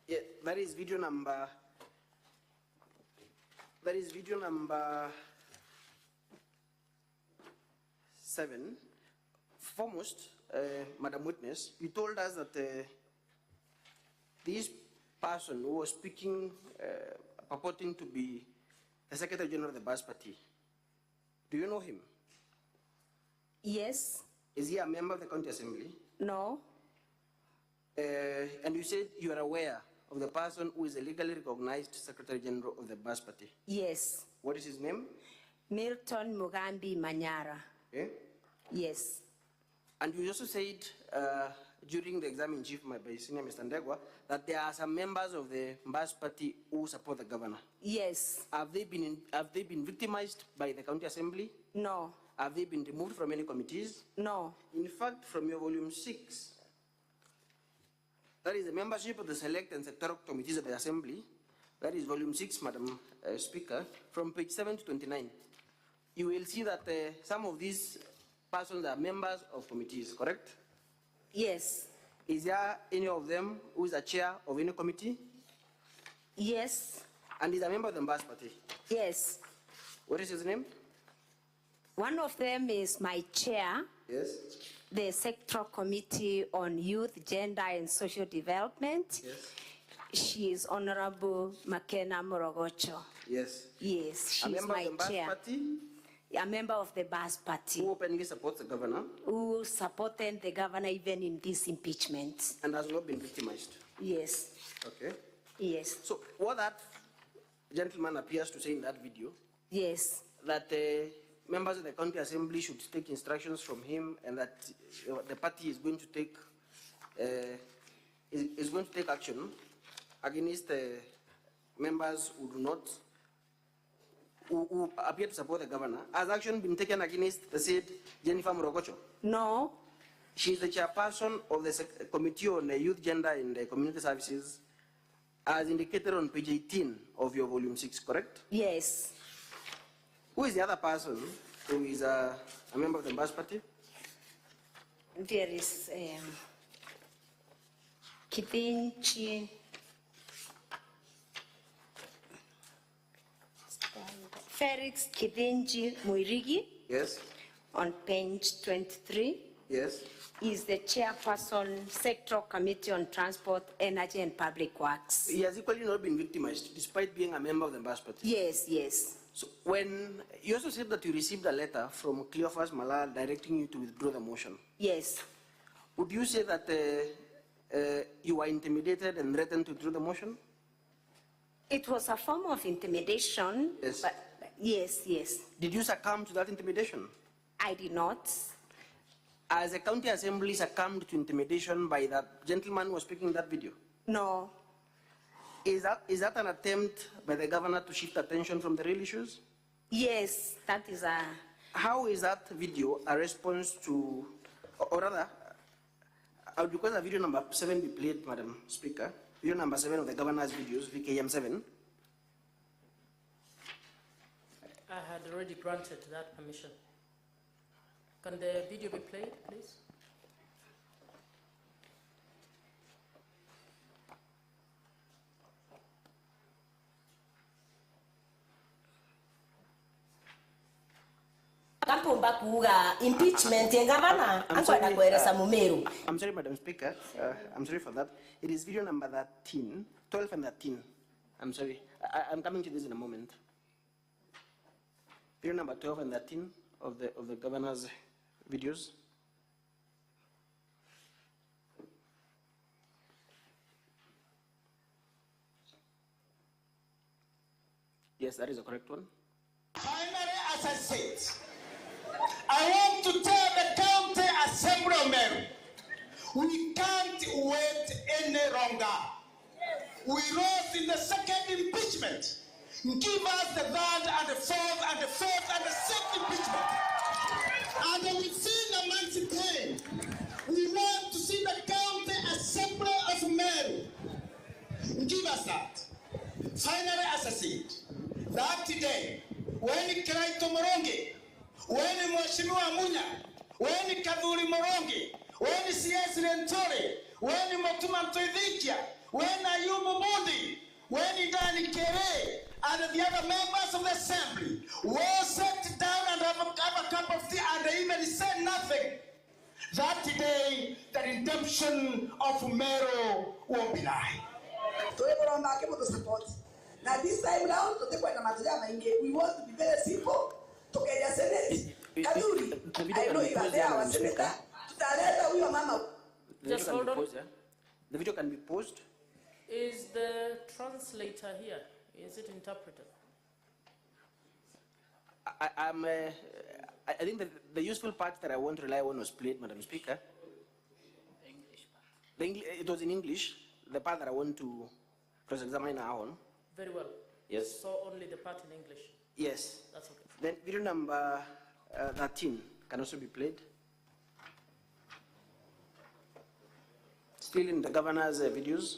Yeah, that is video number 7. Foremost, Madam Witness, you told us that this person who was speaking, purporting to be the Secretary General of the Bas Party, do you know him? Yes. Is he a member of the County Assembly? No. And you said you are aware of the person who is a legally recognized Secretary General of the Bas Party? Yes. What is his name? Milton Mugambi Manyara. Okay. Yes. And you also said during the exam in chief by Senior Mr. Ndegwa that there are some members of the Bas Party who support the governor. Yes. Have they been victimized by the County Assembly? No. Have they been removed from any committees? No. In fact, from your volume 6, that is the membership of the select and sectoral committees of the Assembly, that is volume 6, Madam Speaker, from page 7 to 29, you will see that some of these persons are members of committees, correct? Yes. Is there any of them who is a chair of any committee? Yes. And is a member of the Bas Party? Yes. What is his name? One of them is my chair. Yes. The Sectoral Committee on Youth, Gender and Social Development. Yes. She is Honorable Makena Morogocho. Yes. Yes, she's my chair. A member of the Bas Party? A member of the Bas Party. Who openly supports the governor? Who supported the governor even in this impeachment. And has not been victimized? Yes. Okay. Yes. So what that gentleman appears to say in that video, yes, that members of the County Assembly should take instructions from him, and that the party is going to take action against members who do not, who appear to support the governor. Has action been taken against the said Jennifer Morogocho? No. She is the chairperson of the Committee on Youth, Gender and Community Services, as indicated on page 18 of your volume 6, correct? Yes. Who is the other person who is a member of the Bas Party? There is Kidinchi. Felix Kidinji Muirigi. Yes. On page 23. Yes. Is the chairperson, Sectoral Committee on Transport, Energy and Public Works. He has equally not been victimized, despite being a member of the Bas Party. Yes, yes. So when you also said that you received a letter from Cleophas Malal directing you to withdraw the motion. Yes. Would you say that you were intimidated and threatened to withdraw the motion? It was a form of intimidation. Yes. But yes, yes. Did you succumb to that intimidation? I did not. As a county assembly succumbed to intimidation by that gentleman who was speaking in that video? No. Is that an attempt by the governor to shift attention from the real issues? Yes, that is a... How is that video a response to, or rather, I would request a video number 7 be played, Madam Speaker. Video number 7 of the governor's videos, VKM 7. I had already granted that permission. Can the video be played, please? Impeachment governor. I'm sorry, Madam Speaker. I'm sorry for that. It is video number 12 and 13. I'm sorry. I'm coming to this in a moment. Video number 12 and 13 of the governor's videos. Yes, that is the correct one. Finally, as I said, I want to tell the county assemblymen, we can't wait any longer. We lost in the second impeachment. Give us the third and the fourth and the fifth and the sixth impeachment. And within a month's time, we want to see the county assembly of men. Give us that. Finally, as I said, that today, when Kraito Morongi, when Mheshimiwa Munya, when Kadhuri Morongi, when CS Lentore, when Motuma Mtoidhikia, when Ayubu Mundi, when Idani Kere, and the other members of the assembly all sat down and have a cup of tea and they even said nothing, that day the redemption of Mero will be nigh. Now this time round, we want to be very simple. To get your Senate, I know you are there, our senator. Just hold on. The video can be paused. Is the translator here? Is it interpreter? I think that the useful part that I want to rely on was played, Madam Speaker. It was in English. The part that I want to cross-examine now on. Very well. Yes. So only the part in English? Yes. That's okay. Then video number 13 can also be played. Still in the governor's videos.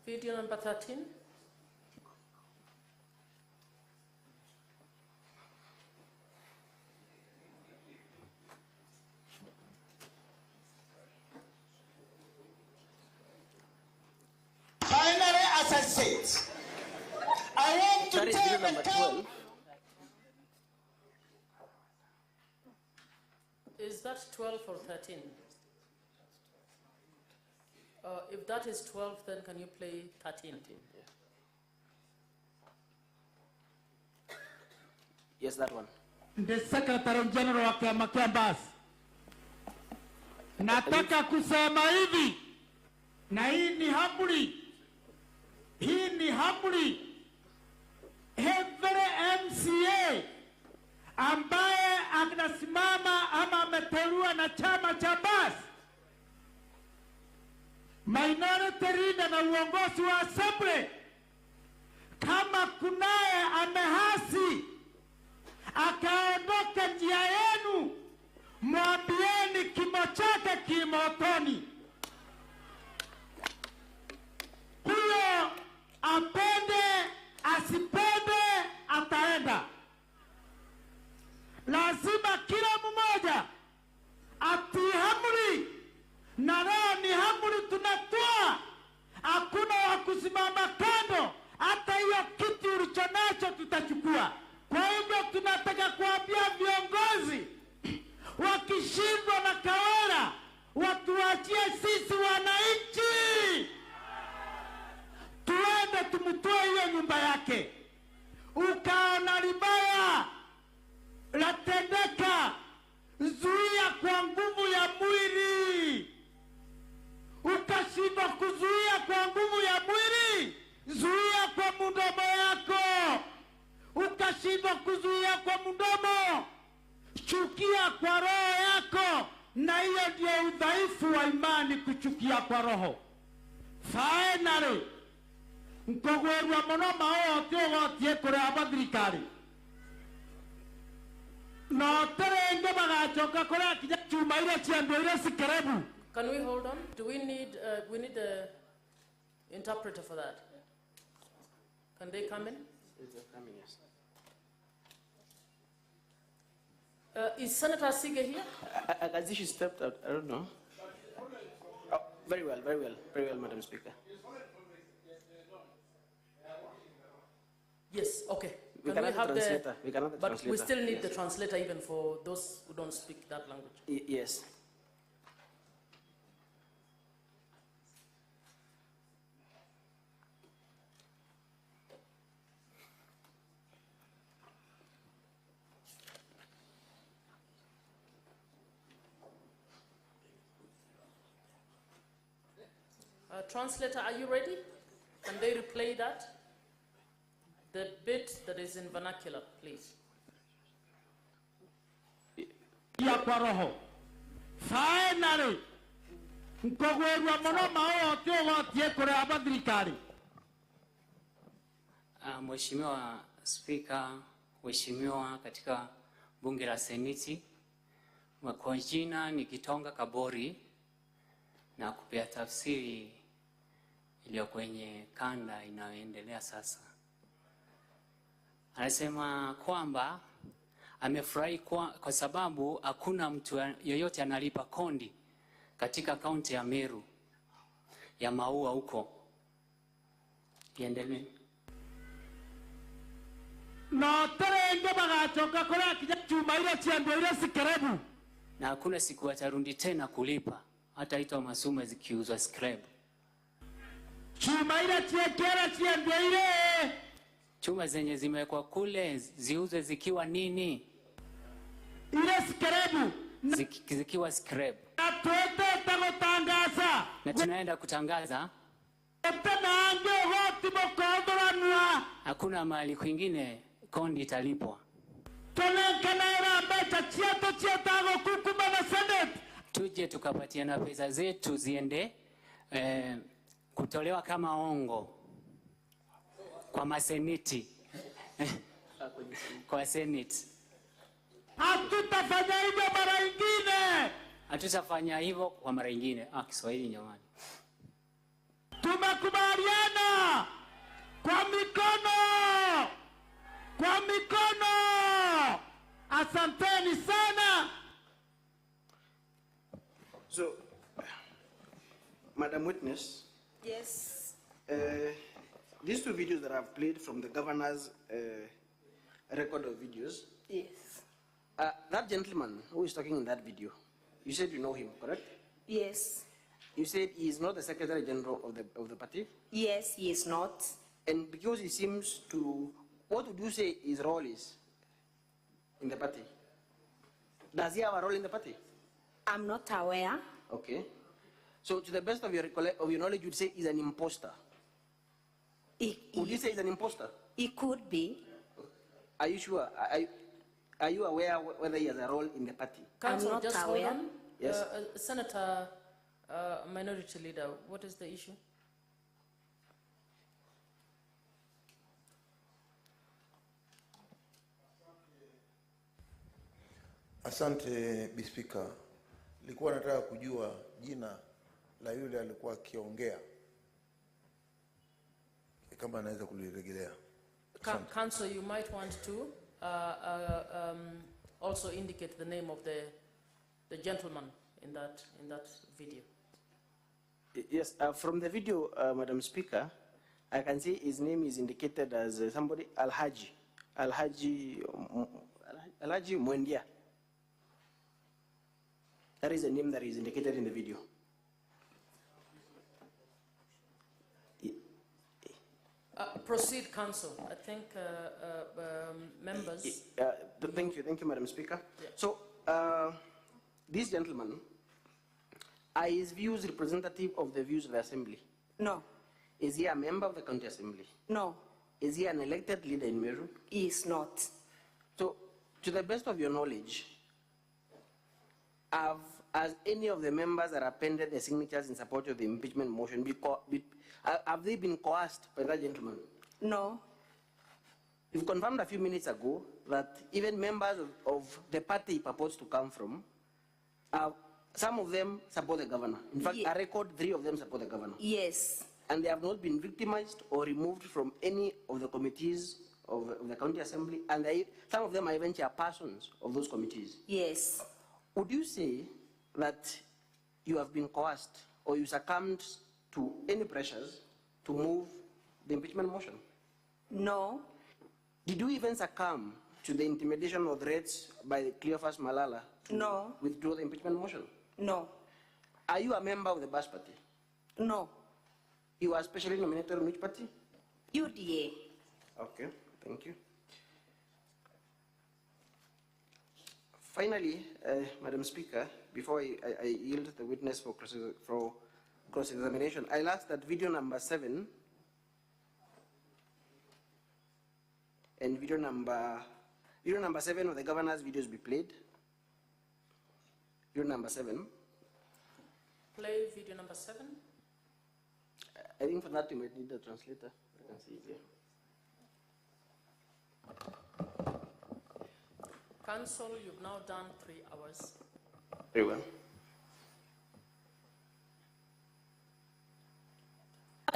Video number 13. Finally, as I said, I want to That is tell video the number count. 12. Is that 12 or 13? If that is 12, then can you play 13? Yes, that one. The Secretary General wa Kiama kia Basi. Nataka kusema hivi, na hii ni habari. Hii ni habari. Every MCA ambaye anasimama ama ameteuliwa na chama cha Basi, minority leader na uongozi wa assembly, kama kunaye amehasi akaondoka njia yenu, mwambieni kimo chake kimotoni. Huyo apende asipende ataenda. Lazima kila mmoja atii amri, na leo ni amri tunatoa. Hakuna wa kusimama kando, hata hiyo kitu ulichonacho tutachukua. Kwa hivyo tunataka kuambia viongozi, wakishindwa na Kawira, watuachie sisi wananchi, tuende tumtoe hiyo nyumba yake. Ukaona libaya latendeka, zuia kwa nguvu ya mwili. Ukashindwa kuzuia kwa nguvu ya mwili, zuia kwa mdomo yako. Ukashindwa kuzuia kwa mdomo, chukia kwa roho yako, na hiyo ndio udhaifu wa imani, kuchukia kwa roho. Finally, nkogwerwa muno maote gotie kure abathirikari no terenge bagachoka kure kinya chuma ile chiambe ile sikerebu. Can we hold on? Do we need the interpreter for that? Can they come in? Coming, yes. Is Senator Sige here? I think she stepped out. I don't know. Oh, very well, Madam Speaker. Yes, okay. We Can cannot have translator. We cannot the but translator. we still need the translator even for those who don't speak that language. Yes. Translator, are you ready? Can they replay that? The bit that is in vernacular, please. Ya kwa roho. Finally, nkogwerwa muno maote gotie kure abathirikari. Mheshimiwa Spika, Mheshimiwa katika Bunge la Seneti, kwa jina ni Kitonga Kabori, na kupea tafsiri iliyo kwenye kanda inayoendelea sasa. Anasema kwamba amefurahi kwa sababu hakuna mtu yoyote analipa kondi katika kaunti ya Meru ya Maua huko. Iendelee. No terenge bagachoka kora kija chuma ile chiambo ile skrebu. Na hakuna siku atarundi tena kulipa hata ito masume zikiuzwa scrap. Chuma ile chiekera chiambo ile. Chuma zenye zimewekwa kule ziuzwe zikiwa nini? Ile skrebu. Zikiwa scrap. Na tuete tagotangaza. Na tunaenda kutangaza. Tena ange hoti bokodranwa. Hakuna mahali kwingine kondi italipwa. Tuje tukapatiana pesa zetu ziende kutolewa kama ongo kwa maseniti kwa senate. Hatutafanya hivyo mara nyingine. Hatutafanya hivyo kwa mara nyingine. Kiswahili jamani. Tumekubaliana kwa mikono. Kwa mikono. Asanteni sana. So, Madam Witness. Yes. These two videos that I've played from the governor's record of videos. Yes. That gentleman who is talking in that video, you said you know him, correct? Yes. You said he is not the Secretary General of the party? Yes, he is not. And because he seems to, what would you say his role is in the party? Does he have a role in the party? I'm not aware. Okay. So to the best of your knowledge, you'd say he's an imposter. Would you say he's an imposter? He could be. Are you sure? Are you aware whether he has a role in the party? Council, I'm not just aware. hold on. Yes. Senator, Minority Leader, what is the issue? Asante Bispika. Nilikuwa nataka kujua jina la yule alikuwa akiongea. Kama anaweza kulirejelea. Council, you might want to also indicate the name of the gentleman in that video. Yes, from the video, Madam Speaker, I can see his name is indicated as somebody, Alhaji Mwendia. That is the name that is indicated in the video. Proceed, Council. I think members. Thank you, Madam Speaker. Yeah. So, this gentleman, are his views representative of the views of the Assembly? No. Is he a member of the County Assembly? No. Is he an elected leader in Meru? He is not. So, to the best of your knowledge, has any of the members that appended the signatures in support of the impeachment motion, have they been coerced by that gentleman? No. You've confirmed a few minutes ago that even members of the party he purports to come from, some of them support the governor. In fact, a record 3 of them support the governor. Yes. And they have not been victimized or removed from any of the committees of the County Assembly, and some of them are even chairpersons of those committees. Yes. Would you say that you have been coerced or you succumbed to any pressures to move the impeachment motion? No. Did you even succumb to the intimidation or threats by Cleophas Malala to withdraw the impeachment motion? No. Are you a member of the Bash Party? No. You are specially nominated in which party? UDA. Okay, thank you. Finally, Madam Speaker, before I yield the witness for cross-examination, I'll ask that video number 7 and video number 7 of the governor's videos be played. Video number 7. Play video number 7. I think for that you might need the translator. I can see it here. Council, you've now done 3 hours. Very well.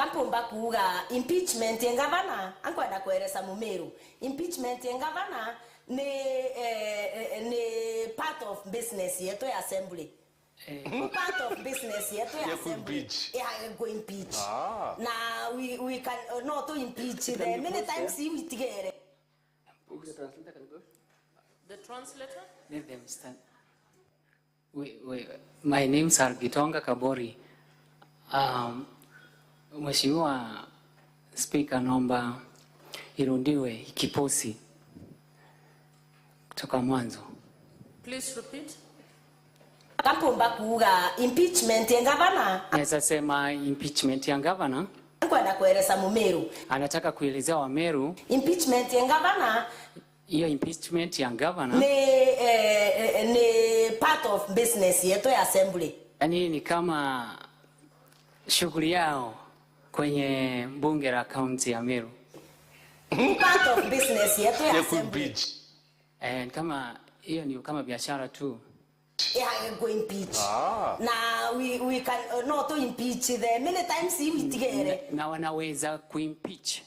Kampumba kuga impeachment ya gavana ankwenda kueleza Mumeru. Impeachment ya gavana ni part of business yetu ya assembly. Part of business yetu ya assembly. Yeah, go impeach. Now we can not to impeach them many times we together. The translator can go. The translator? Let them stand. My name's Argitonga Kabori. Mheshimiwa Speaker, naomba irundiwe kiposi kutoka mwanzo. Please repeat. Kampumba kuga impeachment ya gavana. Naweza sema impeachment ya gavana. Kwenda kueleza Mumeru. Anataka kuelezea Wameru. Impeachment ya gavana. Hiyo impeachment ya gavana ni part of business yetu ya assembly. Yaani ni kama shughuli yao kwenye bunge la kaunti ya Meru. Part of business yetu ya assembly. Kama hiyo ni kama biashara tu. Yeah, go impeach. Now we can not to impeach them many times we together. Na wanaweza kuimpeach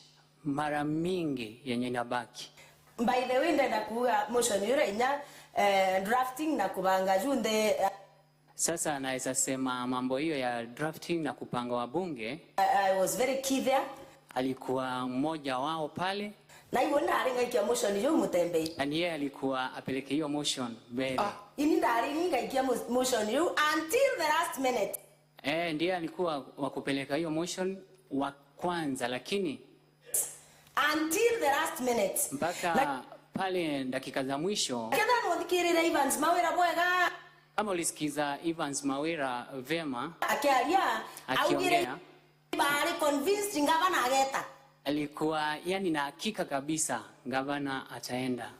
mara mingi yenye inabaki. By the way, ndenda kuwa motion yure inya drafting na kubanga junde. Sasa naweza sema mambo hiyo ya drafting na kupanga wabunge. I was very key there. Alikuwa mmoja wao pale. Na hiyo ndaringa ikia motion yo mutembe. Na yeye alikuwa apeleke hiyo motion mbele. Ini ndaringa ikia motion yo until the last minute. Ndiye alikuwa wakupeleka hiyo motion wa kwanza, lakini until the last minute. Mpaka pale dakika za mwisho. Kada mwandikirira Evans Mawira bwega. Kama ulisikiza Evans Mawira vema. Akiongea. Bali convinced ngavana ageta. Alikuwa yani na hakika kabisa gavana ataenda.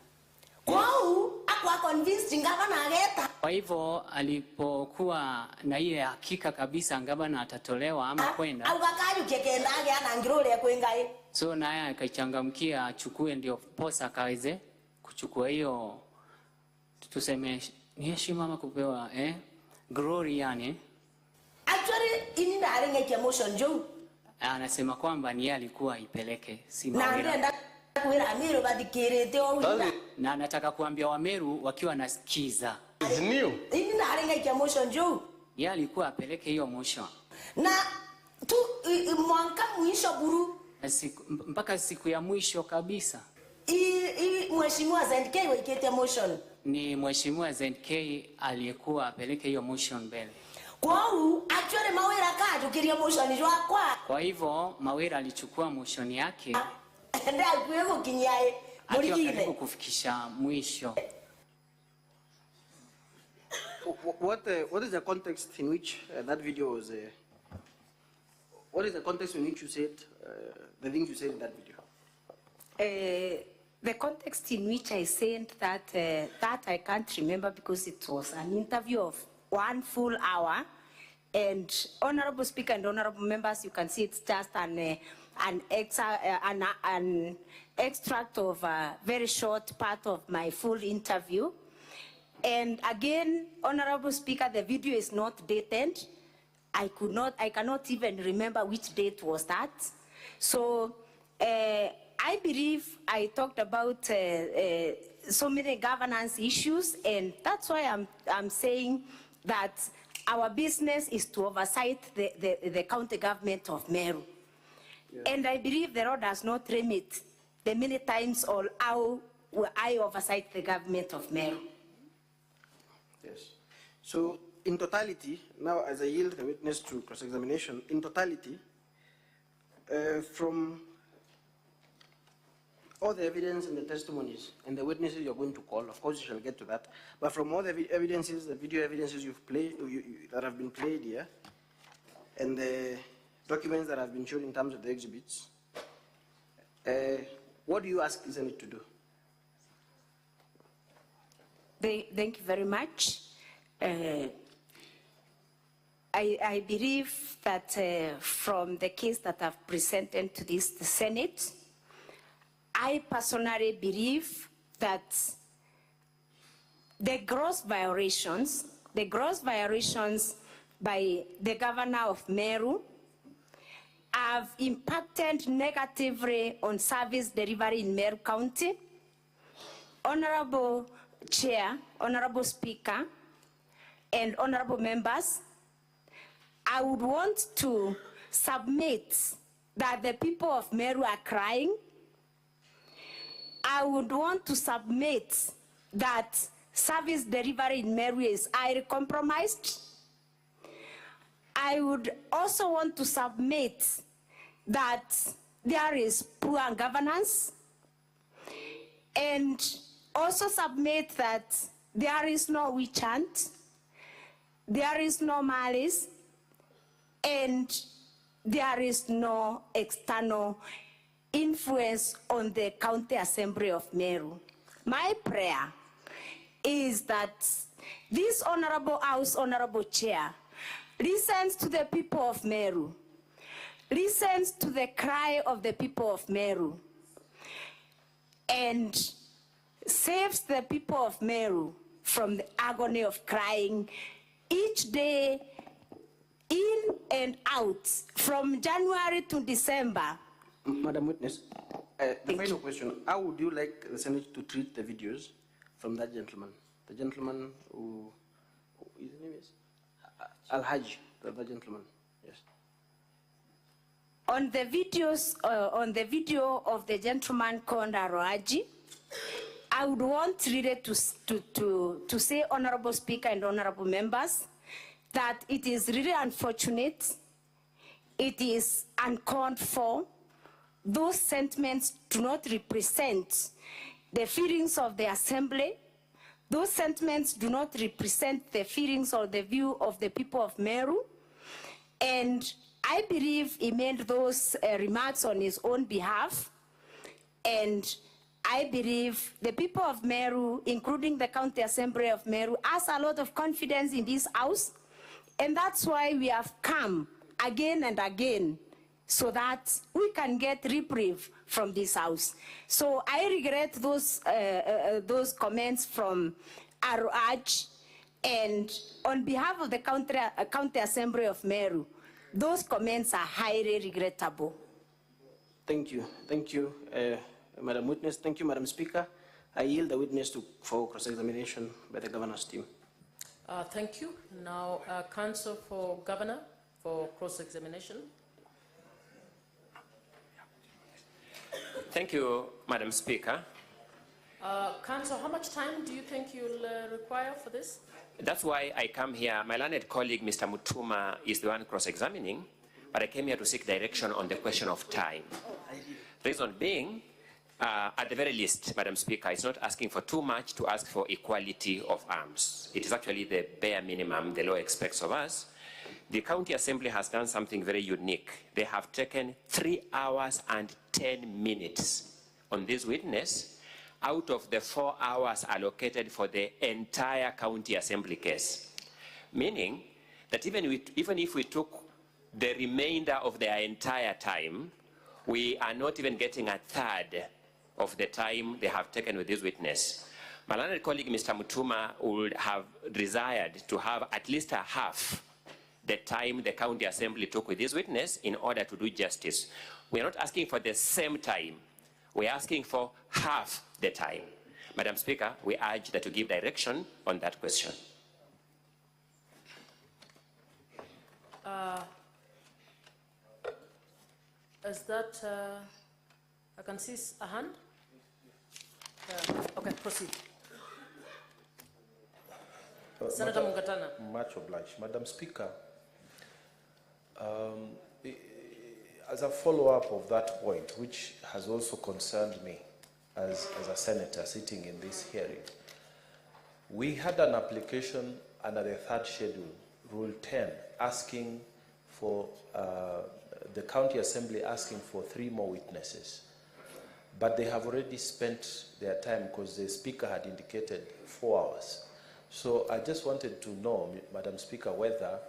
Kwao akwa convinced ngavana ageta. Kwa hivyo alipokuwa na ile hakika kabisa gavana atatolewa ama kwenda. Au kakaju kekenda ana ngirole ya kwengai. So naye akachangamkia achukue ndio posa kaweze kuchukua hiyo tuseme ni heshima ama kupewa glory yani. Actually ini ndaringa ikia motion jo. Anasema kwamba ni yeye alikuwa ipeleke si Mawira. Na kuira Amiru badikirete owinda. Na anataka kuambia Wameru wakiwa nasikiza. Is new. Ini ndaringa ikia motion jo. Yeye alikuwa apeleke hiyo motion. Na tu mwanka mwisho buru. Mpaka siku ya mwisho kabisa. Mheshimiwa ZNK waikete motion. Ni Mheshimiwa ZNK aliyekuwa apeleke hiyo motion mbele. Kwao actually Mawira kajukiria motion jo akwa. Kwa hivyo Mawira alichukua motion yake. Ndio alikuwa kinyae muligine. Akiwa kufikisha mwisho. What is the context in which that video was what is the context in which you said the things you said in that video? The context in which I said that that I can't remember because it was an interview of 1 full hour, and honorable speaker and honorable members, you can see it's just an extract of a very short part of my full interview. And again, honorable speaker, the video is not dated. I cannot even remember which date was that. So I believe I talked about so many governance issues, and that's why I'm saying that our business is to oversight the county government of Meru. Yeah. And I believe the law does not limit the many times or how I oversight the government of Meru. Yes. So in totality, now as I yield the witness to cross-examination, in totality, from all the evidence and the testimonies and the witnesses you're going to call, of course you shall get to that, but from all the evidences, the video evidences you've played, that have been played here, and the documents that have been shown in terms of the exhibits, what do you ask the Senate to do? Thank you very much. I believe that from the case that I've presented to the Senate, I personally believe that the gross violations by the governor of Meru have impacted negatively on service delivery in Meru County. Honorable Chair, Honorable Speaker, and honorable members, I would want to submit that the people of Meru are crying. I would want to submit that service delivery in Meru is highly compromised. I would also want to submit that there is poor governance, and also submit that there is no witch hunt, there is no malice, and there is no external influence on the County Assembly of Meru. My prayer is that this Honorable House, Honorable Chair, listens to the people of Meru, listens to the cry of the people of Meru, and saves the people of Meru from the agony of crying each day, in and out, from January to December. Madam Witness, the final question, how would you like the Senate to treat the videos from that gentleman? The gentleman who his name is? Al-Hajj, the gentleman, yes. On the videos, on the video of the gentleman called Al-Hajj, I would want really to say, Honorable Speaker and honorable members, that it is really unfortunate, it is uncalled for. Those sentiments do not represent the feelings of the Assembly. Those sentiments do not represent the feelings or the view of the people of Meru. And I believe he made those remarks on his own behalf. And I believe the people of Meru, including the County Assembly of Meru, has a lot of confidence in this House. And that's why we have come again and again, so that we can get reprieve from this House. So I regret those comments from Araj, and on behalf of the County Assembly of Meru, those comments are highly regrettable. Thank you, Madam Witness. Thank you, Madam Speaker. I yield the witness for cross-examination by the Governor's team. Thank you. Now, Counsel for Governor for cross-examination. Thank you, Madam Speaker. Counsel, how much time do you think you'll require for this? That's why I come here. My learned colleague, Mr. Mutuma, is the one cross-examining, but I came here to seek direction on the question of time. Reason being, at the very least, Madam Speaker, it's not asking for too much to ask for equality of arms. It is actually the bare minimum the law expects of us. The County Assembly has done something very unique. They have taken 3 hours and 10 minutes on this witness out of the 4 hours allocated for the entire County Assembly case. Meaning that even if we took the remainder of their entire time, we are not even getting a third of the time they have taken with this witness. My learned colleague, Mr. Mutuma, would have desired to have at least a half the time the County Assembly took with this witness in order to do justice. We are not asking for the same time. We are asking for half the time. Madam Speaker, we urge that you give direction on that question. Is that, I can see a hand? Okay, proceed. Senator Mungatana. Much obliged. Madam Speaker, as a follow-up of that point, which has also concerned me as a senator sitting in this hearing, we had an application under the third schedule, Rule 10, asking for the County Assembly asking for 3 more witnesses. But they have already spent their time because the Speaker had indicated 4 hours. So I just wanted to know, Madam Speaker, whether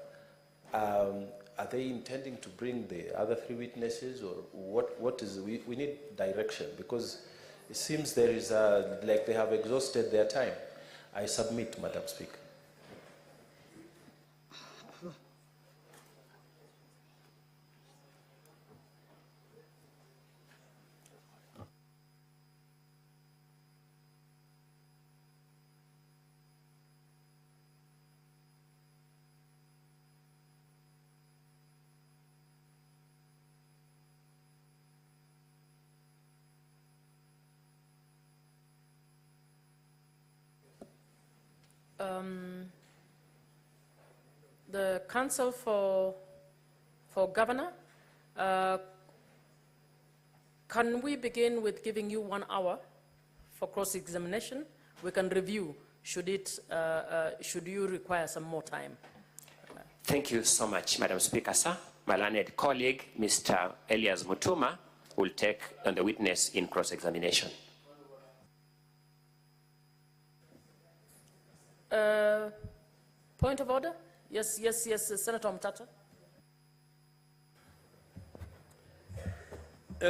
are they intending to bring the other 3 witnesses, or what is, we need direction, because it seems there is like they have exhausted their time. I submit, Madam Speaker. The Council for Governor, can we begin with giving you 1 hour for cross-examination? We can review. Should you require some more time? Thank you so much, Madam Speaker, sir. My learned colleague, Mr. Elias Mutuma, will take on the witness in cross-examination. Point of order? Yes, Senator Mtata.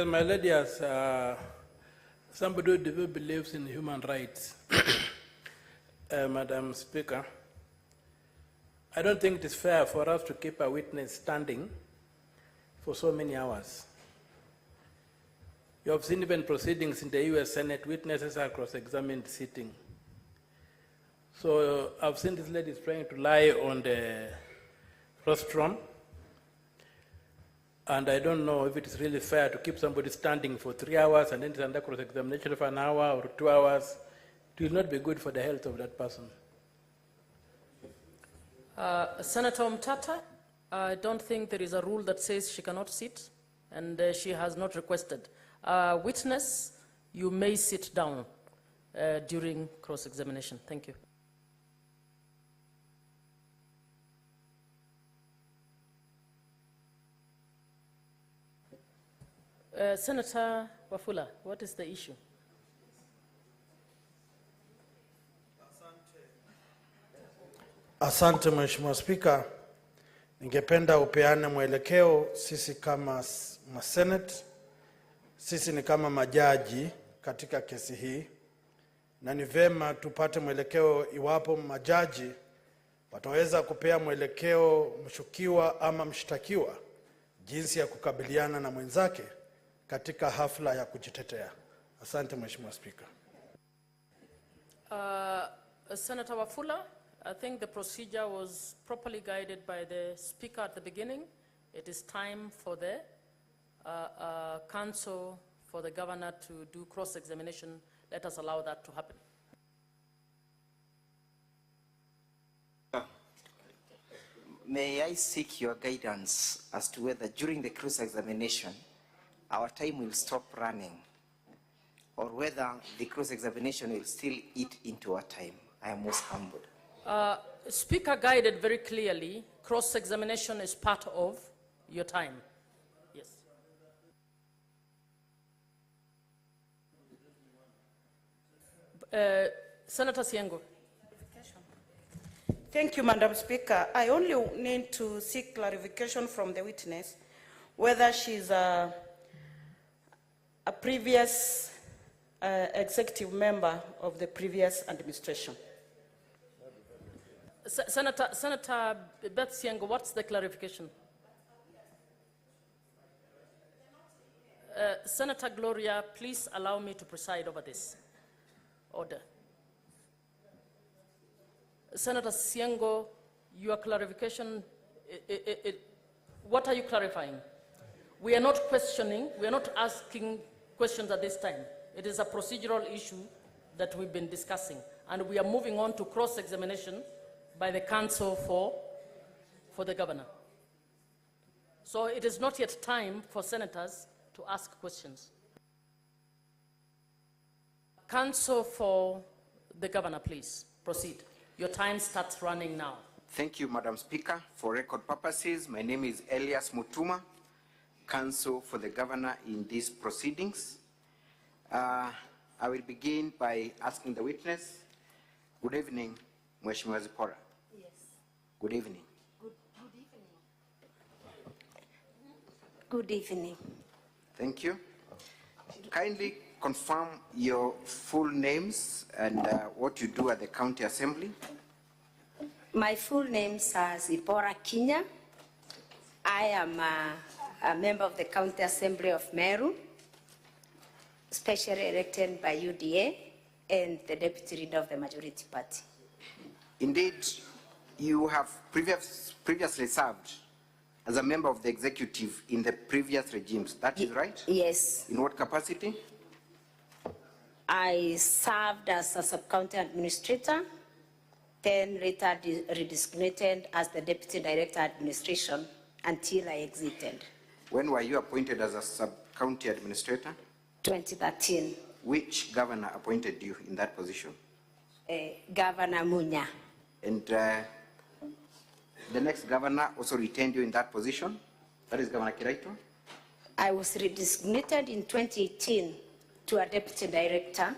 My lady, as somebody who deeply believes in human rights, Madam Speaker, I don't think it is fair for us to keep a witness standing for so many hours. You have seen even proceedings in the US Senate, witnesses are cross-examined sitting. So I've seen this lady is trying to lie on the rostrum, and I don't know if it is really fair to keep somebody standing for 3 hours and then it's under cross-examination for 1 hour or 2 hours. It will not be good for the health of that person. Senator Mtata, I don't think there is a rule that says she cannot sit, and she has not requested. Witness, you may sit down during cross-examination. Thank you. Senator Wafula, what is the issue? Asante Mheshimiwa Spika, ningependa upeane mwelekeo. Sisi kama Senate, sisi ni kama majaji katika kesi hii, na ni vema tupate mwelekeo iwapo majaji wataweza kupea mwelekeo mshukiwa ama mshtakiwa jinsi ya kukabiliana na mwenzake katika hafla ya kujitetea. Asante Mheshimiwa Spika. Senator Wafula, I think the procedure was properly guided by the Speaker at the beginning. It is time for the Council for the Governor to do cross-examination. Let us allow that to happen. May I seek your guidance as to whether during the cross-examination our time will stop running, or whether the cross-examination will still eat into our time? I am most humbled. Speaker guided very clearly, cross-examination is part of your time. Yes. Senator Siengo. Thank you, Madam Speaker. I only need to seek clarification from the witness whether she's a previous executive member of the previous administration. Senator Beth Siengo, what's the clarification? Senator Gloria, please allow me to preside over this. Order. Senator Siengo, your clarification, what are you clarifying? We are not questioning, we are not asking questions at this time. It is a procedural issue that we've been discussing, and we are moving on to cross-examination by the Council for the Governor. So it is not yet time for senators to ask questions. Council for the Governor, please proceed. Your time starts running now. Thank you, Madam Speaker. For record purposes, my name is Elias Mutuma, Counsel for the Governor in these proceedings. I will begin by asking the witness. Good evening, Mheshimiwa Zipora. Yes. Good evening. Good evening. Good evening. Thank you. Kindly confirm your full names and what you do at the County Assembly. My full name is Zipora Kinya. I am a member of the County Assembly of Meru, specially elected by UDA and the Deputy Leader of the Majority Party. Indeed, you have previously served as a member of the executive in the previous regimes. That is right? Yes. In what capacity? I served as a sub-county administrator, then later redesignated as the Deputy Director Administration until I exited. When were you appointed as a sub-county administrator? 2013, Which governor appointed you in that position? Governor Munya. And the next governor also retained you in that position? That is Governor Kiraito? I was redesignated in 2018 to a Deputy Director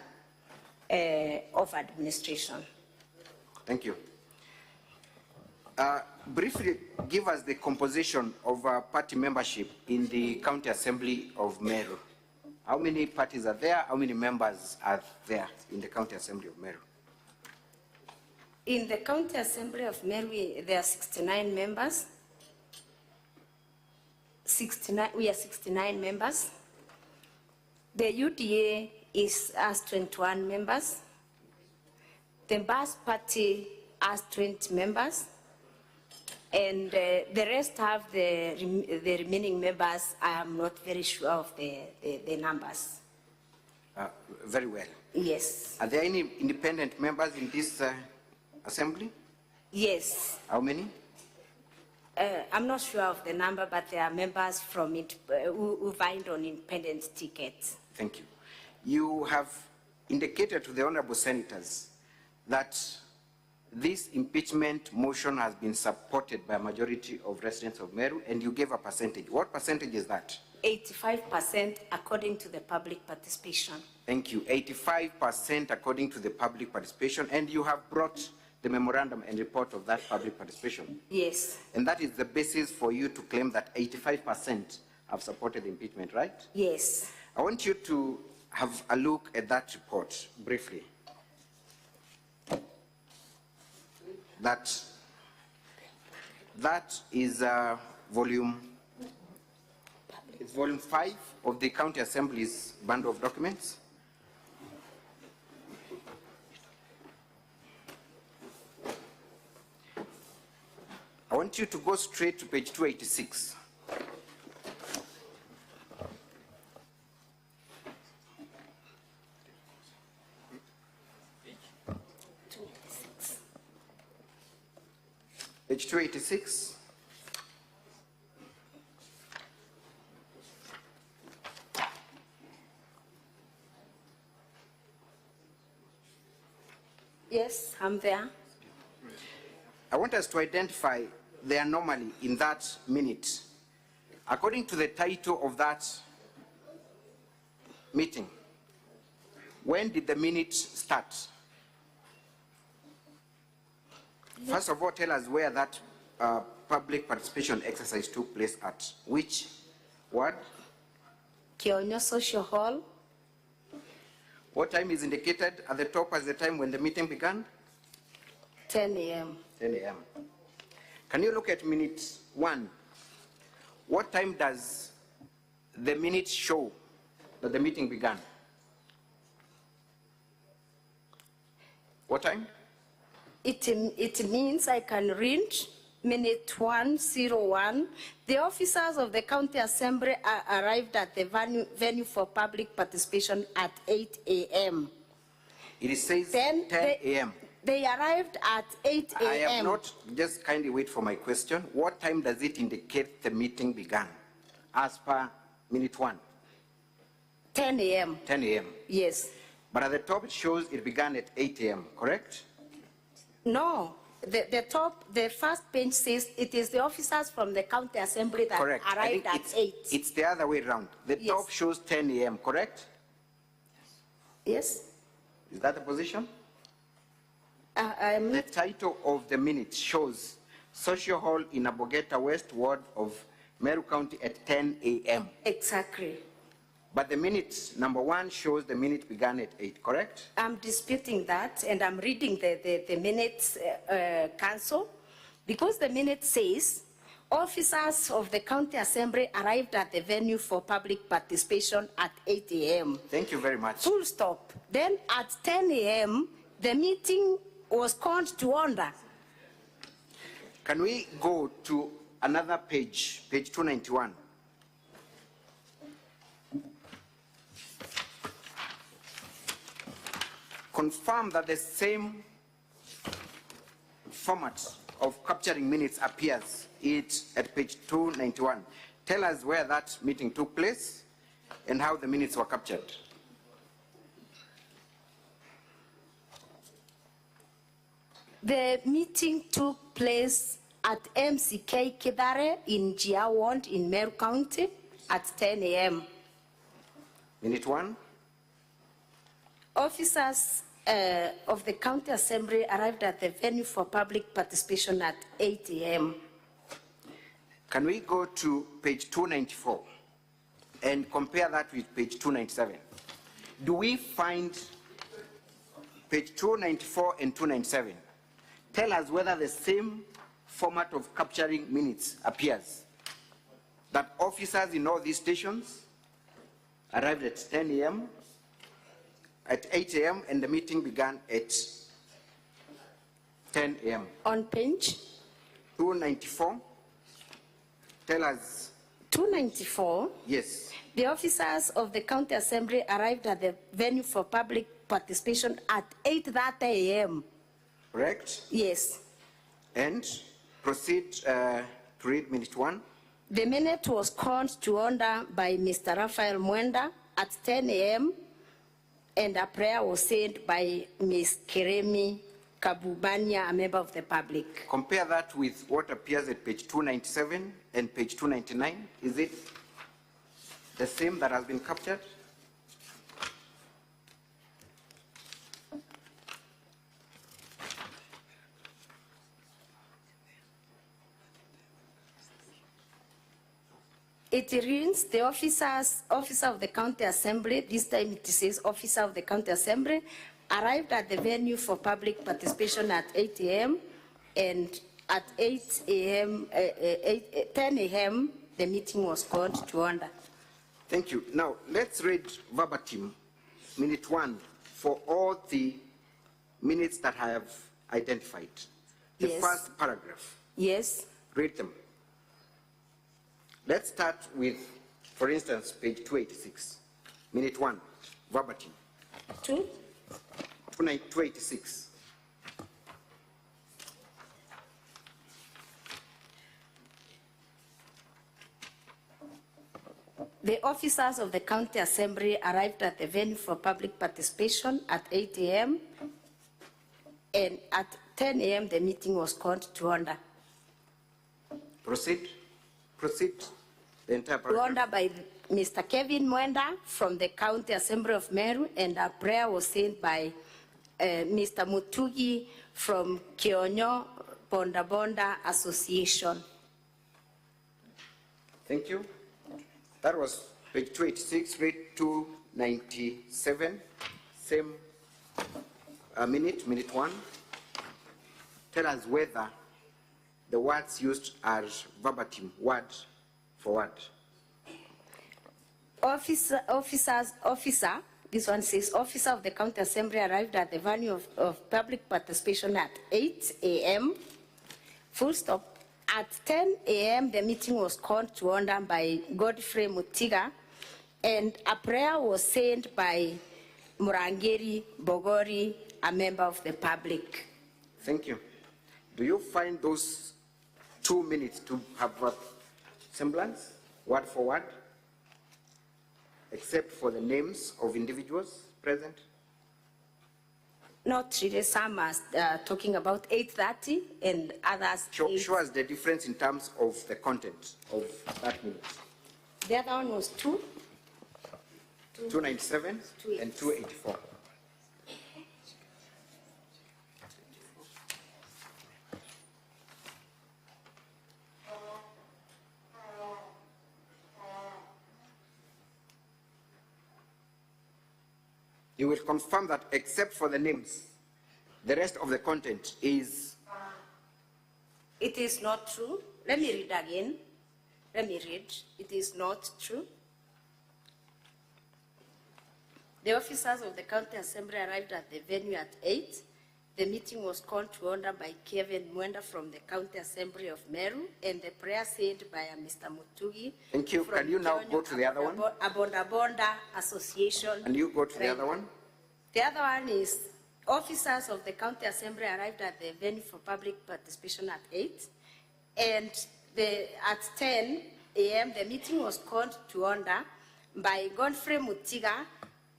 of Administration. Thank you. Briefly, give us the composition of party membership in the County Assembly of Meru. How many parties are there? How many members are there in the County Assembly of Meru? In the County Assembly of Meru, there are 69 members. We are 69 members. The UDA has 21 members. The Bas Party has 20 members. And the rest have the remaining members. I am not very sure of the numbers. Very well. Yes. Are there any independent members in this assembly? Yes. How many? I'm not sure of the number, but there are members from it who vying on independent tickets. Thank you. You have indicated to the honorable senators that this impeachment motion has been supported by a majority of residents of Meru, and you gave a percentage. What percentage is that? 85% according to the public participation. Thank you. 85% according to the public participation, and you have brought the memorandum and report of that public participation. Yes. And that is the basis for you to claim that 85% have supported the impeachment, right? Yes. I want you to have a look at that report briefly. That is volume 5 of the County Assembly's bundle of documents. I want you to go straight to page 286. Page 286. Yes, I'm there. I want us to identify the anomaly in that minute. According to the title of that meeting, when did the minute start? First of all, tell us where that public participation exercise took place at. Which ward? Kionyo Social Hall. What time is indicated at the top as the time when the meeting began? 10 a.m. 10 a.m. Can you look at minute 1? What time does the minute show that the meeting began? What time? It means I can read minute 101. The officers of the County Assembly arrived at the venue for public participation at 8 a.m. It says 10 a.m. They arrived at 8 a.m. I have not, just kindly wait for my question. What time does it indicate the meeting began? As per minute 1. 10 a.m. 10 a.m. Yes. But at the top it shows it began at 8 a.m., correct? No. The first page says it is the officers from the County Assembly that Correct. arrived at 8. It's the other way around. The Yes. top shows 10 a.m., correct? Yes. Is that the position? The title of the minute shows Social Hall in Abogeta West Ward of Meru County at 10 a.m. Exactly. But the minute number 1 shows the minute began at 8, correct? I'm disputing that, and I'm reading the minutes council, because the minute says officers of the County Assembly arrived at the venue for public participation at 8 a.m. Thank you very much. Full stop. Then at 10 a.m., the meeting was called to order. Can we go to another page, page 291? Confirm that the same format of capturing minutes appears at page 291. Tell us where that meeting took place and how the minutes were captured. The meeting took place at MCK Kidare in Jiawand in Meru County at 10 a.m. Minute 1. Officers of the County Assembly arrived at the venue for public participation at 8 a.m. Can we go to page 294 and compare that with page 297? Do we find page 294 and 297? Tell us whether the same format of capturing minutes appears. That officers in all these stations arrived at 10 a.m., at 8 a.m., and the meeting began at 10 a.m. On page 294, tell us. 294? Yes. The officers of the County Assembly arrived at the venue for public participation at 8:30 a.m. Correct? Yes. And proceed to read minute 1. The minute was called to order by Mr. Raphael Mwenda at 10 a.m. and a prayer was said by Ms. Keremi Kabubania, a member of the public. Compare that with what appears at page 297 and page 299. Is it the same that has been captured? It reads, the officer of the County Assembly, this time it says officer of the County Assembly, arrived at the venue for public participation at 8 a.m. and at 8 a.m., 10 a.m., the meeting was called to order. Thank you. Now, let's read verbatim minute 1 for all the minutes that I have identified. The Yes. first paragraph. Yes. Read them. Let's start with, for instance, page 286. Minute 1, verbatim. 286. The officers of the County Assembly arrived at the venue for public participation at 8 a.m. and at 10 a.m. the meeting was called to order. Proceed. Proceed. The entire To paragraph. order by Mr. Kevin Mwenda from the County Assembly of Meru, and a prayer was said by Mr. Mutugi from Kionyo Bonda Bonda Association. Thank you. That was page 286, read 297. Same minute 1. Tell us whether the words used are verbatim, word for word. Officer, this one says, officer of the County Assembly arrived at the venue of public participation at 8 a.m. Full stop. At 10 a.m., the meeting was called to order by Godfrey Mutiga, and a prayer was said by Murangeri Bogori, a member of the public. Thank you. Do you find those 2 minutes to have a semblance, word for word, except for the names of individuals present? Not really. Some are talking about 8:30 and others. Show us the difference in terms of the content of that minute. The other one was 297 and 284. You will confirm that except for the names, the rest of the content is... It is not true. Let me read again. Let me read. It is not true. The officers of the County Assembly arrived at the venue at 8. The meeting was called to order by Kevin Mwenda from the County Assembly of Meru, and the prayer said by Mr. Mutugi. Thank you. Can you now go to the other one? Abonda Bonda Association. And you go to the other one? The other one is officers of the county assembly arrived at the venue for public participation at 8, and at 10 a.m. the meeting was called to order by Godfrey Mutiga.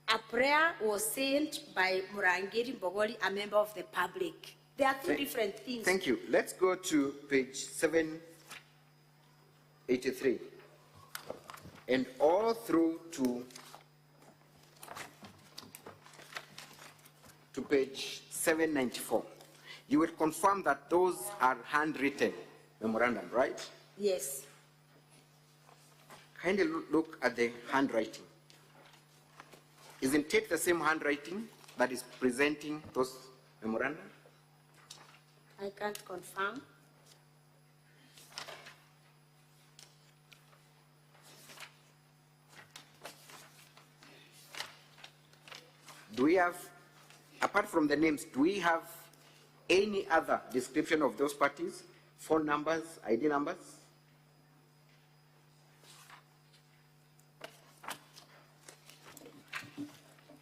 A prayer was sent by Murangiri Bogoli, a member of the public. There are two different things. Thank you. Let's go to page 783 and all through to page 794. You will confirm that those are handwritten memorandum, right? Yes. Kindly look at the handwriting. Isn't it the same handwriting that is presenting those memorandum? I can't confirm. Do we have, apart from the names, do we have any other description of those parties? Phone numbers, ID numbers?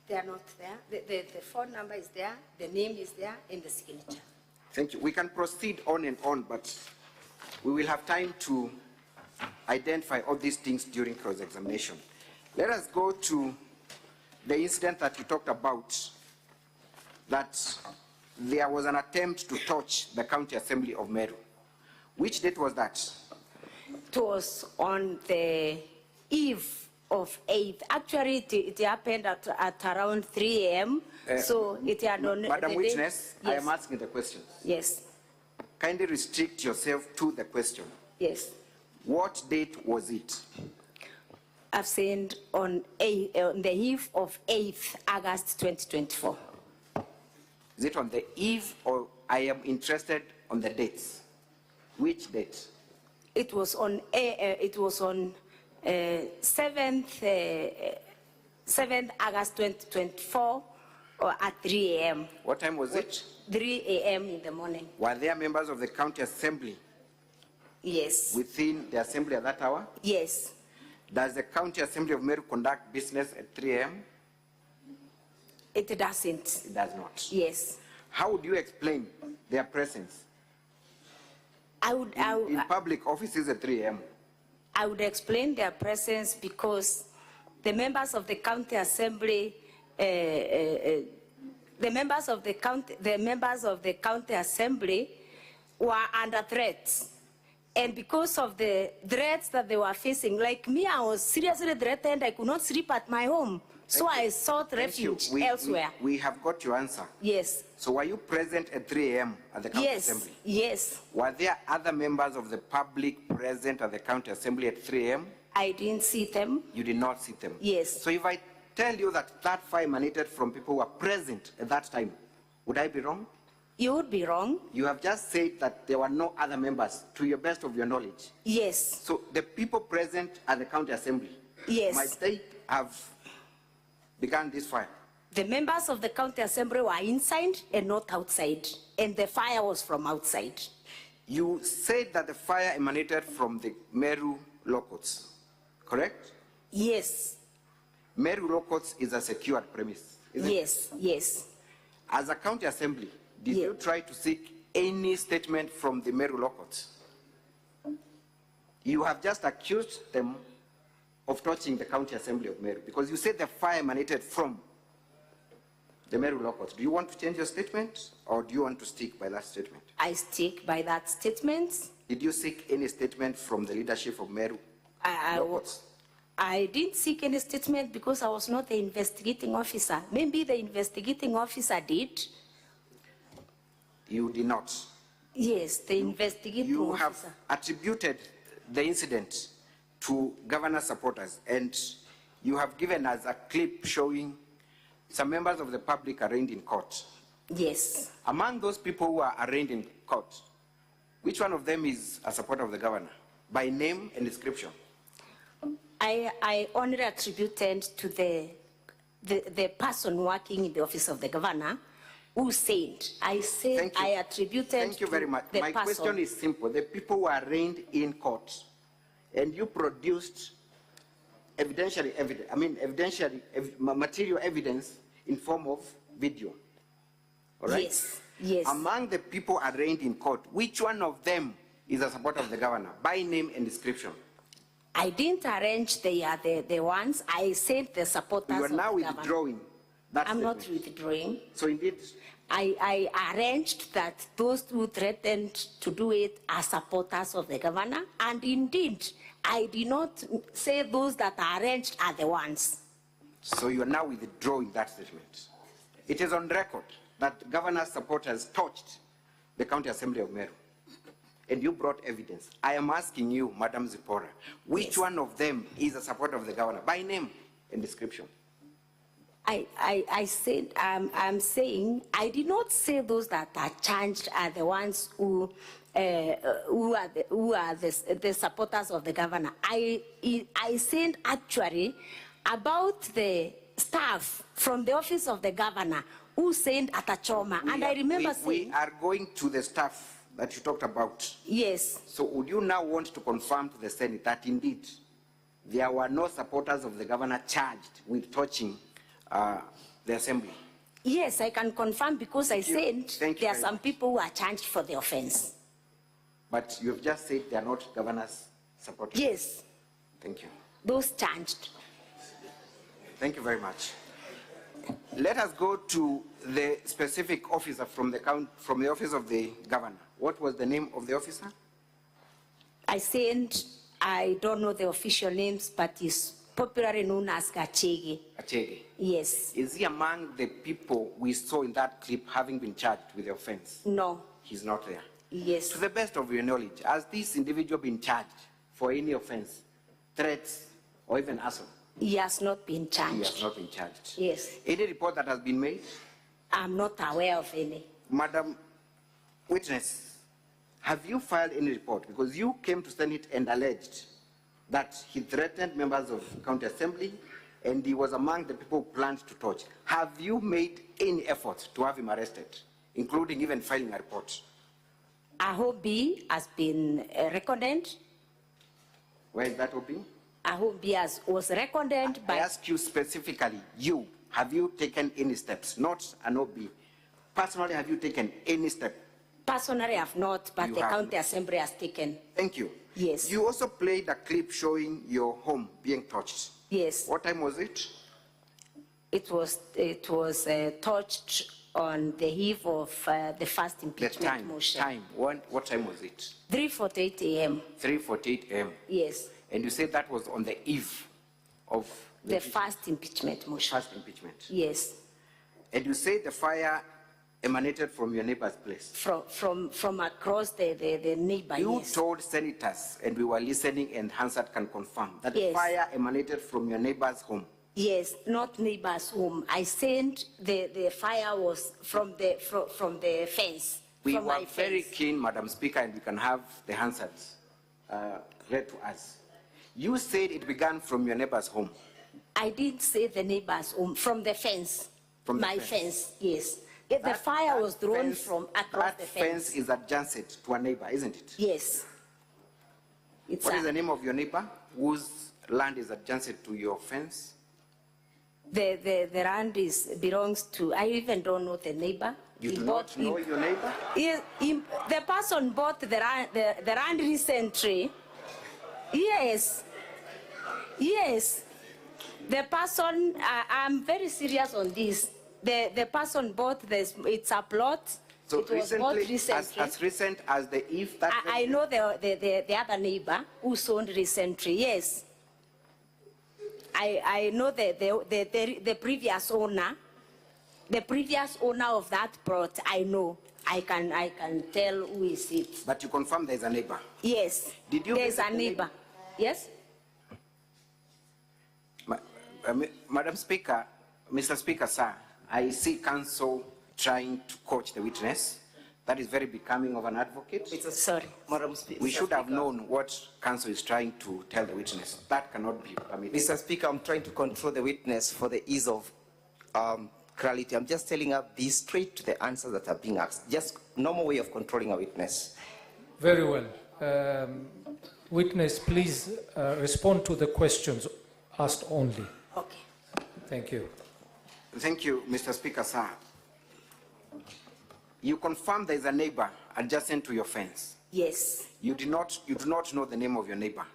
They are not there. The phone number is there, the name is there, and the signature. Thank you. We can proceed on and on, but we will have time to identify all these things during cross-examination. Let us go to the incident that you talked about, that there was an attempt to touch the County Assembly of Meru. Which date was that? It was on the eve of 8th. Actually, it happened at around 3 a.m. So it had on Madam the Witness, day. I am asking the questions. Yes. Kindly restrict yourself to the question. Yes. What date was it? I've sent on the eve of 8th August 2024. Is it on the eve, or I am interested on the dates? Which date? It was on 7th August 2024 or at 3 a.m. What time was it? 3 a.m. in the morning. Were there members of the County Assembly? Yes. Within the Assembly at that hour? Yes. Does the County Assembly of Meru conduct business at 3 a.m.? It doesn't. It does not. Yes. How would you explain their presence? In public offices at 3 a.m.? I would explain their presence because the members of the County Assembly, the members of the County Assembly were under threat. And because of the threats that they were facing, like me, I was seriously threatened. I could not sleep at my home. So I sought refuge elsewhere. We have got your answer. Yes. So were you present at 3 a.m. at the County Assembly? Yes. Were there other members of the public present at the County Assembly at 3 a.m.? I didn't see them. You did not see them? Yes. So if I tell you that that fire emanated from people who were present at that time, would I be wrong? You would be wrong. You have just said that there were no other members, to your best of your knowledge. Yes. So the people present at the County Assembly, yes, might they have begun this fire? The members of the County Assembly were inside and not outside, and the fire was from outside. You said that the fire emanated from the Meru law courts, correct? Yes. Meru law courts is a secured premise, isn't it? Yes. As a County Assembly, did you try to seek any statement from the Meru law courts? You have just accused them of touching the County Assembly of Meru because you said the fire emanated from the Meru law courts. Do you want to change your statement, or do you want to stick by that statement? I stick by that statement. Did you seek any statement from the leadership of Meru law courts? I didn't seek any statement because I was not the investigating officer. Maybe the investigating officer did. You did not? Yes, the investigating officer. You have attributed the incident to governor supporters, and you have given us a clip showing some members of the public arraigned in court. Yes. Among those people who are arraigned in court, which one of them is a supporter of the governor, by name and description? I only attributed to the person working in the office of the governor who said, I attributed Thank you very much. My person. question is simple. The people who are arraigned in court, and you produced material evidence in form of video. all right? Yes, yes. Among the people arraigned in court, which one of them is a supporter of the governor, by name and description? I didn't arrange the ones. I said the supporters You are of now the governor. withdrawing that I'm statement. not withdrawing. So indeed, I arranged that those who threatened to do it are supporters of the governor, and indeed, I did not say those that are arranged are the ones. so you are now withdrawing that statement. It is on record that governor's supporters touched the County Assembly of Meru, and you brought evidence. I am asking you, Madam Zipporah, which one of them is a supporter of the governor, by name and description? I said, I'm saying, I did not say those that are charged are the ones who are the supporters of the governor. I said actually about the staff from the office of the governor who sent Atachoma, and I remember saying... We are going to the staff that you talked about. Yes. So would you now want to confirm to the Senate that indeed there were no supporters of the governor charged with touching the assembly? Yes, I can confirm because I said there are some much. people who are charged for the offense. But you have just said they are not governor's supporters. Yes. Thank you. Those charged. Thank you very much. Let us go to the specific officer from the office of the governor. What was the name of the officer? I said I don't know the official names, but he's popularly known as Gachege. Achege. Yes. Is he among the people we saw in that clip having been charged with the offense? No. He's not there. Yes. To the best of your knowledge, has this individual been charged for any offense, threats, or even assault? He has not been charged. He has not been charged. Yes. Any report that has been made? I'm not aware of any. Madam Witness, have you filed any report? Because you came to Senate and alleged that he threatened members of County Assembly and he was among the people who planned to torch. Have you made any effort to have him arrested, including even filing a report? OB has been recorded. Where is that OB? OB was recorded by... I ask you specifically, have you taken any steps? Not an OB. Personally, have you taken any step? Personally, I have not, but You the have county not. assembly has taken. Thank you. Yes. You also played a clip showing your home being touched. Yes. What time was it? It was touched on the eve of the first impeachment motion. What time was it? 3:48 a.m. 3:48 a.m. Yes. And you said that was on the eve of The first impeachment motion. First impeachment. Yes. And you said the fire emanated from your neighbor's place. From across the neighbor. You Yes. told senators, and we were listening, and Hansard can confirm, that the Yes. fire emanated from your neighbor's home. Yes, not neighbor's home. I said the fire was from the fence. We from were my very fence. keen, Madam Speaker, and we can have the Hansads read to us. You said it began from your neighbor's home. I didn't say the neighbor's home, from the fence. From the my fence. Yes. The fire was drawn from across That the fence is adjacent to a neighbor, isn't it? Yes. It's What is the name of your neighbor whose land is adjacent to your fence? the land belongs to, I even don't know the neighbor. You He do bought- not know your neighbor? Yes, the person bought the land recently. Yes. Yes. The person, I'm very serious on this. The person bought this, it's a plot. So it was bought recently, recently. as recent as the eve that I know the other neighbor who sold recently, yes. I know the previous owner. The previous owner of that plot, I know. I can tell who is it. But you confirm there's a neighbor? Yes. Did you There's visit a the neighbor. Yes? Madam Speaker, Mr. Speaker, sir, I see counsel trying to coach the witness. That is very becoming of an advocate. Sorry. Madam Speaker. We should have known what counsel is trying to tell the witness. That cannot be permitted. Mr. Speaker, I'm trying to control the witness for the ease of clarity. I'm just telling her be straight to the answers that are being asked. Just normal way of controlling a witness. Very well. Witness, please respond to the questions asked only. Okay. Thank you. Thank you, Mr. Speaker, sir. You confirm there is a neighbor adjacent to your fence. Yes. You do not know the name of your neighbor.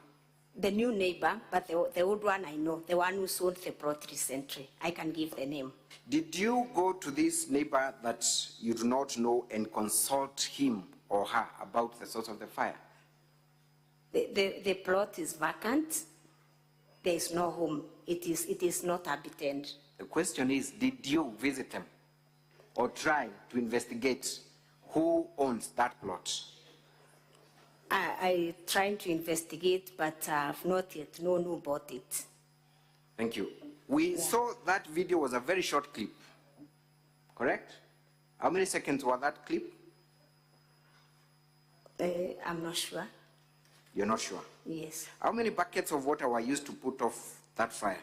The new neighbor, but the old one I know, the one who sold the plot recently. I can give the name. Did you go to this neighbor that you do not know and consult him or her about the source of the fire? The plot is vacant. There is no home. It is not habited. The question is, did you visit them or try to investigate who owns that plot? I tried to investigate, but I have not yet known who bought it. Thank you. We saw that video was a very short clip, correct? How many seconds was that clip? I'm not sure. You're not sure? Yes. How many buckets of water were used to put off that fire?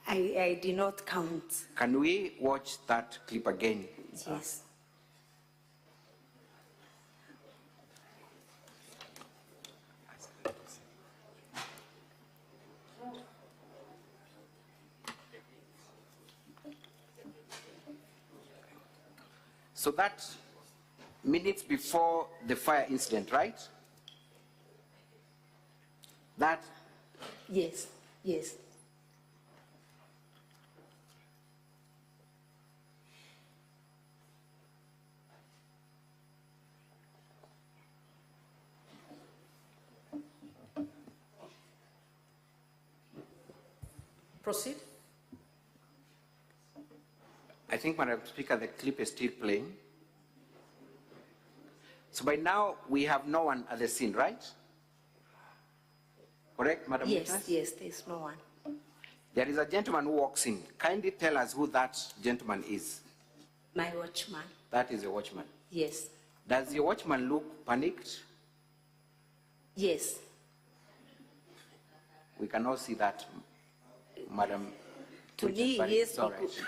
I did not count. Can we watch that clip again? Yes. So that minutes before the fire incident, right? That? Yes, yes. Proceed. I think, Madam Speaker, the clip is still playing. So by now, we have no one at the scene, right? Correct, Madam Yes, Witness? yes, there's no one. There is a gentleman who walks in. Kindly tell us who that gentleman is. My watchman. That is a watchman. Yes. Does your watchman look panicked? Yes. We cannot see that, Madam. To Witness, me, but yes. it's all right.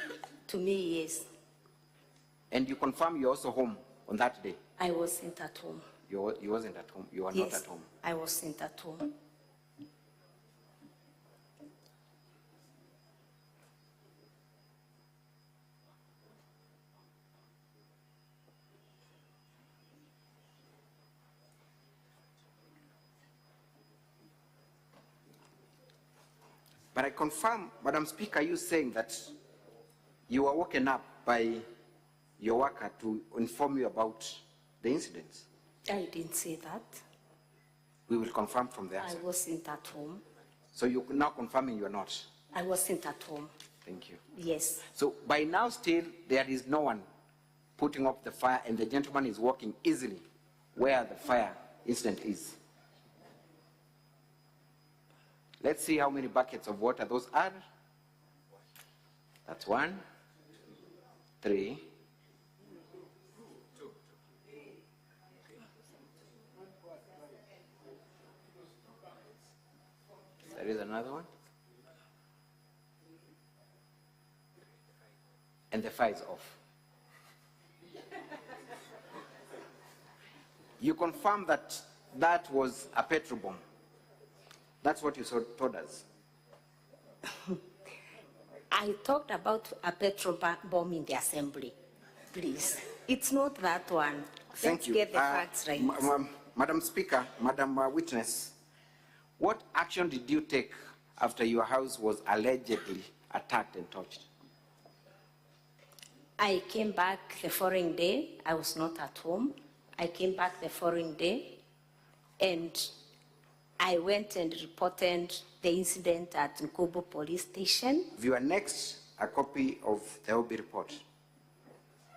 To me, yes. And you confirm you're also home on that day? I wasn't at home. You wasn't at home? You were Yes, not at home? I wasn't at home. But I confirm, Madam Speaker, you saying that you were woken up by your worker to inform you about the incidents? I didn't say that. We will confirm from the answer. I wasn't at home. So you're now confirming you're not? I wasn't at home. Thank you. Yes. So by now still, there is no one putting up the fire and the gentleman is walking easily where the fire incident is. Let's see how many buckets of water those are. That's 1, 3. There is another one. And the fire is off. You confirm that that was a petrol bomb. That's what you told us. I talked about a petrol bomb in the assembly. Please. It's not that one. Thank Let's you. get the facts right. Madam Speaker, Madam Witness, what action did you take after your house was allegedly attacked and torched? I came back the following day. I was not at home. I came back the following day, and I went and reported the incident at Nkobo police station. You annexed a copy of the OB report.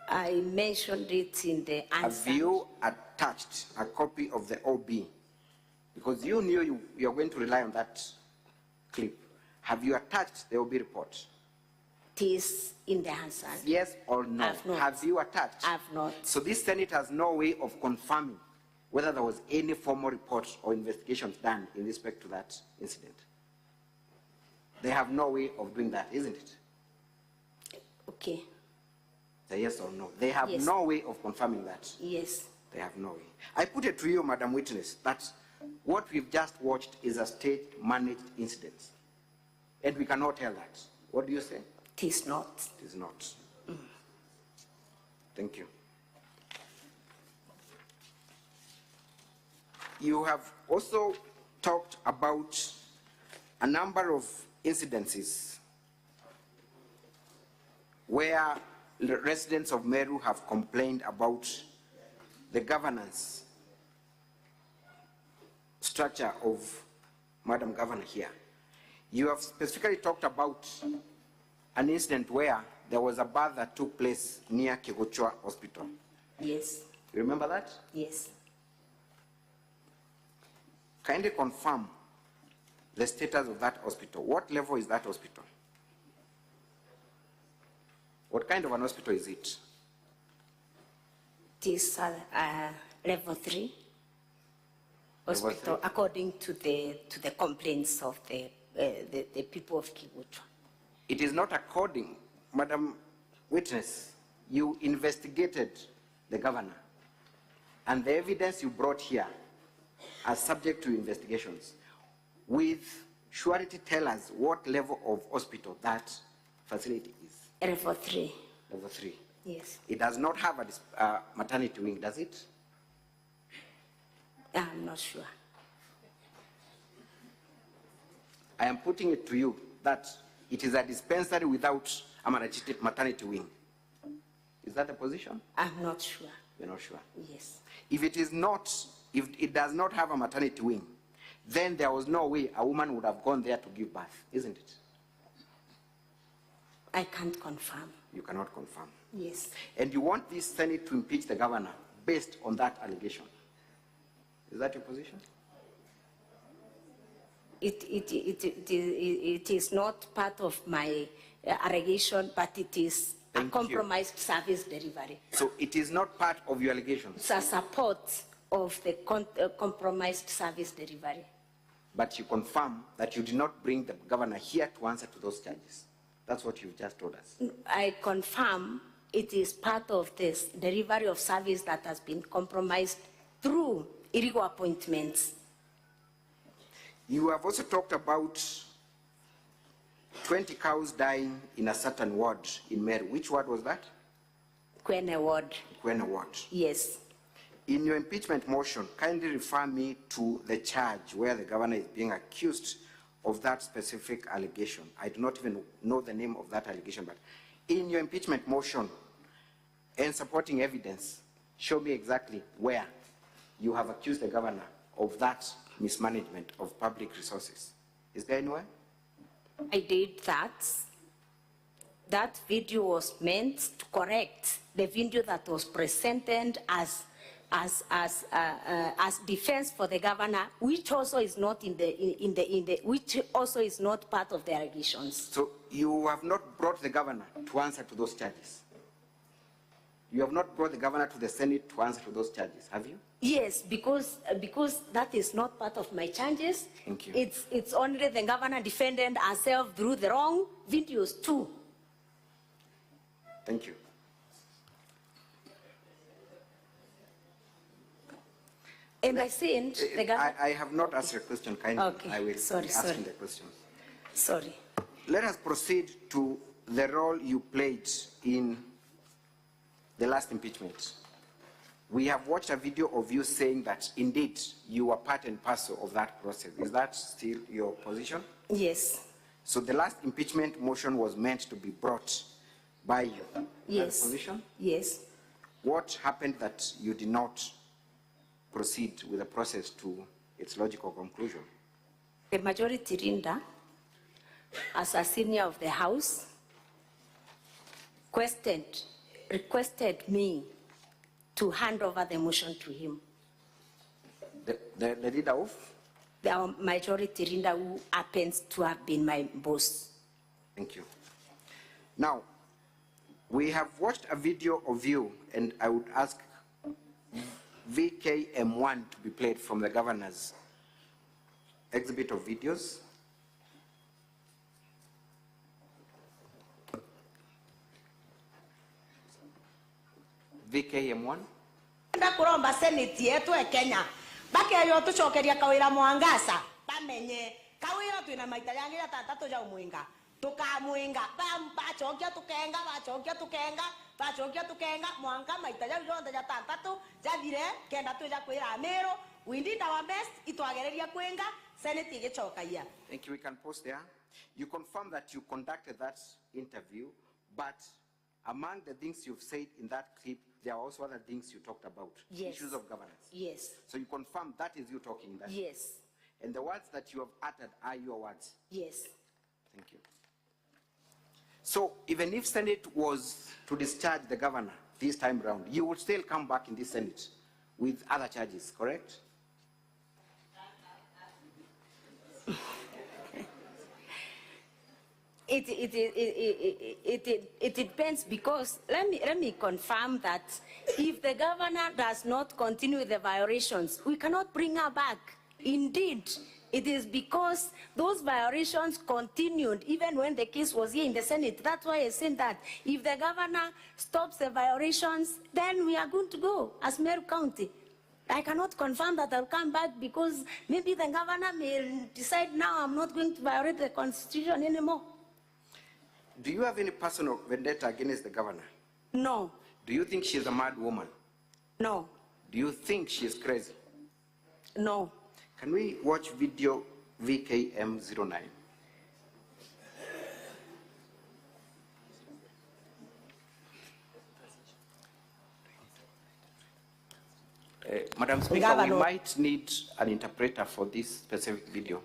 I mentioned it in the answer. Have you attached a copy of the OB? Because you knew you were going to rely on that clip. Have you attached the OB report? It is in the answer. Yes or no? I've not. Have you attached? I've not. So this Senate has no way of confirming whether there was any formal report or investigations done in respect to that incident. They have no way of doing that, isn't it? Okay. Say yes or no. They have Yes. no way of confirming that. Yes. They have no way. I put it to you, Madam Witness, that what we've just watched is a state-managed incident. And we cannot tell that. What do you say? It is not. It is not. Thank you. You have also talked about a number of incidences where the residents of Meru have complained about the governance structure of Madam Governor here. You have specifically talked about an incident where there was a birth that took place near Kegochwa Hospital. Yes. You remember that? Yes. Kindly confirm the status of that hospital. What level is that hospital? What kind of an hospital is it? It is level 3 hospital, 3. according to the complaints of the people of Kibuchwa. It is not according, Madam Witness, you investigated the governor, and the evidence you brought here are subject to investigations. With surety, tell us what level of hospital that facility is. Level 3. Level 3. Yes. It does not have a maternity wing, does it? I'm not sure. I am putting it to you that it is a dispensary without a maternity wing. Is that a position? I'm not sure. You're not sure? Yes. If it is not, if it does not have a maternity wing, then there was no way a woman would have gone there to give birth, isn't it? I can't confirm. You cannot confirm. Yes. And you want this Senate to impeach the governor based on that allegation. Is that your position? It is not part of my allegation, but it is a compromised service delivery. So it is not part of your allegations? It's a support of the compromised service delivery. But you confirm that you did not bring the governor here to answer to those charges. That's what you've just told us. I confirm it is part of this delivery of service that has been compromised through illegal appointments. You have also talked about 20 cows dying in a certain ward in Meru. Which ward was that? Kwene ward. Kwene ward. Yes. In your impeachment motion, kindly refer me to the charge where the governor is being accused of that specific allegation. I do not even know the name of that allegation, but in your impeachment motion and supporting evidence, show me exactly where you have accused the governor of that mismanagement of public resources. Is there anywhere? I did that. That video was meant to correct the video that was presented as defense for the governor, which also is not which also is not part of the allegations. So you have not brought the governor to answer to those charges. You have not brought the governor to the Senate to answer to those charges, have you? Yes, because that is not part of my charges. Thank you. It's only the governor defended herself through the wrong videos too. Thank you. And I said the governor. I have not asked a question, kindly. Okay. I will Sorry. be asking the questions. Sorry. Let us proceed to the role you played in the last impeachment. We have watched a video of you saying that indeed you were part and parcel of that process. Is that still your position? Yes. So the last impeachment motion was meant to be brought by you. Yes. That position? Yes. What happened that you did not proceed with the process to its logical conclusion? The majority leader, as a senior of the House, requested me to hand over the motion to him. The leader of? The majority leader, who happens to have been my boss. Thank you. Now, we have watched a video of you, and I would ask VKM1 to be played from the governor's exhibit of videos. VKM1. Ndakuromba seneti yetu e Kenya bakeyo tucokeria Kawira Mwangaza bamenye Kawira twina maita yangira tatatu ja umwinga tukamwinga bachokia tukenga twacokia tukenga mwanka maita jau jonthe jatantatũ jathire kenda twija kwĩra Meru. We did our best itwagereria kwenga Senate igicokagia. Thank you. We can pause there. You confirm that you conducted that interview, but among the things you've said in that clip, there are also other things you talked about. Yes. Issues of governance. Yes. So you confirm that is you talking that? Yes. And the words that you have uttered are your words? Yes. Thank you. So even if Senate was to discharge the governor this time round, you would still come back in this Senate with other charges, correct? It depends, because let me confirm that if the governor does not continue the violations, we cannot bring her back. Indeed, it is because those violations continued even when the case was here in the Senate. That's why I said that if the governor stops the violations, then we are going to go as Meru County. I cannot confirm that I'll come back, because maybe the governor may decide now I'm not going to violate the Constitution anymore. Do you have any personal vendetta against the governor? No. Do you think she's a mad woman? No. Do you think she's crazy? No. Can we watch video VKM09? Madam Speaker, we might need an interpreter for this specific video.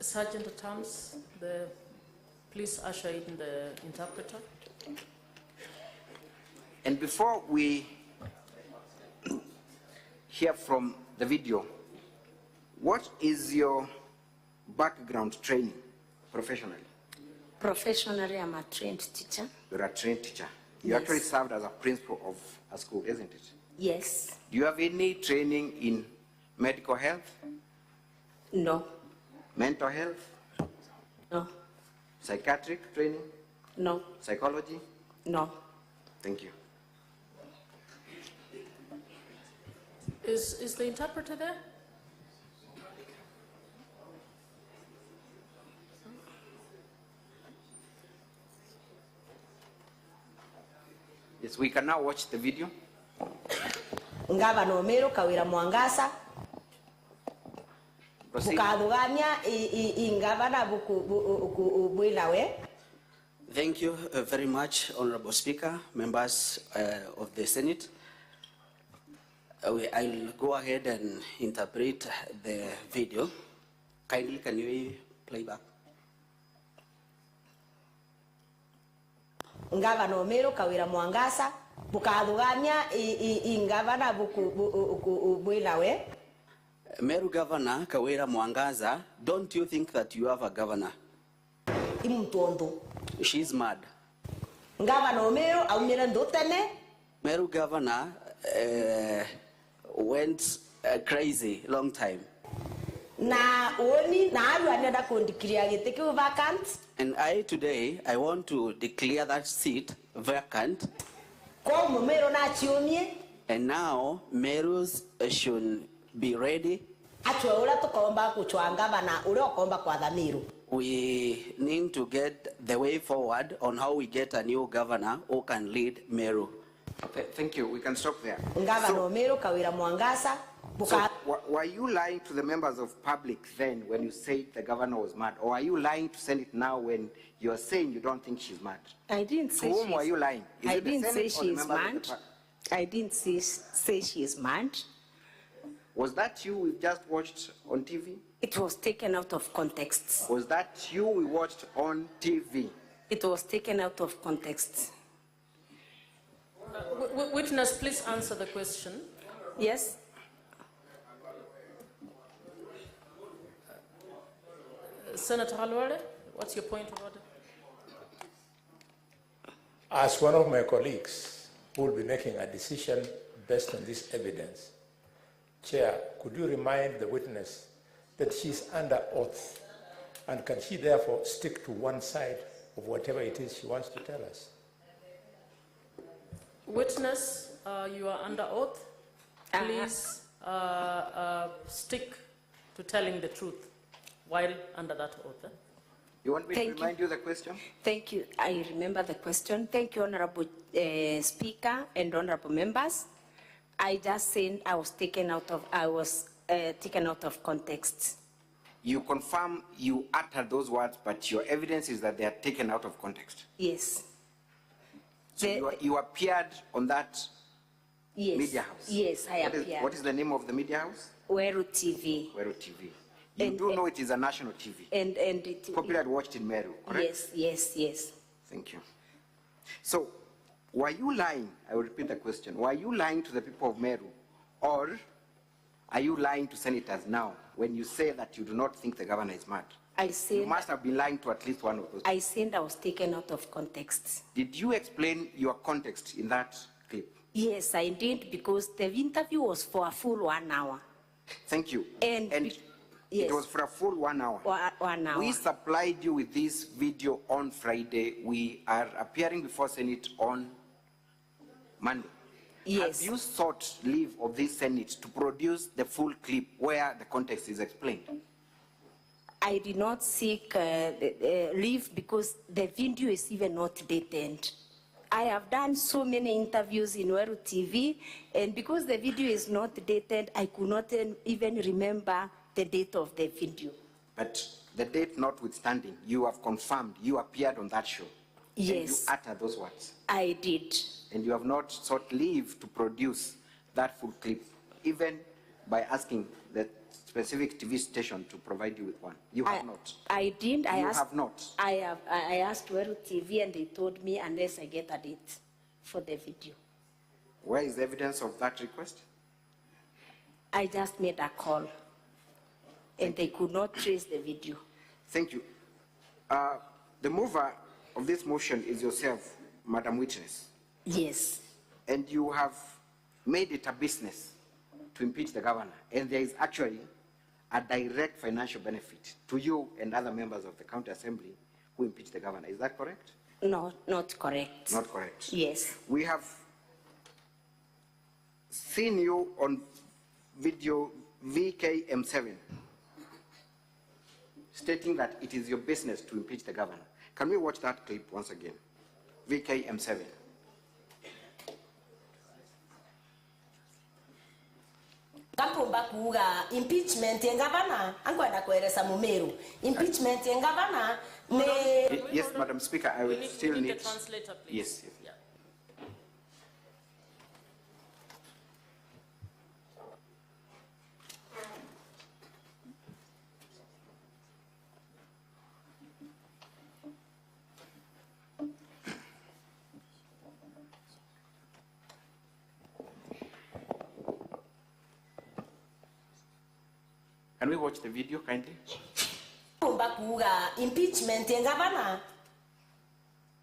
Sergeant at Arms, please usher in the interpreter. And before we hear from the video, what is your background training professionally? Professionally, I'm a trained teacher. You're a trained teacher. You Yes. actually served as a principal of a school, isn't it? Yes. Do you have any training in medical health? No. Mental health? No. Psychiatric training? No. Psychology? No. Thank you. Is the interpreter there? Yes, we can now watch the video. Ngavana Meru Kawira Mwangaza bukathugania ingavana bwinawe. Thank you very much, Honorable Speaker, members of the Senate. I'll go ahead and interpret the video. Kindly, can you play back? Ngavana Meru Kawira Mwangaza bukathugania ingavana bwinawe. Meru Governor Kawira Mwangaza, don't you think that you have a governor? She's mad. Ngavana Meru aumire ndutene. Meru Governor went crazy long time. Na oni na aru anenda kundikria gite kiu vacant. And I today, I want to declare that seat vacant. Ko Meru na chiumie. And now Merus should be ready. Atwe ura tukomba kuchwa ngavana ura okomba kwa Meru. We need to get the way forward on how we get a new governor who can lead Meru. Thank you. We can stop there. Ngavana Meru Kawira Mwangaza. So, were you lying to the members of public then when you said the governor was mad? Or are you lying to Senate now when you're saying you don't think she's mad? I didn't say to whom were you lying? I didn't say she is mad. I didn't say she is mad. Was that you we just watched on TV? It was taken out of context. Was that you we watched on TV? It was taken out of context. Witness, please answer the question. Yes. Senator Halwale, what's your point of order? As one of my colleagues who will be making a decision based on this evidence, Chair, could you remind the witness that she's under oath, and can she therefore stick to one side of whatever it is she wants to tell us? Witness, you are under oath. Please stick to telling the truth while under that oath. You want me to remind you the question? Thank you. I remember the question. Thank you, Honorable Speaker and honorable members. I just said I was taken out of context. You confirm you uttered those words, but your evidence is that they are taken out of context. Yes. So you appeared on that media house? Yes, I appeared. What is the name of the media house? Weru TV. Weru TV. You do know it is a national TV. And it popularly watched in Meru, correct? Yes. Thank you. So, were you lying? I will repeat the question. Were you lying to the people of Meru, or are you lying to senators now when you say that you do not think the governor is mad? You must have been lying to at least one of those. I said I was taken out of context. Did you explain your context in that clip? Yes, I did, because the interview was for a full 1 hour. Thank you. And it was for a full 1 hour. 1 hour. We supplied you with this video on Friday. We are appearing before Senate on Monday. Yes. Have you sought leave of this Senate to produce the full clip where the context is explained? I did not seek leave because the video is even not dated. I have done so many interviews in Weru TV, and because the video is not dated, I could not even remember the date of the video. But the date notwithstanding, you have confirmed you appeared on that show. Yes. And you uttered those words. I did. And you have not sought leave to produce that full clip, even by asking the specific TV station to provide you with one. You have not. I didn't. You have not. I asked Weru TV, and they told me unless I get a date for the video. Where is the evidence of that request? I just made a call, and they could not trace the video. Thank you. The mover of this motion is yourself, Madam Witness. Yes. And you have made it a business to impeach the governor, and there is actually a direct financial benefit to you and other members of the county assembly who impeached the governor. Is that correct? No, not correct. Not correct. Yes. We have seen you on video VKM7 stating that it is your business to impeach the governor. Can we watch that clip once again? VKM7. Kampumba kuga impeachment ya governor ankwenda kueleza Mumeru. Impeachment ya governor ne. Yes, Madam Speaker, I will still need. The translator, please. Yes. Yeah. Can we watch the video kindly? Impeachment in governor.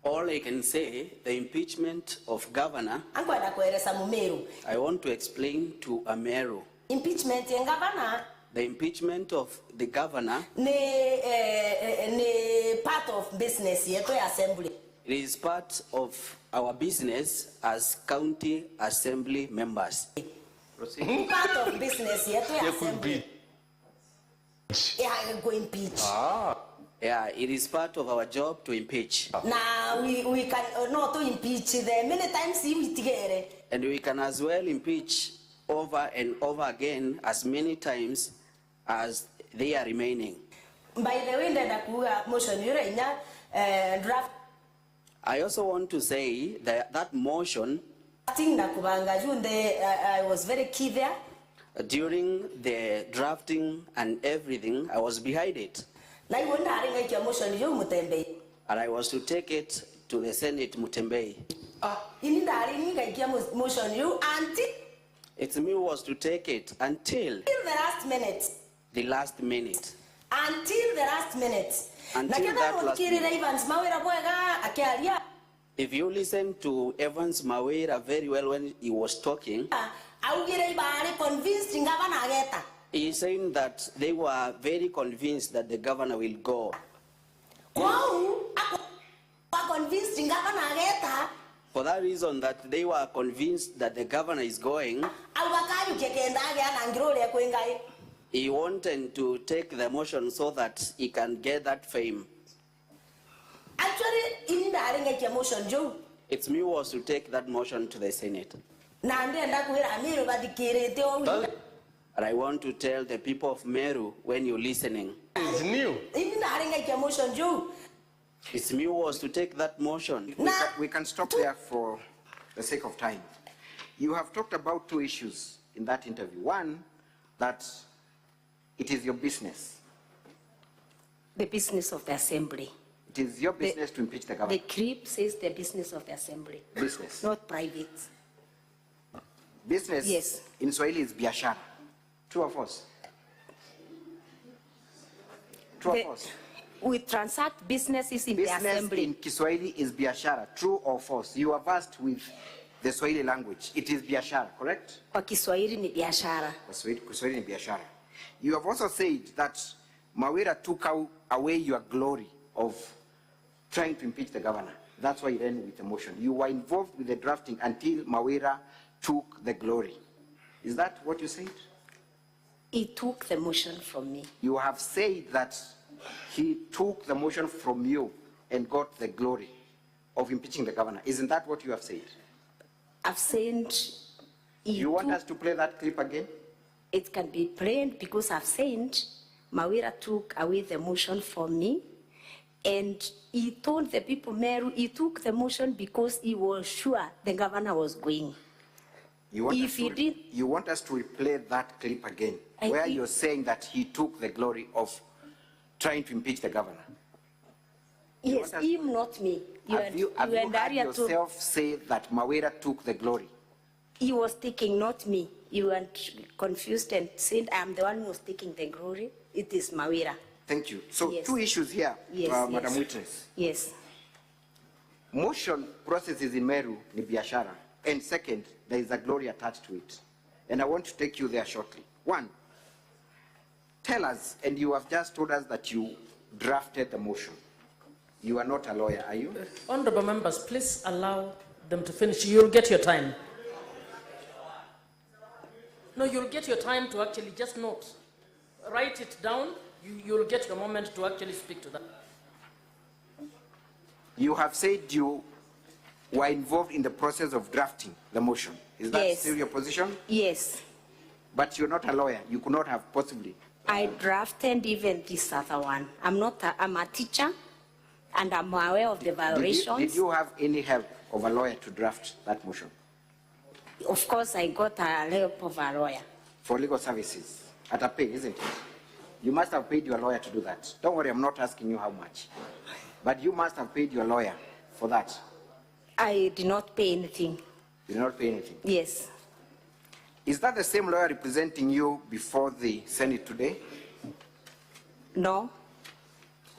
All I can say, the impeachment of governor, I want to explain to Ameru. Impeachment in governor. The impeachment of the governor ne part of business yetu assembly. It is part of our business as county assembly members. Part of business yetu assembly. Yeah, go impeach. Yeah, it is part of our job to impeach. Now we can not to impeach them many times we together. And we can as well impeach over and over again as many times as they are remaining. By the way, that motion draft. I also want to say that that motion, I was very key there. During the drafting and everything, I was behind it. And I was to take it to the Senate Mutembei. It's me who was to take it until the last minute. The last minute. Until the last minute. Until that last minute. If you listen to Evans Mawera very well when he was talking, he is saying that they were very convinced that the governor will go. For that reason that they were convinced that the governor is going, he wanted to take the motion so that he can get that fame. motion, Joe. It's me who was to take that motion to the Senate. But I want to tell the people of Meru, when you're listening. It's new. It's me who was to take that motion. We can stop there for the sake of time. You have talked about two issues in that interview. One, that it is your business. The business of the assembly. It is your business to impeach the government. The CRIP says the business of the assembly. Business. Not private. Business, yes, in Swahili is biashara. True or false? True or false? We transact businesses in the assembly. Business in Kiswahili is biashara. True or false? You are versed with the Swahili language. It is biashara, correct? Kwa Kiswahili ni biashara. Kiswahili ni biashara. You have also said that Kawira took away your glory of trying to impeach the governor. That's why you ended with the motion. You were involved with the drafting until Kawira took the glory. Is that what you said? He took the motion from me. You have said that he took the motion from you and got the glory of impeaching the governor. Isn't that what you have said? I've said... You want us to play that clip again? It can be played because I've said Kawira took away the motion from me, and he told the people, Meru, he took the motion because he was sure the governor was going. You want us to replay that clip again, where you're saying that he took the glory of trying to impeach the governor? Yes, him, not me. Have you heard yourself say that Kawira took the glory? He was taking, not me. You were confused and said I'm the one who was taking the glory. It is Kawira. Thank you. So yes. Two issues here, Madam Witness. Yes. Motion processes in Meru ni biashara. And second, there is a glory attached to it. And I want to take you there shortly. One, tell us, and you have just told us that you drafted the motion. You are not a lawyer, are you? Honorable members, please allow them to finish. You'll get your time. No, you'll get your time to actually just note. Write it down. You'll get your moment to actually speak to that. You have said you were involved in the process of drafting the motion. Is that still your position? Yes. But you're not a lawyer. You could not have possibly. I drafted even this other one. I'm a teacher, and I'm aware of the violations. Did you have any help of a lawyer to draft that motion? Of course, I got a help of a lawyer. For legal services, at a pay, isn't it? You must have paid your lawyer to do that. Don't worry, I'm not asking you how much. But you must have paid your lawyer for that. I did not pay anything. You did not pay anything? Yes. Is that the same lawyer representing you before the Senate today? No.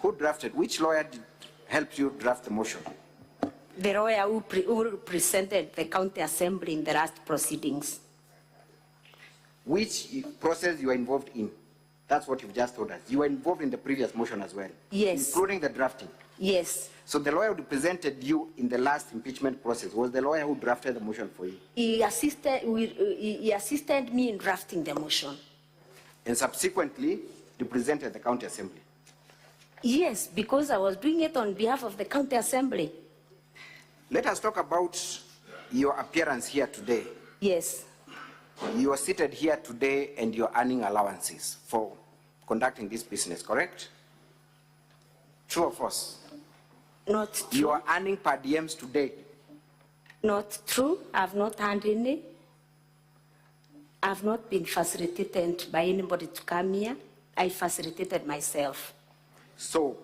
Who drafted? Which lawyer helped you draft the motion? The lawyer who presented the county assembly in the last proceedings. Which process you were involved in? That's what you've just told us. You were involved in the previous motion as well? Yes. Including the drafting? Yes. So the lawyer who represented you in the last impeachment process was the lawyer who drafted the motion for you? He assisted me in drafting the motion. And subsequently represented the county assembly? Yes, because I was doing it on behalf of the county assembly. Let us talk about your appearance here today. Yes. You are seated here today and you're earning allowances for conducting this business, correct? True or false? Not true. You are earning per diems today. Not true. I've not earned any. I've not been facilitated by anybody to come here. I facilitated myself. So,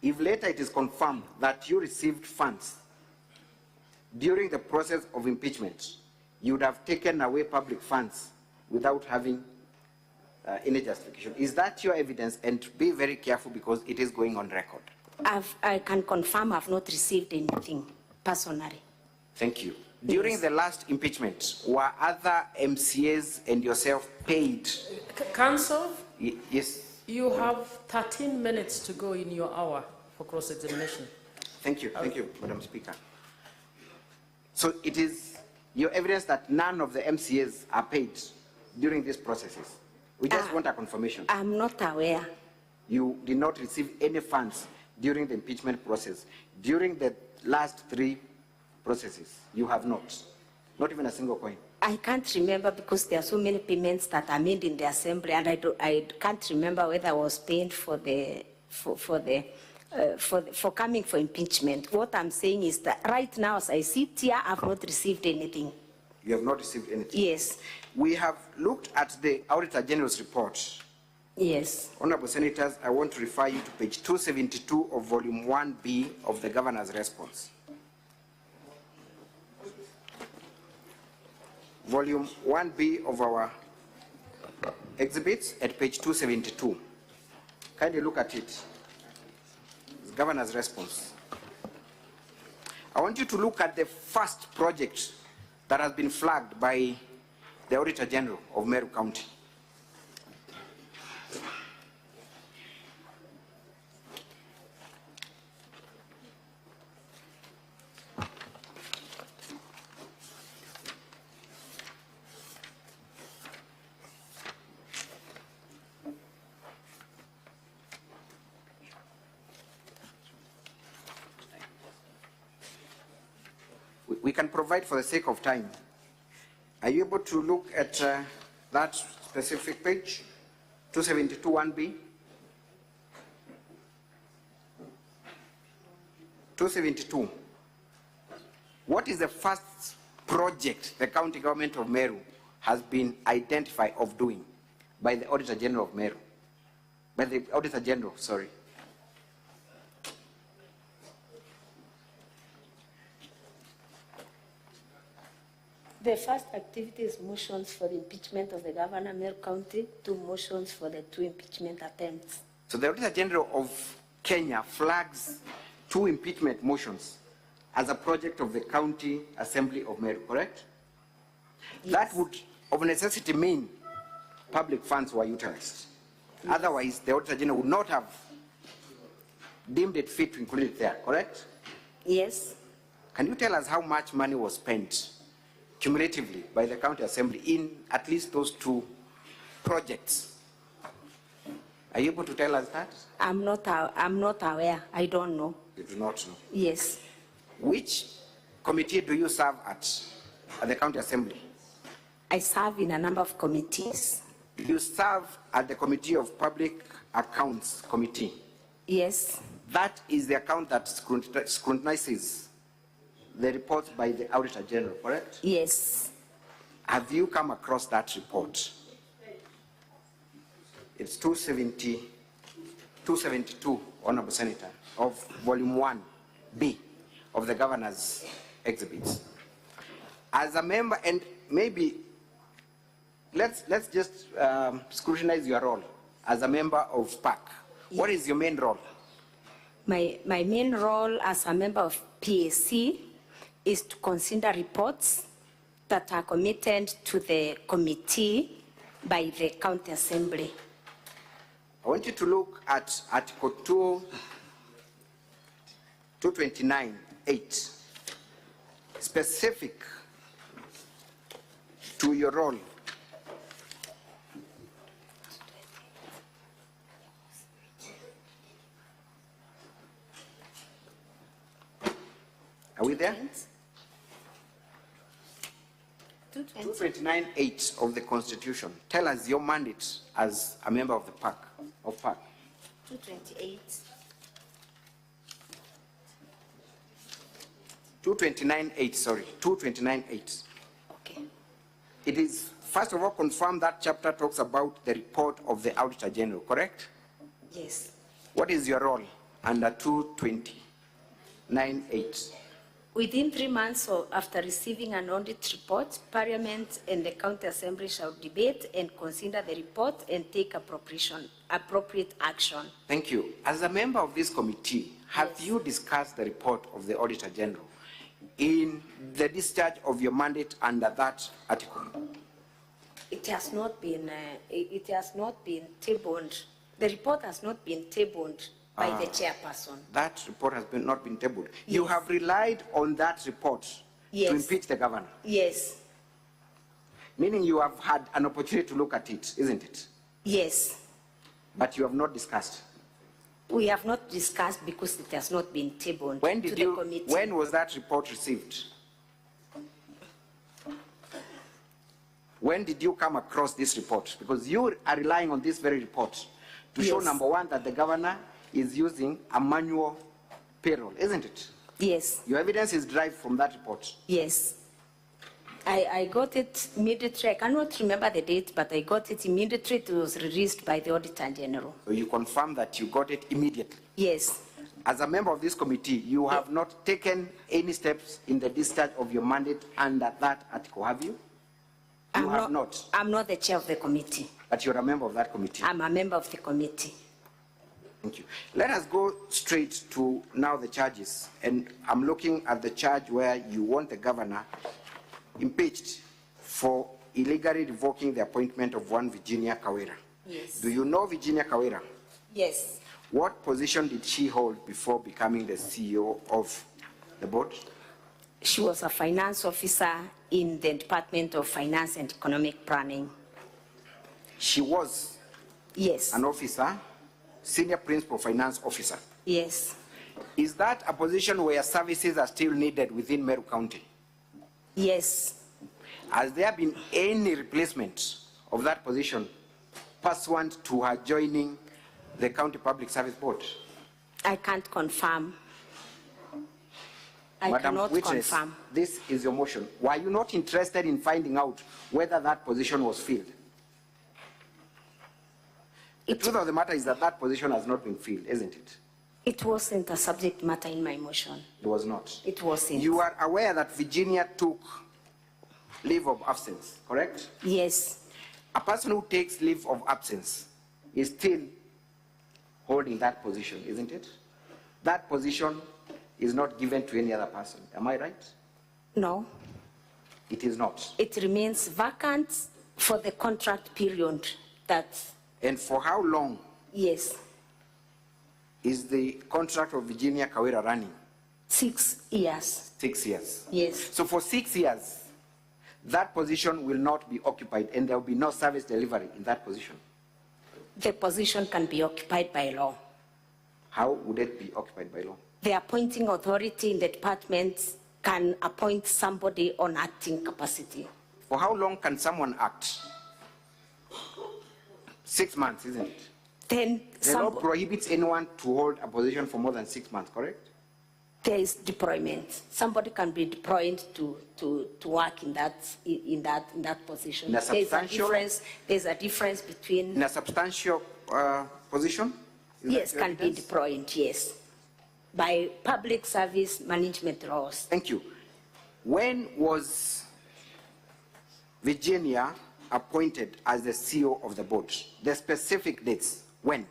if later it is confirmed that you received funds during the process of impeachment, you would have taken away public funds without having any justification. Is that your evidence? And be very careful because it is going on record. I can confirm I've not received anything personally. Thank you. During the last impeachment, were other MCAs and yourself paid? Counsel? Yes. You have 13 minutes to go in your hour for cross-examination. Thank you, Madam Speaker. So it is your evidence that none of the MCAs are paid during these processes. We just want a confirmation. I'm not aware. You did not receive any funds during the impeachment process, during the last 3 processes? You have not. Not even a single coin. I can't remember because there are so many payments that are made in the assembly, and I can't remember whether I was paid for coming for impeachment. What I'm saying is that right now, as I sit here, I've not received anything. You have not received anything? Yes. We have looked at the Auditor General's report. Yes. Honorable Senators, I want to refer you to page 272 of volume 1B of the Governor's response. Volume 1B of our exhibits at page 272. Kindly look at it. It's Governor's response. I want you to look at the first project that has been flagged by the Auditor General of Meru County. We can provide for the sake of time. Are you able to look at that specific page, 272 1B? 272. What is the first project the county government of Meru has been identified of doing by the Auditor General of Meru? By the Auditor General, sorry. The first activity is motions for the impeachment of the governor, Meru County, 2 motions for the 2 impeachment attempts. So the Auditor General of Kenya flags 2 impeachment motions as a project of the County Assembly of Meru, correct? Yes. That would, of necessity, mean public funds were utilized. Yes. Otherwise, the Auditor General would not have deemed it fit to include it there, correct? Yes. Can you tell us how much money was spent cumulatively by the County Assembly in at least those 2 projects? Are you able to tell us that? I'm not aware. I don't know. You do not know? Yes. Which committee do you serve at the County Assembly? I serve in a number of committees. You serve at the Committee of Public Accounts Committee? Yes. That is the account that scrutinizes the reports by the Auditor General, correct? Yes. Have you come across that report? It's 272, Honorable Senator, of volume 1B of the Governor's exhibits. As a member, and maybe let's just scrutinize your role as a member of PAC. Yes. What is your main role? My main role as a member of PAC is to consider reports that are committed to the committee by the County Assembly. I want you to look at Article 229(8), specific to your role. Are we there? 229(8) of the Constitution. Tell us your mandate as a member of the PAC. 228. 229(8, sorry, 229(8. Okay. It is, first of all, confirm that chapter talks about the report of the Auditor General, correct? Yes. What is your role under 229(8? Within 3 months after receiving an audit report, Parliament and the County Assembly shall debate and consider the report and take appropriate action. Thank you. As a member of this committee, have you discussed the report of the Auditor General in the discharge of your mandate under that article? It has not been tabled. The report has not been tabled by the chairperson. That report has not been tabled. Yes. You have relied on that report to impeach the governor? Yes. Meaning you have had an opportunity to look at it, isn't it? Yes. But you have not discussed? We have not discussed because it has not been tabled to the committee. When was that report received? When did you come across this report? Because you are relying on this very report to show, number one, that the governor is using a manual payroll, isn't it? Yes. Your evidence is derived from that report. Yes. I got it immediately. I cannot remember the date, but I got it immediately. It was released by the Auditor General. So you confirm that you got it immediately? Yes. As a member of this committee, you have not taken any steps in the discharge of your mandate under that article, have you? You have not. I'm not the chair of the committee. But you're a member of that committee. I'm a member of the committee. Thank you. Let us go straight to now the charges. And I'm looking at the charge where you want the governor impeached for illegally revoking the appointment of one Virginia Kawira. Yes. Do you know Virginia Kawira? Yes. What position did she hold before becoming the CEO of the board? She was a finance officer in the Department of Finance and Economic Planning. She was? Yes. An officer, senior principal finance officer? Yes. Is that a position where services are still needed within Meru County? Yes. Has there been any replacement of that position pursuant to her joining the County Public Service Board? I can't confirm. I Madam cannot Witness, confirm. this is your motion. Were you not interested in finding out whether that position was filled? The truth of the matter is that that position has not been filled, isn't it? It wasn't a subject matter in my motion. It was not. It wasn't. You are aware that Virginia took leave of absence, correct? Yes. A person who takes leave of absence is still holding that position, isn't it? That position is not given to any other person. Am I right? No. It is not. It remains vacant for the contract period that... And for how long? Yes. Is the contract of Virginia Kawira running? 6 years. 6 years. Yes. So for 6 years, that position will not be occupied and there will be no service delivery in that position. The position can be occupied by law. How would it be occupied by law? The appointing authority in the department can appoint somebody on acting capacity. For how long can someone act? 6 months, isn't it? Then the law prohibits anyone to hold a position for more than 6 months, correct? There is deployment. Somebody can be deployed to work in that position. In a substantial, there's a difference between... In a substantial position? Yes, can be deployed, yes. By public service management laws. Thank you. When was Virginia appointed as the CEO of the board? The specific dates, when?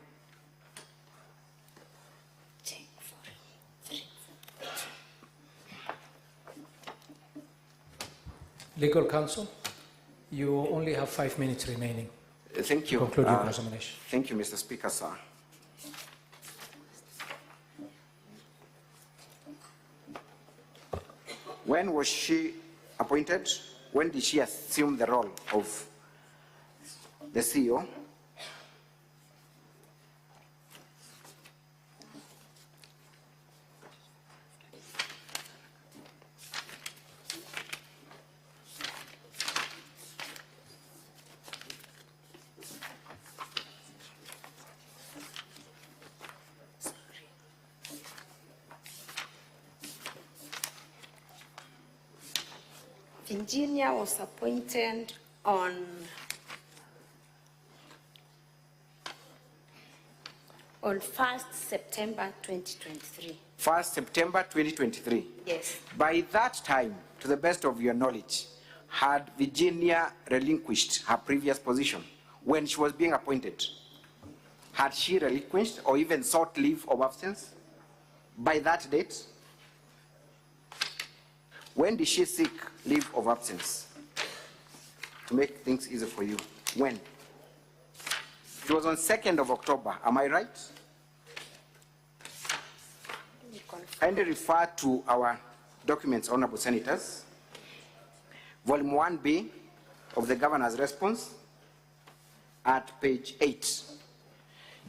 Legal counsel, you only have 5 minutes remaining. Thank you. Conclude your examination. Thank you, Mr. Speaker, sir. When was she appointed? When did she assume the role of the CEO? Virginia was appointed on on 1st September 2023. 1st September 2023? Yes. By that time, to the best of your knowledge, had Virginia relinquished her previous position when she was being appointed? Had she relinquished or even sought leave of absence by that date? When did she seek leave of absence? To make things easier for you. When? It was on 2nd of October, am I right? Kindly refer to our documents, Honorable Senators. Volume 1B of the Governor's response at page 8.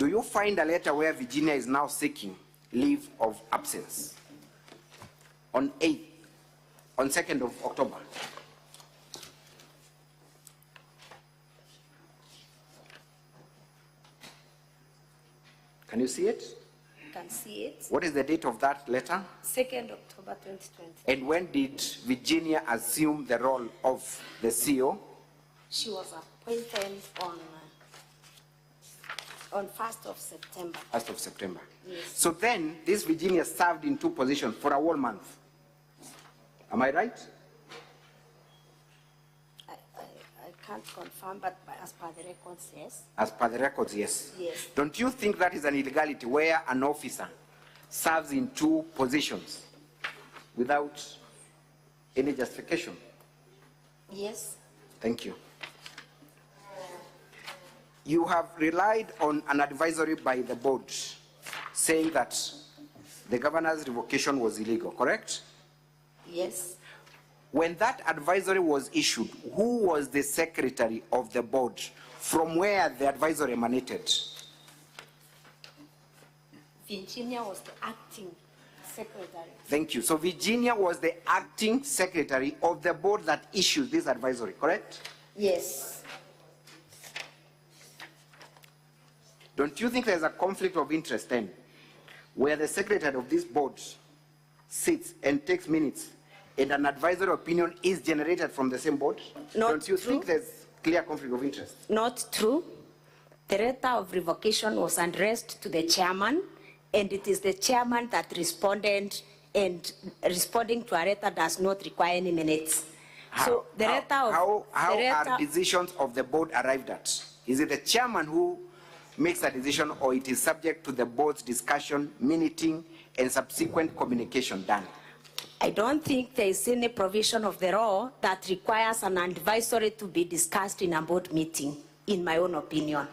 Do you find a letter where Virginia is now seeking leave of absence? On 2nd of October. Can you see it? You can see it. What is the date of that letter? 2nd October 2020. And when did Virginia assume the role of the CEO? She was appointed on 1st of September. 1st of September. Yes. So then, this Virginia served in 2 positions for a whole month. Am I right? I can't confirm, but as per the records, yes. As per the records, yes. Yes. Don't you think that is an illegality where an officer serves in 2 positions without any justification? Yes. Thank you. You have relied on an advisory by the board saying that the governor's revocation was illegal, correct? Yes. When that advisory was issued, who was the secretary of the board from where the advisory emanated? Virginia was the acting secretary. Thank you. So Virginia was the acting secretary of the board that issued this advisory, correct? Yes. Don't you think there's a conflict of interest then, where the secretary of this board sits and takes minutes, and an advisory opinion is generated from the same board? Don't you think there's clear conflict of interest? Not true. The letter of revocation was addressed to the chairman, and it is the chairman that responded, and responding to a letter does not require any minutes. So the letter of how are decisions of the board arrived at? Is it the chairman who makes a decision, or it is subject to the board's discussion, minuting, and subsequent communication done? I don't think there is any provision of the law that requires an advisory to be discussed in a board meeting, in my own opinion.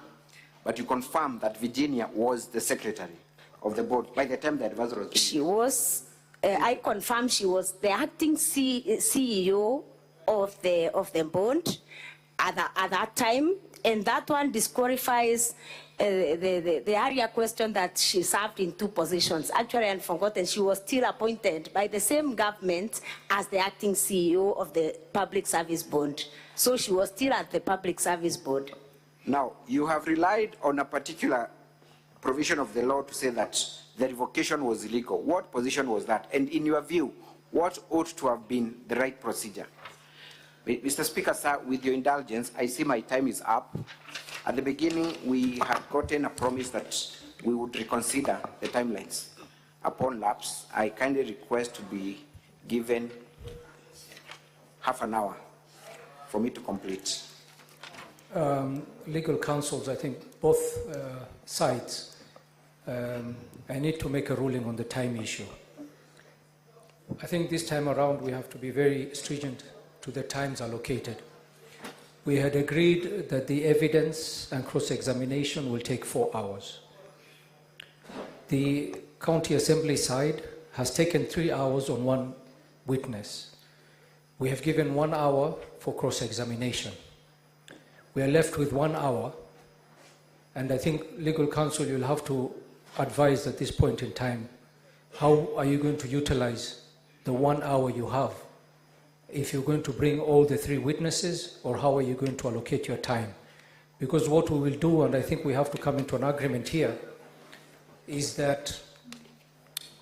But you confirm that Virginia was the secretary of the board by the time the advisory was being. She was, I confirm she was the acting CEO of the board at that time, and that one disqualifies the earlier question that she served in 2 positions. Actually, I've forgotten, she was still appointed by the same government as the acting CEO of the Public Service Board. So she was still at the Public Service Board. Now, you have relied on a particular provision of the law to say that the revocation was illegal. What position was that? And in your view, what ought to have been the right procedure? Mr. Speaker, sir, with your indulgence, I see my time is up. At the beginning, we had gotten a promise that we would reconsider the timelines. Upon lapse, I kindly request to be given half an hour for me to complete. Legal counsels, I think both sides, I need to make a ruling on the time issue. I think this time around we have to be very stringent to the times allocated. We had agreed that the evidence and cross-examination will take 4 hours. The county assembly side has taken 3 hours on 1 witness. We have given 1 hour for cross-examination. We are left with 1 hour, and I think legal counsel, you'll have to advise at this point in time, how are you going to utilize the 1 hour you have? If you're going to bring all the 3 witnesses, or how are you going to allocate your time? Because what we will do, and I think we have to come into an agreement here, is that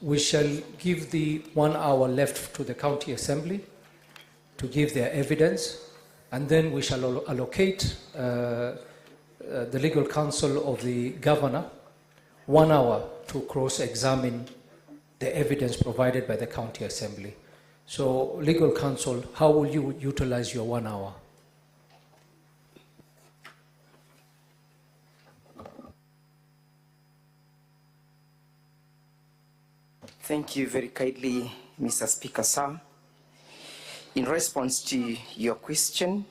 we shall give the 1 hour left to the county assembly to give their evidence, and then we shall allocate the legal counsel of the governor 1 hour to cross-examine the evidence provided by the county assembly. So, legal counsel, how will you utilize your 1 hour? Thank you very kindly, Mr. Speaker, sir. In response to your question,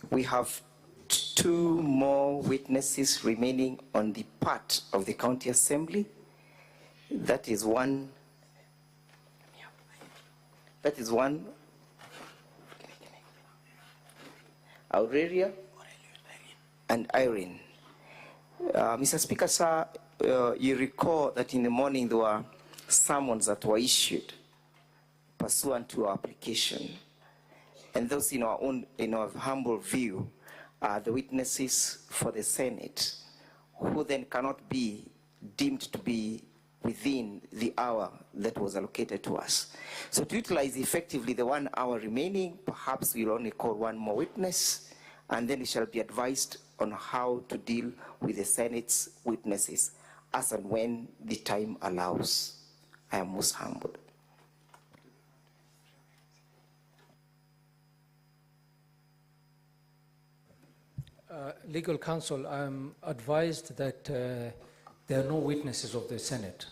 we have 2 more witnesses remaining on the part of the county assembly. That is one Aurelia and Irene. Mr. Speaker, sir, you recall that in the morning there were summons that were issued pursuant to our application. And those in our humble view are the witnesses for the Senate, who then cannot be deemed to be within the hour that was allocated to us. So to utilize effectively the 1 hour remaining, perhaps we'll only call one more witness, and then we shall be advised on how to deal with the Senate's witnesses as and when the time allows. I am most humbled. Legal counsel, I'm advised that there are no witnesses of the Senate.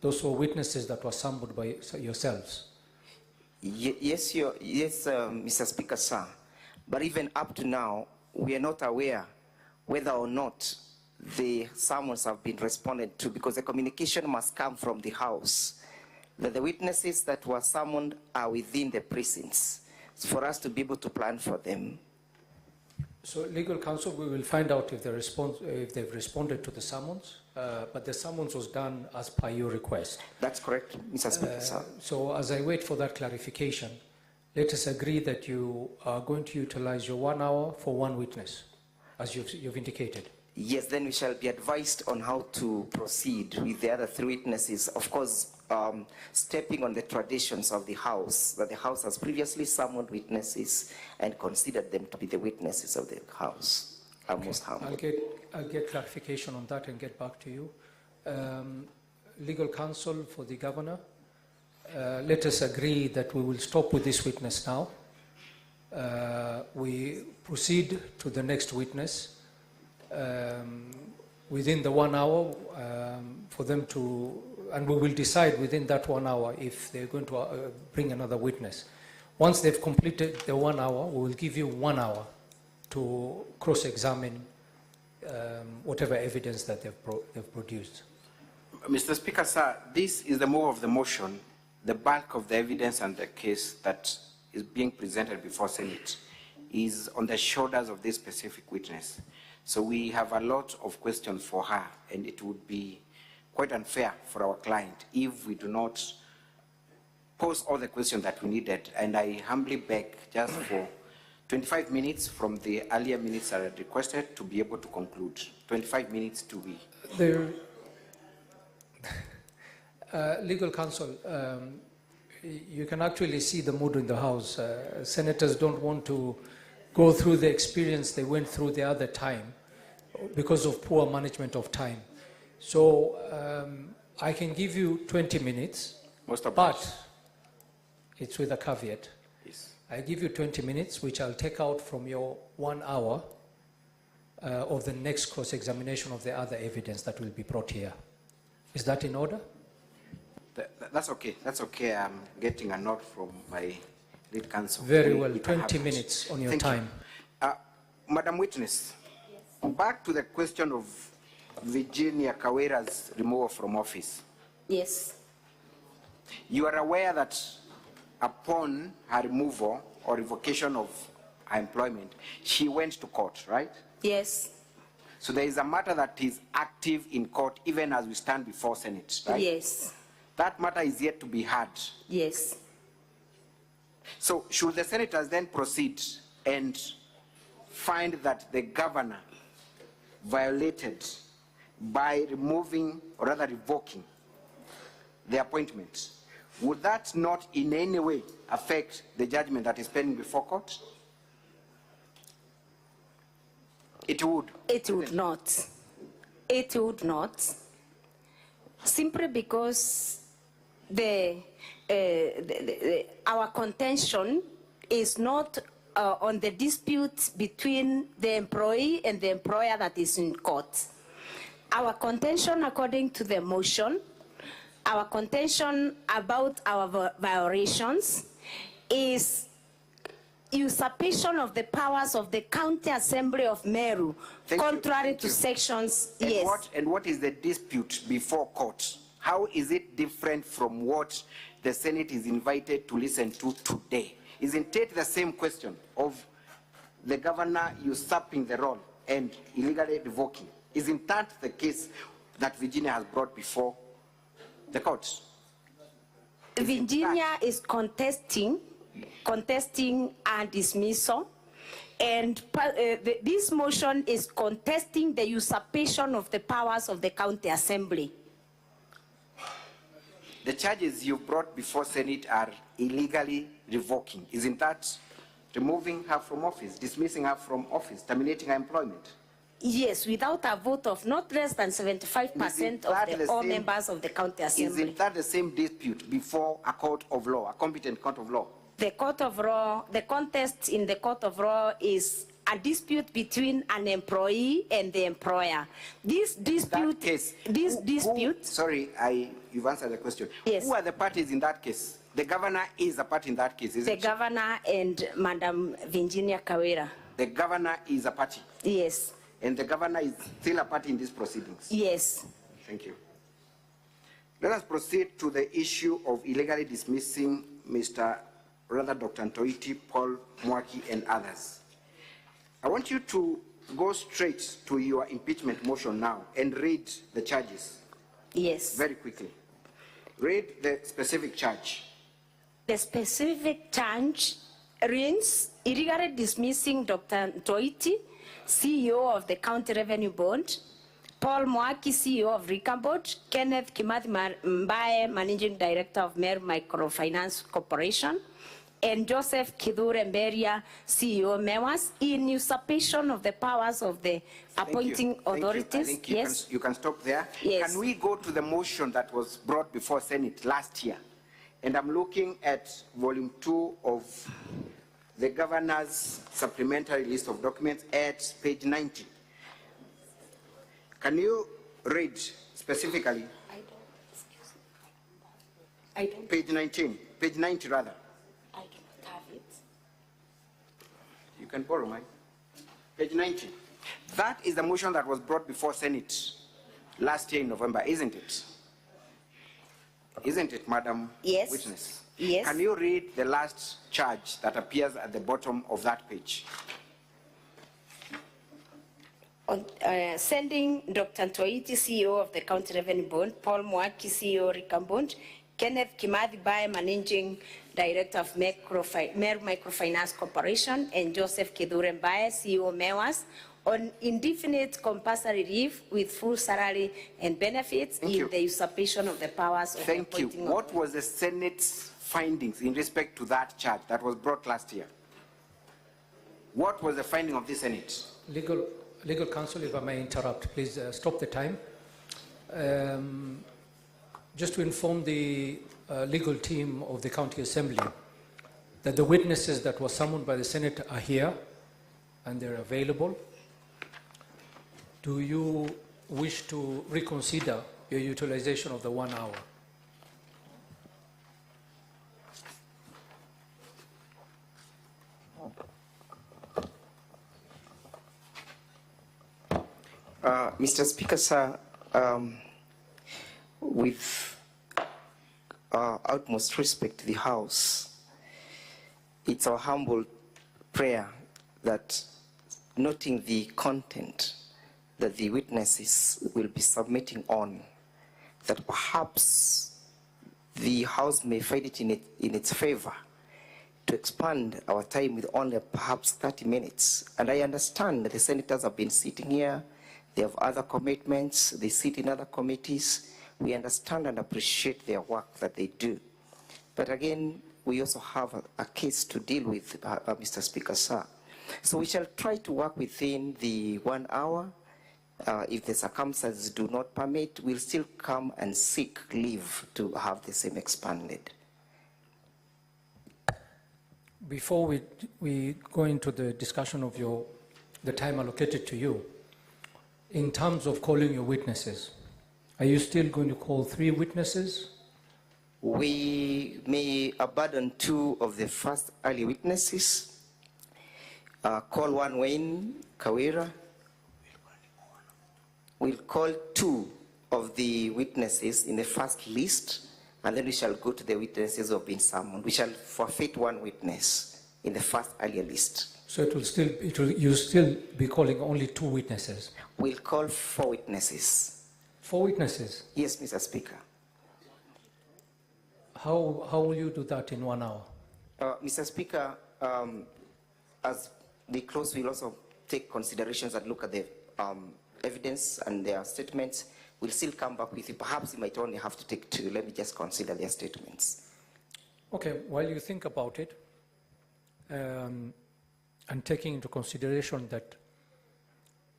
Those were witnesses that were summoned by yourselves. Yes, Mr. Speaker, sir. But even up to now, we are not aware whether or not the summons have been responded to, because the communication must come from the House that the witnesses that were summoned are within the precincts for us to be able to plan for them. So, legal counsel, we will find out if they've responded to the summons, but the summons was done as per your request. That's correct, Mr. Speaker, sir. So, as I wait for that clarification, let us agree that you are going to utilize your 1 hour for one witness, as you've indicated. Yes, then we shall be advised on how to proceed with the other 3 witnesses. Of course, stepping on the traditions of the House, that the House has previously summoned witnesses and considered them to be the witnesses of the House. I'm most humble. I'll get clarification on that and get back to you. Legal counsel for the governor, let us agree that we will stop with this witness now. We proceed to the next witness within the 1 hour for them to, and we will decide within that 1 hour if they're going to bring another witness. Once they've completed the 1 hour, we will give you 1 hour to cross-examine whatever evidence that they've produced. Mr. Speaker, sir, this is the move of the motion. The bulk of the evidence and the case that is being presented before Senate is on the shoulders of this specific witness. So we have a lot of questions for her, and it would be quite unfair for our client if we do not pose all the questions that we needed. And I humbly beg just for 25 minutes from the earlier minutes that I requested to be able to conclude. 25 minutes to be. Legal counsel, you can actually see the mood in the House. Senators don't want to go through the experience they went through the other time because of poor management of time. So I can give you 20 minutes, but it's with a caveat. Yes. I give you 20 minutes, which I'll take out from your 1 hour of the next cross-examination of the other evidence that will be brought here. Is that in order? That's okay. That's okay. I'm getting a nod from my lead counsel. Very well. 20 minutes on your Thank time. You. Madam Witness, back to the question of Virginia Kawira's removal from office. Yes. You are aware that upon her removal or revocation of her employment, she went to court, right? Yes. So there is a matter that is active in court even as we stand before Senate, right? Yes. That matter is yet to be heard. Yes. So should the senators then proceed and find that the governor violated by removing or rather revoking the appointment, would that not in any way affect the judgment that is pending before court? It would. It would not. It would not. Simply because our contention is not on the dispute between the employee and the employer that is in court. Our contention, according to the motion, our contention about our violations is usurpation of the powers of the County Assembly of Meru, contrary to sections, and yes. What is the dispute before court? How is it different from what the Senate is invited to listen to today? Isn't it the same question of the governor usurping the role and illegally revoking? Isn't that the case that Virginia has brought before the courts? Virginia is contesting a dismissal, and this motion is contesting the usurpation of the powers of the county assembly. The charges you brought before Senate are illegally revoking. Isn't that removing her from office, dismissing her from office, terminating her employment? Yes, without a vote of not less than 75% of all members of the county assembly. Isn't that the same dispute before a court of law, a competent court of law? The court of law, the contest in the court of law is a dispute between an employee and the employer. This dispute, you've answered the question. Yes. Who are the parties in that case? The governor is a party in that case, isn't the governor and Madam Virginia Kawira. The governor is a party? Yes. And the governor is still a party in these proceedings? Yes. Thank you. Let us proceed to the issue of illegally dismissing Dr. Ntoiti, Paul Mwaki, and others. I want you to go straight to your impeachment motion now and read the charges. Yes. Very quickly. Read the specific charge. The specific charge reads illegally dismissing Dr. Ntoiti, CEO of the County Revenue Board, Paul Mwaki, CEO of Rika Board, Kenneth Kimathi Mbaye, Managing Director of Mer Microfinance Corporation, and Joseph Kidhure Mberia, CEO MEWAS, in usurpation of the powers of the appointing authorities. I think you can stop there. Yes. Can we go to the motion that was brought before Senate last year? And I'm looking at volume 2 of the governor's supplementary list of documents at page 90. Can you read specifically? I don't. Page 19, page 90 rather. I do not have it. You can borrow mine. Page 90. That is the motion that was brought before Senate last year in November, isn't it? Isn't it, Madam Yes. Witness? Yes. Can you read the last charge that appears at the bottom of that page? Sending Dr. Ntoiti, CEO of the County Revenue Board, Paul Mwaki, CEO of Rika Board, Kenneth Kimathi Mbaye, Managing Director of Mer Microfinance Corporation, and Joseph Kidhure Mbaye, CEO MEWAS, on indefinite compulsory leave with full salary and benefits in the usurpation of the powers of the appointing authority. What was the Senate's findings in respect to that charge that was brought last year? What was the finding of the Senate? Legal counsel, if I may interrupt, please stop the time. Just to inform the legal team of the County Assembly that the witnesses that were summoned by the Senate are here and they're available. Do you wish to reconsider your utilization of the 1 hour? Mr. Speaker, sir, with utmost respect to the House, it's our humble prayer that, noting the content that the witnesses will be submitting on, that perhaps the House may find it in its favor to expand our time with only perhaps 30 minutes. And I understand that the senators have been sitting here, they have other commitments, they sit in other committees. We understand and appreciate their work that they do. But again, we also have a case to deal with, Mr. Speaker, sir. So we shall try to work within the 1 hour. If the circumstances do not permit, we'll still come and seek leave to have the same expanded. Before we go into the discussion of the time allocated to you, in terms of calling your witnesses, are you still going to call 3 witnesses? We may abandon 2 of the first early witnesses, call one Wayne Kawira. We'll call 2 of the witnesses in the first list, and then we shall go to the witnesses who have been summoned. We shall forfeit 1 witness in the first earlier list. So you'll still be calling only 2 witnesses? We'll call 4 witnesses. 4 witnesses? Yes, Mr. Speaker. How will you do that in 1 hour? Mr. Speaker, as we close, we'll also take considerations and look at the evidence and their statements. We'll still come back with you. Perhaps you might only have to take 2. Let me just consider their statements. Okay, while you think about it, and taking into consideration that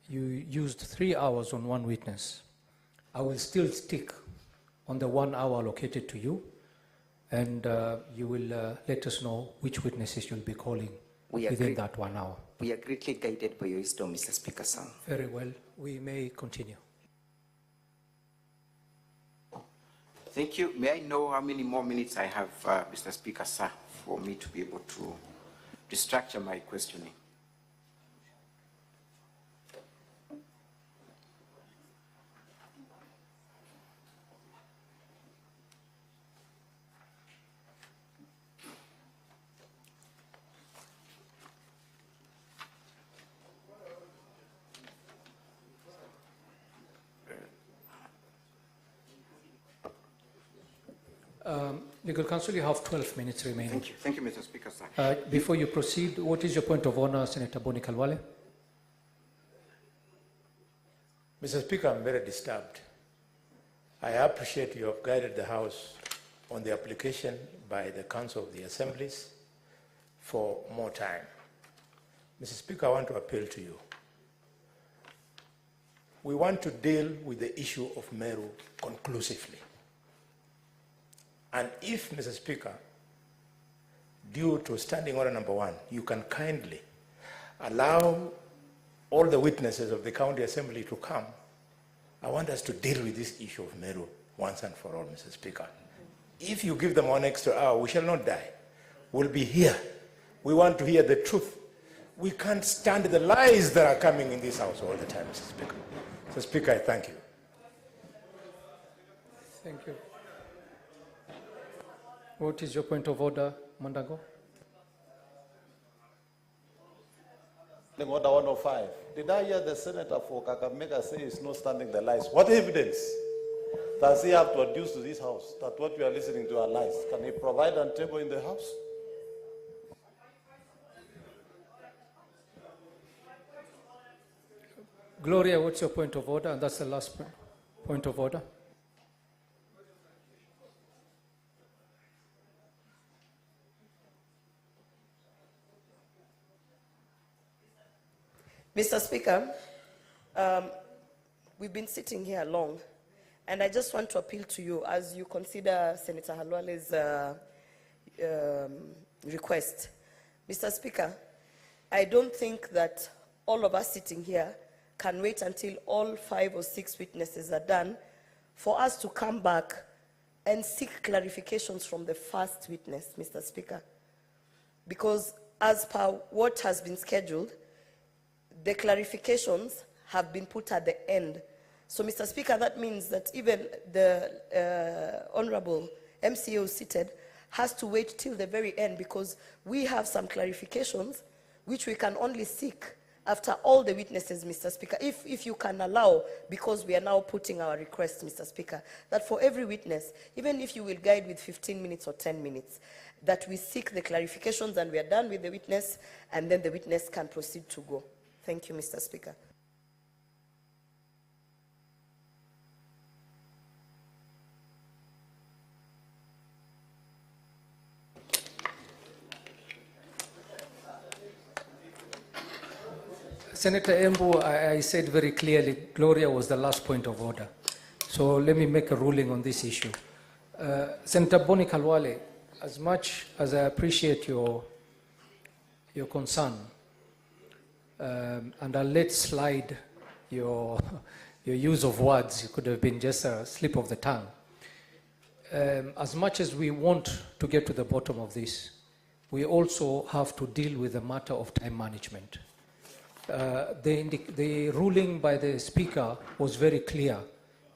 you used 3 hours on 1 witness, I will still stick on the 1 hour allocated to you, and you will let us know which witnesses you'll be calling within that 1 hour. We are greatly guided by your wisdom, Mr. Speaker, sir. Very well. We may continue. Thank you. May I know how many more minutes I have, Mr. Speaker, sir, for me to be able to restructure my questioning? Legal Counsel, you have 12 minutes remaining. Thank you. Thank you, Mr. Speaker, sir. Before you proceed, what is your point of honor, Senator Boni Kalwale? Mr. Speaker, I'm very disturbed. I appreciate you have guided the House on the application by the Council of the Assemblies for more time. Mr. Speaker, I want to appeal to you. We want to deal with the issue of Meru conclusively. And if, Mr. Speaker, due to standing order number 1, you can kindly allow all the witnesses of the County Assembly to come, I want us to deal with this issue of Meru once and for all, Mr. Speaker. If you give them 1 extra hour, we shall not die. We'll be here. We want to hear the truth. We can't stand the lies that are coming in this House all the time, Mr. Speaker. Mr. Speaker, I thank you. Thank you. What is your point of order, Mandago? Order 105. Did I hear the senator for Kakamega say he's not standing the lies? What evidence does he have to adduce to this House that what we are listening to are lies? Can he provide and table in the House? Gloria, what's your point of order? And that's the last point of order. Mr. Speaker, we've been sitting here long, and I just want to appeal to you as you consider Senator Halwale's request. Mr. Speaker, I don't think that all of us sitting here can wait until all 5 or 6 witnesses are done for us to come back and seek clarifications from the first witness, Mr. Speaker. Because as per what has been scheduled, the clarifications have been put at the end. So, Mr. Speaker, that means that even the Honorable MCO seated has to wait till the very end, because we have some clarifications which we can only seek after all the witnesses, Mr. Speaker. If you can allow, because we are now putting our request, Mr. Speaker, that for every witness, even if you will guide with 15 minutes or 10 minutes, that we seek the clarifications and we are done with the witness, and then the witness can proceed to go. Thank you, Mr. Speaker. Senator Embu, I said very clearly, Gloria was the last point of order. So let me make a ruling on this issue. Senator Boni Kalwale, as much as I appreciate your concern, and I'll let slide your use of words, it could have been just a slip of the tongue. As much as we want to get to the bottom of this, we also have to deal with the matter of time management. The ruling by the Speaker was very clear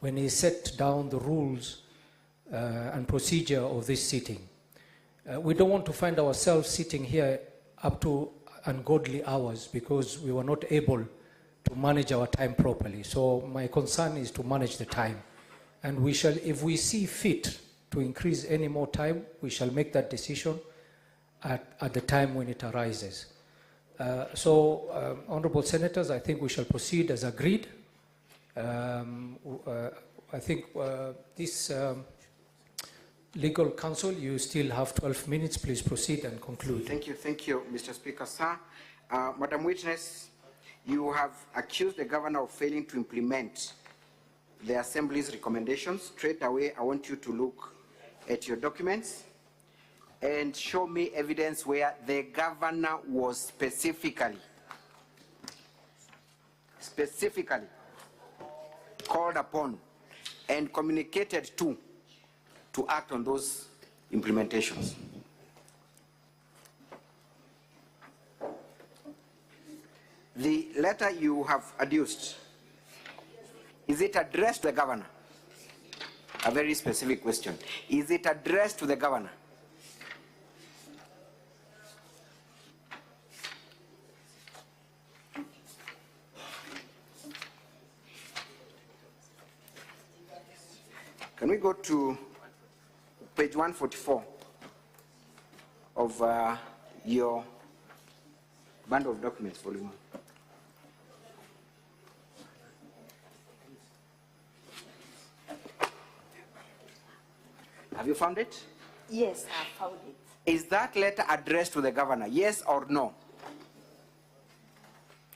when he set down the rules and procedure of this sitting. We don't want to find ourselves sitting here up to ungodly hours because we were not able to manage our time properly. So my concern is to manage the time. And we shall, if we see fit to increase any more time, we shall make that decision at the time when it arises. Honorable Senators, I think we shall proceed as agreed. I think this legal counsel, you still have 12 minutes. Please proceed and conclude. Thank you, Mr. Speaker, sir. Madam Witness, you have accused the governor of failing to implement the Assembly's recommendations. Straight away, I want you to look at your documents and show me evidence where the governor was specifically called upon and communicated to act on those implementations. The letter you have adduced, is it addressed to the governor? A very specific question. Is it addressed to the governor? Can we go to page 144 of your bundle of documents, volume 1? Have you found it? Yes, I found it. Is that letter addressed to the governor? Yes or no?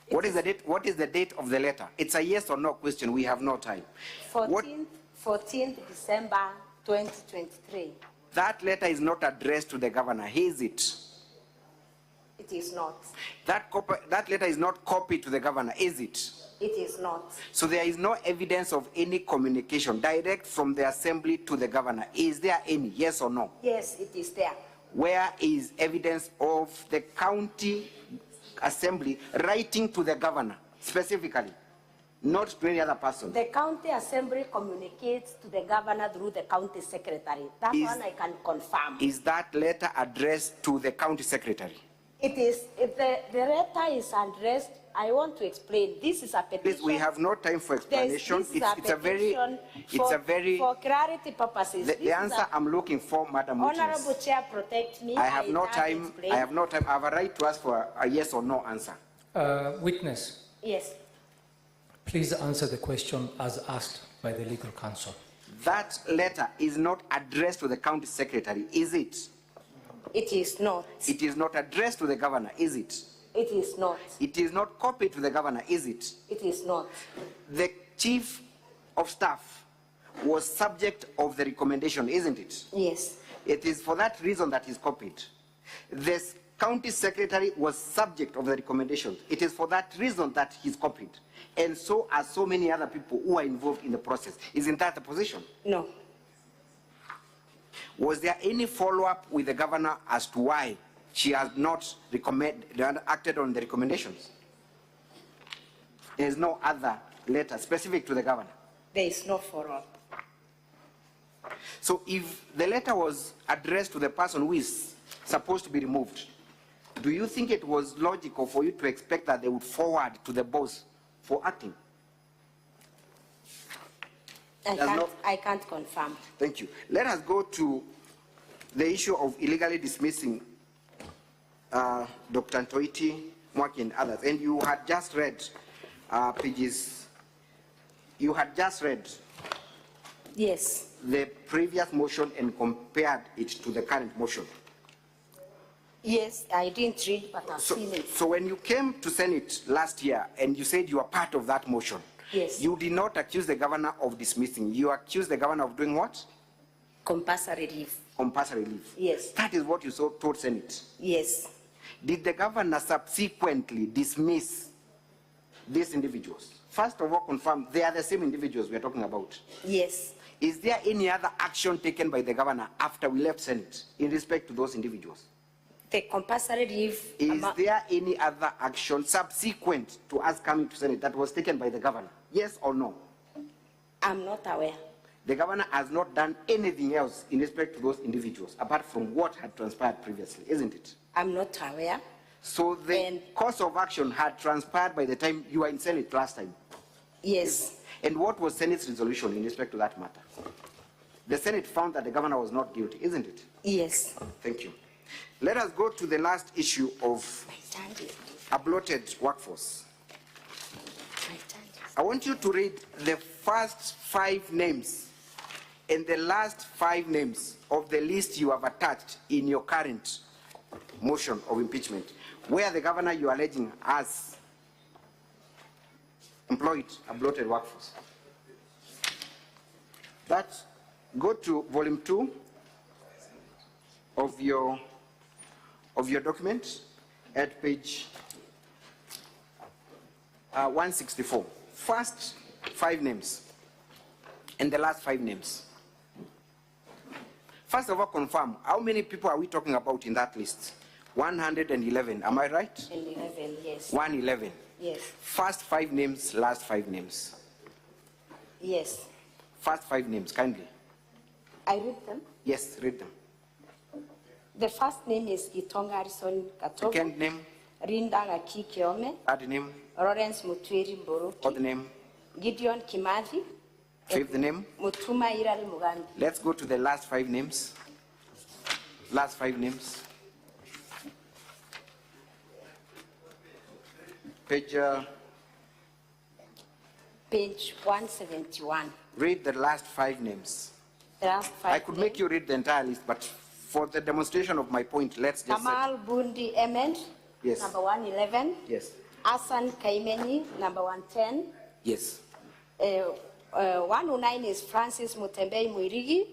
What is the date? What is the date of the letter? It's a yes or no question. We have no time. 14th December 2023. That letter is not addressed to the governor, is it? It is not. That letter is not copied to the governor, is it? It is not. So there is no evidence of any communication direct from the Assembly to the governor. Is there any, yes or no? Yes, it is there. Where is evidence of the county assembly writing to the governor specifically, not to any other person? The county assembly communicates to the governor through the county secretary. That one I can confirm. Is that letter addressed to the county secretary? It is. If the letter is addressed, I want to explain. This is a petition. Please, we have no time for explanation. It's a very for clarity purposes. The answer I'm looking for, Madam Witness. Honorable Chair, protect me. I have no time. I have no time. I have a right to ask for a yes or no answer. Witness. Yes. Please answer the question as asked by the legal counsel. That letter is not addressed to the county secretary, is it? It is not. It is not addressed to the governor, is it? It is not. It is not copied to the governor, is it? It is not. The chief of staff was subject of the recommendation, isn't it? Yes. It is for that reason that is copied. The county secretary was subject of the recommendation. It is for that reason that he's copied. And so are so many other people who are involved in the process. Isn't that the position? No. Was there any follow-up with the governor as to why she has not acted on the recommendations? There is no other letter specific to the governor. There is no follow-up. So if the letter was addressed to the person who is supposed to be removed, do you think it was logical for you to expect that they would forward to the boss for acting? I can't confirm. Thank you. Let us go to the issue of illegally dismissing Dr. Ntoiti, Mwaki, and others. And you had just read pages. You had just read. Yes. The previous motion and compared it to the current motion. Yes, I didn't read, but I've seen it. So when you came to Senate last year and you said you were part of that motion, yes, you did not accuse the governor of dismissing. You accused the governor of doing what? Compulsory leave. Compulsory leave. Yes. That is what you told Senate. Yes. Did the governor subsequently dismiss these individuals? First of all, confirm they are the same individuals we are talking about. Yes. Is there any other action taken by the governor after we left Senate in respect to those individuals? The compulsory leave. Is there any other action subsequent to us coming to Senate that was taken by the governor? Yes or no? I'm not aware. The governor has not done anything else in respect to those individuals apart from what had transpired previously, isn't it? I'm not aware. So the course of action had transpired by the time you were in Senate last time? Yes. And what was Senate's resolution in respect to that matter? The Senate found that the governor was not guilty, isn't it? Yes. Thank you. Let us go to the last issue of a bloated workforce. I want you to read the first 5 names and the last 5 names of the list you have attached in your current motion of impeachment, where the governor you are alleging has employed a bloated workforce. That, go to volume 2 of your document at page 164. First 5 names and the last 5 names. First of all, confirm, how many people are we talking about in that list? 111, am I right? 11, yes. 111. Yes. First 5 names, last 5 names. Yes. First 5 names, kindly. I read them. Yes, read them. The first name is Gitonga Harrison Katogo. Second name. Rinda Gaki Kiome. Third name. Lawrence Mutwiri Mboroki. Fourth name. Gideon Kimathi. Fifth name. Mutuma Irari Mugambi. Let's go to the last 5 names. Last 5 names. Page 171. Read the last 5 names. The last 5 I could make you read the entire list, but for the demonstration of my point, let's just Kamal Bundi Emed, Yes. number 111. Yes. Hassan Kaimeni, number 110. Yes. 109 is Francis Mutembei Muirigi.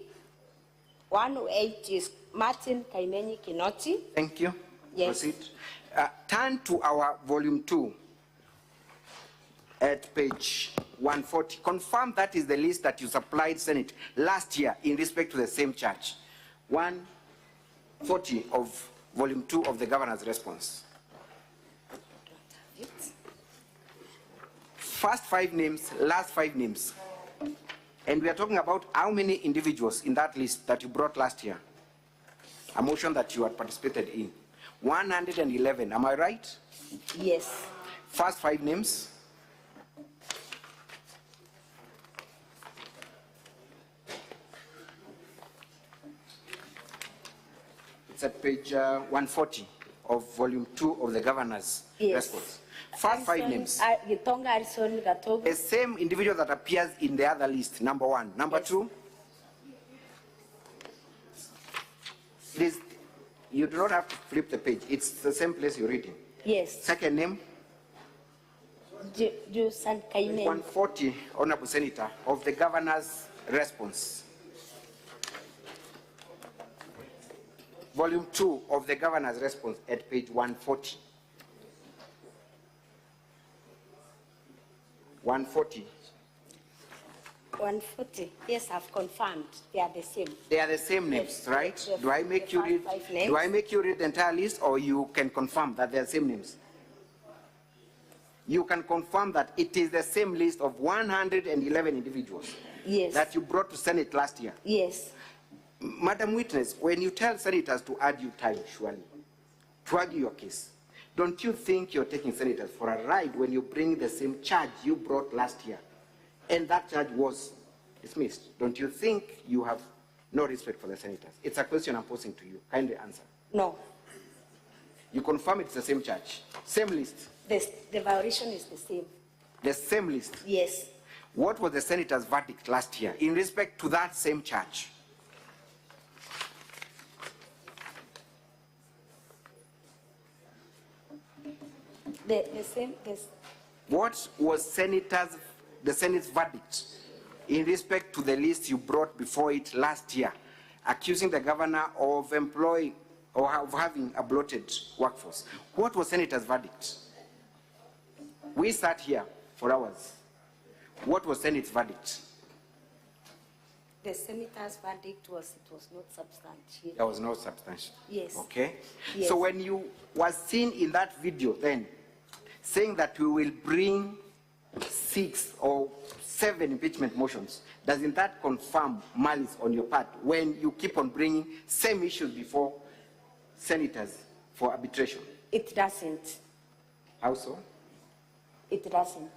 108 is Martin Kaimeni Kinoti. Thank you. Yes. Proceed. Turn to our volume 2 at page 140. Confirm that is the list that you supplied Senate last year in respect to the same charge. 140 of volume 2 of the governor's response. First 5 names, last 5 names. And we are talking about how many individuals in that list that you brought last year. A motion that you had participated in. 111, am I right? Yes. First 5 names. It's at page 140 of volume 2 of the governor's response. First 5 names. Gitonga Harrison Katogo. The same individual that appears in the other list, number 1. Number 2. Please, you do not have to flip the page. It's the same place you're reading. Yes. Second name. Jusan Kaimeni. 140, Honorable Senator, of the governor's response. Volume 2 of the governor's response at page 140. 140. 140. Yes, I've confirmed. They are the same. They are the same names, Yes. right? Yes. Do I make you read? 5 names. Do I make you read the entire list, or you can confirm that they are the same names? You can confirm that it is the same list of 111 individuals. Yes. That you brought to Senate last year. Yes. Madam Witness, when you tell senators to argue time, surely, to argue your case, don't you think you're taking senators for a ride when you bring the same charge you brought last year, and that charge was dismissed? Don't you think you have no respect for the senators? It's a question I'm posing to you. Kindly answer. No. You confirm it's the same charge, same list? The violation is the same. The same list? Yes. What was the senator's verdict last year in respect to that same charge? The same. What was the Senate's verdict in respect to the list you brought before it last year, accusing the governor of employing or of having a bloated workforce? What was Senator's verdict? We sat here for hours. What was Senate's verdict? The senator's verdict was it was not substantial. There was no substantial. Yes. Okay. Yes. So when you were seen in that video then, saying that we will bring 6 or 7 impeachment motions, doesn't that confirm malice on your part when you keep on bringing same issues before senators for arbitration? It doesn't. How so? It doesn't.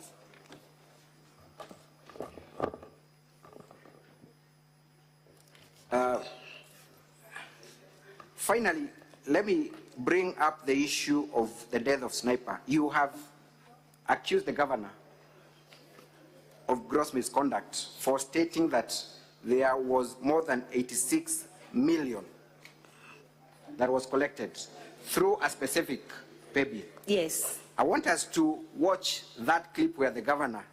Finally, let me bring up the issue of the death of Sniper. You have accused the governor of gross misconduct for stating that there was more than 86 million that was collected through a specific pay bill. Yes. I want us to watch that clip where the governor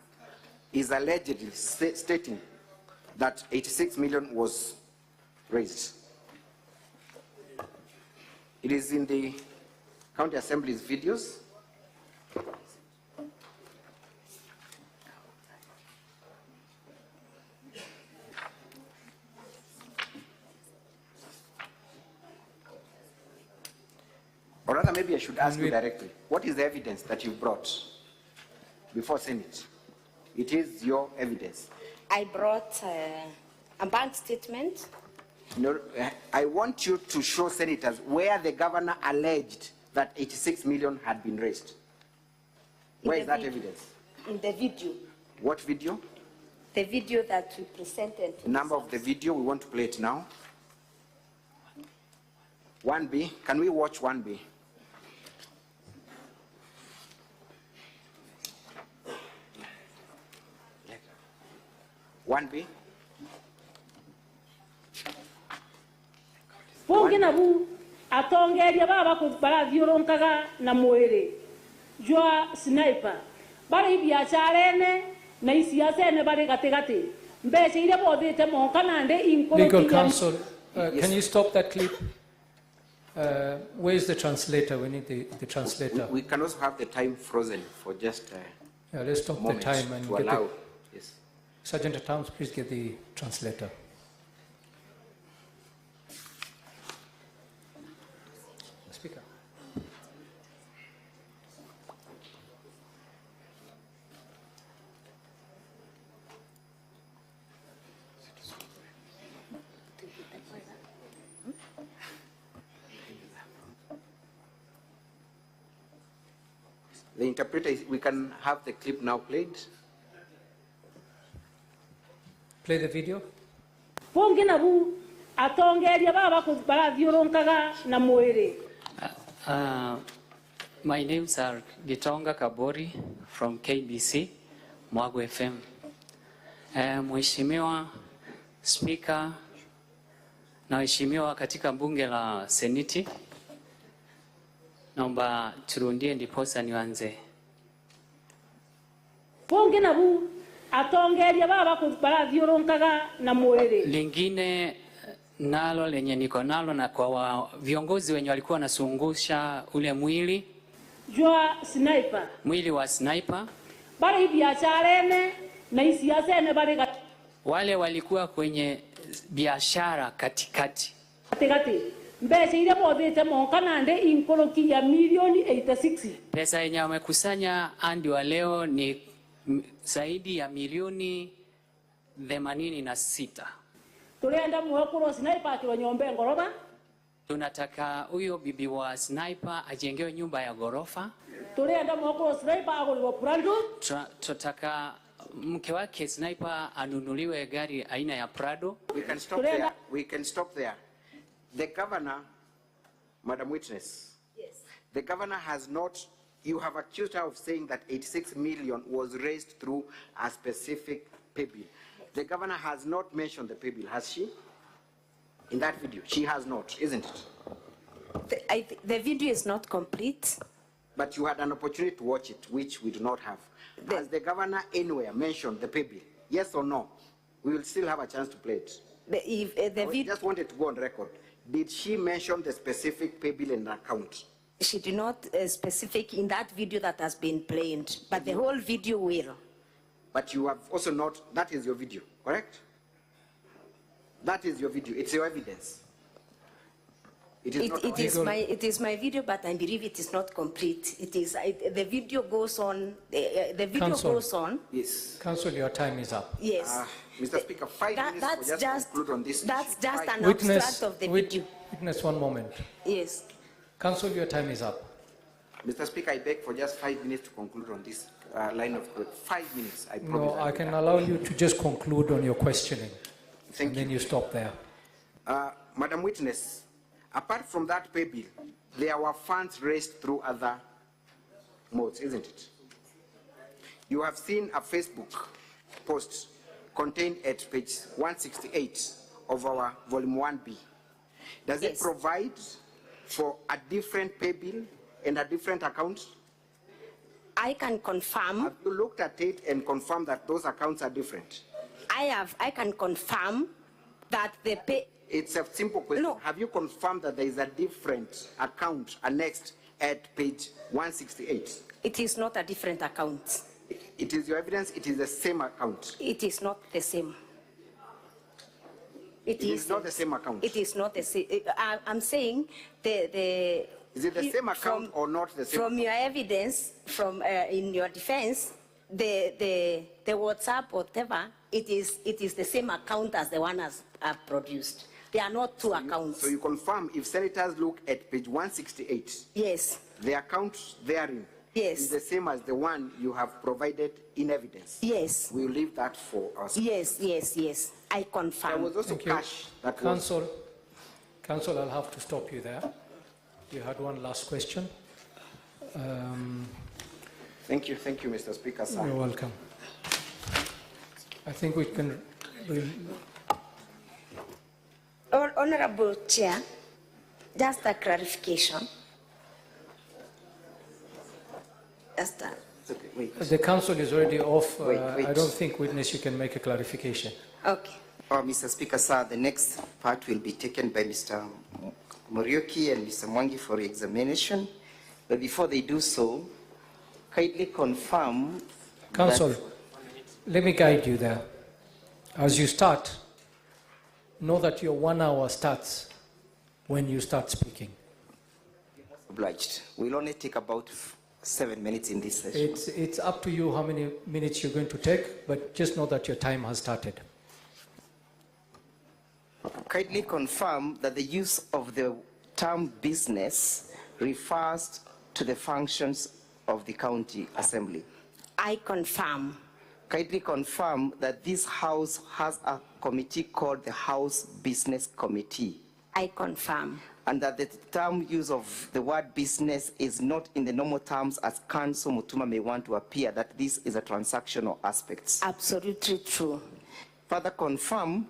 is allegedly stating that 86 million was raised. It is in the County Assembly's videos. Or rather, maybe I should ask you directly, what is the evidence that you brought before Senate? It is your evidence. I brought a bank statement. No, I want you to show senators where the governor alleged that 86 million had been raised. Where is that evidence? In the video. What video? The video that we presented. The number of the video, we want to play it now. 1B, can we watch 1B? One B. Pongina bu atongeria baba ko barathiuronkaga na mwiri jwa sniper bari biacharene na isiasene bari gatigati mbeca ile bothite monka nande inkoro. Legal counsel, can you stop that clip? Where is the translator? We need the translator. We can also have the time frozen for just let's stop the time and to get allow. the, Yes. Sergeant at Arms, please get the translator. Speaker. The interpreter, we can have the clip now played. Play the video. Pongina bu atongeria baba ko barathiuronkaga na mwiri. My names are Gitonga Kabori from KBC, Mwago FM. Mheshimiwa Speaker na waheshimiwa katika bunge la Seneti, naomba turundie ndiposa nianze. Pongina bu atongeria baba ko barathiuronkaga na mwiri. Lingine nalo lenye niko nalo na kwa viongozi wenye walikuwa nasungusha ule mwili jwa sniper. Mwili wa sniper. Bari biacharene na isiasene bari wale walikuwa kwenye biashara katikati. Katikati. Mbeca ile bothite monka nande inkoroki ya milioni 86. Pesa yenye wamekusanya hadi wa leo ni zaidi ya milioni 86. Tulienda muhekuro sniper akiro nyombe ngoroba. Tunataka huyo bibi wa sniper ajengewe nyumba ya gorofa. Tulienda muhekuro sniper agulwa Prado. Tunataka mke wake sniper anunuliwe gari aina ya Prado. We can stop there. We can stop there. The governor, Madam Witness. Yes. The governor has not, you have accused her of saying that 86 million was raised through a specific pay bill. The governor has not mentioned the pay bill, has she? In that video, she has not, isn't it? The video is not complete. But you had an opportunity to watch it, which we do not have. Has the governor anywhere mentioned the pay bill? Yes or no? We will still have a chance to play it. I just wanted to go on record. Did she mention the specific pay bill and account? She did not specific in that video that has been played, but the whole video will. But you have also not, that is your video, correct? That is your video, it's your evidence. It is my video, but I believe it is not complete. It is, the video goes on, the video Counsel. goes on. Yes. Counsel, your time is up. Yes. Mr. Speaker, 5 minutes for just conclude on this. That's just an Witness, abstract of the video. Witness, one moment. Yes. Counsel, your time is up. Mr. Speaker, I beg for just 5 minutes to conclude on this line of 5 minutes. I promise. No, I can allow you to just conclude on your questioning. Thank you. Then you stop there. Madam Witness, apart from that pay bill, there were funds raised through other modes, isn't it? You have seen a Facebook post contained at page 168 of our volume 1B. Does it provide for a different pay bill and a different account? I can confirm. Have you looked at it and confirmed that those accounts are different? I can confirm that the pay. It's a simple question. No. Have you confirmed that there is a different account annexed at page 168? It is not a different account. It is your evidence, it is the same account. It is not the same. It is not the same account. It is not the same. I'm saying the. Is it the same account or not the same? From your evidence, from in your defense, the WhatsApp, whatever, it is the same account as the one as produced. They are not two accounts. So you confirm if senators look at page 168? Yes. The account therein is the same as the one you have provided in evidence? Yes. We'll leave that for us. Yes. I confirm. There was also Thank you. cash that Counsel, I'll have to stop you there. You had one last question. Thank you, Mr. Speaker, sir. You're welcome. I think we can. Honorable Chair, just a clarification. The counsel is already off. Wait. I don't think, witness, you can make a clarification. Okay. Mr. Speaker, sir, the next part will be taken by Mr. Muriuki and Mr. Mwangi for examination. But before they do so, kindly confirm. Counsel, let me guide you there. As you start, know that your 1 hour starts when you start speaking. Obliged. We'll only take about 7 minutes in this session. It's up to you how many minutes you're going to take, but just know that your time has started. Kindly confirm that the use of the term business refers to the functions of the county assembly. I confirm. Kindly confirm that this house has a committee called the House Business Committee. I confirm. And that the term use of the word business is not in the normal terms as Counsel Mutuma may want to appear, that this is a transactional aspect. Absolutely true. Further confirm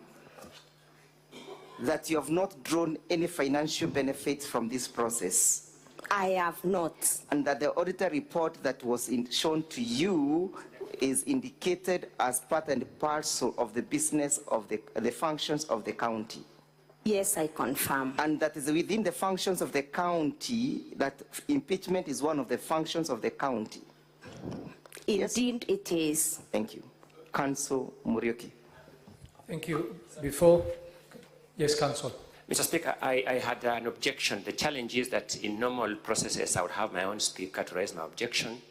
that you have not drawn any financial benefits from this process. I have not. And that the auditor report that was shown to you is indicated as part and parcel of the business of the functions of the county. Yes, I confirm. And that is within the functions of the county, that impeachment is one of the functions of the county. Indeed, it is. Thank you. Counsel Muriuki. Thank you. Before, yes, Counsel. Mr. Speaker, I had an objection. The challenge is that in normal processes, I would have my own speaker to raise my objection,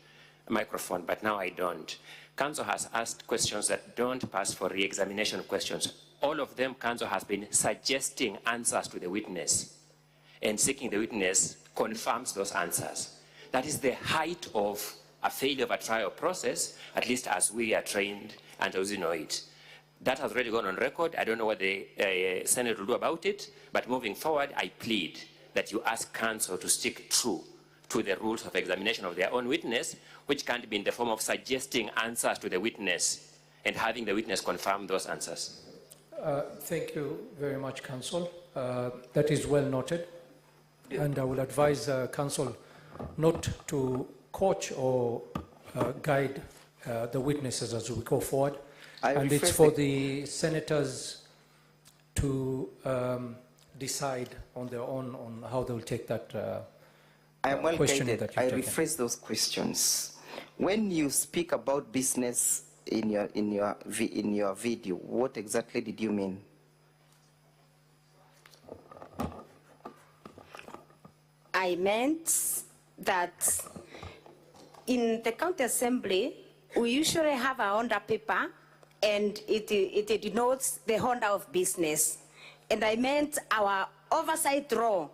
microphone, but now I don't. Counsel has asked questions that don't pass for re-examination questions. All of them, Counsel has been suggesting answers to the witness, and seeking the witness confirms those answers. That is the height of a failure of a trial process, at least as we are trained and as we know it. That has already gone on record. I don't know what the Senate will do about it, but moving forward, I plead that you ask Counsel to stick true to the rules of examination of their own witness, which can't be in the form of suggesting answers to the witness and having the witness confirm those answers. Thank you very much, Counsel. That is well noted. And I will advise Counsel not to coach or guide the witnesses as we go forward. And it's for the senators to decide on their own on how they will take that I am well question guided. that I you've taken. rephrase those questions. When you speak about business in your video, what exactly did you mean? I meant that in the county assembly, we usually have a Honda paper, and it denotes the Honda of business. And I meant our oversight role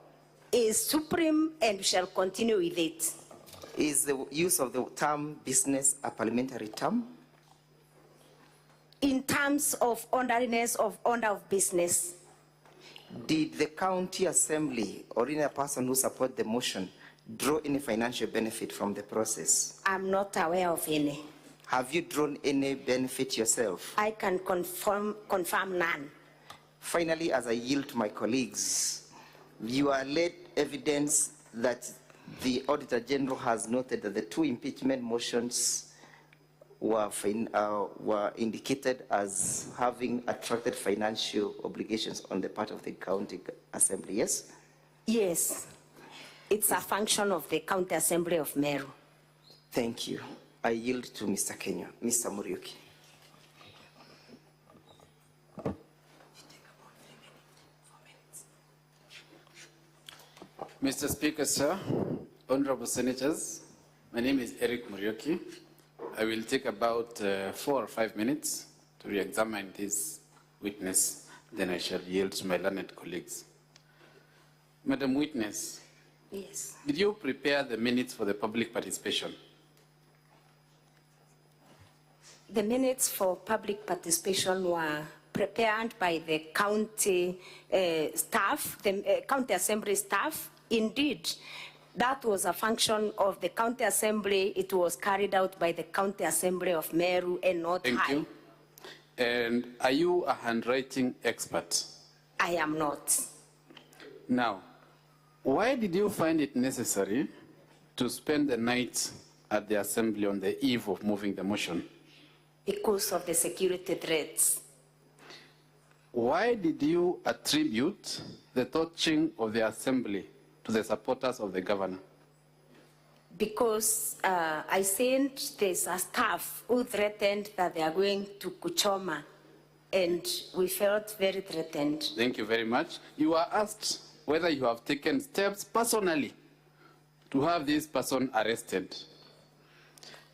is supreme, and we shall continue with it. Is the use of the term business a parliamentary term? In terms of orderliness of order of business. Did the county assembly or any person who support the motion draw any financial benefit from the process? I'm not aware of any. Have you drawn any benefit yourself? I can confirm none. Finally, as I yield to my colleagues, you are led evidence that the Auditor General has noted that the two impeachment motions were indicated as having attracted financial obligations on the part of the county assembly, yes? Yes, it's a function of the county assembly of Meru. Thank you. I yield to Mr. Kenya, Mr. Muriuki. Mr. Speaker, sir, honorable senators, my name is Eric Muriuki. I will take about 4 or 5 minutes to re-examine this witness, then I shall yield to my learned colleagues. Madam Witness, yes. Did you prepare the minutes for the public participation? The minutes for public participation were prepared by the county staff, the county assembly staff. Indeed, that was a function of the county assembly. It was carried out by the county assembly of Meru and not I. Thank you. And are you a handwriting expert? I am not. Now, why did you find it necessary to spend the night at the assembly on the eve of moving the motion? Because of the security threats. Why did you attribute the torching of the assembly to the supporters of the governor? Because I sent there's a staff who threatened that they are going to Kuchoma, and we felt very threatened. Thank you very much. You are asked whether you have taken steps personally to have this person arrested.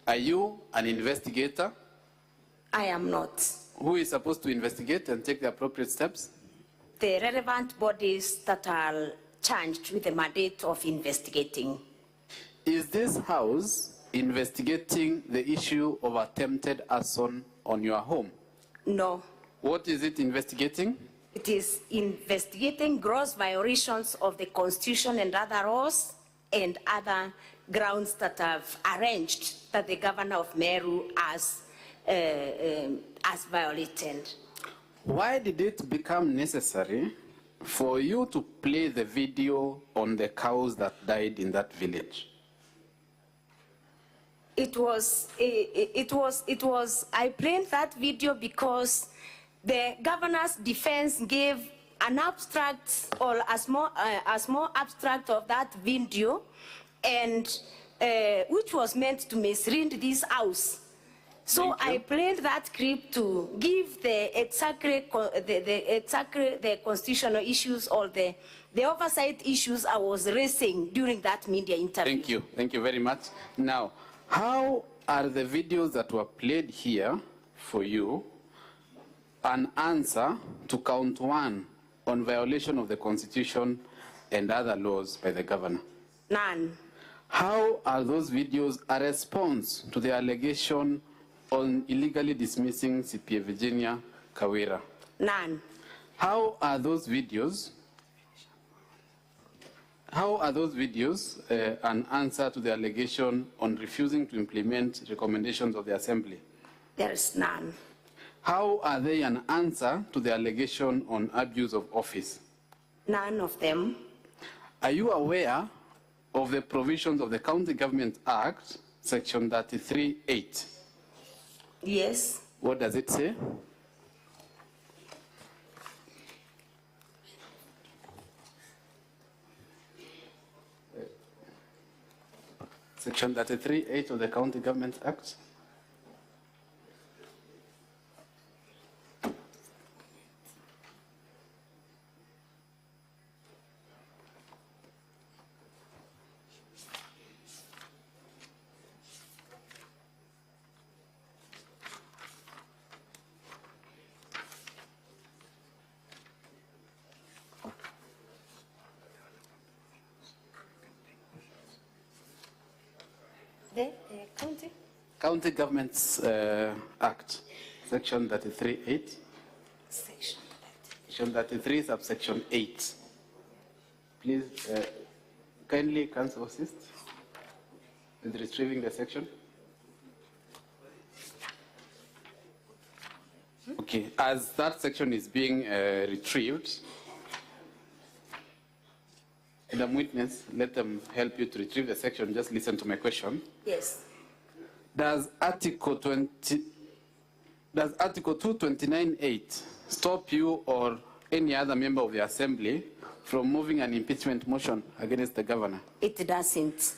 Are you an investigator? I am not. Who is supposed to investigate and take the appropriate steps? The relevant bodies that are charged with the mandate of investigating. Is this house investigating the issue of attempted arson on your home? No. What is it investigating? It is investigating gross violations of the Constitution and other laws and other grounds that have arranged that the governor of Meru has violated. Why did it become necessary for you to play the video on the cows that died in that village? I played that video because the governor's defense gave an abstract or a small abstract of that video, and which was meant to mislead this house. So I played that clip to give the constitutional issues or the oversight issues I was raising during that media interview. Thank you very much. Now, how are the videos that were played here for you an answer to count 1 on violation of the Constitution and other laws by the governor? None. How are those videos a response to the allegation on illegally dismissing CPA Virginia Kawira? None. How are those videos an answer to the allegation on refusing to implement recommendations of the Assembly? There is none. How are they an answer to the allegation on abuse of office? None of them. Are you aware of the provisions of the County Government Act, Section 33(8)? Yes. What does it say? Section 33(8) of the County Government Act. The county? County Governments Act, Section 33(8). Section 33, subsection 8. Please, kindly council assist with retrieving the section. Okay, as that section is being retrieved, Madam Witness, let them help you to retrieve the section. Just listen to my question. Yes. Does Article 229(8) stop you or any other member of the Assembly from moving an impeachment motion against the governor? It doesn't.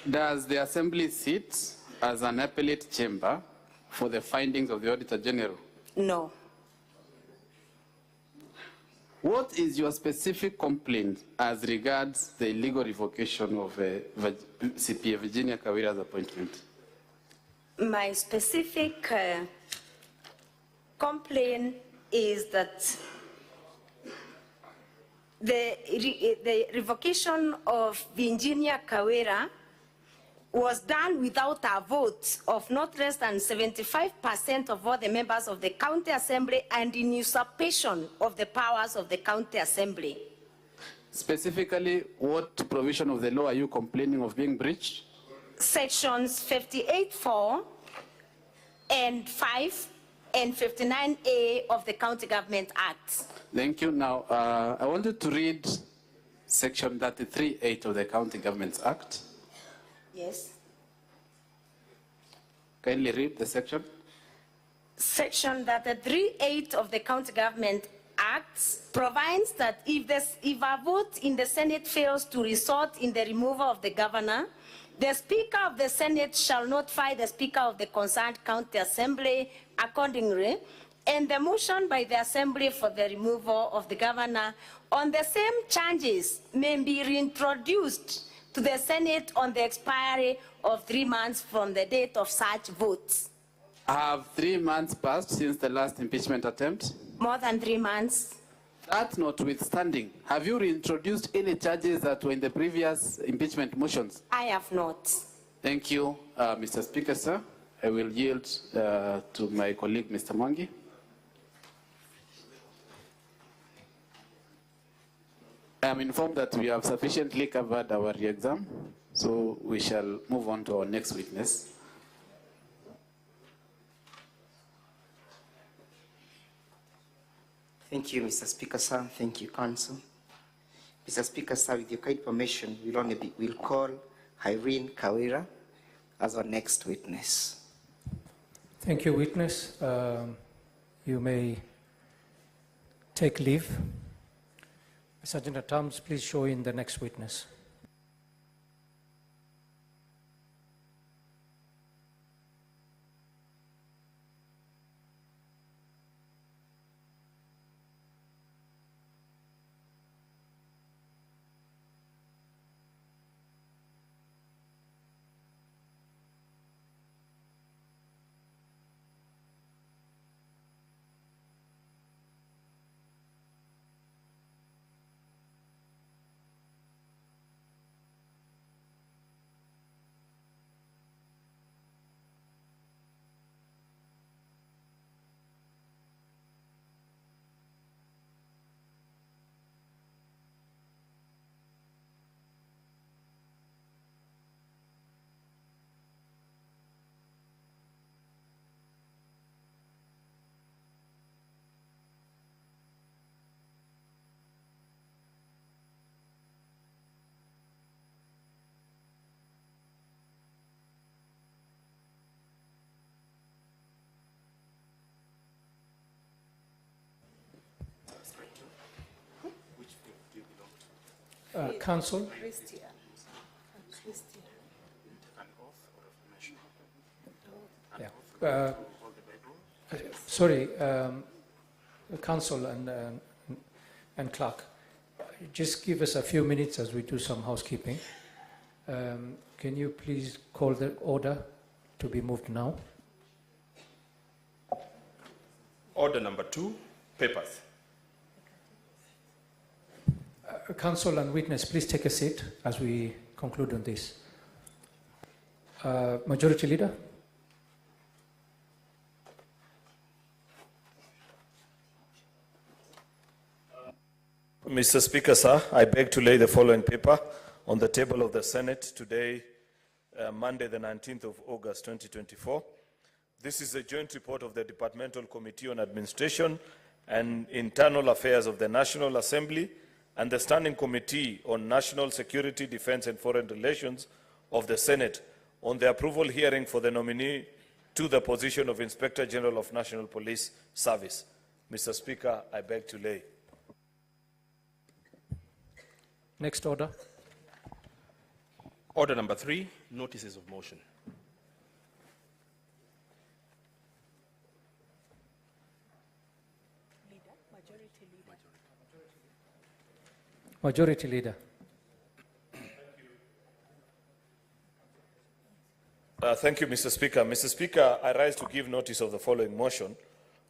Does the Assembly sit as an appellate chamber for the findings of the Auditor General? No. What is your specific complaint as regards the illegal revocation of CPA Virginia Kawira's appointment? My specific complaint is that the revocation of Virginia Kawira was done without a vote of not less than 75% of all the members of the County Assembly and in usurpation of the powers of the County Assembly. Specifically, what provision of the law are you complaining of being breached? Sections 58(4) and 5 and 59A of the County Government Act. Thank you. Now, I wanted to read Section 33(8) of the County Government Act. Yes. Kindly read the section. Section 33(8) of the County Government Act provides that if a vote in the Senate fails to result in the removal of the governor, the Speaker of the Senate shall notify the Speaker of the concerned County Assembly accordingly, and the motion by the Assembly for the removal of the governor on the same charges may be reintroduced to the Senate on the expiry of 3 months from the date of such votes. Have 3 months passed since the last impeachment attempt? More than 3 months. That notwithstanding, have you reintroduced any charges that were in the previous impeachment motions? I have not. Thank you, Mr. Speaker, sir. I will yield to my colleague, Mr. Mwangi. I am informed that we have sufficiently covered our re-exam, so we shall move on to our next witness. Thank you, Mr. Speaker, sir. Thank you, Council. Mr. Speaker, sir, with your kind permission, we'll call Irene Kawira as our next witness. Thank you, witness. You may take leave. Sergeant at Arms, please show in the next witness. Council. Yeah. Sorry, Council and Clerk, just give us a few minutes as we do some housekeeping. Can you please call the order to be moved now? Order number 2, papers. Council and witness, please take a seat as we conclude on this. Majority Leader? Mr. Speaker, sir, I beg to lay the following paper on the table of the Senate today, Monday, the 19th of August, 2024. This is a joint report of the Departmental Committee on Administration and Internal Affairs of the National Assembly and the Standing Committee on National Security, Defense and Foreign Relations of the Senate on the approval hearing for the nominee to the position of Inspector General of National Police Service. Mr. Speaker, I beg to lay. Next order. Order number 3, notices of motion. Majority Leader. Thank you, Mr. Speaker. Mr. Speaker, I rise to give notice of the following motion,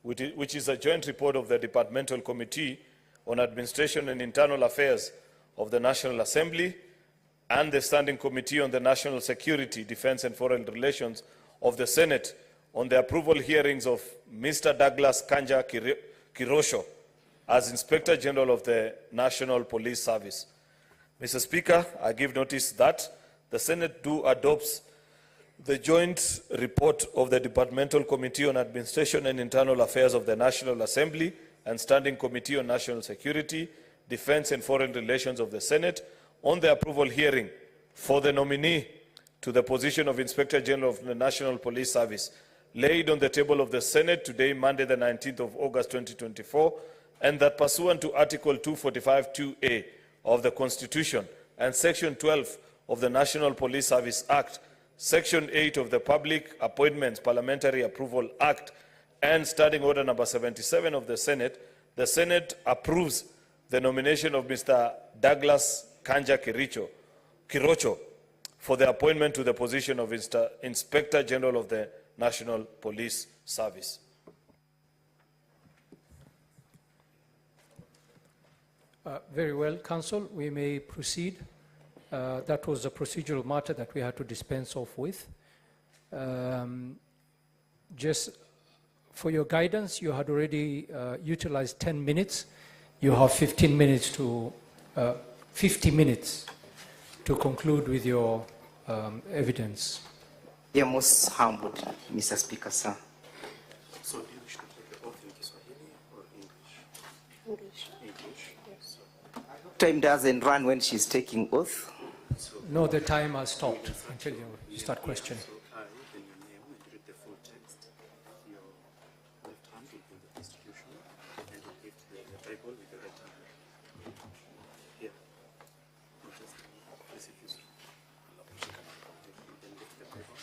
which is a joint report of the Departmental Committee on Administration and Internal Affairs of the National Assembly and the Standing Committee on the National Security, Defense and Foreign Relations of the Senate on the approval hearings of Mr. Douglas Kanja Kirosho as Inspector General of the National Police Service. Mr. Speaker, I give notice that the Senate adopts the joint report of the Departmental Committee on Administration and Internal Affairs of the National Assembly and Standing Committee on National Security, Defense and Foreign Relations of the Senate on the approval hearing for the nominee to the position of Inspector General of the National Police Service laid on the table of the Senate today, Monday, the 19th of August, 2024, and that pursuant to Article 245(2)(a) of the Constitution and Section 12 of the National Police Service Act, Section 8 of the Public Appointments Parliamentary Approval Act, and Standing Order number 77 of the Senate approves the nomination of Mr. Douglas Kanja Kirocho for the appointment to the position of Inspector General of the National Police Service. Very well, Council, we may proceed. That was a procedural matter that we had to dispense off with. Just for your guidance, you had already utilized 10 minutes. You have 15 minutes to 50 minutes to conclude with your evidence. You are most humbled, Mr. Speaker, sir. So do you wish to take the oath in Kiswahili or English? English. Yes. Time doesn't run when she's taking oath. No, the time has stopped until you start questioning. So I, then your name, and read the full text. Your left hand will be the Constitution, and you give the Bible with your right hand. Here. Then lift the Bible.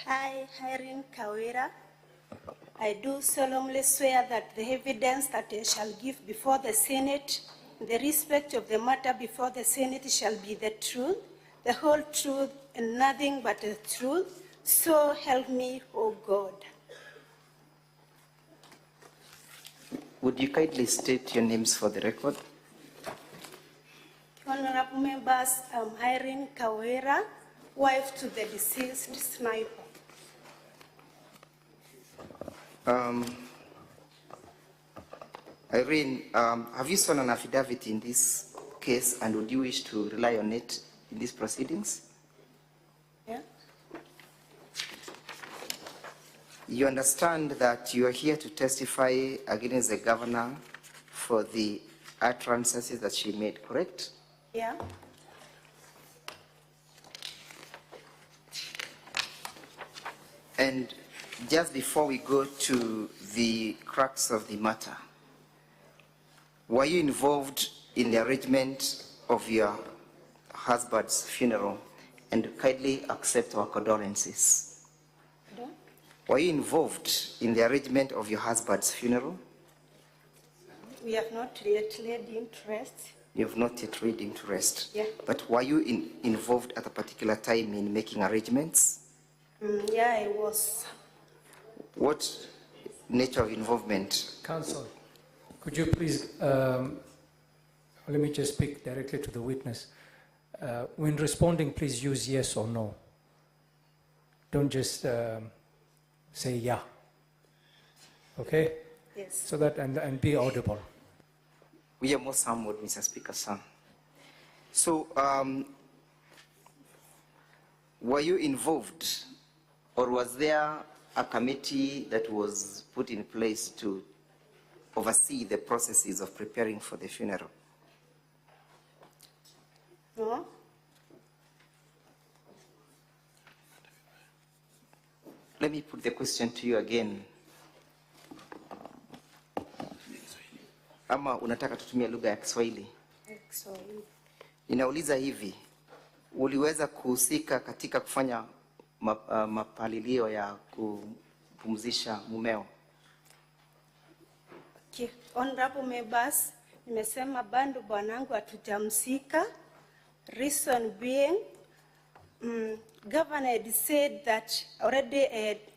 I, Irene Kawira, I do solemnly swear that the evidence that I shall give before the Senate in the respect of the matter before the Senate shall be the truth, the whole truth, and nothing but the truth. So help me, O God. Would you kindly state your names for the record? Honorable members, I'm Irene Kawira, wife to the deceased sniper. Irene, have you sworn an affidavit in this case, and would you wish to rely on it in these proceedings? Yeah. You understand that you are here to testify against the governor for the utterances that she made, correct? Yeah. And just before we go to the crux of the matter, were you involved in the arrangement of your husband's funeral? And kindly accept our condolences. Pardon? Were you involved in the arrangement of your husband's funeral? We have not yet laid him to rest. You have not yet laid him to rest. Yeah. But were you involved at a particular time in making arrangements? Yeah, I was. What nature of involvement? Council, could you please Let me just speak directly to the witness. When responding, please use yes or no. Don't just say yeah. Okay? Yes. So that, and be audible. We are most humbled, Mr. Speaker, sir. So, were you involved, or was there a committee that was put in place to oversee the processes of preparing for the funeral? No. Let me put the question to you again. Ama unataka tutumie lugha ya Kiswahili? Kiswahili. Ninauliza hivi, uliweza kuhusika katika kufanya mapalilio ya kupumzisha mumeo? Okay. Honorable members, nimesema bado bwanangu hatujamsika. Reason being, governor had said that already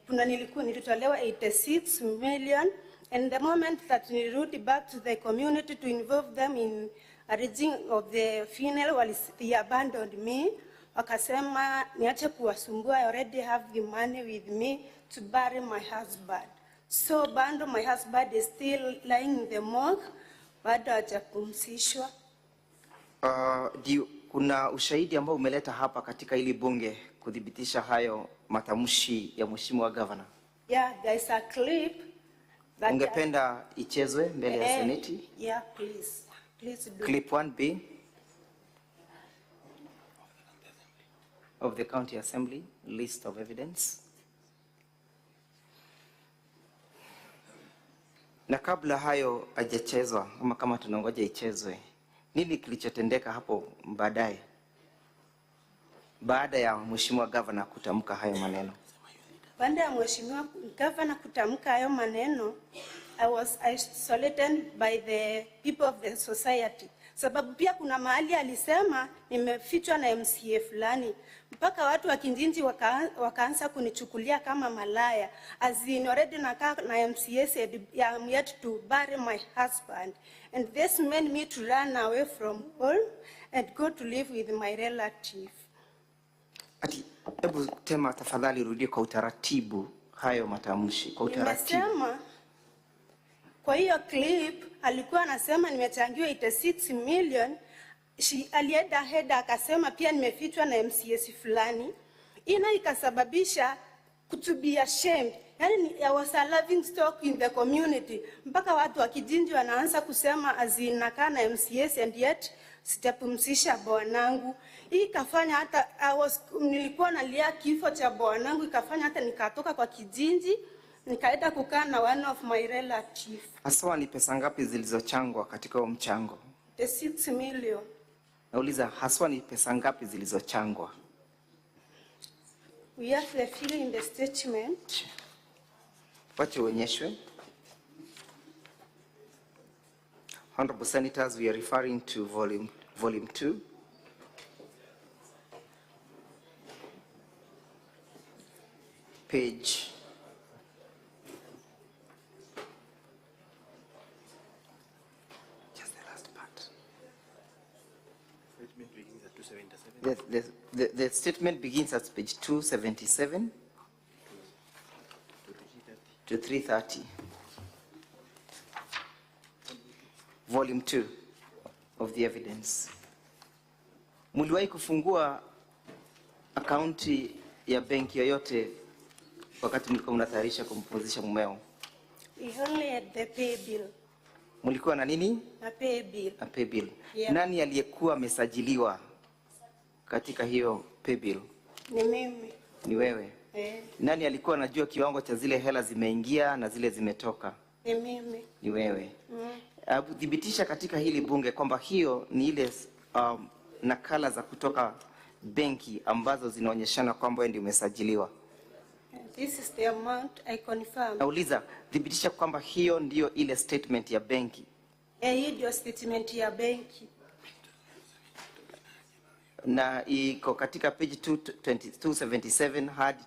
nilitolewa 86 million, and the moment that nilirudi back to the community to involve them in arranging of the funeral, they abandoned me. Wakasema niache kuwasumbua, I already have the money with me to bury my husband. So bado my husband is still lying in the morgue, bado hajapumzishwa. Kuna ushahidi ambao umeleta hapa katika hili bunge kudhibitisha hayo matamshi ya mheshimiwa governor? Yeah, there is a clip that ungependa ichezwe mbele ya seneti? Yeah, please. Please do. Clip 1B of the County Assembly, list of evidence. Na kabla hayo hajachezwa, ama kama tunangoja ichezwe, nini kilichotendeka hapo baadaye? Baada ya mheshimiwa governor kutamka hayo maneno. Baada ya mheshimiwa governor kutamka hayo maneno, I was isolated by the people of the society. Sababu pia kuna mahali alisema nimefichwa na MCA fulani. Mpaka watu wa Kinjinji wakaanza kunichukulia kama malaya. As in already nakaa na MCA said I am yet to bury my husband. And this made me to run away from home and go to live with my relative. Ati, hebu tema tafadhali rudie kwa utaratibu hayo matamshi, kwa utaratibu. Nimesema, kwa hiyo clip alikuwa anasema nimechangiwa 86 million. Alienda ahead akasema pia nimefichwa na MCS fulani. Ina ikasababisha to be ashamed. Yani I was a laughing stock in the community. Mpaka watu wa Kijinji wanaanza kusema azinakaa na MCS and yet sitapumzisha bwanangu. Hii ikafanya hata nilikuwa nalia kifo cha bwanangu, ikafanya hata nikatoka kwa Kijinji nikaenda kukaa na one of my relative. Haswa ni pesa ngapi zilizochangwa katika huo mchango? The 6 million. Nauliza haswa ni pesa ngapi zilizochangwa? We have the figure in the statement. Wacha uonyeshwe. Honorable Senators, we are referring to volume 2. Page 277. The statement begins at page 277 to 330. Volume 2 of the evidence. Muliwahi kufungua akaunti ya benki yoyote wakati mlikuwa mnatayarisha kumpumzisha mumeo? We only had the pay bill. Mulikuwa na nini? A pay bill. A pay bill. Yeah. Nani aliyekuwa amesajiliwa katika hiyo pay bill? Ni mimi. Ni wewe? Nani alikuwa anajua kiwango cha zile hela zimeingia na zile zimetoka? Ni mimi. Ni wewe. Thibitisha katika hili bunge kwamba hiyo ni ile nakala za kutoka benki ambazo zinaonyeshana kwamba wewe ndio umesajiliwa. This is the amount I confirm. Nauliza, thibitisha kwamba hiyo ndio ile statement ya benki. Hii ndio statement ya benki. Na iko katika page 277 hadi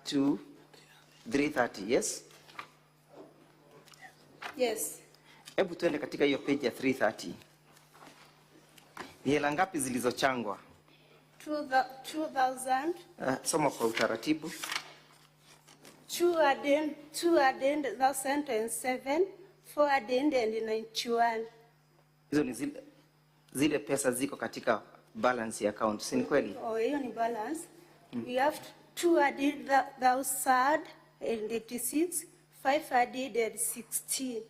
330, yes? Yes. Hebu tuende katika hiyo page ya 330. Ni hela ngapi zilizochangwa? 2,000. Soma kwa utaratibu. 207, 491. Hizo ni zile pesa ziko katika balance ya account, si ni kweli? Oh, hiyo ni balance. We have 286, 516.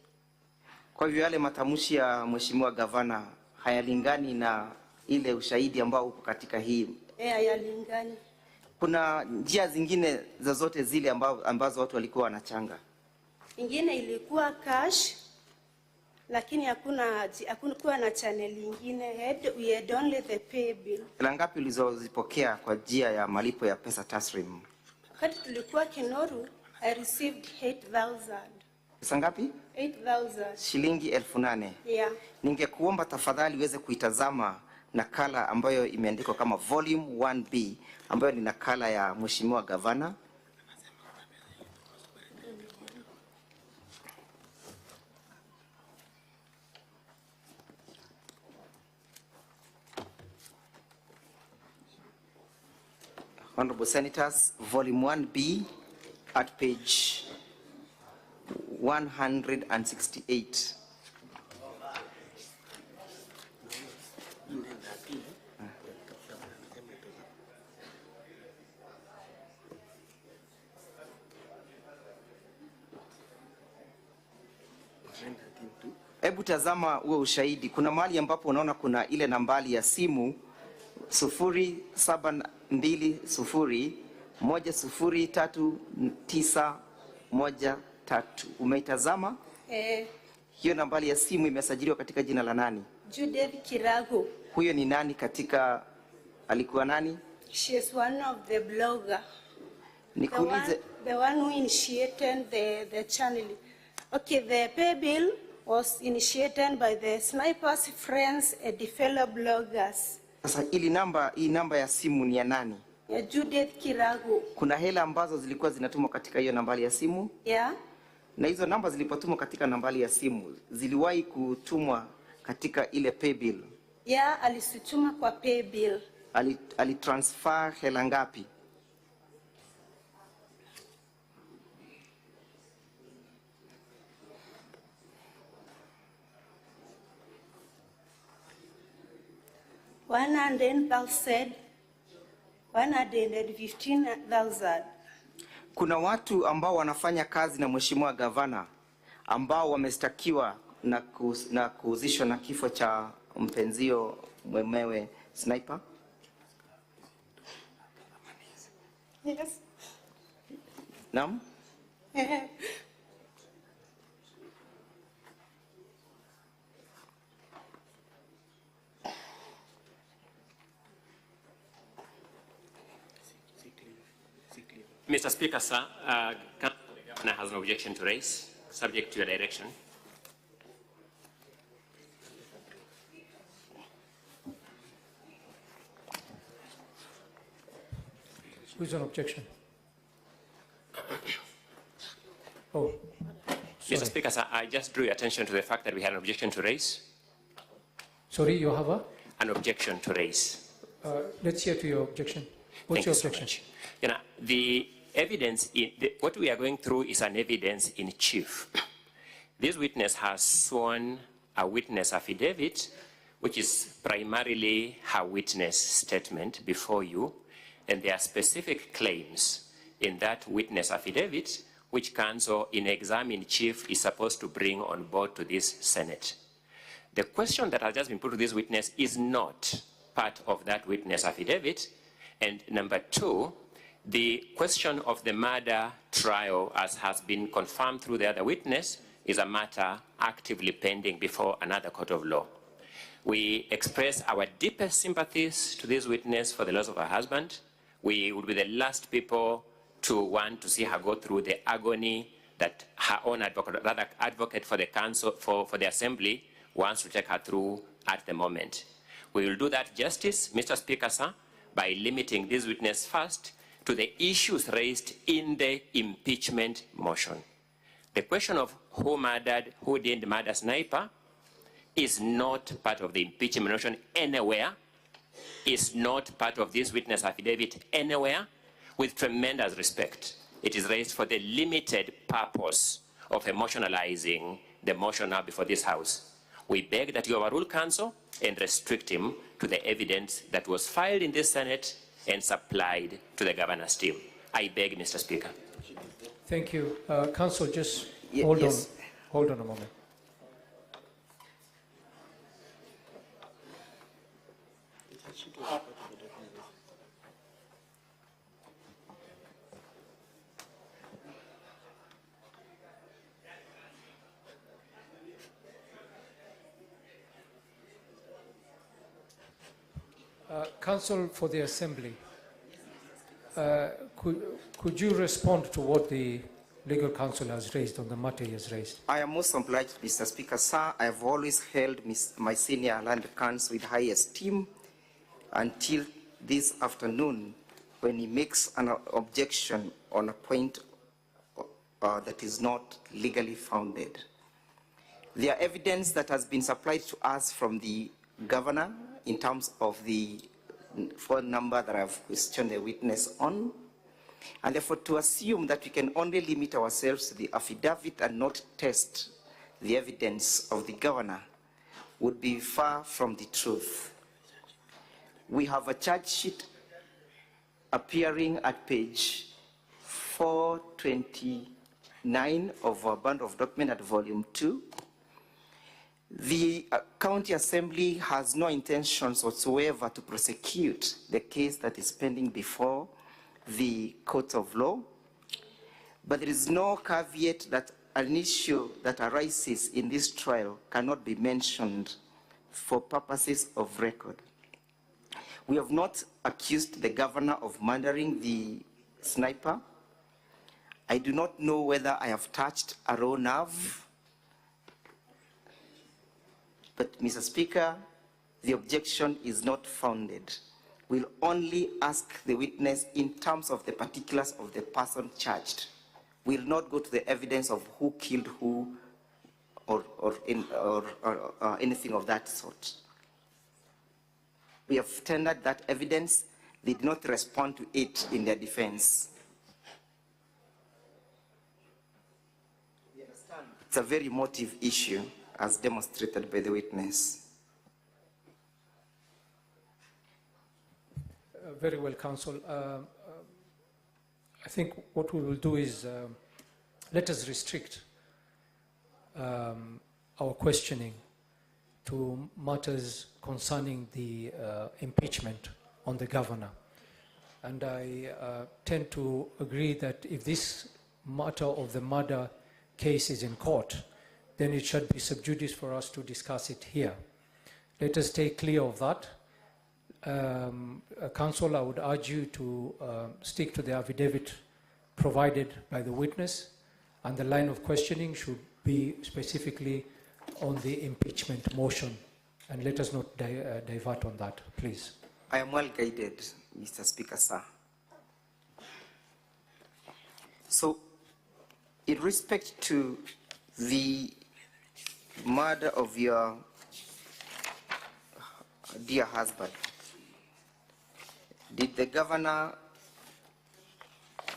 Kwa hivyo yale matamshi ya mheshimiwa gavana hayalingani na ile ushahidi ambao uko katika hii. Hayalingani. Kuna njia zingine zozote zile ambazo watu walikuwa wanachanga? Ingine ilikuwa cash, lakini hakuna na channel nyingine. We had only the pay bill. Hela ngapi ulizozipokea kwa njia ya malipo ya pesa taslim? Wakati tulikuwa Kinoru, I received 8,000. Pesa ngapi? 8,000. Shilingi 8,000. Yeah. Ningekuomba tafadhali uweze kuitazama nakala ambayo imeandikwa kama volume 1B ambayo ni nakala ya mheshimiwa gavana. Honorable Senators, volume 1B at page 168. Hebu tazama huo ushahidi. Kuna mahali ambapo unaona kuna ile nambari ya simu 0720103913. Umeitazama? Hiyo nambari ya simu imesajiliwa katika jina la nani? Judith Kirago. Huyo ni nani katika, alikuwa nani? She is one of the blogger. Nikuulize. The one who initiated the channel. Okay, the pay bill was initiated by the Snipers Friends and fellow bloggers. Sasa hii namba ya simu ni ya nani? Ya Judith Kirago. Kuna hela ambazo zilikuwa zinatumwa katika hiyo nambari ya simu? Yeah. Na hizo namba zilipotumwa katika nambari ya simu, ziliwahi kutumwa katika ile pay bill? Yeah, alisituma kwa pay bill. Alitransfer hela ngapi? $115,000. Kuna watu ambao wanafanya kazi na mheshimiwa gavana ambao wamestakiwa na kuhusishwa na kifo cha mpenzio mwemewe Sniper? Yes. Naam? Mr. Speaker, sir, the governor has an objection to raise, subject to your direction. Who's on objection? Oh. Mr. Speaker, sir, I just drew your attention to the fact that we had an objection to raise. Sorry, you have an objection to raise. Let's hear to your objection. What's your objection? So you know, the evidence, what we are going through is an evidence in chief. This witness has sworn a witness affidavit, which is primarily her witness statement before you, and there are specific claims in that witness affidavit which counsel in exam in chief is supposed to bring on board to this Senate. The question that has just been put to this witness is not part of that witness affidavit. And number two, the question of the murder trial, as has been confirmed through the other witness, is a matter actively pending before another court of law. We express our deepest sympathies to this witness for the loss of her husband. We would be the last people to want to see her go through the agony that her own advocate for the council, for the assembly, wants to take her through at the moment. We will do that justice, Mr. Speaker, sir, by limiting this witness first to the issues raised in the impeachment motion. The question of who didn't murder Sniper is not part of the impeachment motion anywhere, is not part of this witness affidavit anywhere. With tremendous respect, it is raised for the limited purpose of emotionalizing the motion now before this House. We beg that you overrule counsel and restrict him to the evidence that was filed in this Senate and supplied to the governor's team. I beg, Mr. Speaker. Thank you. Council, just Yes. hold on a moment. Council for the Assembly, could you respond to what the Legal Counsel has raised on the matter he has raised? I am most obliged, Mr. Speaker. Sir, I have always held my senior land counsel with high esteem until this afternoon when he makes an objection on a point that is not legally founded. There are evidence that has been supplied to us from the governor in terms of the phone number that I've questioned the witness on. And therefore, to assume that we can only limit ourselves to the affidavit and not test the evidence of the governor would be far from the truth. We have a charge sheet appearing at page 429 of our bundle of document at volume 2. The County Assembly has no intentions whatsoever to prosecute the case that is pending before the court of law, but there is no caveat that an issue that arises in this trial cannot be mentioned for purposes of record. We have not accused the governor of murdering the sniper. I do not know whether I have touched a raw nerve. But, Mr. Speaker, the objection is not founded. We'll only ask the witness in terms of the particulars of the person charged. We'll not go to the evidence of who killed who or anything of that sort. We have tendered that evidence. They did not respond to it in their defense. It's a very emotive issue, as demonstrated by the witness. Very well, Counsel. I think what we will do is let us restrict our questioning to matters concerning the impeachment on the governor. And I tend to agree that if this matter of the murder case is in court, then it should be sub judice for us to discuss it here. Let us stay clear of that. Counsel, I would urge you to stick to the affidavit provided by the witness, and the line of questioning should be specifically on the impeachment motion, and let us not divert on that, please. I am well guided, Mr. Speaker, sir. So, in respect to the murder of your dear husband, did the governor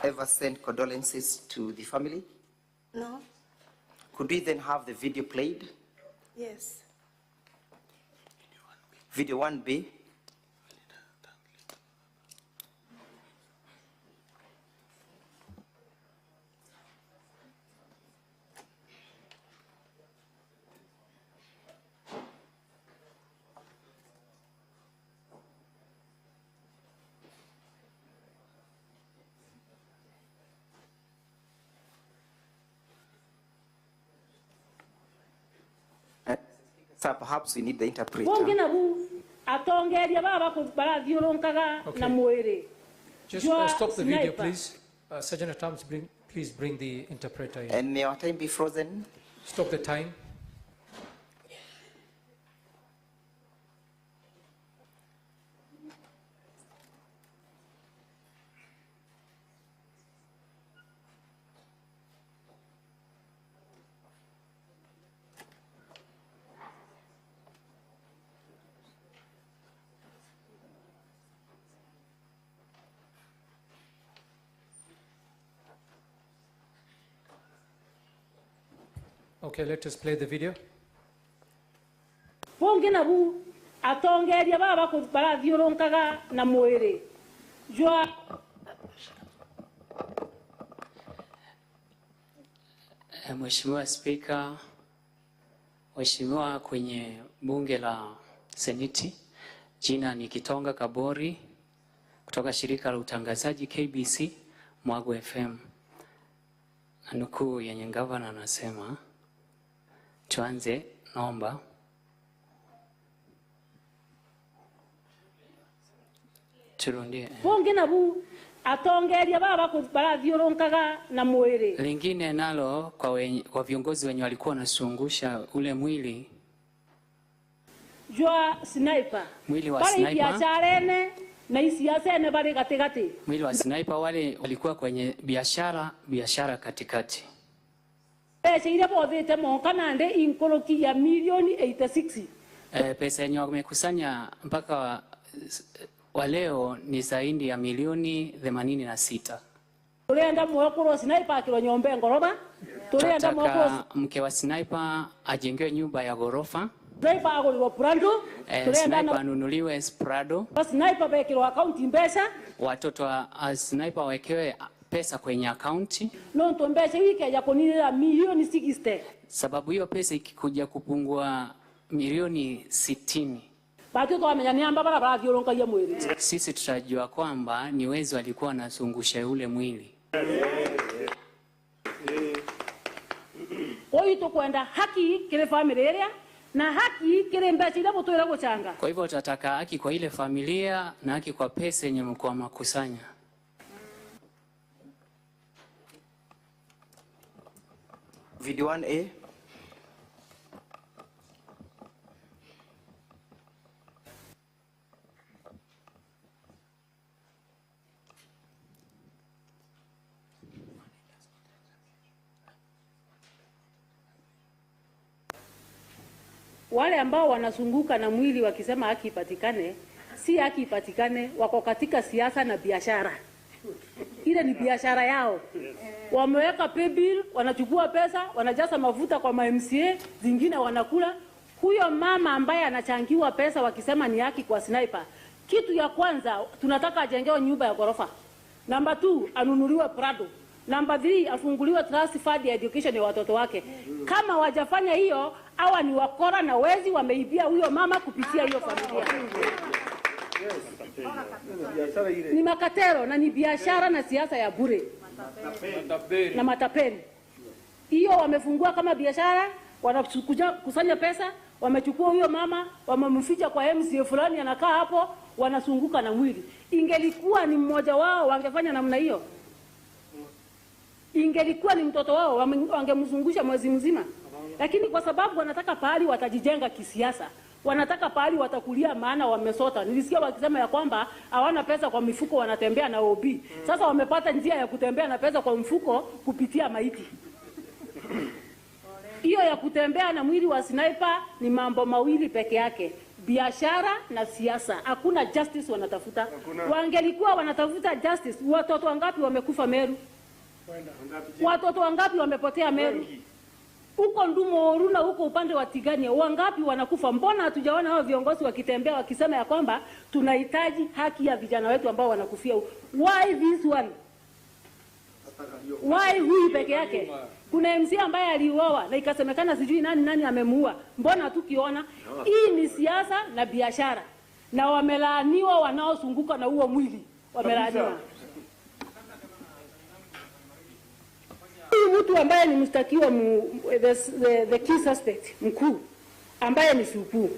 ever send condolences to the family? No. Could we then have the video played? Yes. Video 1B. So perhaps we need the interpreter. Okay. Just stop the video, please. Sergeant at Arms, please bring the interpreter in. And may our time be frozen? Stop the time. Okay, let us play the video. Pongina bu atongeria baba ku barathiuronkaga na mwiri. Jua Mheshimiwa Spika, Mheshimiwa kwenye bunge la Seneti, jina ni Kitonga Kabori kutoka shirika la utangazaji KBC Mwago FM. Nukuu yenye gavana anasema, tuanze naomba. Turundie. pongina bu atongeria baba ku barathiuronkaga na mwiri. Lingine nalo kwa viongozi wenye walikuwa wanasungusha ule mwili. Jua sniper. Mwili wa sniper. Biasharene na isiasene bari katikati. Mwili wa sniper wale walikuwa kwenye biashara katikati. Pesa ile bodete monkana nde inkoroki ya milioni 86. Pesa yenye wamekusanya mpaka wa leo ni zaidi ya milioni 86. Tulienda mwakuro sniper akilo nyombe ngoroba. Tulienda mwakuro mke wa sniper ajengewe nyumba ya gorofa. Sniper agoliwa Prado. Sniper anunuliwe Prado. Sniper bekilo akaunti mbesa. Watoto wa sniper wawekewe pesa kwenye akaunti. Nonto mbesa wiki ya konila milioni 60. Sababu hiyo pesa ikikuja kupungua milioni 60. Watoto wamenyania mbaba barathiuronka ya mwili. Sisi tutajua kwamba ni wezi walikuwa wanazungusha ule mwili. Kwa hiyo tukwenda haki kile familia na haki kile mbesa ile botoera gochanga. Kwa hivyo tutataka haki kwa ile familia na haki kwa pesa yenye mkoa makusanya. Video 1A. Wale ambao wanazunguka na mwili wakisema haki ipatikane, si haki ipatikane, wako katika siasa na biashara. Ile ni biashara yao. Wameweka pay bill, wanachukua pesa, wanajaza mafuta kwa MCA, zingine wanakula. Huyo mama ambaye anachangiwa pesa wakisema ni haki kwa sniper, kitu ya kwanza tunataka ajengewe nyumba ya gorofa. Number 2, anunuliwe Prado. Number 3, afunguliwe trust fund ya education ya watoto wake. Kama wajafanya hiyo, hawa ni wakora na wezi, wameibia huyo mama kupitia hiyo familia. Ni makatero na ni biashara na siasa ya bure. Na matapeli. Hiyo wamefungua kama biashara, wanakuja kusanya pesa, wamechukua huyo mama, wamemficha kwa MCA fulani anakaa hapo, wanasunguka na mwili. Ingelikuwa ni mmoja wao wangefanya namna hiyo. Ingelikuwa ni mtoto wao wangemzungusha mwezi mzima. Lakini kwa sababu wanataka pahali watajijenga kisiasa, wanataka pahali watakulia maana wamesota. Nilisikia wakisema ya kwamba hawana pesa kwa mifuko, wanatembea na OB. Sasa wamepata njia ya kutembea na pesa kwa mfuko kupitia maiti. Hiyo ya kutembea na mwili wa sniper ni mambo mawili peke yake. Biashara na siasa. Hakuna justice wanatafuta. Wangelikuwa wanatafuta justice, watoto wangapi wamekufa Meru? Watoto wangapi wamepotea Meru? Huko Ndumo Oruna, huko upande wa Tigania, wangapi wanakufa? Mbona hatujaona hao viongozi wakitembea wakisema ya kwamba tunahitaji haki ya vijana wetu ambao wanakufia? Why this one? Why huyu peke yake? Kuna MC ambaye aliuawa na ikasemekana sijui nani amemuua. Mbona tukiona? Hii ni siasa na biashara. Na wamelaaniwa wanaosunguka na huo mwili. Wamelaaniwa. Mtu ambaye ni mshtakiwa the key suspect mkuu ambaye ni Supu,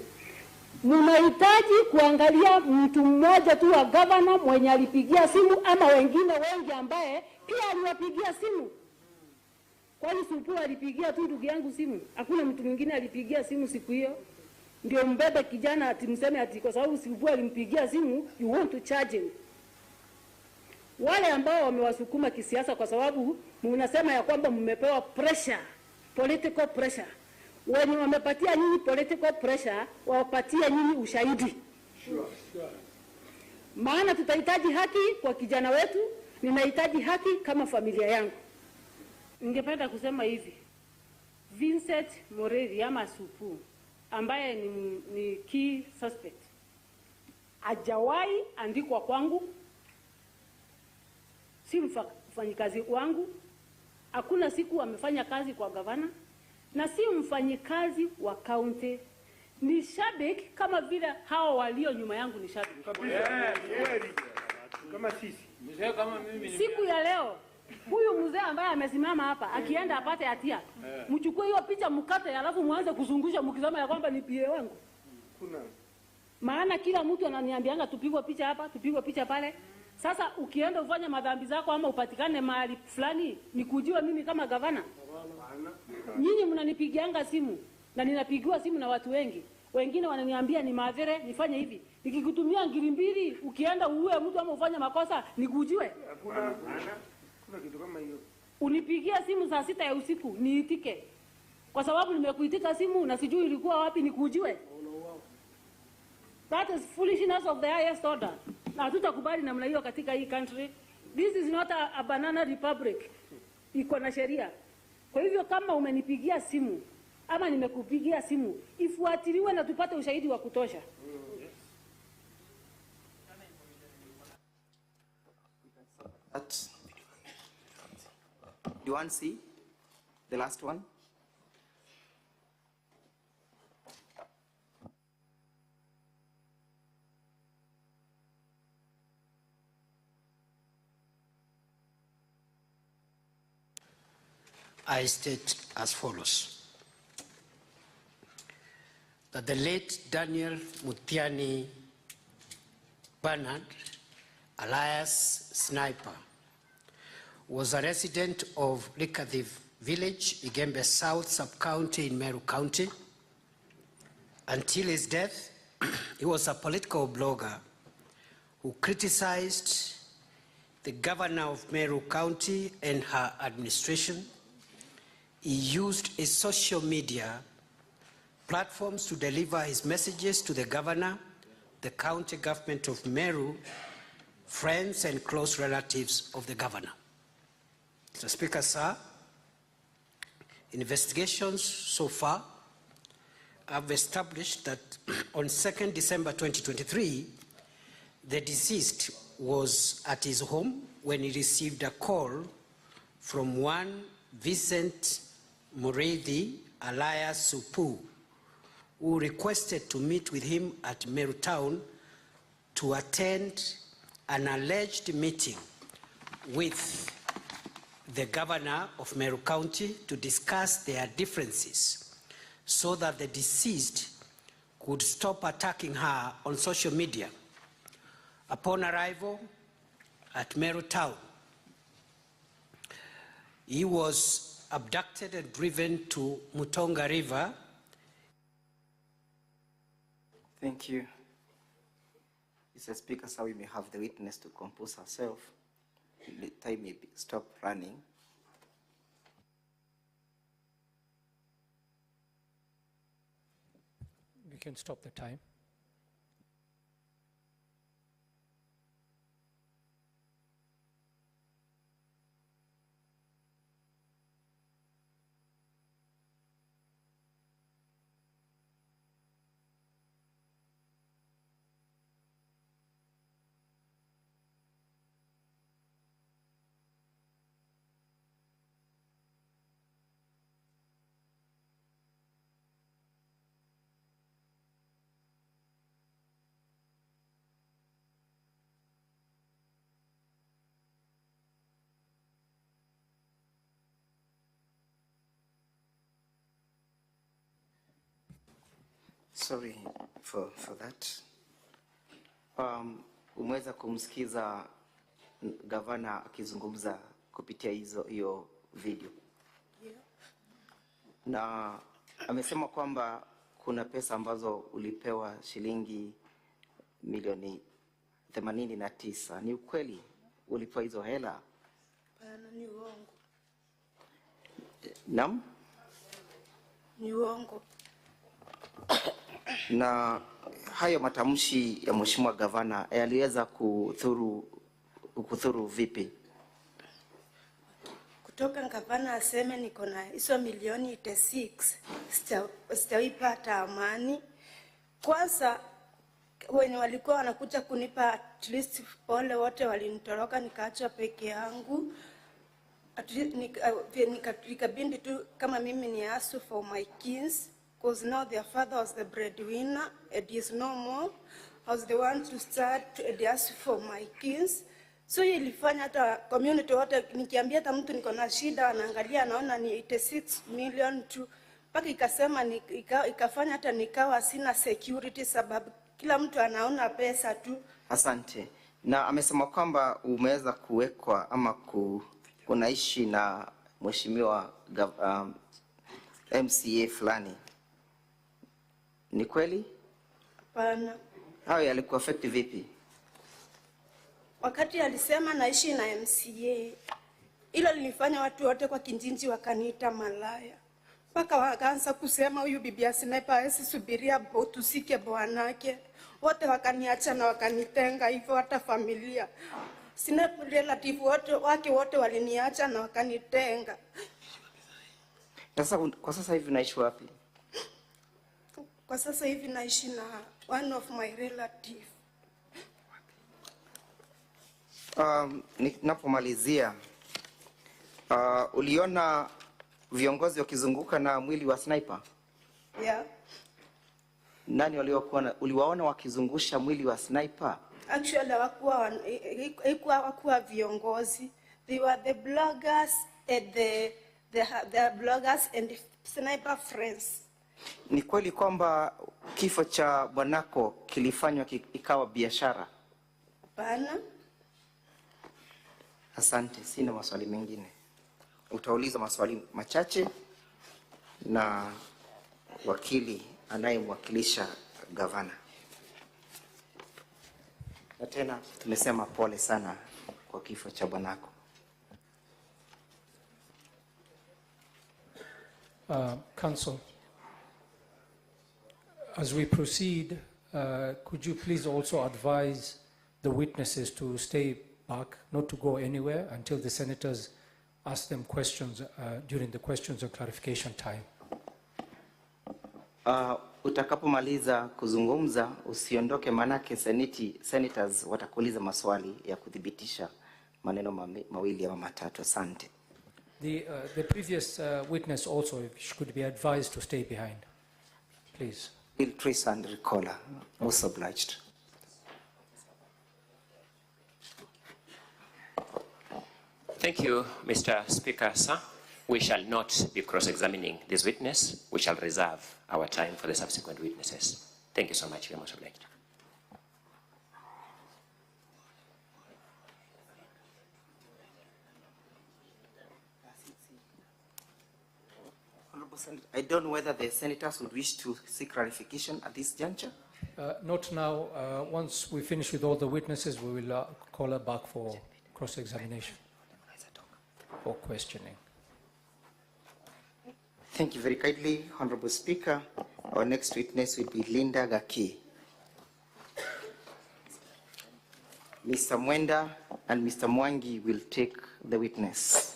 mnahitaji kuangalia mtu mmoja tu wa governor mwenye alipigia simu ama wengine wengi ambaye pia aliwapigia simu. Kwani Supu alipigia tu ndugu yangu simu? Hakuna mtu mwingine alipigia simu siku hiyo? Ndio mbebe kijana atimseme ati kwa sababu Supu alimpigia simu you want to charge him. Wale ambao wamewasukuma kisiasa kwa sababu mnasema ya kwamba mmepewa pressure, political pressure. Wenye wamepatia nyinyi political pressure, wapatie nyinyi ushahidi. Maana tutahitaji haki kwa kijana wetu, ninahitaji haki kama familia yangu. Ningependa kusema hivi. Vincent Moreri ama Supu ambaye ni key suspect hajawahi andikwa kwangu, si mfanyikazi wangu, hakuna siku amefanya kazi kwa gavana, na si mfanyikazi wa county. Ni shabiki kama vile hao walio nyuma yangu ni shabiki. Kama sisi. Mzee kama mimi. Siku ya leo huyu mzee ambaye amesimama hapa akienda apate hatia, mchukue hiyo picha mkate, alafu muanze kuzungusha mkisema ya kwamba ni PA wangu. Kuna maana kila mtu ananiambianga tupigwe picha hapa, tupigwe picha pale. Sasa ukienda ufanye madhambi zako ama upatikane mahali fulani, nikujue mimi kama gavana. Nyinyi mnanipigianga simu na ninapigiwa simu na watu wengi. Wengine wananiambia ni madhere nifanye hivi. Nikikutumia ngiri mbili ukienda uue mtu ama ufanye makosa nikujue. kuna kitu kama hiyo. Unipigia simu saa 6 ya usiku niitike. Kwa sababu nimekuitika simu na sijui ilikuwa wapi nikujue. That is foolishness of the highest order. Na tutakubali namna hiyo katika hii country. This is not a banana republic. Iko na sheria. Kwa hivyo kama umenipigia simu ama nimekupigia simu, ifuatiliwe na tupate ushahidi wa kutosha. Do you want to see the last one? I state as follows: that the late Daniel Mutiani Bernard, alias Sniper, was a resident of Likathiv Village, Igembe South Sub-County in Meru County. Until his death, he was a political blogger who criticized the governor of Meru County and her administration. He used his social media platforms to deliver his messages to the governor, the county government of Meru, friends and close relatives of the governor. Mr. Speaker, sir, investigations so far have established that on 2nd December 2023, the deceased was at his home when he received a call from one Vincent Moredi, alias Supu, who requested to meet with him at Meru Town to attend an alleged meeting with the governor of Meru County to discuss their differences so that the deceased could stop attacking her on social media. Upon arrival at Meru Town, he was abducted and driven to Mutonga River. Thank you. Mr. Speaker, so we may have the witness to compose herself. The time may stop running. We can stop the time. Sorry for that. Umeweza kumsikiza gavana akizungumza kupitia hiyo video. Yeah. Na amesema kwamba kuna pesa ambazo ulipewa shilingi milioni 89. Ni ukweli ulipewa hizo hela? Pana ni uongo. Naam? Ni uongo. Na hayo matamshi ya mheshimiwa gavana yaliweza kuthuru vipi? kutoka gavana aseme niko na hizo milioni 86 sitaipata amani. Kwanza wenye walikuwa wanakuja kunipa, at least wale wote walinitoroka nikaachwa peke yangu. Nikabindi tu kama mimi ni ask for my kids, because now their father was the breadwinner and he is no more. I was the one to start and ask for my kids. So ilifanya hata community wote nikiambia hata mtu niko na shida anaangalia anaona ni 86 million tu. Paka ikasema ikafanya hata nikawa sina security sababu kila mtu anaona pesa tu. Asante. Na amesema kwamba umeweza kuwekwa ama unaishi na mheshimiwa MCA fulani. Ni kweli? Hapana. Hao yalikuwa affect vipi? Wakati alisema naishi na MCA, ilo lilifanya watu wote kwa kijiji wakaniita malaya. Paka wakaanza kusema huyu bibi Sniper hawezi subiria tusike bwanake. Wote wakaniacha na wakanitenga, hivyo hata familia. Sniper relative wote waliniacha na wakanitenga. Sasa kwa sasa hivi naishi wapi? Kwa sasa hivi naishi na one of my relative. Ninapomalizia, uliona viongozi wakizunguka na mwili wa Sniper? Yeah. Nani uliwaona wakizungusha mwili wa Sniper? Actually hawakuwa viongozi. They were the bloggers and the bloggers and the Sniper friends. Ni kweli kwamba kifo cha bwanako kilifanywa ikawa biashara? Hapana. Asante, sina maswali mengine. Utauliza maswali machache na wakili anayemwakilisha gavana. Na tena tumesema pole sana kwa kifo cha bwanako. Council, as we proceed, could you please also advise the witnesses to stay back, not to go anywhere until the senators ask them questions during the questions and clarification time? Utakapomaliza kuzungumza usiondoke, manake senators watakuuliza maswali ya kudhibitisha maneno mawili ama matatu. Asante. The previous witness also could be advised to stay behind, please. Trace and Ricola, most obliged. Thank you, Mr. Speaker, sir. We shall not be cross-examining this witness. We shall reserve our time for the subsequent witnesses. Thank you so much. You're most obliged. I don't know whether the senators would wish to seek clarification at this juncture. Not now. Once we finish with all the witnesses, we will call her back for cross-examination or questioning. Thank you very kindly, Honorable Speaker. Our next witness will be Linda Gaki. Mr. Mwenda and Mr. Mwangi will take the witness.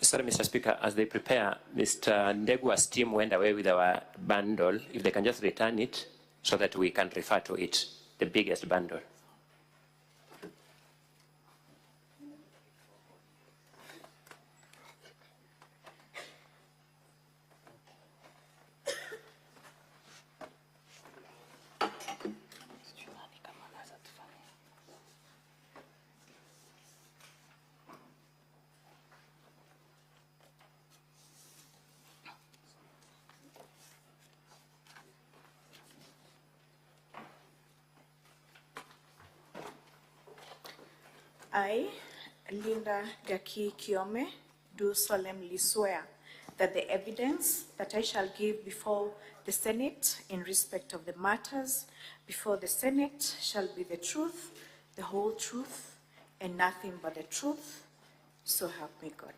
Sorry, Mr. Speaker, as they prepare, Mr. Ndegua's team went away with our bundle. If they can just return it so that we can refer to it, the biggest bundle. I, Linda Gaki Kiome, do solemnly swear that the evidence that I shall give before the Senate in respect of the matters before the Senate shall be the truth, the whole truth, and nothing but the truth. So help me God.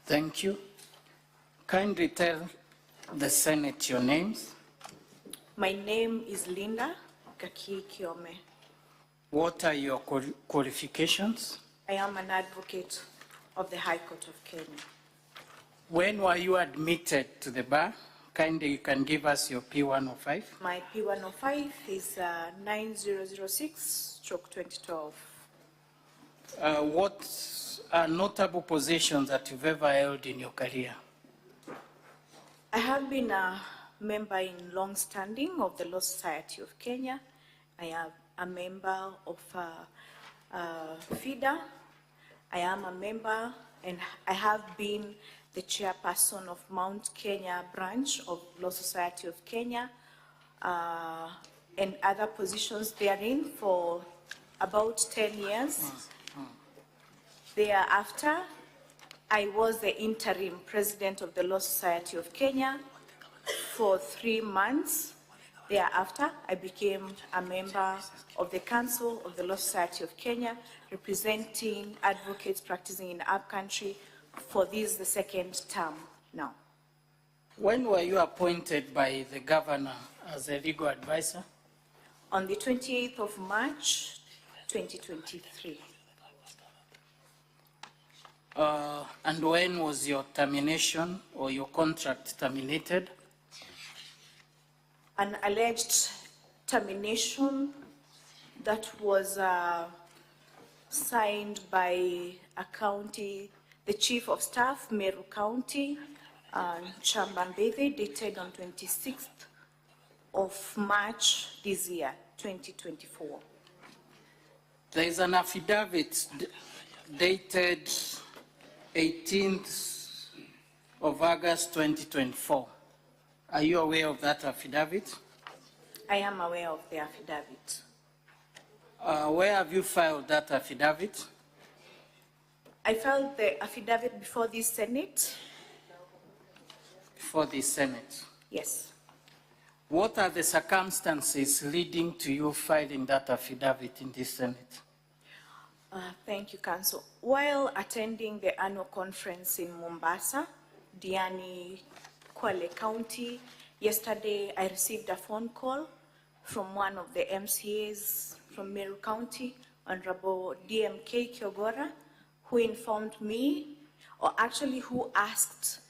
Thank you. Kindly tell the Senate your names. My name is Linda Gaki Kiome. What are your qualifications? I am an advocate of the High Court of Kenya. When were you admitted to the bar? Kindly you can give us your P105. My P105 is 9006/2012. What are notable positions that you've ever held in your career? I have been a member in long standing of the Law Society of Kenya. I am a member of FIDA. I am a member and I have been the chairperson of Mount Kenya branch of Law Society of Kenya and other positions therein for about 10 years. Thereafter, I was the interim president of the Law Society of Kenya for 3 months. Thereafter, I became a member of the Council of the Law Society of Kenya, representing advocates practicing in our country for this, the second term now. When were you appointed by the governor as a legal advisor? On the 28th of March, 2023. And when was your termination or your contract terminated? An alleged termination that was signed by a county, the chief of staff, Meru County, Chambambede, dated on 26th of March this year, 2024. There is an affidavit dated 18th of August 2024. Are you aware of that affidavit? I am aware of the affidavit. Where have you filed that affidavit? I filed the affidavit before the Senate. Before the Senate? Yes. What are the circumstances leading to you filing that affidavit in the Senate? Thank you, Council. While attending the annual conference in Mombasa, Diani, Kwale County, yesterday I received a phone call from one of the MCAs from Meru County, Honorable DMK Kawira, who informed me, or actually who asked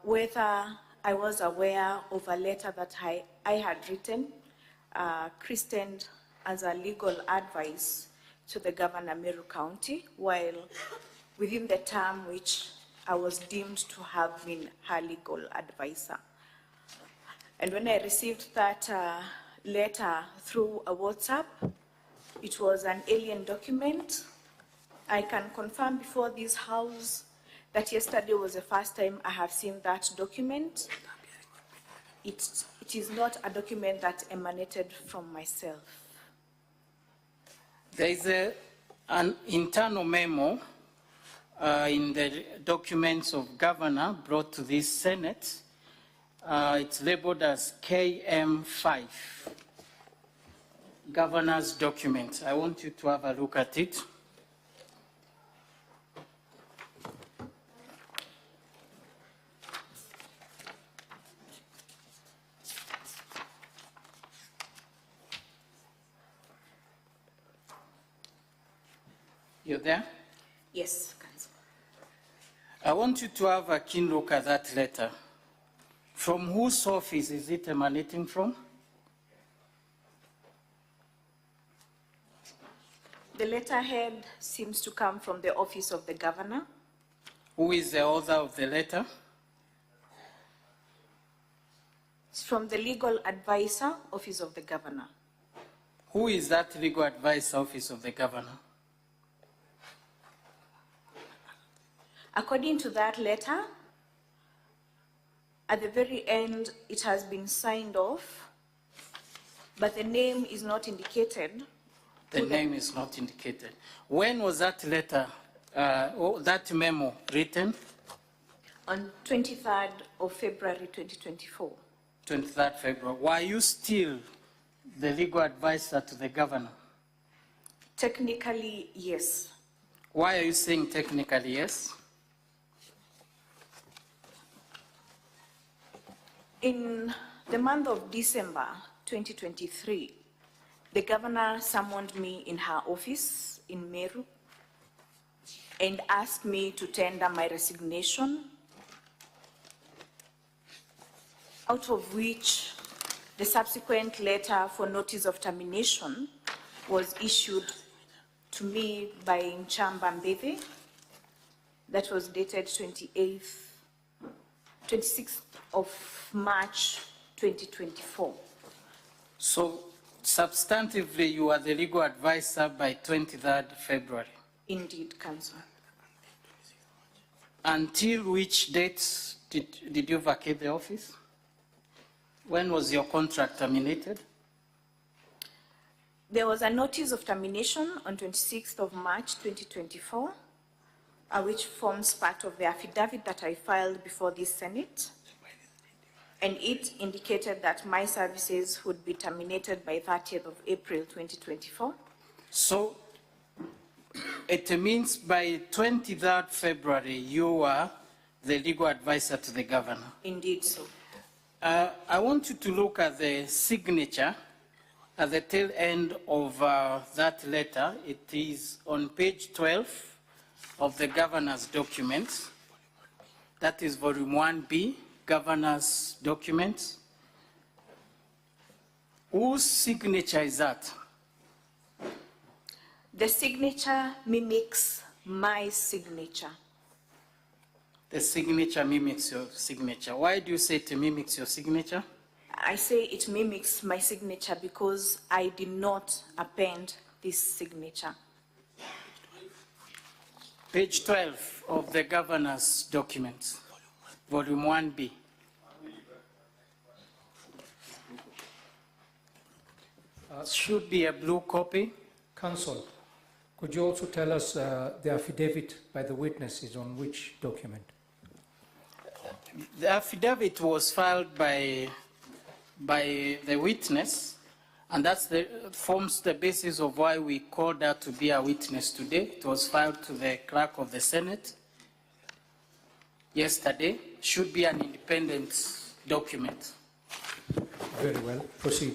whether I was aware of a letter that I had written, christened as a legal advice to the Governor Meru County, while within the term which I was deemed to have been her legal advisor. And when I received that letter through a WhatsApp, it was an alien document. I can confirm before this House that yesterday was the first time I have seen that document. It is not a document that emanated from myself. There is an internal memo in the documents of governor brought to this Senate. It's labeled as KM5, governor's document. I want you to have a look at it. You're there? Yes, Council. I want you to have a keen look at that letter. From whose office is it emanating from? The letterhead seems to come from the office of the governor. Who is the author of the letter? It's from the legal advisor, office of the governor. Who is that legal advice office of the governor? According to that letter, at the very end, it has been signed off, but the name is not indicated. The name is not indicated. When was that letter, that memo written? On 23rd of February 2024. 23rd February. Were you still the legal advisor to the governor? Technically, yes. Why are you saying technically yes? In the month of December 2023, the governor summoned me in her office in Meru and asked me to tender my resignation, out of which the subsequent letter for notice of termination was issued to me by Nchamba Mbeve. That was dated 26th of March 2024. So substantively, you are the legal advisor by 23rd February? Indeed, Council. Until which date did you vacate the office? When was your contract terminated? There was a notice of termination on 26th of March 2024, which forms part of the affidavit that I filed before this Senate. And it indicated that my services would be terminated by 30th of April 2024. So it means by 23rd February, you are the legal advisor to the governor? Indeed so. I want you to look at the signature at the tail end of that letter. It is on page 12 of the governor's documents. That is volume 1B, governor's documents. Whose signature is that? The signature mimics my signature. The signature mimics your signature. Why do you say it mimics your signature? I say it mimics my signature because I did not append this signature. Page 12 of the governor's documents, volume 1B. Should be a blue copy. Counsel, could you also tell us the affidavit by the witnesses on which document? The affidavit was filed by the witness, and that forms the basis of why we called her to be a witness today. It was filed to the clerk of the Senate yesterday. Should be an independent document. Very well. Proceed.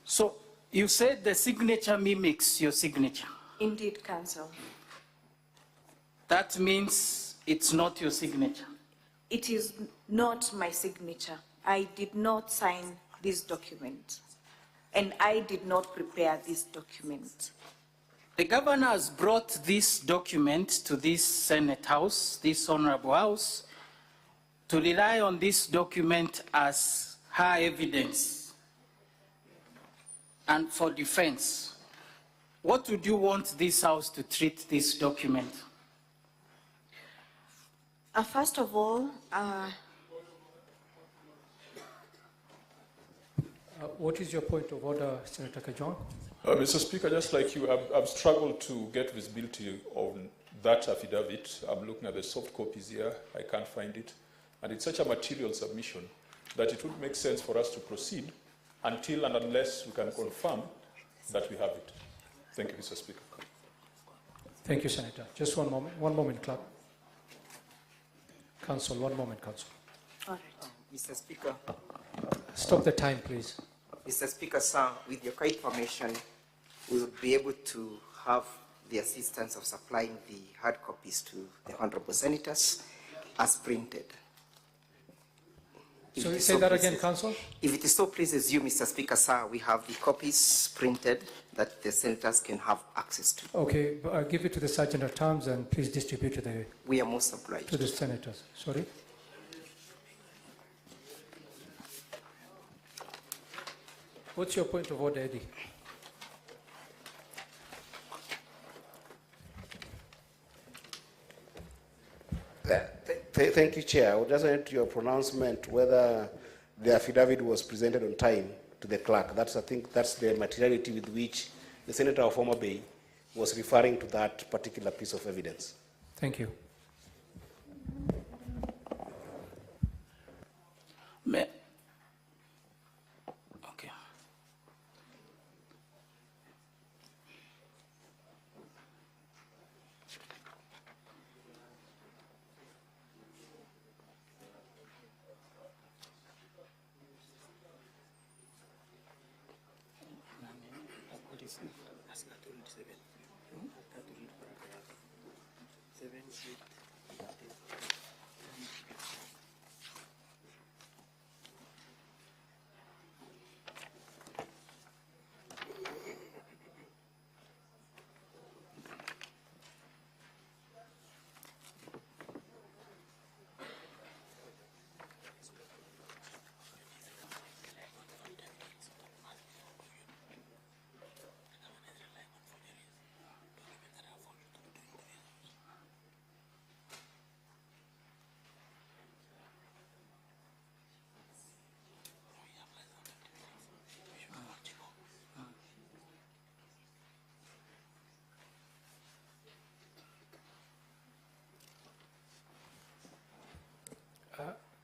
So you said the signature mimics your signature. Indeed, Counsel. That means it's not your signature. It is not my signature. I did not sign this document, and I did not prepare this document. The governor has brought this document to this Senate House, this Honorable House, to rely on this document as her evidence and for defense. What would you want this House to treat this document? First of all, what is your point of order, Senator Kajon? Mr. Speaker, just like you, I've struggled to get visibility on that affidavit. I'm looking at the soft copies here. I can't find it. And it's such a material submission that it would make sense for us to proceed until and unless we can confirm that we have it. Thank you, Mr. Speaker. Thank you, Senator. Just one moment. One moment, clerk. Counsel, one moment, Counsel. All right. Mr. Speaker. Stop the time, please. Mr. Speaker, sir, with your kind permission, we would be able to have the assistance of supplying the hard copies to the honorable senators as printed. So you say that again, Council? If it is so pleases you, Mr. Speaker, sir, we have the copies printed that the senators can have access to. Okay, but I'll give it to the Sergeant at Arms and please distribute to the... We are most obliged. To the senators. Sorry? What's your point of order, Eddie? Thank you, Chair. I would just like your pronouncement whether the affidavit was presented on time to the clerk. I think that's the materiality with which the Senator of Homa Bay was referring to that particular piece of evidence. Thank you. Okay.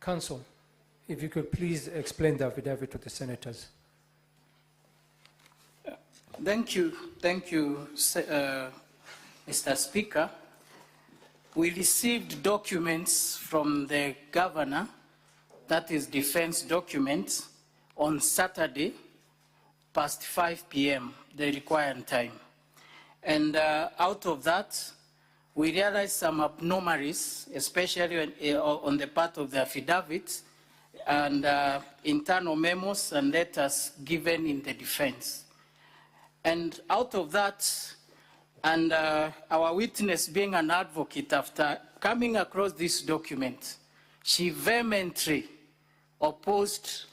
Council, if you could please explain the affidavit to the senators. Thank you, Mr. Speaker. We received documents from the governor, that is defense documents, on Saturday, past 5 p.m., the required time. And out of that, we realized some abnormalities, especially on the part of the affidavit and internal memos and letters given in the defense. And out of that, and our witness being an advocate, after coming across this document, she vehemently opposed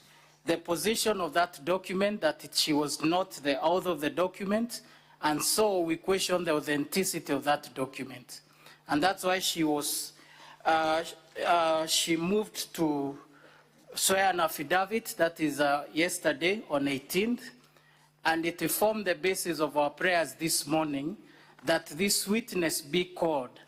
the position of that document, that she was not the author of the document, and so we questioned the authenticity of that document. And that's why she was, she moved to swear an affidavit, that is yesterday on 18th, and it formed the basis of our prayers this morning that this witness be called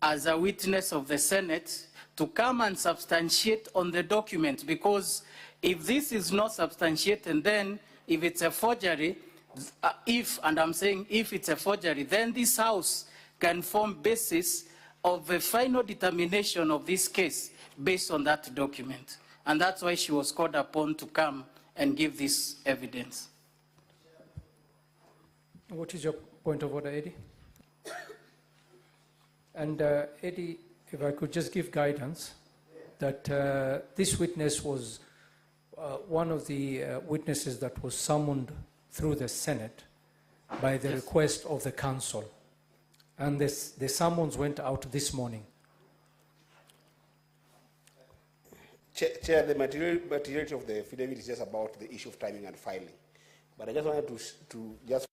as a witness of the Senate to come and substantiate on the document, because if this is not substantiated, then if it's a forgery, and I'm saying if it's a forgery, then this House can form basis of the final determination of this case based on that document. And that's why she was called upon to come and give this evidence. What is your point of order, Eddie? And Eddie, if I could just give guidance that this witness was one of the witnesses that was summoned through the Senate by the request of the Council. And the summons went out this morning. Chair, the materiality of the affidavit is just about the issue of timing and filing. But I just wanted to just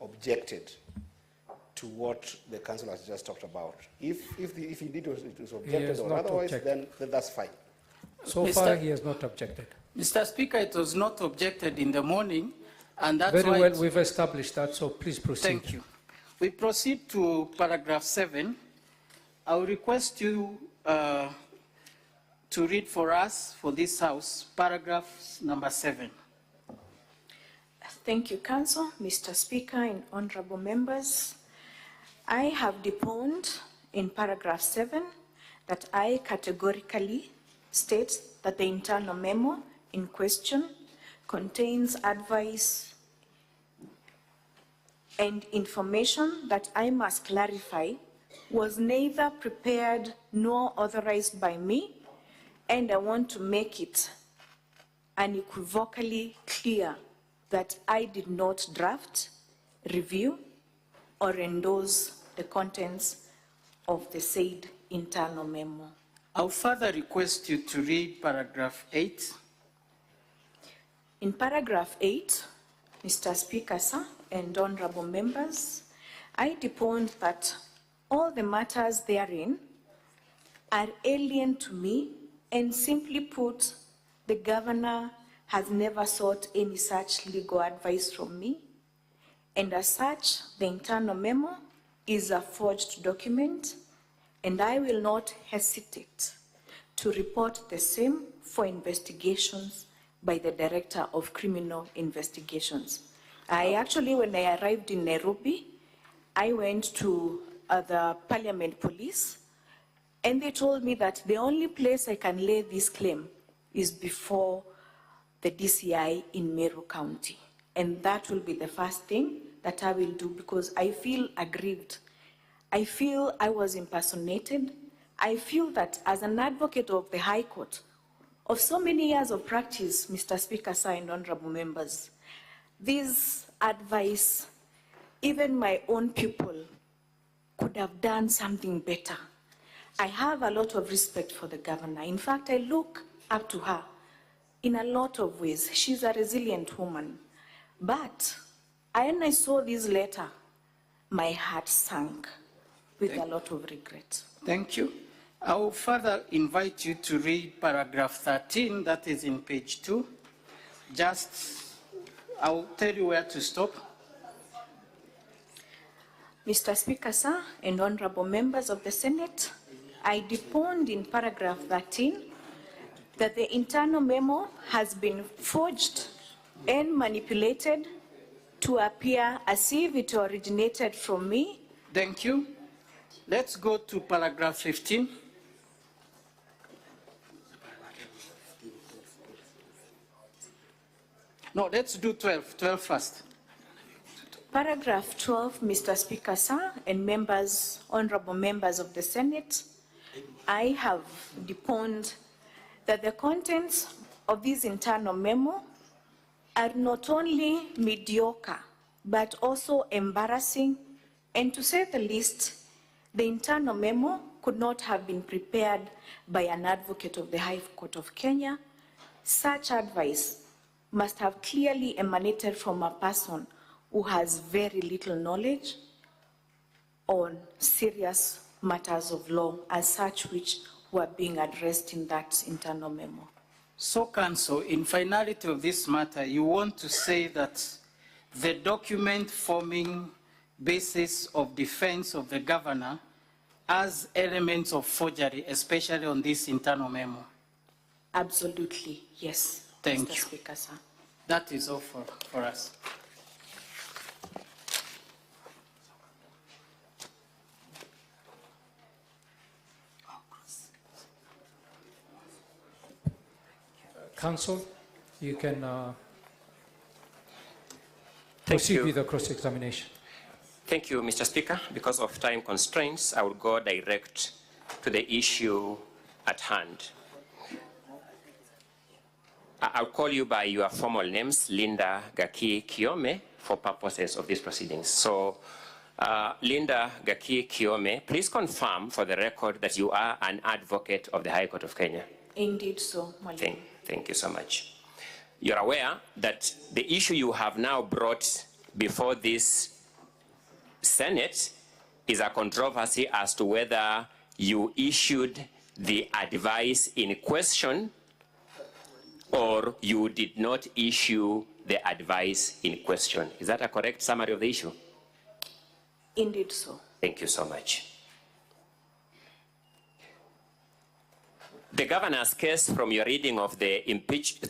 objected to what the Council has just talked about. If indeed it was objected or otherwise, then that's fine. So far, he has not objected. Mr. Speaker, it was not objected in the morning, and that's Very why... well, we've established that, so please proceed. Thank you. We proceed to paragraph 7. I will request you to read for us, for this House, paragraph number 7. Thank you, Council, Mr. Speaker, and honorable members. I have deponed in paragraph 7 that I categorically states that the internal memo in question contains advice and information that I must clarify was neither prepared nor authorized by me, and I want to make it unequivocally clear that I did not draft, review, or endorse the contents of the said internal memo. I'll further request you to read paragraph 8. In paragraph 8, Mr. Speaker, sir, and honorable members, I deponed that all the matters therein are alien to me, and simply put, the governor has never sought any such legal advice from me, and as such, the internal memo is a forged document, and I will not hesitate to report the same for investigations by the Director of Criminal Investigations. When I arrived in Nairobi, I went to the Parliament Police, and they told me that the only place I can lay this claim is before the DCI in Meru County. And that will be the first thing that I will do, because I feel aggrieved. I feel I was impersonated. I feel that as an advocate of the High Court, of so many years of practice, Mr. Speaker, sir, and honorable members, this advice, even my own pupil could have done something better. I have a lot of respect for the governor. In fact, I look up to her in a lot of ways. She's a resilient woman. But when I saw this letter, my heart sank with a lot of regret. Thank you. I will further invite you to read paragraph 13, that is in page 2. I will tell you where to stop. Mr. Speaker, sir, and honorable members of the Senate, I deponed in paragraph 13 that the internal memo has been forged and manipulated to appear as if it originated from me. Thank you. Let's go to paragraph 15. No, let's do 12 first. Paragraph 12, Mr. Speaker, sir, and members, honorable members of the Senate, I have deponed that the contents of this internal memo are not only mediocre, but also embarrassing, and to say the least, the internal memo could not have been prepared by an advocate of the High Court of Kenya. Such advice must have clearly emanated from a person who has very little knowledge on serious matters of law as such which were being addressed in that internal memo. So, Counsel, in finality of this matter, you want to say that the document forming basis of defense of the governor has elements of forgery, especially on this internal memo? Absolutely, yes. Thank Mr. you. Speaker, sir. That is all for us. Counsel, you can proceed with the cross-examination. Thank you, Mr. Speaker. Because of time constraints, I will go direct to the issue at hand. I'll call you by your formal names, Linda Gaki Kiome, for purposes of these proceedings. So, Linda Gaki Kiome, please confirm for the record that you are an advocate of the High Court of Kenya. Indeed so, Mwalimu. Thank you so much. You're aware that the issue you have now brought before this Senate is a controversy as to whether you issued the advice in question or you did not issue the advice in question. Is that a correct summary of the issue? Indeed so. Thank you so much. The governor's case, from your reading of the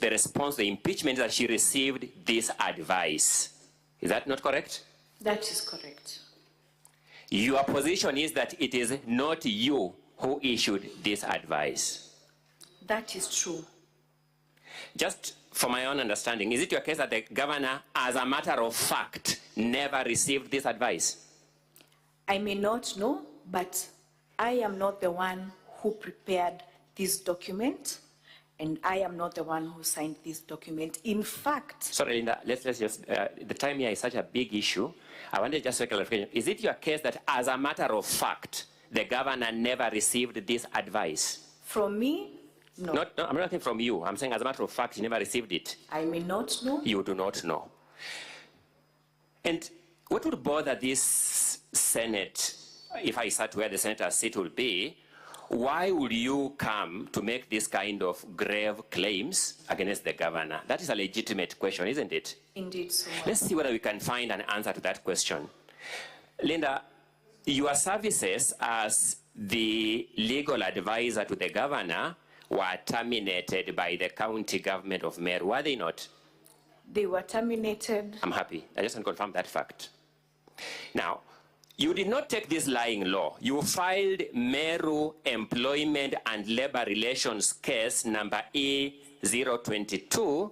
response to the impeachment, that she received this advice. Is that not correct? That is correct. Your position is that it is not you who issued this advice. That is true. Just for my own understanding, is it your case that the governor, as a matter of fact, never received this advice? I may not know, but I am not the one who prepared this document, and I am not the one who signed this document. In fact... Sorry, Linda, let's just, the time here is such a big issue. I wanted just a clarification. Is it your case that, as a matter of fact, the governor never received this advice? From me? No. No, I'm not asking from you. I'm saying, as a matter of fact, you never received it. I may not know. You do not know. And what would bother this Senate, if I sat where the senator's seat will be, why would you come to make this kind of grave claims against the governor? That is a legitimate question, isn't it? Indeed, so. Let's see whether we can find an answer to that question. Linda, your services as the legal advisor to the governor were terminated by the county government of Meru, were they not? They were terminated. I'm happy. I just want to confirm that fact. Now, you did not take this lying law. You filed Meru Employment and Labor Relations case number E022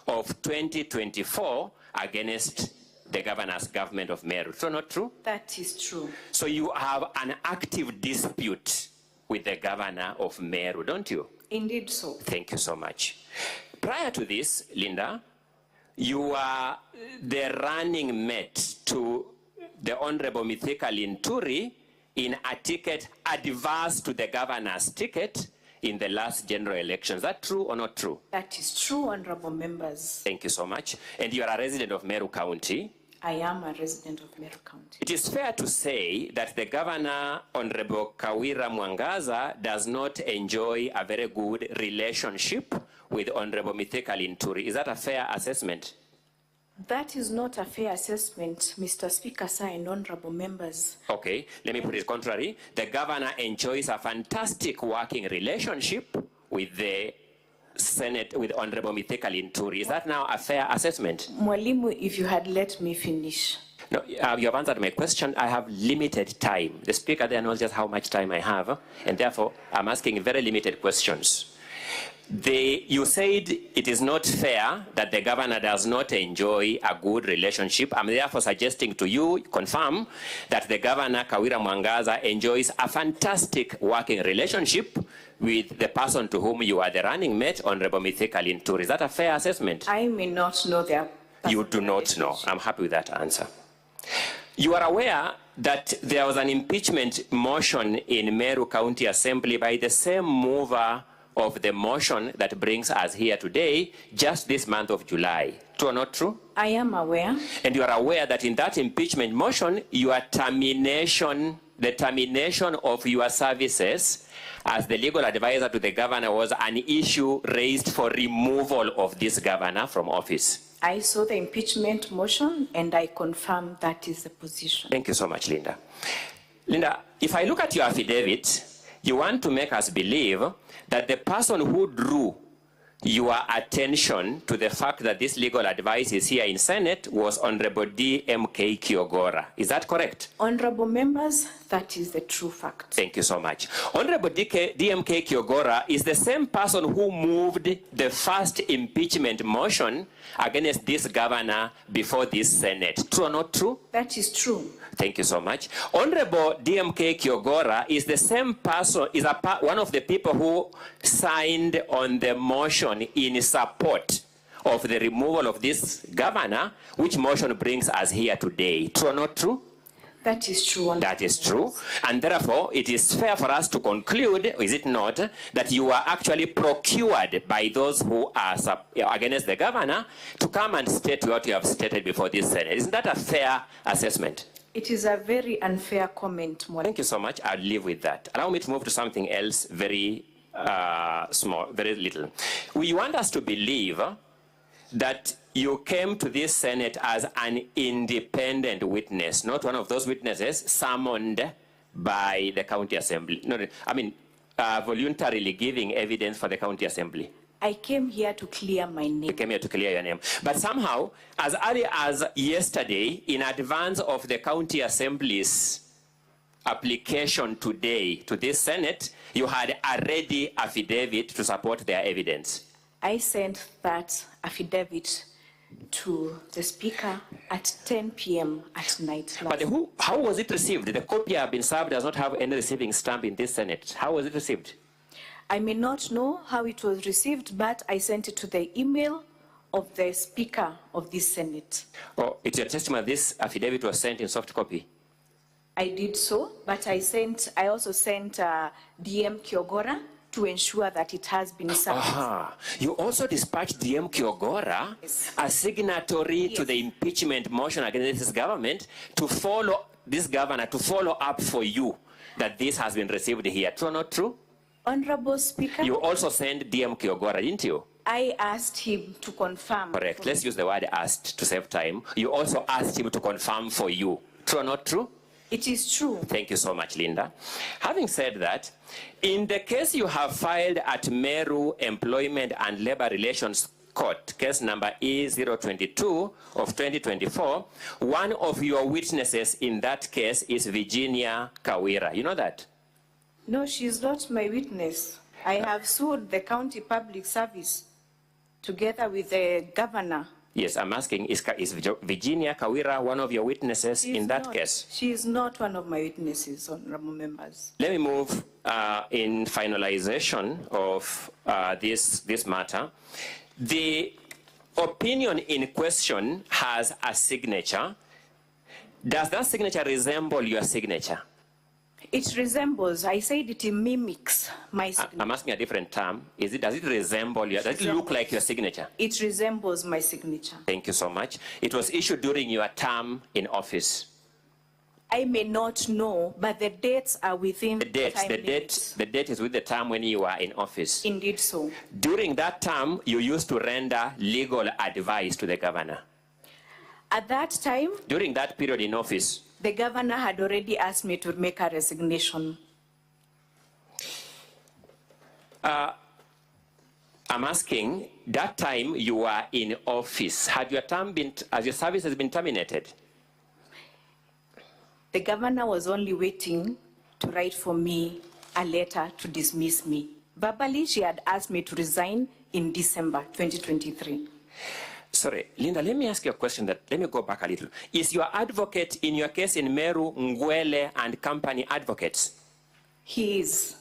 of 2024 against the governor's government of Meru. So not true? That is true. So you have an active dispute with the governor of Meru, don't you? Indeed so. Thank you so much. Prior to this, Linda, you were the running mate to the Honorable Mithika Linturi in a ticket adverse to the governor's ticket in the last general election. Is that true or not true? That is true, honorable members. Thank you so much. And you are a resident of Meru County. I am a resident of Meru County. It is fair to say that the governor, Honorable Kawira Mwangaza, does not enjoy a very good relationship with Honorable Mithika Linturi. Is that a fair assessment? That is not a fair assessment, Mr. Speaker, sir, and honorable members. Okay, let me put it contrary. The governor enjoys a fantastic working relationship with the Senate, with Honorable Mithika Linturi. Is that now a fair assessment? Mwalimu, if you had let me finish. No, you have answered my question. I have limited time. The speaker there knows just how much time I have, and therefore I'm asking very limited questions. You said it is not fair that the governor does not enjoy a good relationship. I'm therefore suggesting to you, confirm, that the governor, Kawira Mwangaza, enjoys a fantastic working relationship with the person to whom you are the running mate, Honorable Mithika Linturi. Is that a fair assessment? I may not know their... You do not know. I'm happy with that answer. You are aware that there was an impeachment motion in Meru County Assembly by the same mover of the motion that brings us here today, just this month of July. True or not true? I am aware. And you are aware that in that impeachment motion, your termination, the termination of your services as the legal advisor to the governor was an issue raised for removal of this governor from office. I saw the impeachment motion and I confirm that is the position. Thank you so much, Linda. Linda, if I look at your affidavit, you want to make us believe that the person who drew your attention to the fact that this legal advice is here in Senate was Honorable DMK Kiogora. Is that correct? Honorable members, that is the true fact. Thank you so much. Honorable DMK Kiogora is the same person who moved the first impeachment motion against this governor before this Senate. True or not true? That is true. Thank you so much. Honorable DMK Kiogora is the same person, is one of the people who signed on the motion in support of the removal of this governor, which motion brings us here today. True or not true? That is true. That is true. And therefore, it is fair for us to conclude, is it not, that you are actually procured by those who are against the governor to come and state what you have stated before this Senate. Isn't that a fair assessment? It is a very unfair comment. Thank you so much. I'll live with that. Allow me to move to something else very small, very little. We want us to believe that you came to this Senate as an independent witness, not one of those witnesses summoned by the county assembly. No, I mean, voluntarily giving evidence for the county assembly. I came here to clear my name. You came here to clear your name. But somehow, as early as yesterday, in advance of the county assembly's application today to this Senate, you had a ready affidavit to support their evidence. I sent that affidavit to the Speaker at 10 p.m. at night. But how was it received? The copy have been served does not have any receiving stamp in this Senate. How was it received? I may not know how it was received, but I sent it to the email of the Speaker of this Senate. Oh, it's your testimony this affidavit was sent in soft copy? I did so, but I also sent DM Kiogora to ensure that it has been served. You also dispatched DM Kiogora, a signatory to the impeachment motion against this government, to follow this governor, to follow up for you that this has been received here. True or not true? Honorable Speaker. You also sent DM Kiogora, didn't you? I asked him to confirm. Correct. Let's use the word asked to save time. You also asked him to confirm for you. True or not true? It is true. Thank you so much, Linda. Having said that, in the case you have filed at Meru Employment and Labor Relations Court, case number E022 of 2024, one of your witnesses in that case is Virginia Kawira. You know that? No, she's not my witness. I have sued the county public service together with the governor. Yes, I'm asking, is Virginia Kawira one of your witnesses in that case? She is not one of my witnesses, honorable members. Let me move in finalization of this matter. The opinion in question has a signature. Does that signature resemble your signature? It resembles, I said it mimics my signature. I'm asking a different term. Does it resemble your, does it look like your signature? It resembles my signature. Thank you so much. It was issued during your term in office. I may not know, but the dates are within the date is with the term when you were in office. Indeed so. During that term, you used to render legal advice to the governor. At that time, during that period in office, the governor had already asked me to make a resignation. I'm asking, that time you were in office, had your term been, as your service has been terminated? The governor was only waiting to write for me a letter to dismiss me. Verbally, she had asked me to resign in December 2023. Sorry, Linda, let me ask you a question let me go back a little. Is your advocate in your case in Meru, Ngwele and Company Advocates? He is.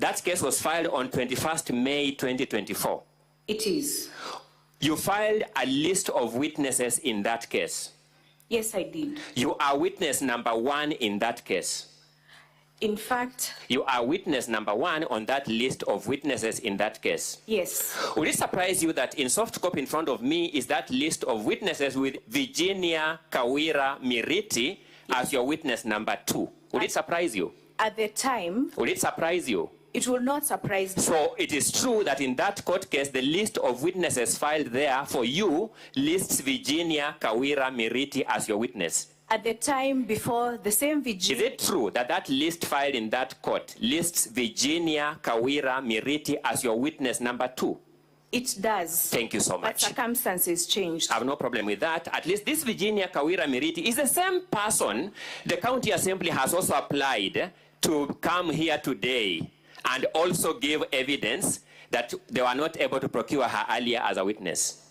That case was filed on 21st May 2024. It is. You filed a list of witnesses in that case. Yes, I did. You are witness number 1 in that case. In fact, you are witness number 1 on that list of witnesses in that case. Yes. Would it surprise you that in soft copy in front of me is that list of witnesses with Virginia Kawira Miriti as your witness number 2? Would it surprise you? At the time. Would it surprise you? It will not surprise me. So it is true that in that court case, the list of witnesses filed there for you lists Virginia Kawira Miriti as your witness. At the time before the same Virginia... Is it true that that list filed in that court lists Virginia Kawira Miriti as your witness number 2? It does. Thank you so much. But circumstances changed. I have no problem with that. At least this Virginia Kawira Miriti is the same person the county assembly has also applied to come here today and also give evidence that they were not able to procure her earlier as a witness.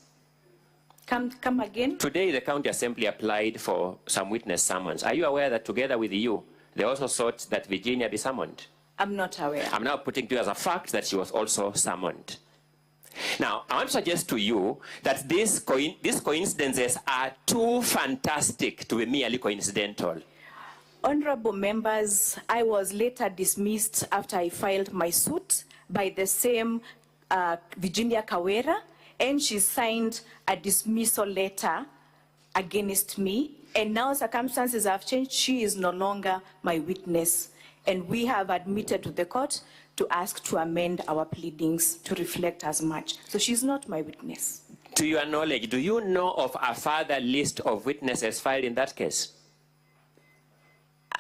Come again? Today, the county assembly applied for some witness summons. Are you aware that together with you, they also sought that Virginia be summoned? I'm not aware. I'm now putting to you as a fact that she was also summoned. Now, I want to suggest to you that these coincidences are too fantastic to be merely coincidental. Honorable members, I was later dismissed after I filed my suit by the same Virginia Kawira, and she signed a dismissal letter against me. And now circumstances have changed. She is no longer my witness. And we have admitted to the court to ask to amend our pleadings to reflect as much. So she's not my witness. To your knowledge, do you know of a further list of witnesses filed in that case?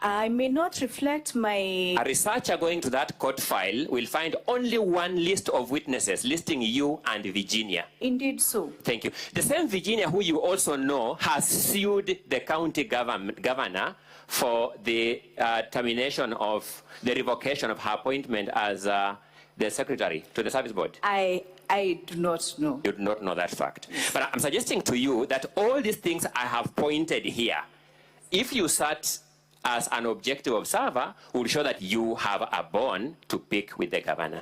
I may not reflect my... A researcher going to that court file will find only one list of witnesses listing you and Virginia. Indeed so. Thank you. The same Virginia who you also know has sued the county governor for the termination of the revocation of her appointment as the secretary to the service board. I do not know. You do not know that fact. But I'm suggesting to you that all these things I have pointed here, if you sat as an objective observer, will show that you have a bone to pick with the governor.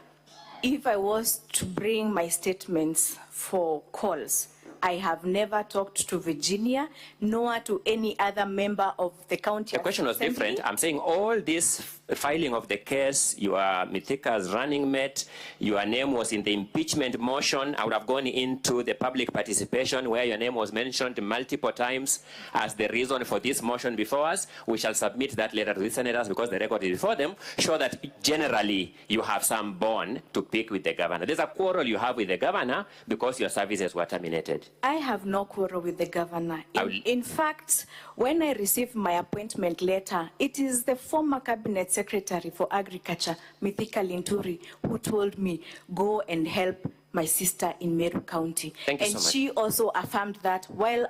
If I was to bring my statements for calls, I have never talked to Virginia, nor to any other member of the county. The question was different. I'm saying all this filing of the case, your Mithika's running mate, your name was in the impeachment motion. I would have gone into the public participation where your name was mentioned multiple times as the reason for this motion before us. We shall submit that letter to the senators because the record is before them, show that generally you have some bone to pick with the governor. There's a quarrel you have with the governor because your services were terminated. I have no quarrel with the governor. In fact, when I received my appointment letter, it is the former cabinet secretary for agriculture, Mithika Linturi, who told me, go and help my sister in Meru County. Thank you so much. much. She also affirmed that while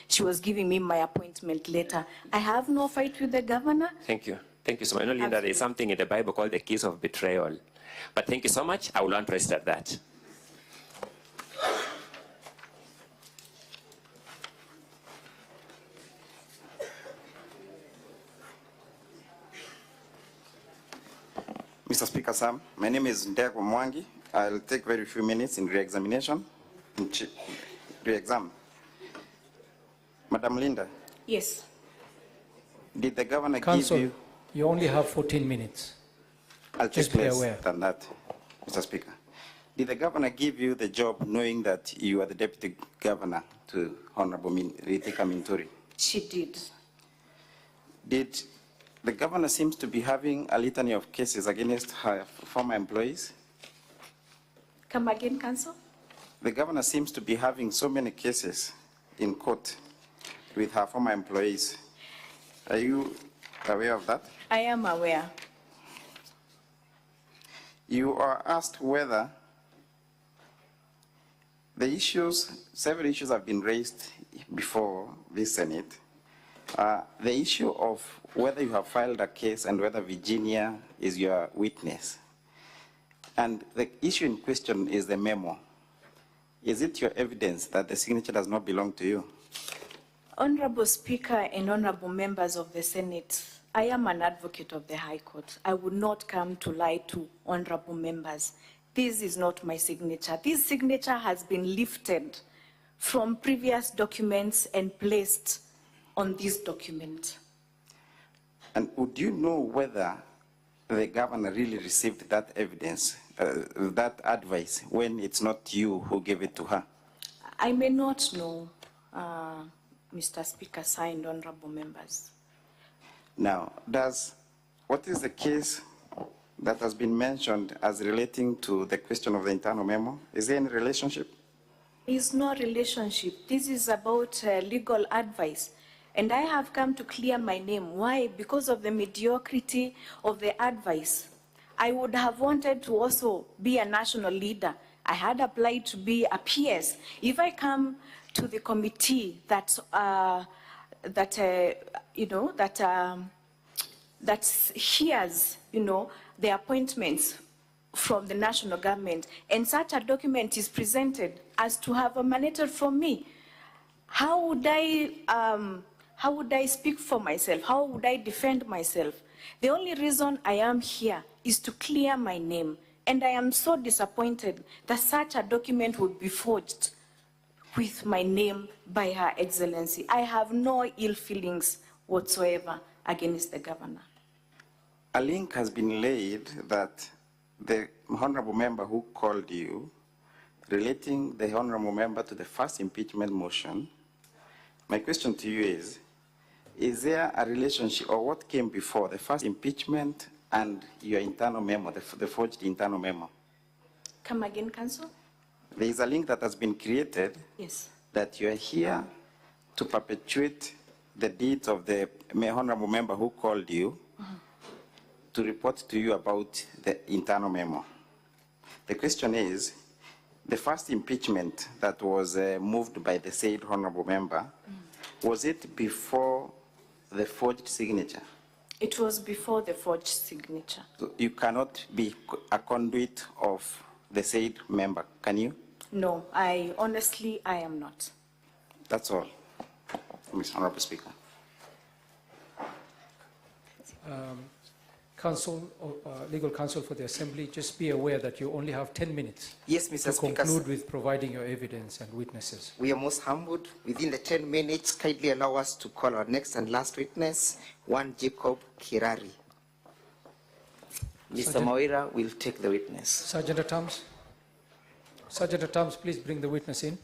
she was giving me my appointment letter. I have no fight with the governor. Thank you. Thank you so much. I know, Linda, there's something in the Bible called the kiss of betrayal. But thank you so much. I will not rest at that. Mr. Speaker, Sam, my name is Ndego Mwangi. I'll take very few minutes in re-examination. Re-exam. Madam Linda. Yes. Did the governor Counsel, give you... you only have 14 minutes. I'll Just take be less aware. than that, Mr. Speaker. Did the governor give you the job knowing that you are the deputy governor to Honorable Mithika Linturi? She did. Did the governor seems to be having a litany of cases against her former employees? Come again, Counsel? The governor seems to be having so many cases in court with her former employees. Are you aware of that? I am aware. You are asked whether the issues, several issues have been raised before this Senate. The issue of whether you have filed a case and whether Virginia is your witness. And the issue in question is the memo. Is it your evidence that the signature does not belong to you? Honorable Speaker and honorable members of the Senate, I am an advocate of the High Court. I would not come to lie to honorable members. This is not my signature. This signature has been lifted from previous documents and placed on this document. And would you know whether the governor really received that evidence, that advice, when it's not you who gave it to her? I may not know, Mr. Speaker, signed honorable members. Now, what is the case that has been mentioned as relating to the question of the internal memo? Is there any relationship? There is no relationship. This is about legal advice. And I have come to clear my name. Why? Because of the mediocrity of the advice. I would have wanted to also be a national leader. I had applied to be a PS. If I come to the committee that hears, the appointments from the national government, and such a document is presented as to have emanated from me, how would I speak for myself? How would I defend myself? The only reason I am here is to clear my name, and I am so disappointed that such a document would be forged with my name by Her Excellency. I have no ill feelings whatsoever against the governor. A link has been laid that the honorable member who called you, relating the honorable member to the first impeachment motion. My question to you is there a relationship, or what came before the first impeachment and your internal memo, the forged internal memo? Come again, Counsel? There is a link that has been created. Yes. That you are here to perpetuate the deeds of the honorable member who called you to report to you about the internal memo. The question is, the first impeachment that was moved by the said honorable member, was it before the forged signature? It was before the forged signature. So you cannot be a conduit of the said member, can you? No, I am not. That's all, Mr. Honorable Speaker. Legal counsel for the Assembly, just be aware that you only have 10 minutes Yes, Mr. to Speaker. conclude with providing your evidence and witnesses. We are most humbled. Within the 10 minutes, kindly allow us to call our next and last witness, one Jacob Kirari. Mr. Sergeant- Kawira will take the witness. Sergeant at Arms. Sergeant at Arms, please bring the witness in.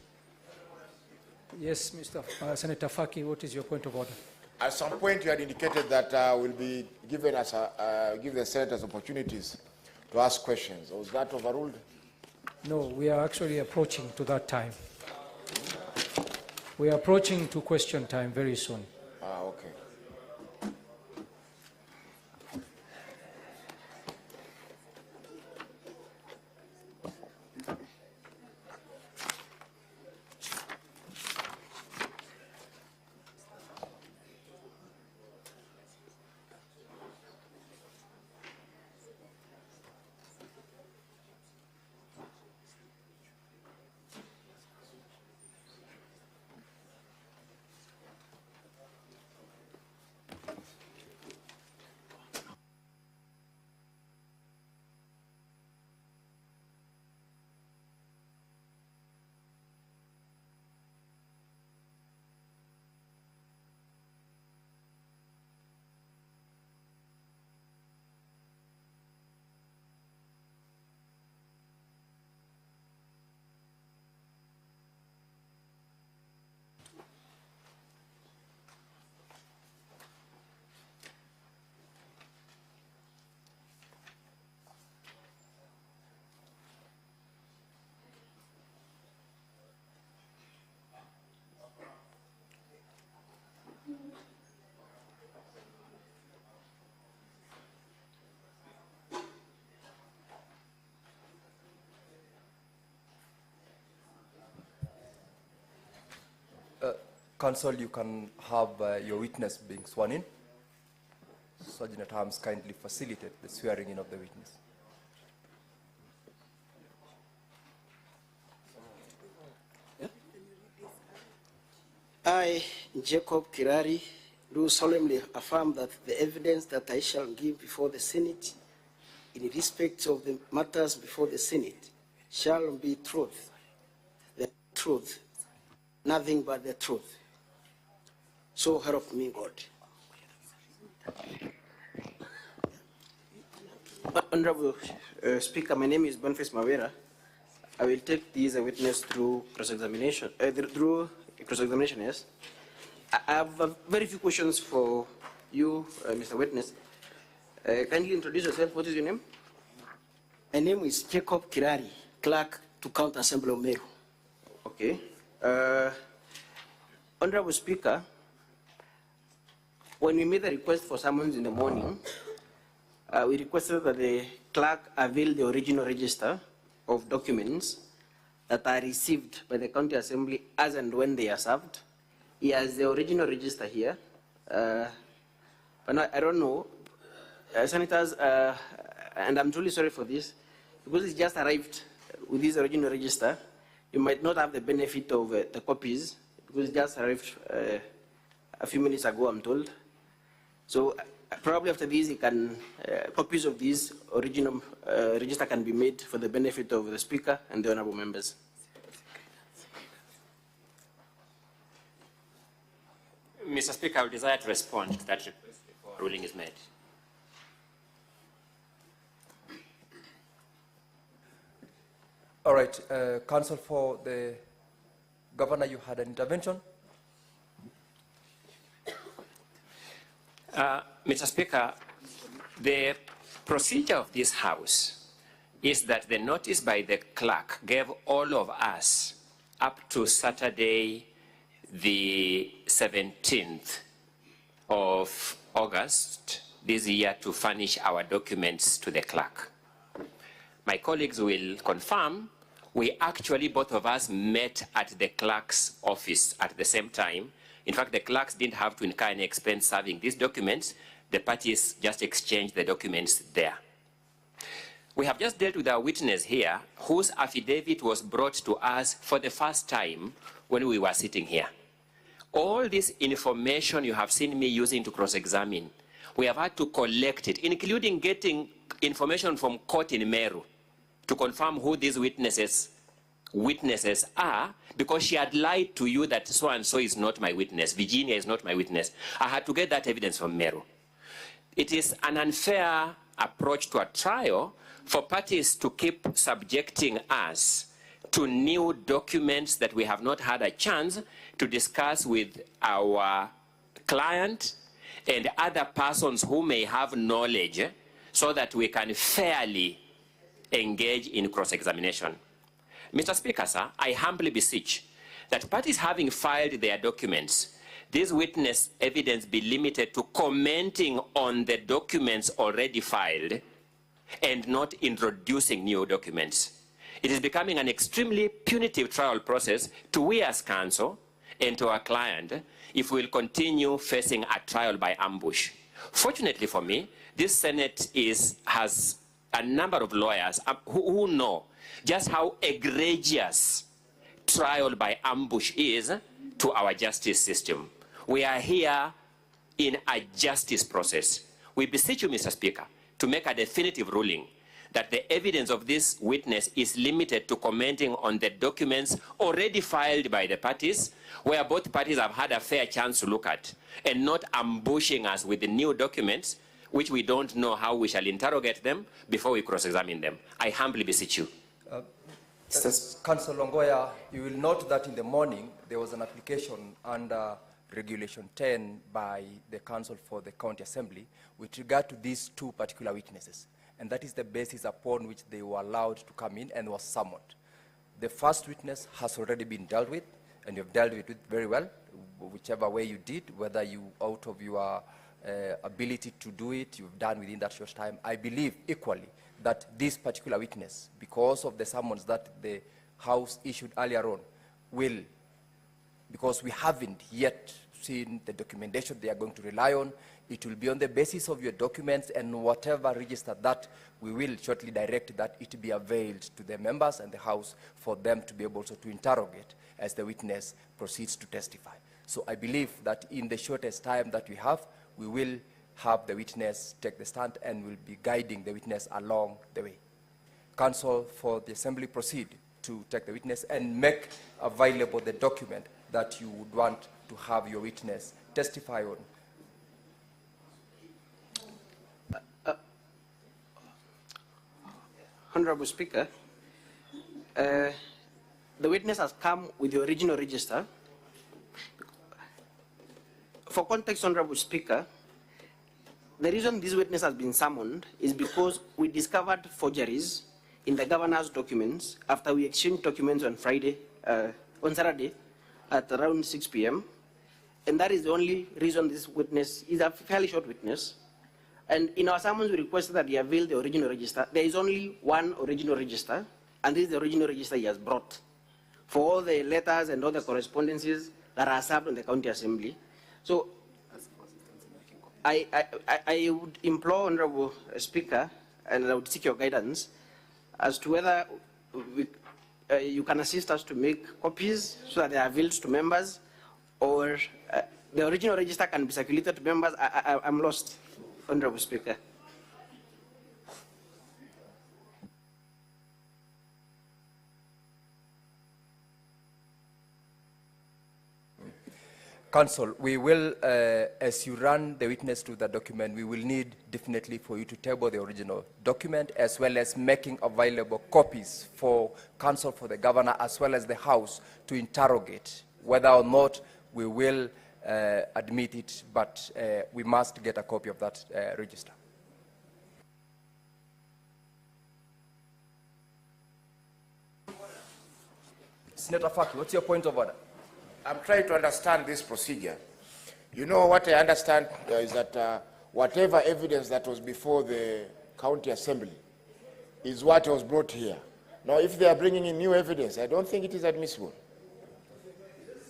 Yes, Senator Faki, what is your point of order? At some point, you had indicated that we'll be given give the senators opportunities to ask questions. Was that overruled? No, we are actually approaching to that time. We are approaching to question time very soon. Okay. Counsel, you can have your witness being sworn in. Sergeant at Arms, kindly facilitate the swearing in of the witness. I, Jacob Kirari, do solemnly affirm that the evidence that I shall give before the Senate in respect of the matters before the Senate shall be truth, the truth, nothing but the truth. So help me God. Honorable Speaker, my name is Boniface Mawera. I will take this as a witness through cross-examination. Yes. I have very few questions for you, Mr. Witness. Kindly introduce yourself. What is your name? My name is Jacob Kirari, clerk to County Assembly of Meru. Okay. Honorable Speaker, when we made the request for summons in the morning, we requested that the clerk avail the original register of documents that are received by the County Assembly as and when they are served. He has the original register here. But I don't know, senators, and I'm truly sorry for this, because it's just arrived with this original register, you might not have the benefit of the copies, because it just arrived a few minutes ago, I'm told. So probably after this, copies of this original register can be made for the benefit of the Speaker and the honorable members. Mr. Speaker, I would desire to respond to that request before ruling is made. All right, counsel for the governor, you had an intervention. Mr. Speaker, the procedure of this House is that the notice by the clerk gave all of us up to Saturday, the 17th, of August this year to furnish our documents to the clerk. My colleagues will confirm we actually, both of us, met at the clerk's office at the same time. In fact, the clerks didn't have to incur any expense serving these documents. The parties just exchanged the documents there. We have just dealt with our witness here, whose affidavit was brought to us for the first time when we were sitting here. All this information you have seen me using to cross-examine, we have had to collect it, including getting information from court in Meru to confirm who these witnesses are, because she had lied to you that so-and-so is not my witness, Virginia is not my witness. I had to get that evidence from Meru. It is an unfair approach to a trial for parties to keep subjecting us to new documents that we have not had a chance to discuss with our client and other persons who may have knowledge, so that we can fairly engage in cross-examination. Mr. Speaker, sir, I humbly beseech that parties having filed their documents, this witness evidence be limited to commenting on the documents already filed and not introducing new documents. It is becoming an extremely punitive trial process to we as counsel and to our client if we will continue facing a trial by ambush. Fortunately for me, this Senate has a number of lawyers who know just how egregious trial by ambush is to our justice system. We are here in a justice process. We beseech you, Mr. Speaker, to make a definitive ruling that the evidence of this witness is limited to commenting on the documents already filed by the parties, where both parties have had a fair chance to look at, and not ambushing us with the new documents which we don't know how we shall interrogate them before we cross-examine them. I humbly beseech you. Council Longoya, you will note that in the morning there was an application under Regulation 10 by the Council for the County Assembly with regard to these two particular witnesses. And that is the basis upon which they were allowed to come in and was summoned. The first witness has already been dealt with, and you've dealt with it very well, whichever way you did, whether you, out of your ability to do it, you've done within that short time. I believe equally that this particular witness, because of the summons that the House issued earlier on, will, because we haven't yet seen the documentation they are going to rely on, it will be on the basis of your documents and whatever register that we will shortly direct that it be availed to the members and the House for them to be able to interrogate as the witness proceeds to testify. So I believe that in the shortest time that we have, we will have the witness take the stand and will be guiding the witness along the way. Counsel for the Assembly proceed to take the witness and make available the document that you would want to have your witness testify on. Honorable Speaker, the witness has come with the original register. For context, Honorable Speaker, the reason this witness has been summoned is because we discovered forgeries in the governor's documents after we exchanged documents on Saturday at around 6 p.m. And that is the only reason this witness is a fairly short witness. And in our summons, we requested that he avail the original register. There is only one original register, and this is the original register he has brought for all the letters and all the correspondences that are served on the County Assembly. So I would implore, Honorable Speaker, and I would seek your guidance as to whether you can assist us to make copies so that they are availed to members, or the original register can be circulated to members. I'm lost, Honorable Speaker. Counsel, we will, as you run the witness to the document, we will need definitely for you to table the original document, as well as making available copies for counsel for the governor, as well as the House, to interrogate whether or not we will admit it, but we must get a copy of that register. Senator Faki, what's your point of order? I'm trying to understand this procedure. You know, what I understand is that whatever evidence that was before the county assembly is what was brought here. Now, if they are bringing in new evidence, I don't think it is admissible.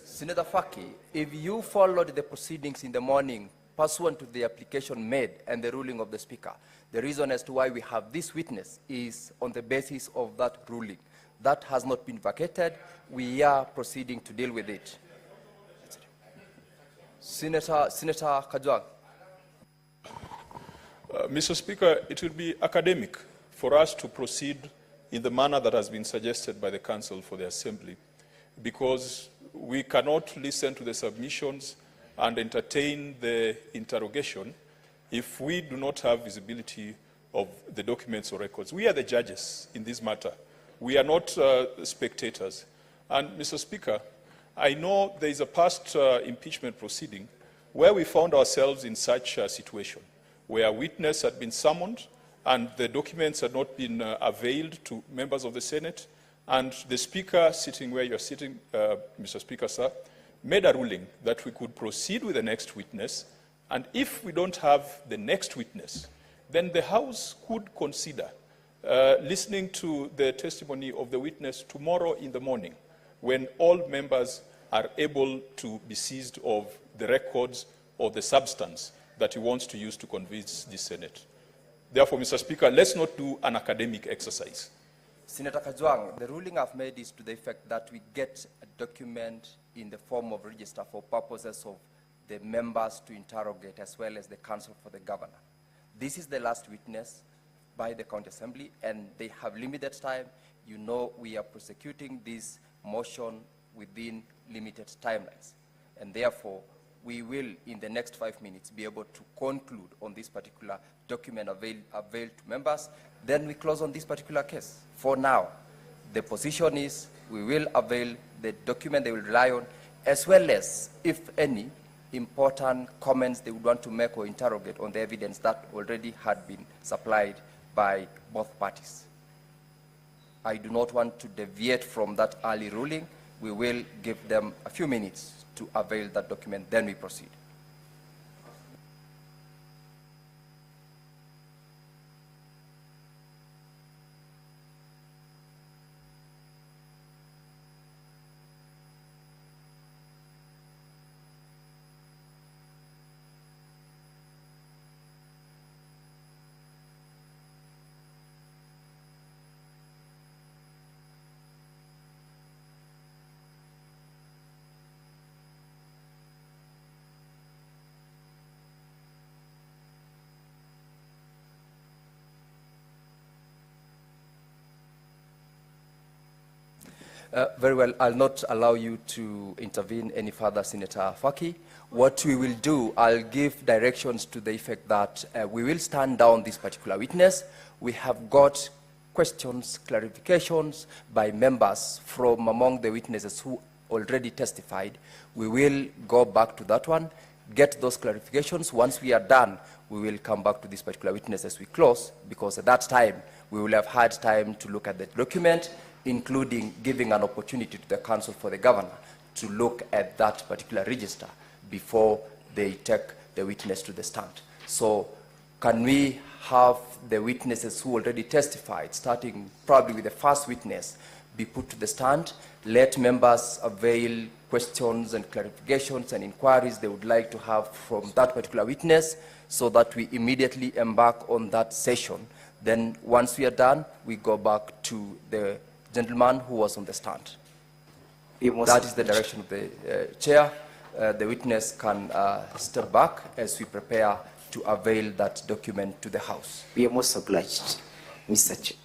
Senator Faki, if you followed the proceedings in the morning pursuant to the application made and the ruling of the Speaker, the reason as to why we have this witness is on the basis of that ruling. That has not been vacated. We are proceeding to deal with it. Senator Kajwang. Mr. Speaker, it will be academic for us to proceed in the manner that has been suggested by the Council for the Assembly, because we cannot listen to the submissions and entertain the interrogation if we do not have visibility of the documents or records. We are the judges in this matter. We are not spectators. And, Mr. Speaker, I know there is a past impeachment proceeding where we found ourselves in such a situation, where a witness had been summoned and the documents had not been availed to members of the Senate, and the Speaker, sitting where you're sitting, Mr. Speaker, sir, made a ruling that we could proceed with the next witness, and if we don't have the next witness, then the House could consider listening to the testimony of the witness tomorrow in the morning, when all members are able to be seized of the records or the substance that he wants to use to convince the Senate. Therefore, Mr. Speaker, let's not do an academic exercise. Senator Kajwang, the ruling I've made is to the effect that we get a document in the form of register for purposes of the members to interrogate as well as the counsel for the governor. This is the last witness by the county assembly, and they have limited time. You know we are prosecuting this motion within limited timelines, and therefore we will, in the next 5 minutes, be able to conclude on this particular document availed to members. Then we close on this particular case. For now, the position is we will avail the document they will rely on, as well as, if any, important comments they would want to make or interrogate on the evidence that already had been supplied by both parties. I do not want to deviate from that early ruling. We will give them a few minutes to avail that document, then we proceed. Very well, I'll not allow you to intervene any further, Senator Faki. What we will do, I'll give directions to the effect that we will stand down this particular witness. We have got questions, clarifications by members from among the witnesses who already testified. We will go back to that one, get those clarifications. Once we are done, we will come back to this particular witness as we close, because at that time, we will have had time to look at the document, including giving an opportunity to the counsel for the governor to look at that particular register before they take the witness to the stand. So can we have the witnesses who already testified, starting probably with the first witness, be put to the stand? Let members avail questions and clarifications and inquiries they would like to have from that particular witness, so that we immediately embark on that session. Then once we are done, we go back to the gentleman who was on the stand. That is the direction of the chair. The witness can step back as we prepare to avail that document to the House. We are most obliged, Mr. Chair.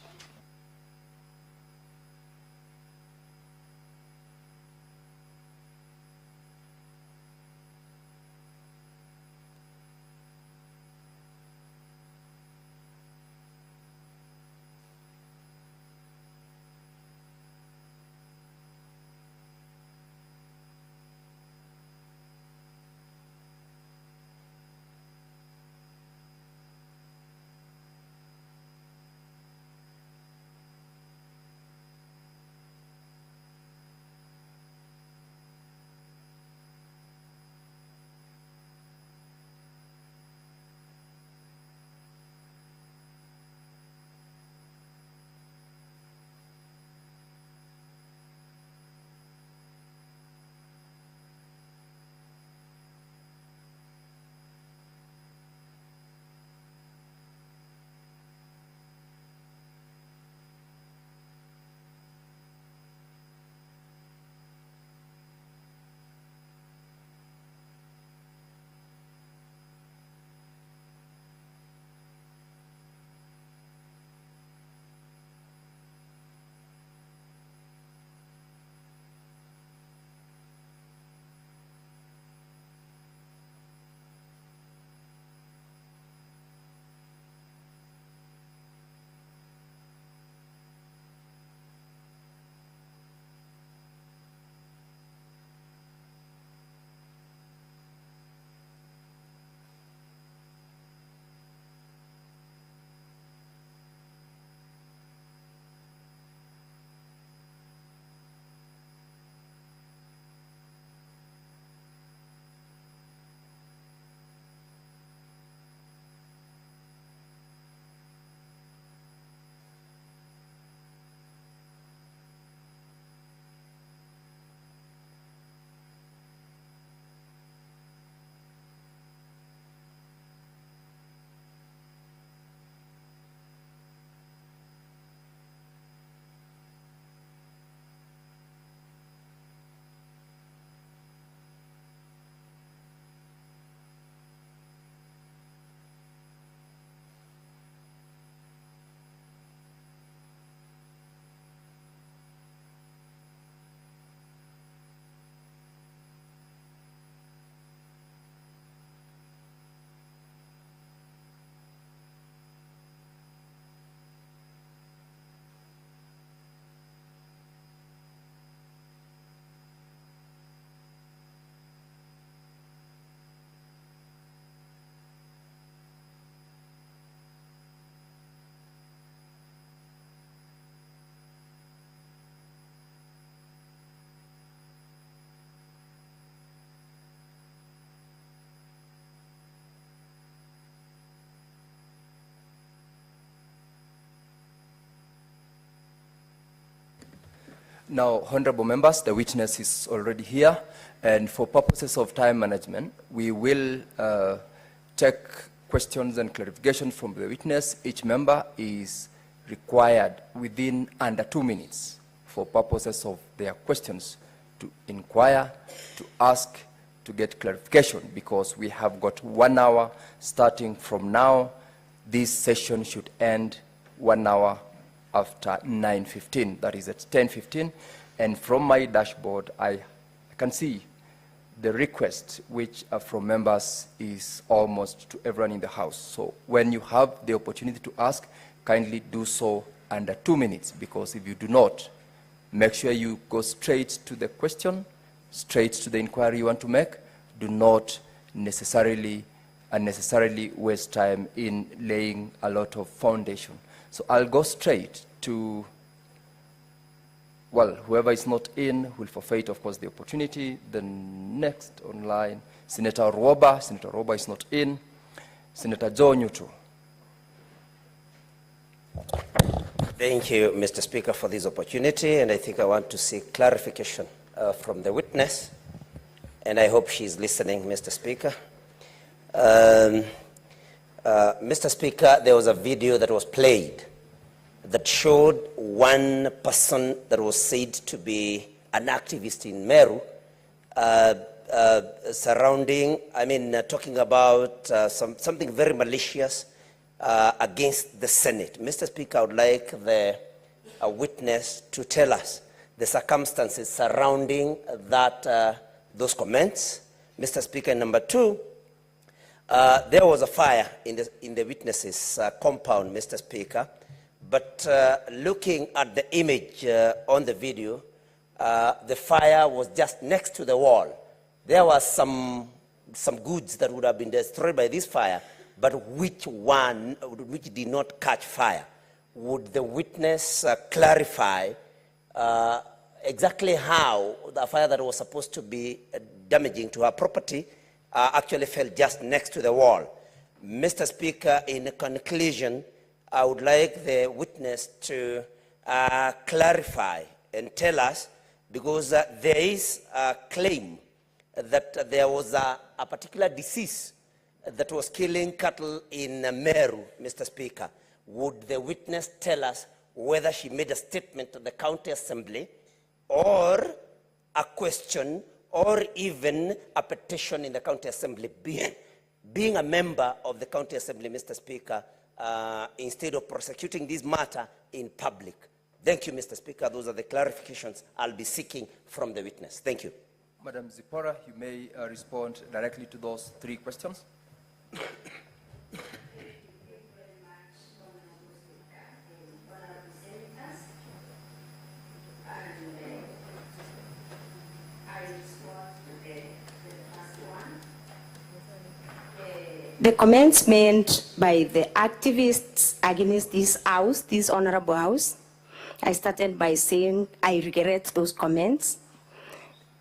Now, honorable members, the witness is already here, and for purposes of time management, we will take questions and clarifications from the witness. Each member is required within under 2 minutes for purposes of their questions to inquire, to ask, to get clarification, because we have got 1 hour starting from now. This session should end 1 hour after 9:15, that is at 10:15. And from my dashboard, I can see the request which are from members is almost to everyone in the House. So when you have the opportunity to ask, kindly do so under 2 minutes, because if you do not, make sure you go straight to the question, straight to the inquiry you want to make. Do not unnecessarily waste time in laying a lot of foundation. So I'll go straight to, well, whoever is not in will forfeit, of course, the opportunity. The next online, Senator Roba. Senator Roba is not in. Senator Joe Newton. Thank you, Mr. Speaker, for this opportunity, and I think I want to seek clarification from the witness, and I hope she's listening, Mr. Speaker. Mr. Speaker, there was a video that was played that showed one person that was said to be an activist in Meru talking about something very malicious against the Senate. Mr. Speaker, I would like the witness to tell us the circumstances surrounding those comments. Mr. Speaker, number two, there was a fire in the witness's compound, Mr. Speaker, but looking at the image on the video, the fire was just next to the wall. There was some goods that would have been destroyed by this fire, but which did not catch fire? Would the witness clarify exactly how the fire that was supposed to be damaging to her property actually fell just next to the wall? Mr. Speaker, in conclusion, I would like the witness to clarify and tell us, because there is a claim that there was a particular disease that was killing cattle in Meru, Mr. Speaker. Would the witness tell us whether she made a statement to the county assembly or a question or even a petition in the county assembly? Being a member of the county assembly, Mr. Speaker, instead of prosecuting this matter in public. Thank you, Mr. Speaker. Those are the clarifications I'll be seeking from the witness. Thank you. Madam Zipora, you may respond directly to those 3 questions. The comments made by the activists against this house, this honorable house, I started by saying I regret those comments.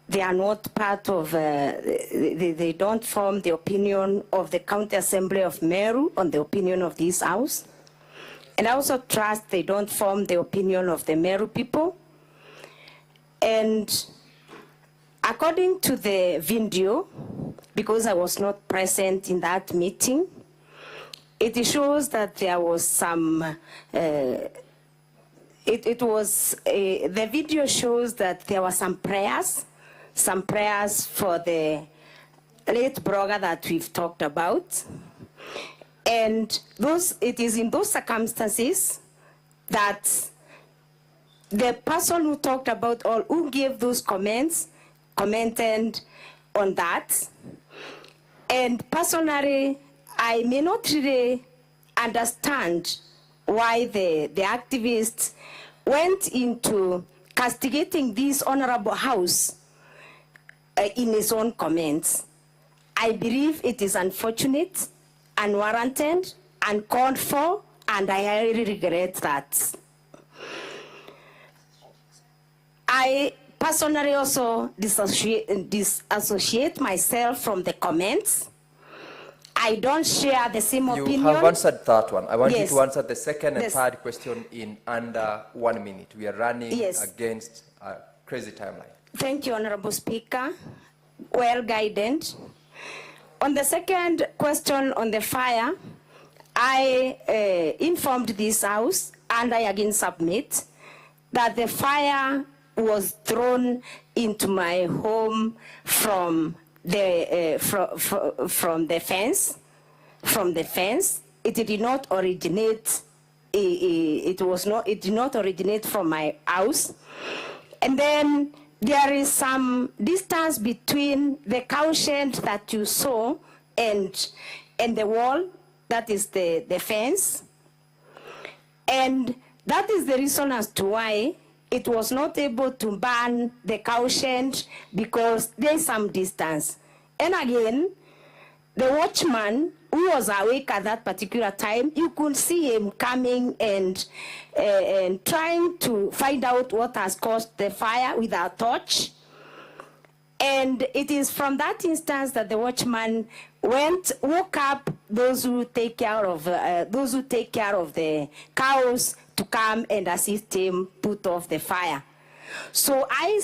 They are not part of, they don't form the opinion of the County Assembly of Meru on the opinion of this house. And I also trust they don't form the opinion of the Meru people. And according to the video, because I was not present in that meeting, it shows that there was some, the video shows that there were some prayers for the late blogger that we've talked about. And it is in those circumstances that the person who talked about or who gave those comments commented on that. And personally, I may not really understand why the activists went into castigating this honorable house in his own comments. I believe it is unfortunate, unwarranted, uncalled for, and I highly regret that. I personally also disassociate myself from the comments. I don't share the same opinion. You have answered that one. I want you Yes. to answer the second and third question in under 1 minute. We are running against a crazy timeline. Thank you, Honorable Speaker. Well guided. On the second question on the fire, I informed this House, and I again submit, that the fire was thrown into my home from the fence. It did not originate. It did not originate from my house. And then there is some distance between the cow shed that you saw and the wall, that is the fence. And that is the reason as to why it was not able to burn the cow shed, because there's some distance. And again, the watchman who was awake at that particular time, you could see him coming and trying to find out what has caused the fire with a torch. And it is from that instance that the watchman woke up those who take care of the cows to come and assist him put off the fire. So I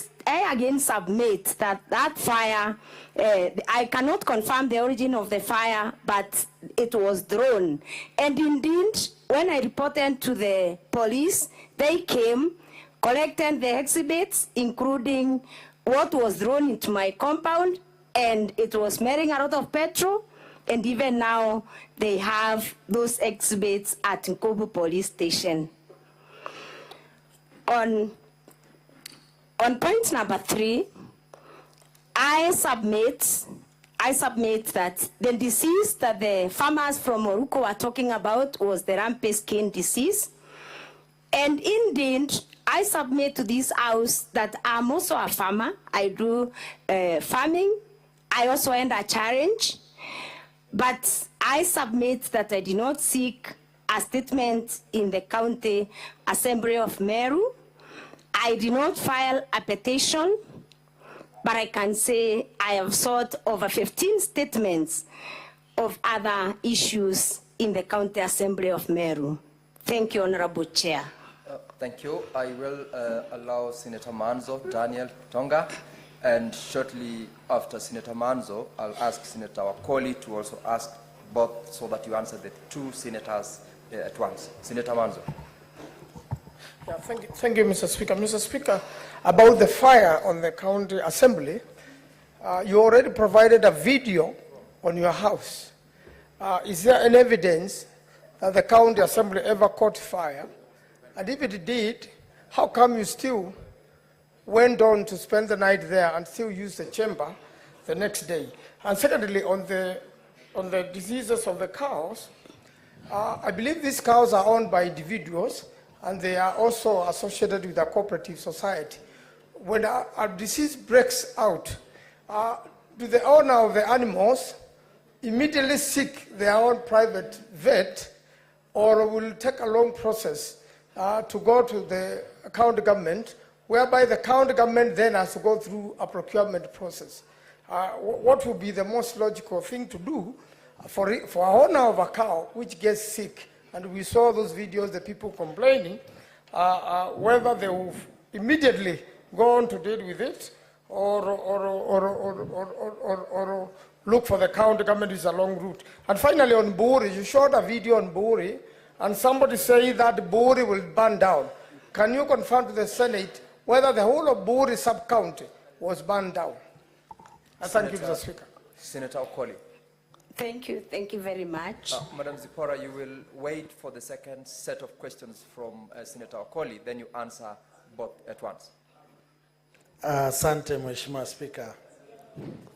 again submit that fire, I cannot confirm the origin of the fire, but it was thrown. And indeed, when I reported to the police, they came, collected the exhibits, including what was thrown into my compound, and it was smelling a lot of petrol. And even now, they have those exhibits at Nkobu Police Station. On point number 3, I submit that the disease that the farmers from Moruko were talking about was the rampant skin disease. And indeed, I submit to this House that I'm also a farmer. I do farming. I also end a challenge. But I submit that I did not seek a statement in the County Assembly of Meru. I did not file a petition, but I can say I have sought over 15 statements of other issues in the County Assembly of Meru. Thank you, Honorable Chair. Thank you. I will allow Senator Manzo, Daniel Tonga, and shortly after Senator Manzo, I'll ask Senator Wakoli to also ask both, so that you answer the two senators at once. Senator Manzo. Yeah, thank you, Mr. Speaker. Mr. Speaker, about the fire on the County Assembly, you already provided a video on your house. Is there any evidence that the County Assembly ever caught fire? And if it did, how come you still went on to spend the night there and still use the chamber the next day? And secondly, on the diseases of the cows, I believe these cows are owned by individuals, and they are also associated with a cooperative society. When a disease breaks out, do the owner of the animals immediately seek their own private vet, or will it take a long process to go to the county government, whereby the county government then has to go through a procurement process? What would be the most logical thing to do for an owner of a cow which gets sick? And we saw those videos, the people complaining, whether they will immediately go on to deal with it, or look for the county government. Is a long route. And finally, on Buri, you showed a video on Buri, and somebody said that Buri will burn down. Can you confirm to the Senate whether the whole of Buri sub-county was burned down? Thank you, Mr. Speaker. Senator Okoli. Thank you very much. Madam Zipora, you will wait for the second set of questions from Senator Okoli, then you answer both at once. Asante Mheshimiwa Spika.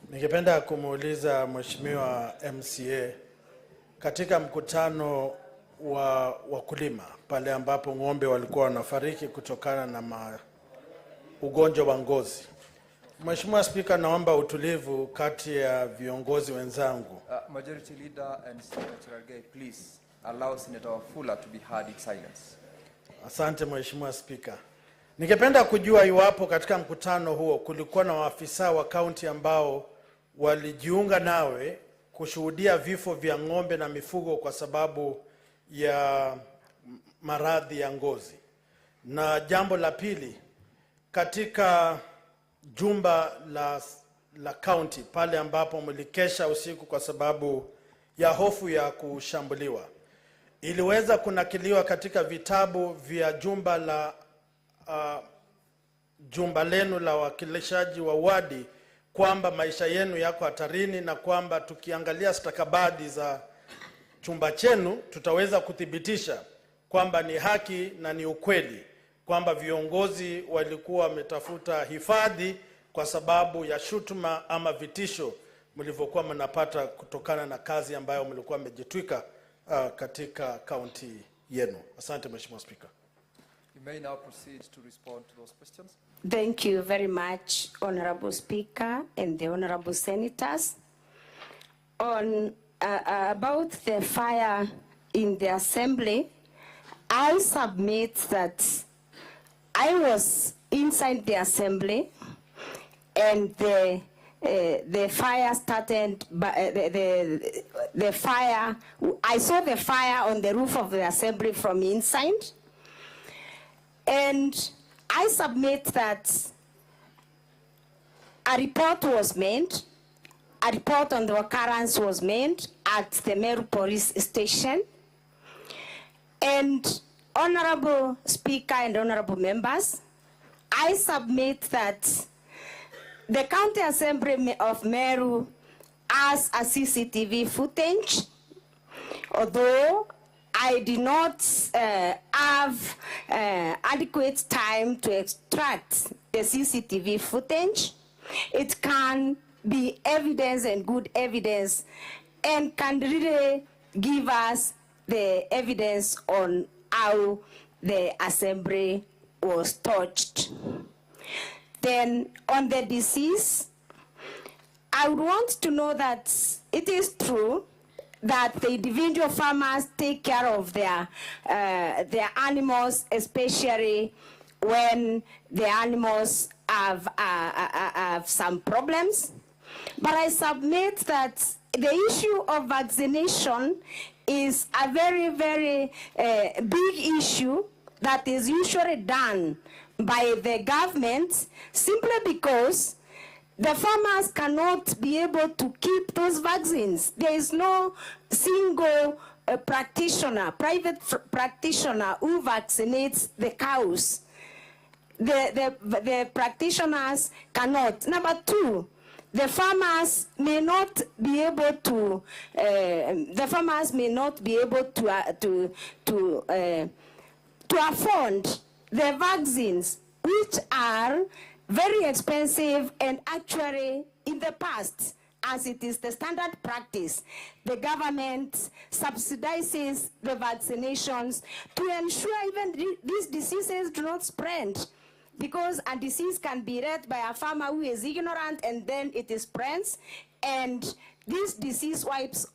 Ningependa kumuuliza Mheshimiwa MCA, katika mkutano wa wakulima pale ambapo ng'ombe walikuwa wanafariki kutokana na ugonjwa wa ngozi. Mheshimiwa Spika, naomba utulivu kati ya viongozi wenzangu. Majority Leader and Senator Algay, please allow Senator Wafula to be heard in silence. Asante Mheshimiwa Spika. Ningependa kujua iwapo katika mkutano huo kulikuwa na waafisa wa kaunti ambao walijiunga nawe kushuhudia vifo vya ng'ombe na mifugo kwa sababu ya maradhi ya ngozi. Na jambo la pili, katika jumba la county pale ambapo mlikesha usiku kwa sababu ya hofu ya kushambuliwa. Iliweza kunakiliwa katika vitabu vya jumba lenu la wakilishaji wa wadi kwamba maisha yenu yako hatarini, na kwamba tukiangalia stakabadhi za chumba chenu tutaweza kuthibitisha kwamba ni haki na ni ukweli kwamba viongozi walikuwa wametafuta hifadhi kwa sababu ya shutuma ama vitisho mlivyokuwa mnapata kutokana na kazi ambayo mlikuwa mmejitwika katika kaunti yenu. Asante Mheshimiwa Speaker. You may now proceed to respond to those questions. Thank you very much, Honorable Speaker and the Honorable Senators. On about the fire in the Assembly, I submit that I was inside the Assembly and the fire started, the fire, I saw the fire on the roof of the Assembly from inside. And I submit that a report was made, a report on the occurrence was made at the Meru Police Station. And Honorable Speaker and Honorable Members, I submit that the County Assembly of Meru has a CCTV footage, although I did not have adequate time to extract the CCTV footage. It can be evidence and good evidence and can really give us the evidence on how the Assembly was touched. Then on the disease, I would want to know that it is true that the individual farmers take care of their animals, especially when the animals have some problems. But I submit that the issue of vaccination is a very, very big issue that is usually done by the government simply because the farmers cannot be able to keep those vaccines. There is no single practitioner, private practitioner who vaccinates the cows. The practitioners cannot. Number two, the farmers may not be able to. To afford the vaccines, which are very expensive, and actually in the past, as it is the standard practice, the government subsidizes the vaccinations to ensure even these diseases do not spread, because a disease can be read by a farmer who is ignorant and then it spreads, and this disease wipes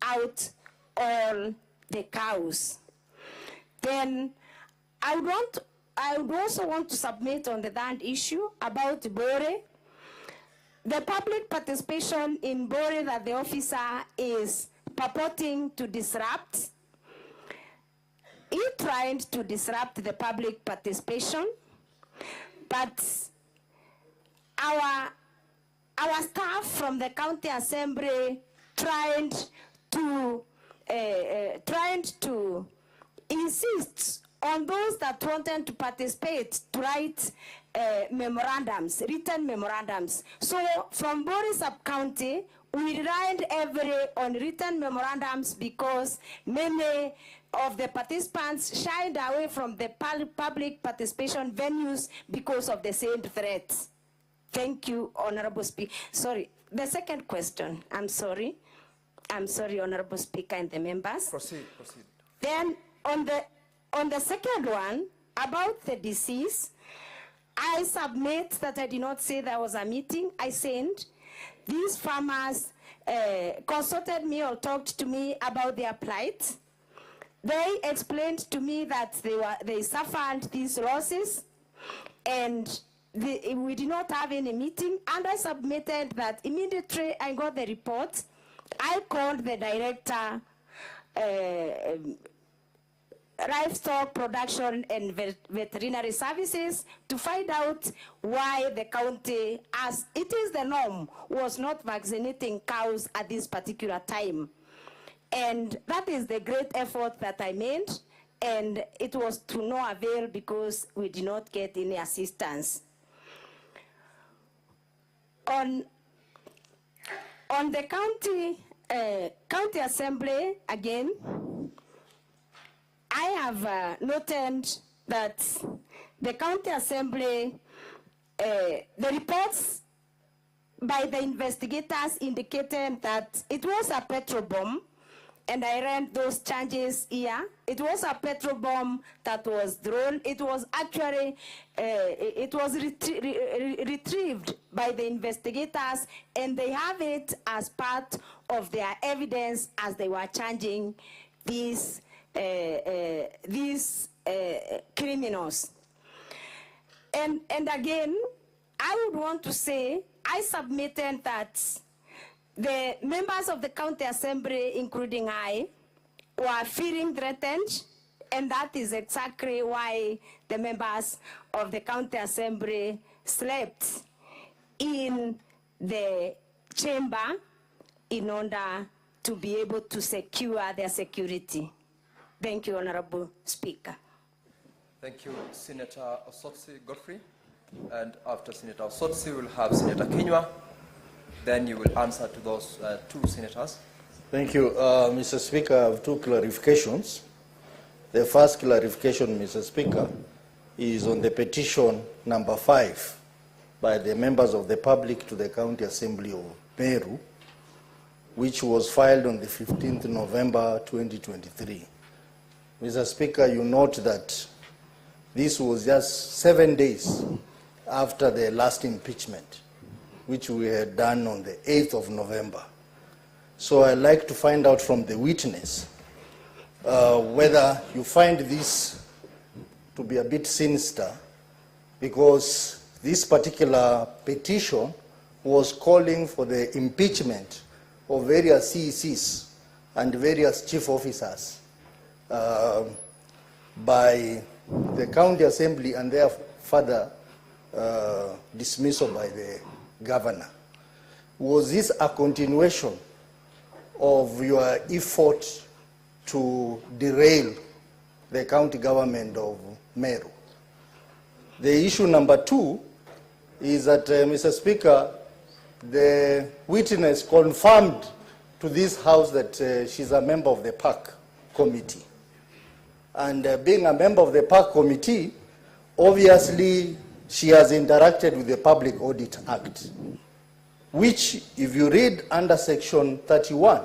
out all the cows. Then I would also want to submit on the third issue about Bore. The public participation in Bore that the officer is purporting to disrupt. He tried to disrupt the public participation, but our staff from the county assembly tried to insist on those that wanted to participate to write memorandums, written memorandums. So from Bore sub-county, we relied heavily on written memorandums because many of the participants shied away from the public participation venues because of the same threats. Thank you, Honorable Speaker. Sorry, the second question, I'm sorry, Honorable Speaker and the members. Proceed. Then on the second one, about the disease, I submit that I did not say there was a meeting. I sent these farmers consulted me or talked to me about their plight. They explained to me that they suffered these losses, and we did not have any meeting. And I submitted that immediately I got the report. I called the director livestock production and veterinary services to find out why the county, as it is the norm, was not vaccinating cows at this particular time. And that is the great effort that I made, and it was to no avail because we did not get any assistance. On the county assembly, again, I have noted that the county assembly, the reports by the investigators indicated that it was a petrol bomb, and I ran those charges here. It was a petrol bomb that was thrown. It was actually, retrieved by the investigators, and they have it as part of their evidence as they were charging these criminals. And again, I would want to say, I submitted that the members of the county assembly, including I, were feeling threatened, and that is exactly why the members of the county assembly slept in the chamber in order to be able to secure their security. Thank you, Honorable Speaker. Thank you, Senator Osotsi Godfrey. And after Senator Osotsi, we'll have Senator Kinyua. Then you will answer to those two senators. Thank you. Mr. Speaker, I have two clarifications. The first clarification, Mr. Speaker, is on the petition number 5 by the members of the public to the County Assembly of Meru, which was filed on the 15th November 2023. Mr. Speaker, you note that this was just 7 days after the last impeachment, which we had done on the 8th of November. So I'd like to find out from the witness whether you find this to be a bit sinister, because this particular petition was calling for the impeachment of various CECs and various chief officers by the County Assembly, and their further dismissal by the Governor. Was this a continuation of your effort to derail the county government of Meru? The issue number 2 is that, Mr. Speaker, the witness confirmed to this House that she's a member of the Park Committee. And being a member of the Park Committee, obviously she has interacted with the Public Audit Act, which, if you read under Section 31,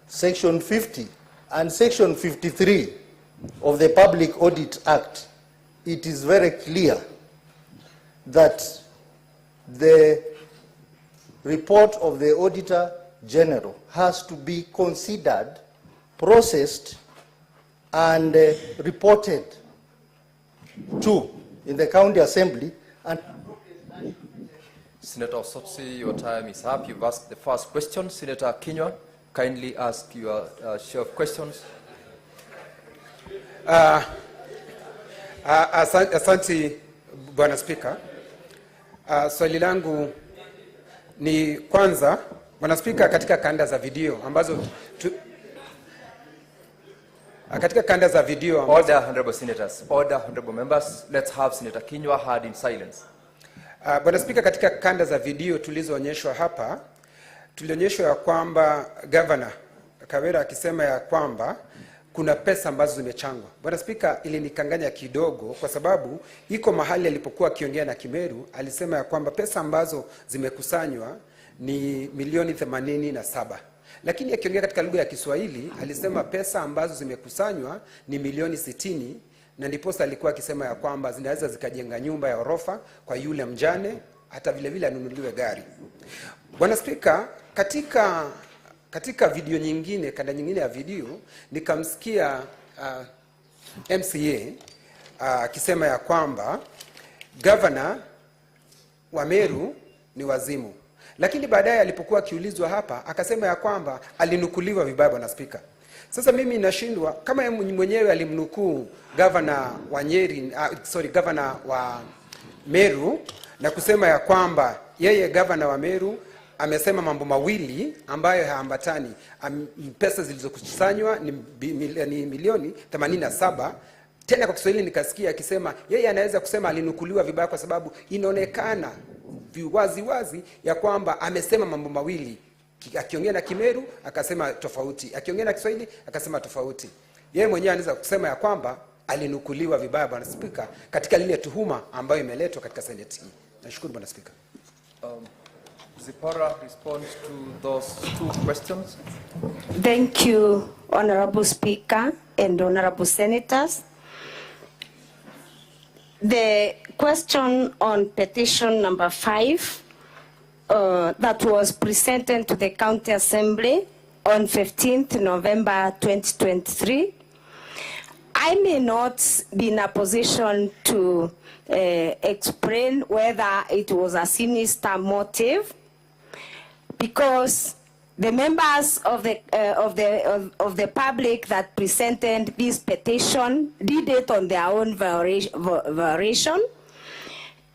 Section 50, and Section 53 of the Public Audit Act, it is very clear that the report of the Auditor General has to be considered, processed, and reported to in the County Assembly. And Senator Osotsi, your time is up. You've asked the first question. Senator Kinyua, kindly ask your share of questions. Asante Bwana Spika. Swali langu ni kwanza, Bwana Spika, katika kanda za video ambazo katika kanda za video ambazo... Order, honorable senators. Order, honorable members. Let's have Senator Kinyua heard in silence. Bwana Spika, katika kanda za video tulizoonyeshwa hapa, tulionyeshwa ya kwamba Governor Kawira akisema ya kwamba kuna pesa ambazo zimechangwa. Bwana Spika, ilinikanganya kidogo kwa sababu iko mahali alipokuwa akiongea na Kimeru, alisema ya kwamba pesa ambazo zimekusanywa ni milioni 87. Lakini akiongea katika lugha ya Kiswahili alisema pesa ambazo zimekusanywa ni milioni 60, na ndiposa alikuwa akisema ya kwamba zinaweza zikajenga nyumba ya orofa kwa yule mjane, hata vile vile anunuliwe gari. Bwana Spika, katika video nyingine, kanda nyingine ya video, nikamsikia MCA akisema ya kwamba Governor wa Meru ni wazimu. Lakini baadaye alipokuwa akiulizwa hapa, akasema ya kwamba alinukuliwa vibaya, Bwana Spika. Sasa mimi nashindwa kama yeye mwenyewe alimnukuu governor wa Nyeri, governor wa Meru na kusema ya kwamba yeye governor wa Meru amesema mambo mawili ambayo haambatani. Pesa zilizokusanywa ni milioni 87. Tena kwa Kiswahili nikasikia akisema yeye anaweza kusema alinukuliwa vibaya kwa sababu inaonekana wazi ya kwamba amesema mambo mawili. Akiongea na Kimeru akasema tofauti, akiongea na Kiswahili akasema tofauti. Yeye mwenyewe anaweza kusema ya kwamba alinukuliwa vibaya, Bwana Speaker, katika lile tuhuma ambayo imeletwa katika Senate hii. Nashukuru Bwana Speaker. Zipora responds to those two questions. Thank you, Honorable Speaker and Honorable Senators. The question on petition number 5 that was presented to the County Assembly on 15th November 2023. I may not be in a position to explain whether it was a sinister motive, because the members of the public that presented this petition did it on their own variation,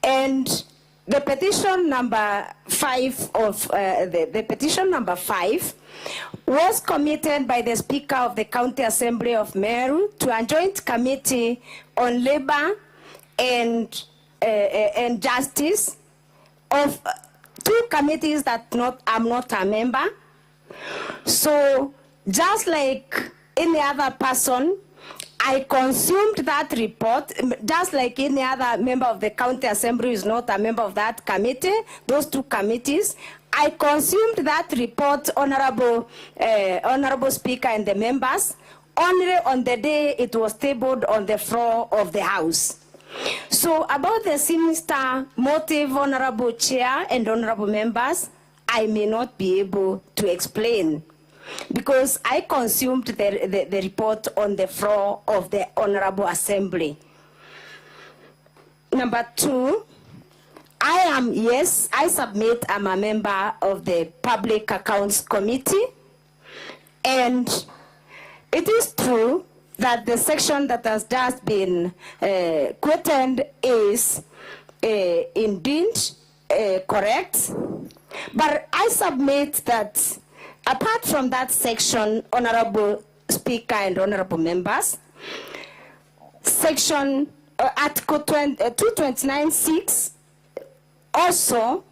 and the petition number 5 of the petition number 5 was committed by the Speaker of the County Assembly of Meru to a joint committee on labor and justice of two committees that I'm not a member. So just like any other person, I consumed that report, just like any other member of the County Assembly who is not a member of that committee, those two committees. I consumed that report, Honorable Speaker and the members, only on the day it was tabled on the floor of the House. So about the sinister motive, Honorable Chair and Honorable members, I may not be able to explain, because I consumed the report on the floor of the Honorable Assembly. Number 2, I submit I'm a member of the Public Accounts Committee, and it is true that the section that has just been quoted is indeed correct, but I submit that apart from that section, Honorable Speaker and Honorable members, section Article 229(6) also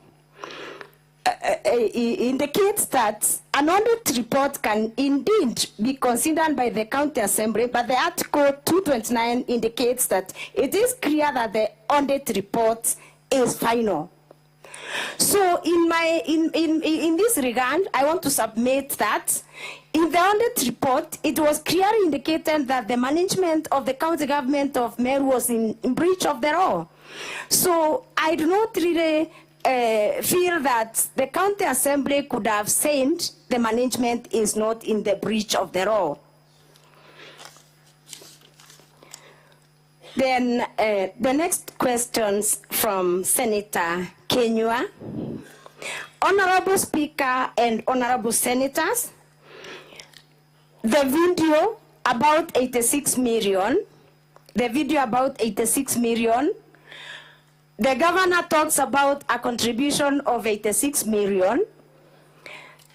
indicates that an audit report can indeed be considered by the County Assembly, but the Article 229 indicates that it is clear that the audit report is final. So in this regard, I want to submit that in the audit report, it was clearly indicated that the management of the county government of Meru was in breach of the law. So I do not really feel that the County Assembly could have said the management is not in the breach of the law. Then the next questions from Senator Kenyua. Honorable Speaker and Honorable Senators, the video about 86 million, the governor talks about a contribution of 86 million.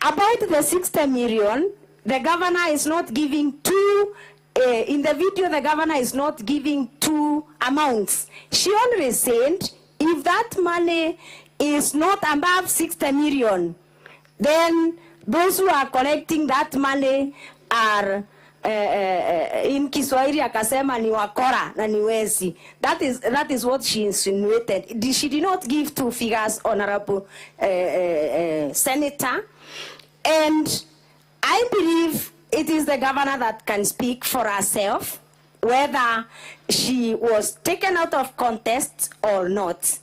About the 60 million, the governor is not giving two, in the video the governor is not giving two amounts. She only said if that money is not above 60 million, then those who are collecting that money are in Kiswahili akasema ni wakora na ni wezi. That is what she insinuated. She did not give two figures, Honorable Senator. And I believe it is the governor that can speak for herself whether she was taken out of context or not.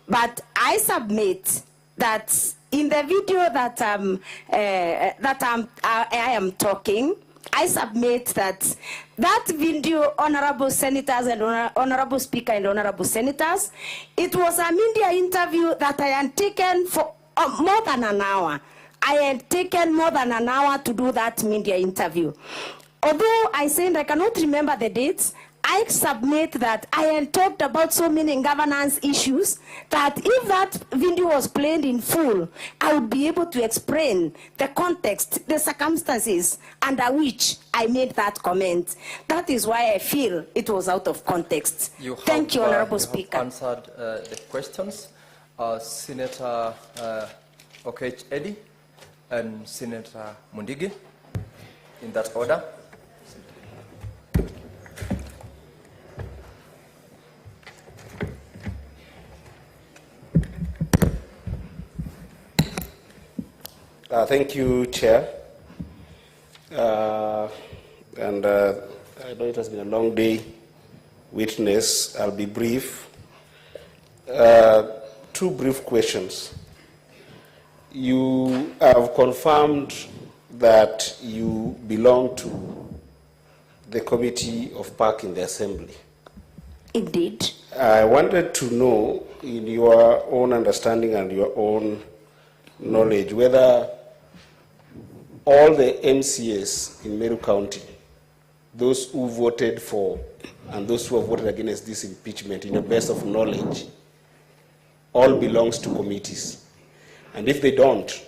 But I submit that in the video that I am talking, I submit that video, Honorable Senators and Honorable Speaker and Honorable Senators, it was a media interview that I had taken for more than an hour. I had taken more than an hour to do that media interview. Although I said I cannot remember the dates, I submit that I had talked about so many governance issues that if that video was played in full, I would be able to explain the context, the circumstances under which I made that comment. That is why I feel it was out of context. Thank you, Honorable Speaker. You have answered the questions. Senator Okech Eddy and Senator Mundigi, in that order. Thank you, Chair. And I know it has been a long day. Witness, I'll be brief. Two brief questions. You have confirmed that you belong to the Committee of Park in the Assembly. Indeed. I wanted to know, in your own understanding and your own knowledge, whether all the MCAs in Meru County, those who voted for and those who have voted against this impeachment, in the best of knowledge, all belongs to committees. And if they don't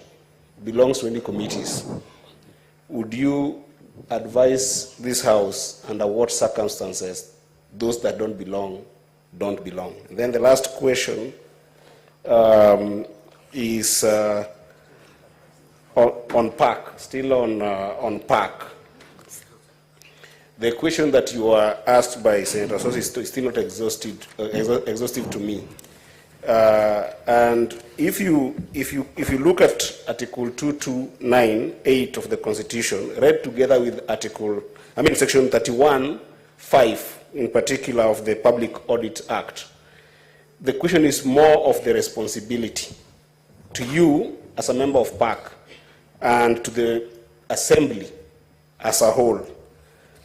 belong to any committees, would you advise this House under what circumstances those that don't belong, don't belong? And then the last question is on PAC, still on PAC. The question that you were asked by Senator Sosi is still not exhaustive to me. And if you look at Article 2298 of the Constitution, read together with Section 31(5) in particular of the Public Audit Act, the question is more of the responsibility to you as a member of PAC and to the Assembly as a whole,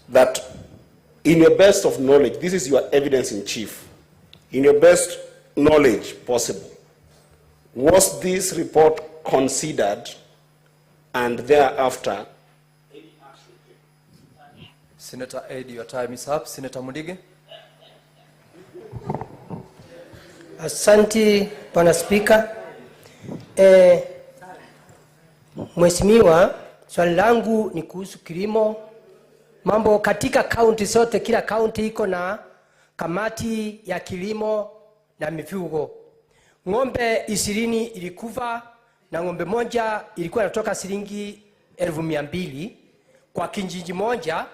that in your best of knowledge, this is your evidence in chief, in your best knowledge possible, was this report considered and thereafter? Senator Eddy, your time is up. Senator Mundigi. Asante, Bwana Spika. Mheshimiwa, swali langu ni kuhusu kilimo. Mambo katika kaunti zote, kila kaunti iko na kamati ya kilimo na mifugo. Ng'ombe 20 ilikufa na ng'ombe moja ilikuwa inatoka shilingi 200,000 kwa kijiji moja,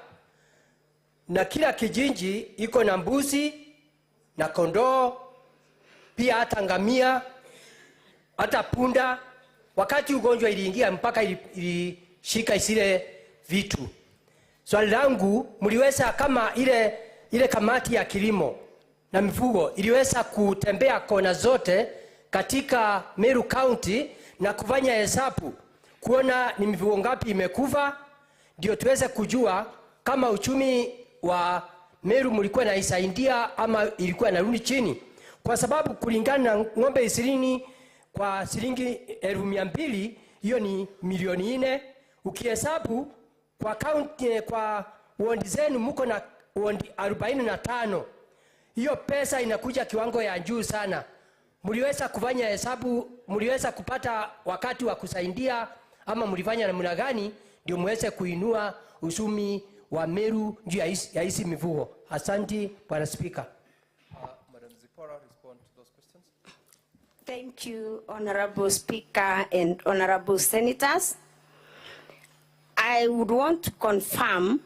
na kila kijiji iko na mbuzi na kondoo, pia hata ngamia, hata punda. Wakati ugonjwa iliingia mpaka ilishika isile vitu. Swali langu, mliweza kama ile kamati ya kilimo na mifugo iliweza kutembea kona zote katika Meru County na kufanya hesabu kuona ni mifugo ngapi imekufa, ndio tuweze kujua kama uchumi wa Meru mlikuwa na isaidia ama ilikuwa inarudi chini, kwa sababu kulingana na ng'ombe 20 kwa shilingi 200,000, hiyo ni milioni 4. Ukihesabu kwa county, kwa ward zenu mko na ward 45, hiyo pesa inakuja kiwango ya juu sana. Mliweza kufanya hesabu, mliweza kupata wakati wa kusaidia ama mlifanya namna gani ndio muweze kuinua uchumi wa Meru juu ya hizi mifugo? Asante, Bwana Speaker. Madam Zipora, respond to those questions. Thank you, Honorable Speaker and Honorable Senators. I would want to confirm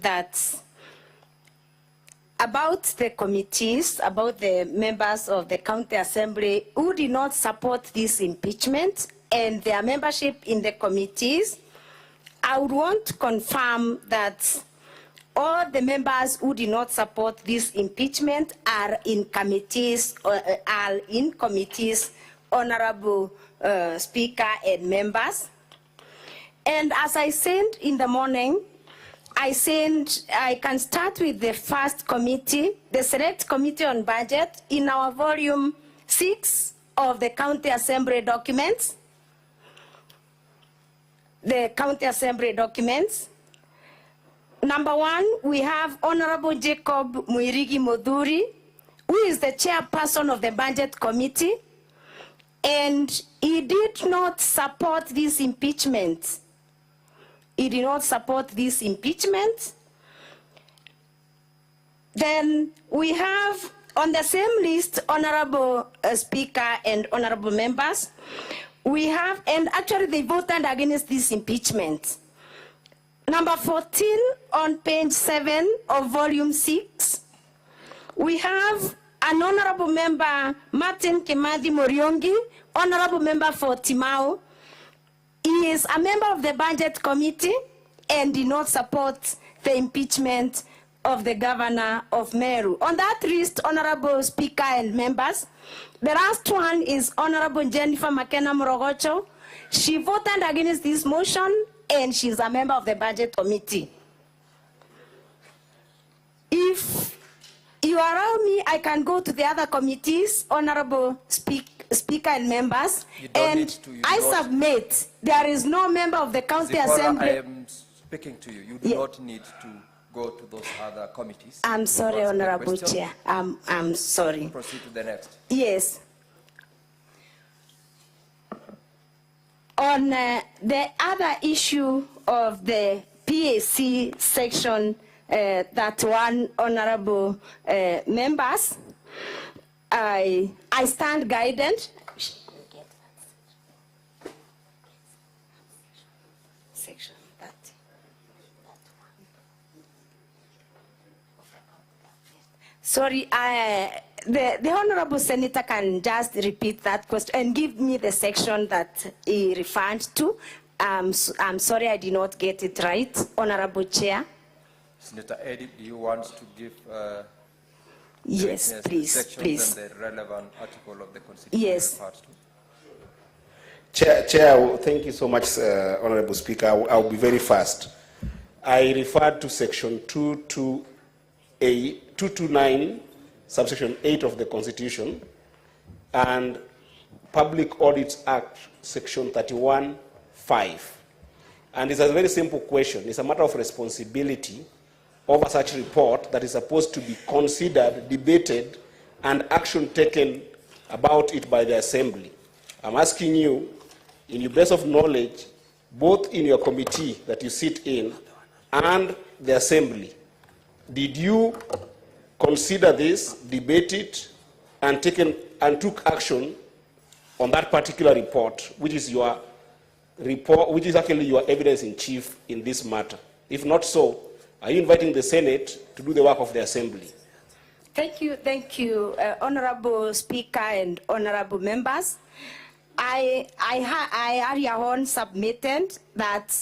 that about the committees, about the members of the County Assembly who did not support this impeachment and their membership in the committees, I would want to confirm that all the members who did not support this impeachment are in committees, Honorable Speaker and members. And as I said in the morning, I can start with the first committee, the Select Committee on Budget. In our volume 6 of the County Assembly documents, the County Assembly documents. Number one, we have Honorable Jacob Muirigi Moduri, who is the chairperson of the Budget Committee, and he did not support this impeachment. He did not support this impeachment. Then we have on the same list, Honorable Speaker and Honorable members, we have, and actually they voted against this impeachment. Number 14 on page 7 of volume 6, we have an honorable member, Martin Kimathi Moriongi, honorable member for Timau. He is a member of the Budget Committee and did not support the impeachment of the governor of Meru. On that list, Honorable Speaker and members, the last one is Honorable Jennifer McKenna Morogocho. She voted against this motion and she's a member of the Budget Committee. If you allow me, I can go to the other committees, Honorable Speaker and members, and I submit there is no member of the County Assembly. I am speaking to you. You do not need to go to those other committees. I'm sorry, Honorable Chair. I'm sorry. Proceed to the next. Yes. On the other issue of the PAC section, that one, honorable members, I stand guided. Section 30. Sorry, the honorable senator can just repeat that question and give me the section that he referred to. I'm sorry I did not get it right, Honorable Chair. Senator Eddie, do you want to give yes, please, please. And the relevant article of the Constitution? Yes. Chair, thank you so much, Honorable Speaker. I'll be very fast. I referred to section 229, subsection 8 of the Constitution, and Public Audits Act, section 31(5). And it's a very simple question. It's a matter of responsibility over such report that is supposed to be considered, debated, and action taken about it by the Assembly. I'm asking you, in your base of knowledge, both in your committee that you sit in and the Assembly, did you consider this, debate it, and took action on that particular report, which is your report, which is actually your evidence in chief in this matter? If not so, are you inviting the Senate to do the work of the Assembly? Thank you, Honorable Speaker and Honorable members. I earlier on submitted that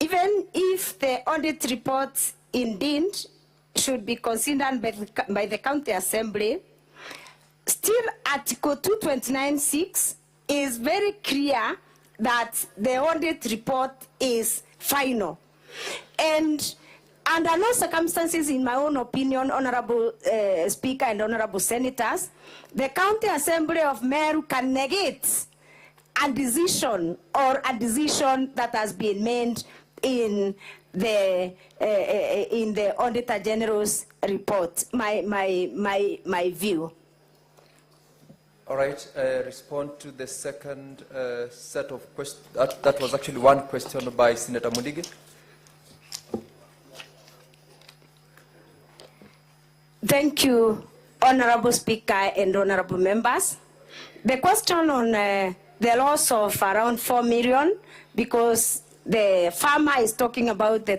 even if the audit report indeed should be considered by the County Assembly, still Article 229(6) is very clear that the audit report is final. And under no circumstances, in my own opinion, Honorable Speaker and Honorable Senators, the County Assembly of Meru can negate a decision or a decision that has been made in the Auditor General's report. My view. All right, respond to the second set of questions. That was actually one question by Senator Mudige. Thank you, Honorable Speaker and Honorable members. The question on the loss of around 4 million, because the farmer is talking about the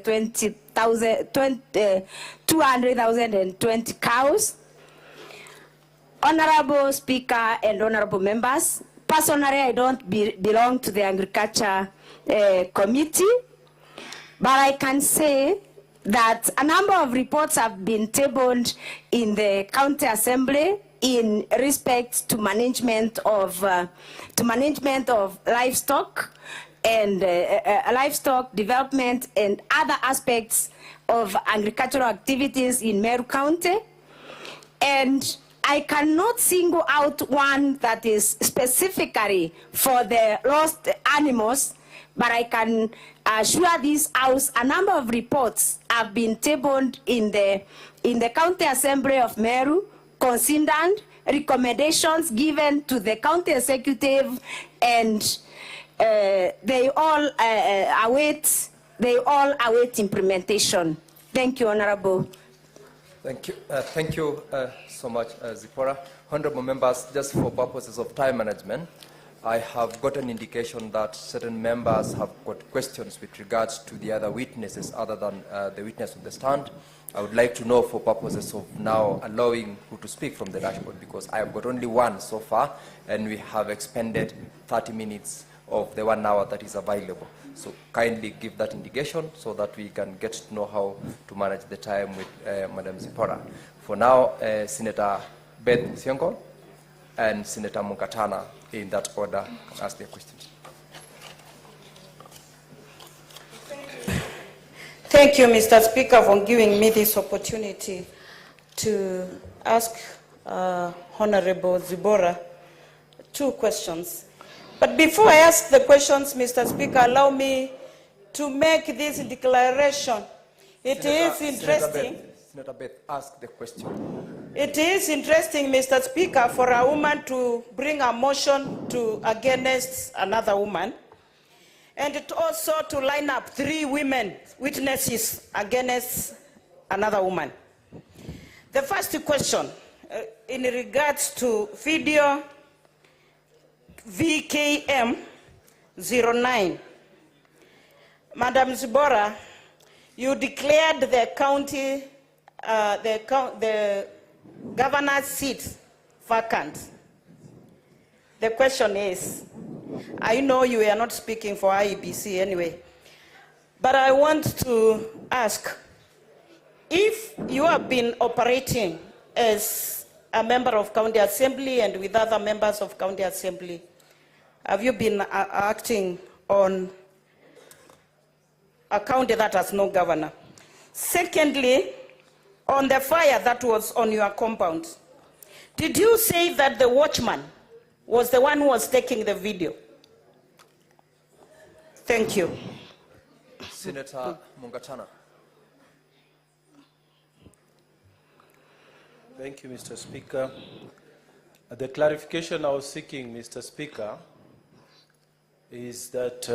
200,020 cows. Honorable Speaker and Honorable members, personally I don't belong to the Agriculture Committee, but I can say that a number of reports have been tabled in the County Assembly in respect to management of livestock and livestock development and other aspects of agricultural activities in Meru County. And I cannot single out one that is specifically for the lost animals, but I can assure this House a number of reports have been tabled in the County Assembly of Meru, considered recommendations given to the county executive, and they all await implementation. Thank you, Honorable. Thank you so much, Zipporah. Honorable members, just for purposes of time management, I have got an indication that certain members have got questions with regards to the other witnesses other than the witness on the stand. I would like to know, for purposes of now allowing who to speak from the dashboard, because I have got only one so far, and we have expended 30 minutes of the 1 hour that is available. So kindly give that indication so that we can get to know how to manage the time with Madam Zipporah. For now, Senator Beth Sionko and Senator Mukatana, in that order, can ask their questions. Thank you, Mr. Speaker, for giving me this opportunity to ask Honorable Zipporah 2 questions. But before I ask the questions, Mr. Speaker, allow me to make this declaration. It is interesting. Senator Beth, ask the question. It is interesting, Mr. Speaker, for a woman to bring a motion against another woman, and it also to line up 3 women witnesses against another woman. The first question, in regards to video VKM 09. Madam Zipporah, you declared the county, the governor's seat vacant. The question is, I know you are not speaking for IEBC anyway, but I want to ask, if you have been operating as a member of county assembly and with other members of county assembly, have you been acting on a county that has no governor? Secondly, on the fire that was on your compound, did you say that the watchman was the one who was taking the video? Thank you. Senator Mungatana. Thank you, Mr. Speaker. The clarification I was seeking, Mr. Speaker, is that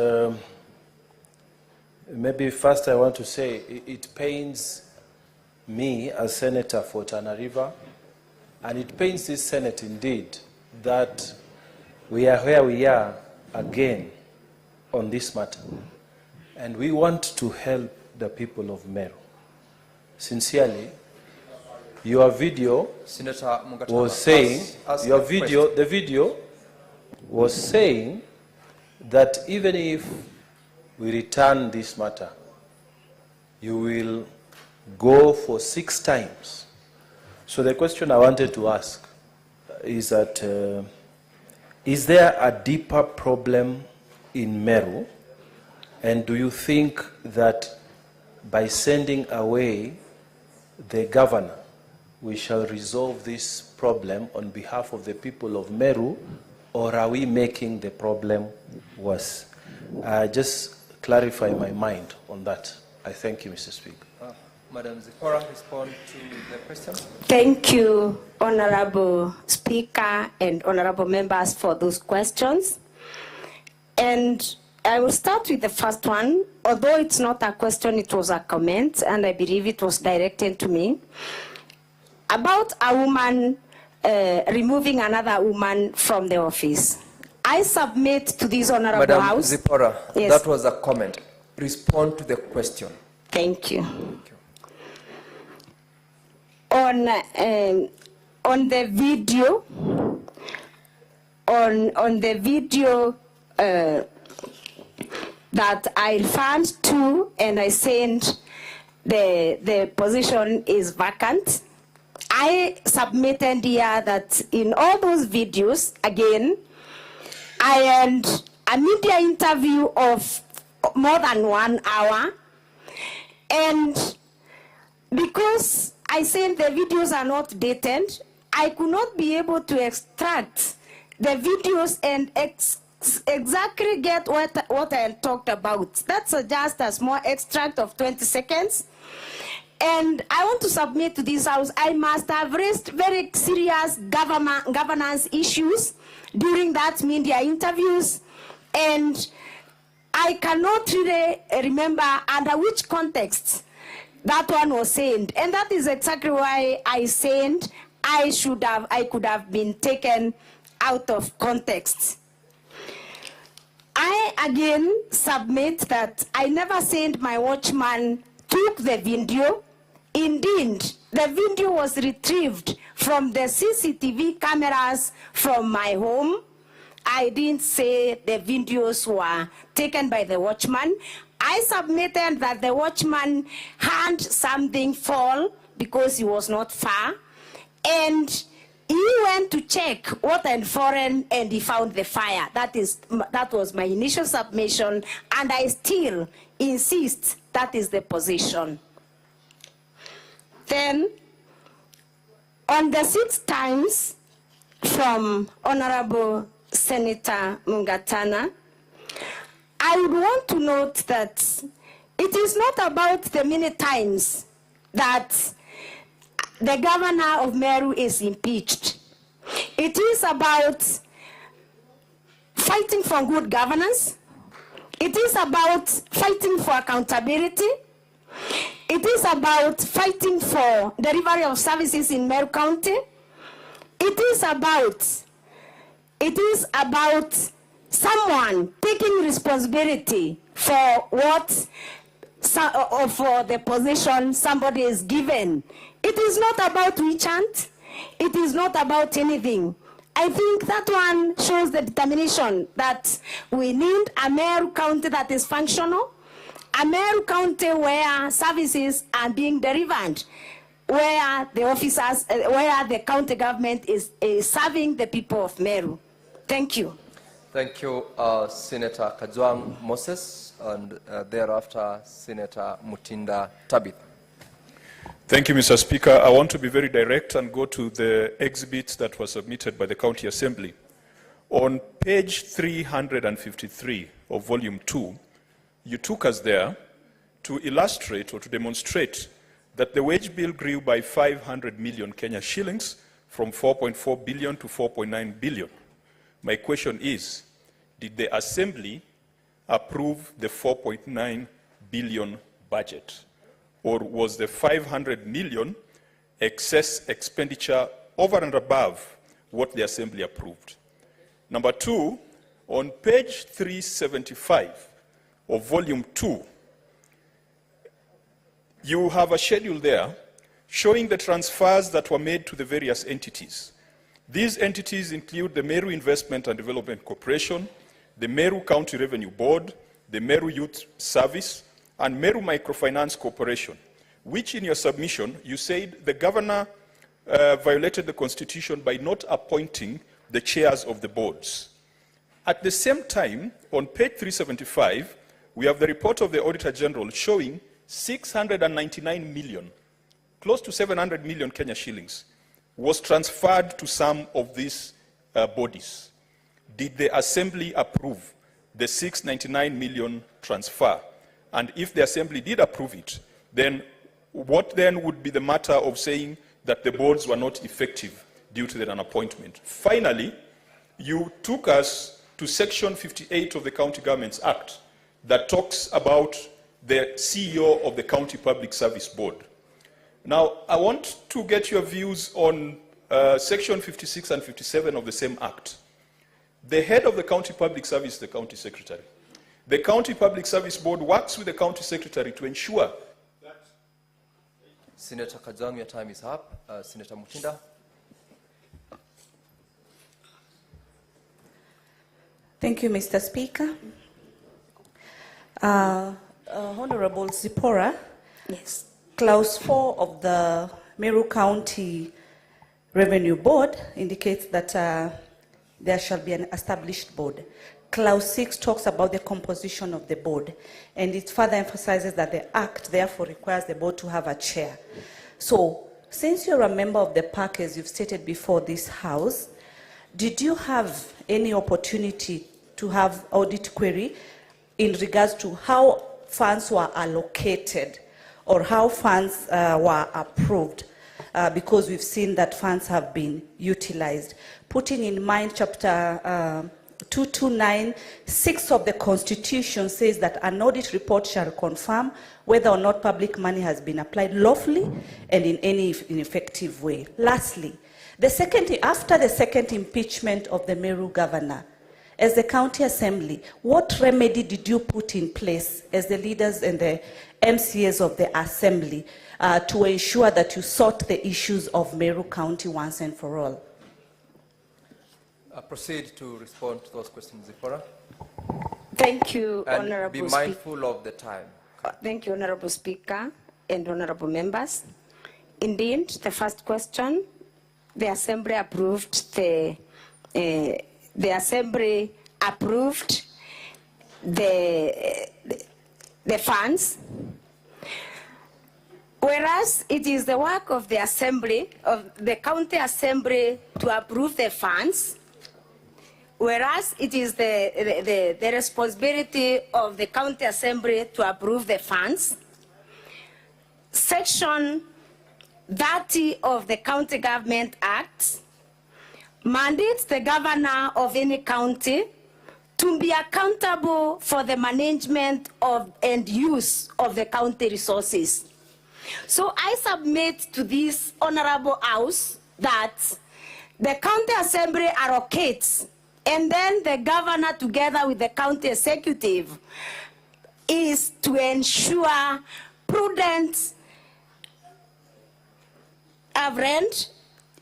maybe first I want to say it pains me as Senator for Tana River, and it pains this Senate indeed that we are where we are again on this matter. And we want to help the people of Meru. Sincerely, your video was saying, the video was saying that even if we return this matter, you will go for 6 times. So the question I wanted to ask is that, is there a deeper problem in Meru? And do you think that by sending away the governor, we shall resolve this problem on behalf of the people of Meru, or are we making the problem worse? Just clarify my mind on that. I thank you, Mr. Speaker. Madam Zipporah, respond to the question. Thank you, Honorable Speaker and Honorable members, for those questions. And I will start with the first one. Although it's not a question, it was a comment, and I believe it was directed to me, about a woman removing another woman from the office. I submit to this Honorable Madam House. Zipporah, yes. That was a comment. Respond to the question. Thank you. On the video, on the video that I referred to, and I sent the position is vacant. I submitted here that in all those videos, again, I had a media interview of more than 1 hour, and because I said the videos are not dated, I could not be able to extract the videos and exactly get what I talked about. That's just a small extract of 20 seconds. And I want to submit to this House, I must have raised very serious governance issues during that media interviews, and I cannot really remember under which context that one was said. And that is exactly why I said I could have been taken out of context. I again submit that I never said my watchman took the video. Indeed, the video was retrieved from the CCTV cameras from my home. I didn't say the videos were taken by the watchman. I submitted that the watchman had something fall because he was not far, and he went to check what and foreign, and he found the fire. That was my initial submission, and I still insist that is the position. Then, on the 6 times from Honorable Senator Mungatana, I would want to note that it is not about the many times that the governor of Meru is impeached. It is about fighting for good governance. It is about fighting for accountability. It is about fighting for delivery of services in Meru County. It is about someone taking responsibility for for the position somebody is given. It is not about WeChat. It is not about anything. I think that one shows the determination that we need a Meru County that is functional, a Meru County where services are being delivered, where the officers, where the county government is serving the people of Meru. Thank you. Thank you, Senator Kajwang Moses, and thereafter, Senator Mutinda Tabitha. Thank you, Mr. Speaker. I want to be very direct and go to the exhibits that were submitted by the County Assembly. On page 353 of Volume 2, you took us there to illustrate or to demonstrate that the wage bill grew by 500 million Kenya shillings from 4.4 billion to 4.9 billion. My question is, did the Assembly approve the 4.9 billion budget? Or was the 500 million excess expenditure over and above what the Assembly approved? Number 2, on page 375 of Volume 2, you have a schedule there showing the transfers that were made to the various entities. These entities include the Meru Investment and Development Corporation, the Meru County Revenue Board, the Meru Youth Service, and Meru Microfinance Corporation, which in your submission, you said the governor violated the Constitution by not appointing the chairs of the boards. At the same time, on page 375, we have the report of the Auditor General showing 699 million, close to 700 million Kenya shillings, was transferred to some of these bodies. Did the Assembly approve the 699 million transfer? And if the Assembly did approve it, then what then would be the matter of saying that the boards were not effective due to their unappointment? Finally, you took us to Section 58 of the County Governments Act that talks about the CEO of the County Public Service Board. Now, I want to get your views on Section 56 and 57 of the same Act. The head of the County Public Service is the County Secretary. The County Public Service Board works with the County Secretary to ensure that... Senator Kajwang, your time is up. Senator Mutinda. Thank you, Mr. Speaker. Honorable Zipporah. Yes. Clause 4 of the Meru County Revenue Board indicates that there shall be an established board. Clause 6 talks about the composition of the board, and it further emphasizes that the Act therefore requires the board to have a chair. So Since you're a member of the PAC, as you've stated before this House, did you have any opportunity to have audit query in regards to how funds were allocated or how funds were approved? Because we've seen that funds have been utilized. Putting in mind Chapter 229(6) of the Constitution says that an audit report shall confirm whether or not public money has been applied lawfully and in any effective way. Lastly, after the second impeachment of the Meru governor, as the county assembly, what remedy did you put in place as the leaders and the MCAs of the assembly to ensure that you sort the issues of Meru County once and for all? Proceed to respond to those questions, Zipporah. Thank you, And Honorable be mindful of the time. Thank you, Honorable Speaker and Honorable Members. Indeed, the first question, the Assembly approved the funds, whereas it is the work of the Assembly, of the County Assembly, to approve the funds, whereas it is the responsibility of the County Assembly to approve the funds. Section 30 of the County Government Act mandates the governor of any county to be accountable for the management of and use of the county resources. So I submit to this Honorable House that the County Assembly allocates, and then the governor together with the county executive is to ensure prudent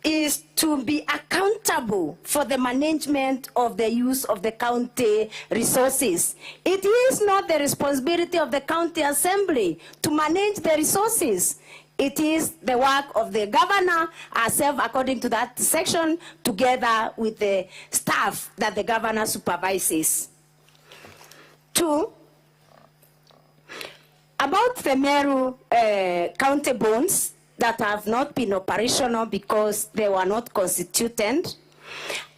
is to be accountable for the management of the use of the county resources. It is not the responsibility of the county assembly to manage the resources. It is the work of the governor herself, according to that section, together with the staff that the governor supervises. 2, about the Meru county bonds that have not been operational because they were not constituted,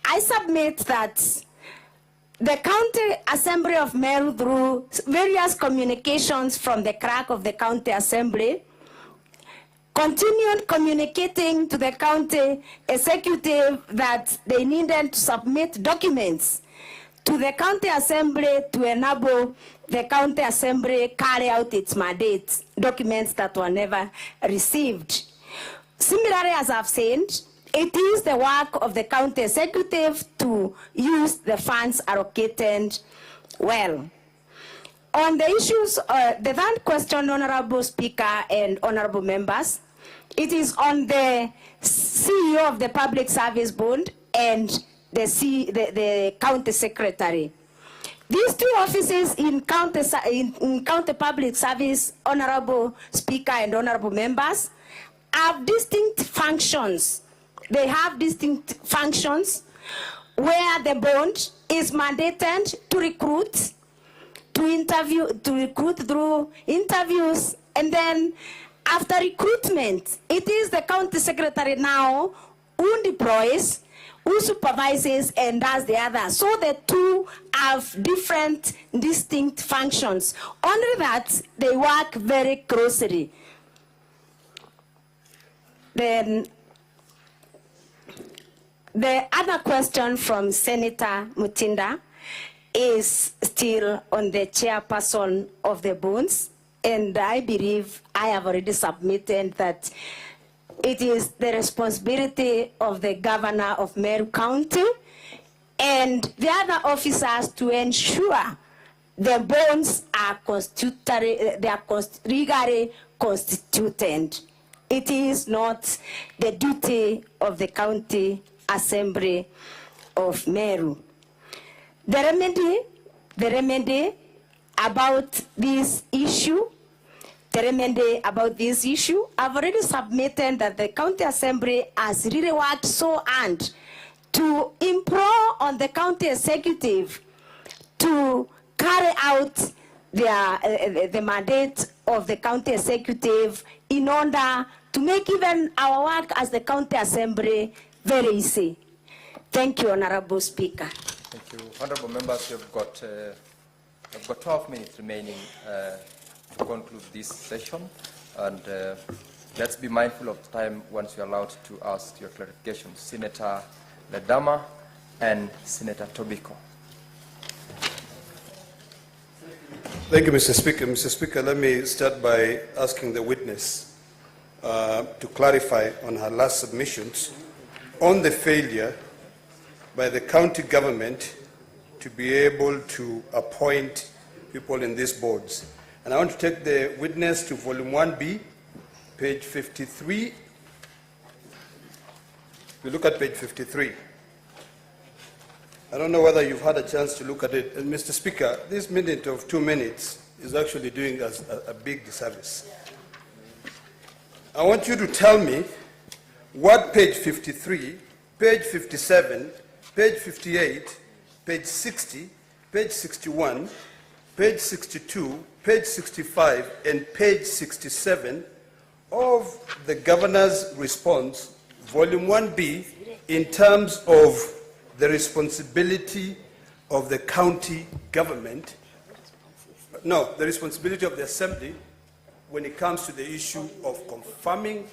I submit that the County Assembly of Meru, through various communications from the clerk of the County Assembly, continued communicating to the county executive that they needed to submit documents to the county assembly to enable the county assembly carry out its mandate, documents that were never received. Similarly, as I've said, it is the work of the county executive to use the funds allocated well. On the issues, the third question, Honorable Speaker and Honorable Members, it is on the CEO of the Public Service Board and the County Secretary. These two offices in county public service, Honorable Speaker and Honorable Members, have distinct functions. They have distinct functions where the board is mandated to recruit, to recruit through interviews, and then after recruitment, it is the county secretary now who deploys, who supervises and does the other. So the two have different distinct functions. Only that they work very closely. Then the other question from Senator Mutinda is still on the chairperson of the bonds, and I believe I have already submitted that it is the responsibility of the governor of Meru County and the other officers to ensure the bonds are legally constituted. It is not the duty of the county assembly of Meru. The remedy about this issue, I've already submitted that the county assembly has really worked so hard to implore on the county executive to carry out the mandate of the county executive in order to make even our work as the county assembly very easy. Thank you, Honorable Speaker. Thank you. Honorable members, you've got 12 minutes remaining to conclude this session. And let's be mindful of the time once you're allowed to ask your clarifications. Senator Ledama and Senator Tobiko. Thank you, Mr. Speaker. Mr. Speaker, let me start by asking the witness to clarify on her last submissions on the failure by the county government to be able to appoint people in these boards. And I want to take the witness to volume 1B, page 53. We look at page 53. I don't know whether you've had a chance to look at it. And Mr. Speaker, this minute of 2 minutes is actually doing us a big disservice. I want you to tell me what page 53, page 57, page 58, page 60, page 61, page 62, page 65, and page 67 of the governor's response, volume 1B, in terms of the responsibility of the county government, no, the responsibility of the assembly when it comes to the issue of confirming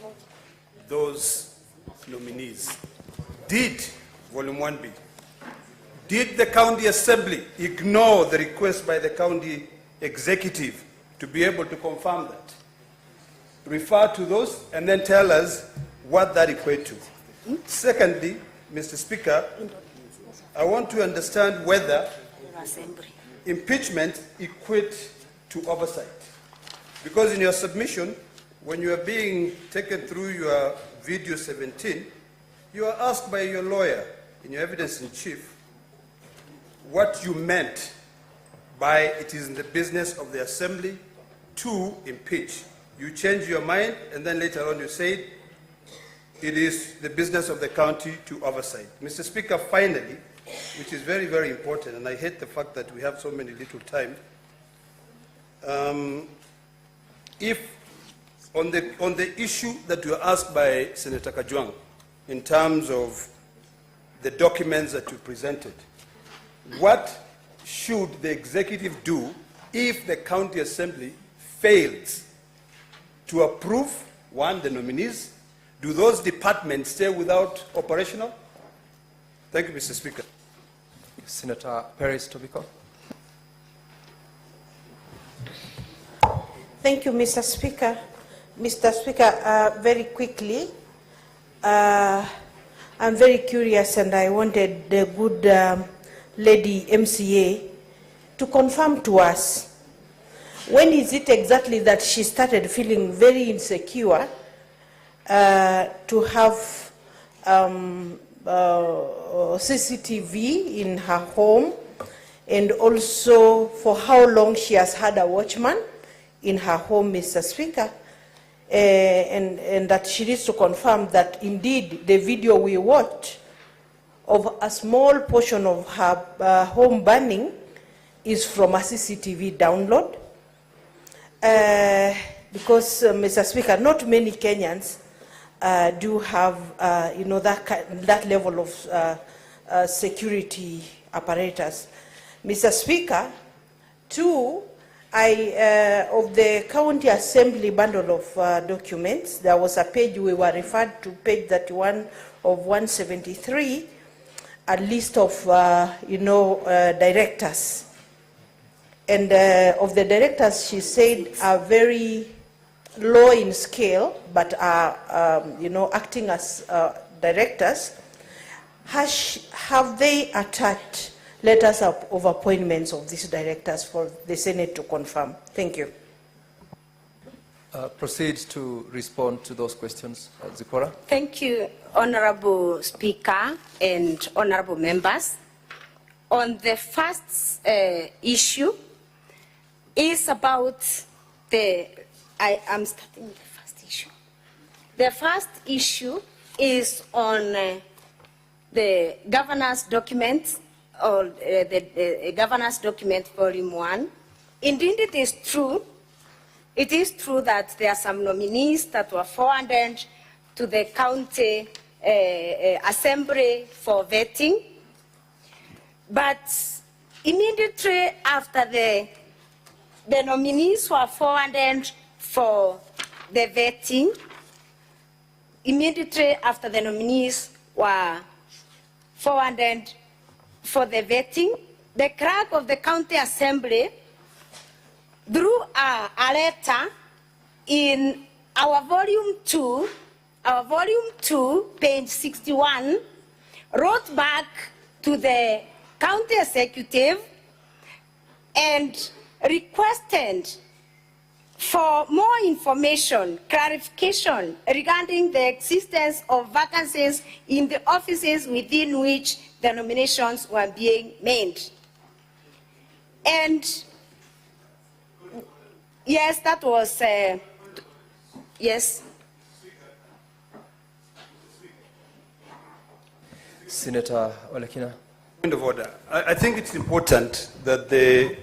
those nominees. Did, volume 1B, did the county assembly ignore the request by the county executive to be able to confirm that? Refer to those and then tell us what that equates to. Secondly, Mr. Speaker, I want to understand whether impeachment equates to oversight. Because in your submission, when you are being taken through your video 17, you are asked by your lawyer in your evidence in chief what you meant by it is in the business of the assembly to impeach. You change your mind, and then later on you said it is the business of the county to oversight. Mr. Speaker, finally, which is very, very important, and I hate the fact that we have so many little time, if on the issue that you were asked by Senator Kajwang in terms of the documents that you presented, what should the executive do if the county assembly fails to approve, one, the nominees? Do those departments stay without operational? Thank you, Mr. Speaker. Senator Perez Tobiko. Thank you, Mr. Speaker. Mr. Speaker, very quickly, I'm very curious and I wanted the good lady MCA to confirm to us, when is it exactly that she started feeling very insecure to have CCTV in her home, and also for how long she has had a watchman in her home, Mr. Speaker, and that she needs to confirm that indeed the video we watched of a small portion of her home burning is from a CCTV download. Because, Mr. Speaker, not many Kenyans do have, that level of security apparatus. Mr. Speaker, two, of the county assembly bundle of documents, there was a page we were referred to, page 31 of 173, a list of, directors. And of the directors, she said, are very low in scale, but are, acting as directors. Have they attached letters of appointments of these directors for the Senate to confirm? Thank you. Proceed to respond to those questions, Zipporah. Thank you, Honorable Speaker and Honorable members. On the first issue, is about I am starting with the first issue. The first issue is on the governor's document, or the governor's document volume 1. Indeed, it is true it is true that there are some nominees that were forwarded to the county assembly for vetting, but immediately after the nominees were forwarded for the vetting, immediately after the nominees were forwarded for the vetting, the clerk of the county assembly, through a letter in our volume 2, page 61, wrote back to the county executive and requested for more information, clarification regarding the existence of vacancies in the offices within which the nominations were being made. And yes, that was, yes. Senator Olekina. Point of order. I think it's important that the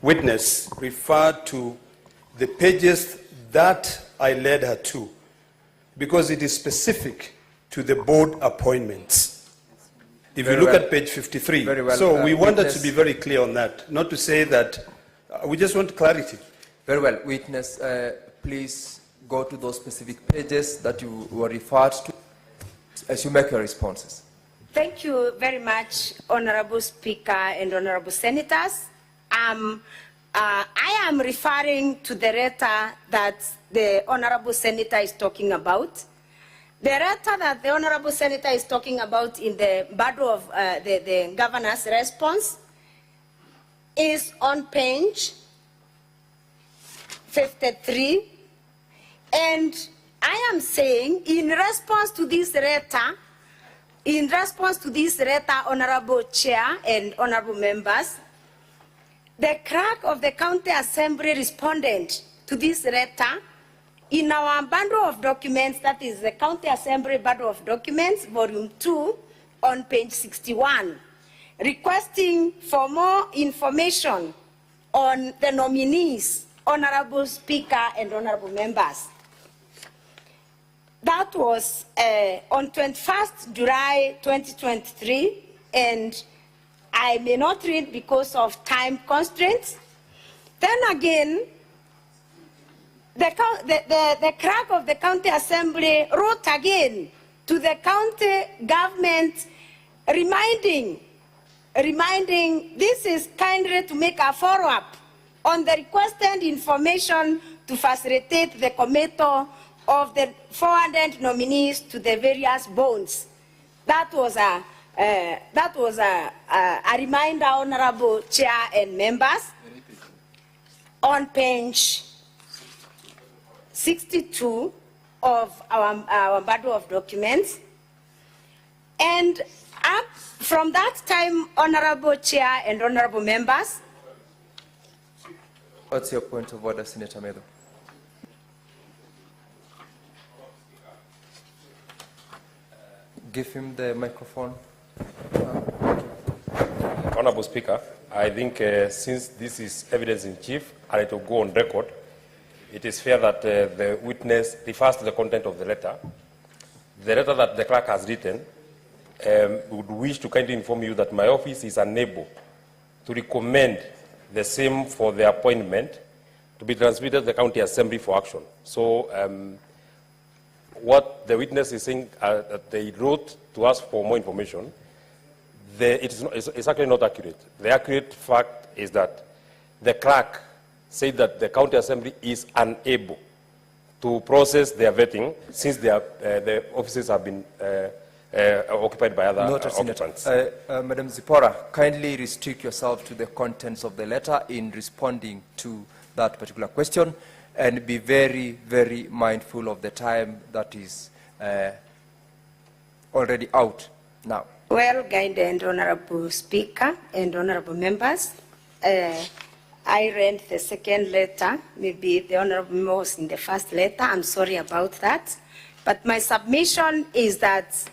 witness refer to the pages that I led her to, because it is specific to the board appointments. If you look at page 53. Very well. So we wanted witness, to be very clear on that, not to say that we just want clarity. Very well. Witness, please go to those specific pages that you were referred to as you make your responses. Thank you very much, Honorable Speaker and Honorable Senators. I am referring to the letter that the Honorable Senator is talking about. The letter that the Honorable Senator is talking about in the body of the Governor's response is on page 53. And I am saying, in response to this letter, Honorable Chair and Honorable Members, the clerk of the county assembly responded to this letter in our bundle of documents, that is the county assembly bundle of documents, volume 2, on page 61, requesting for more information on the nominees, Honorable Speaker and Honorable Members. That was on 21st July 2023, and I may not read because of time constraints. Then again, the clerk of the county assembly wrote again to the county government reminding this is kindly to make a follow-up on the requested information to facilitate the committal of the forwarded nominees to the various boards. That was a reminder, Honorable Chair and members, on page 62 of our bundle of documents. And up from that time, Honorable Chair and Honorable members. What's your point of order, Senator Medo? Give him the microphone. Honorable Speaker, I think since this is evidence in chief and it will go on record, it is fair that the witness refers to the content of the letter. The letter that the clerk has written would wish to kindly inform you that my office is unable to recommend the same for the appointment to be transmitted to the county assembly for action. So what the witness is saying that they wrote to us for more information, it's actually not accurate. The accurate fact is that the clerk said that the county assembly is unable to process their vetting since the offices have been occupied by other occupants. Madam Zipora, kindly restrict yourself to the contents of the letter in responding to that particular question, and be very, very mindful of the time that is already out now. Well guided, Honorable Speaker and Honorable Members. I read the second letter. Maybe the Honorable Member was in the first letter. I'm sorry about that. But my submission is that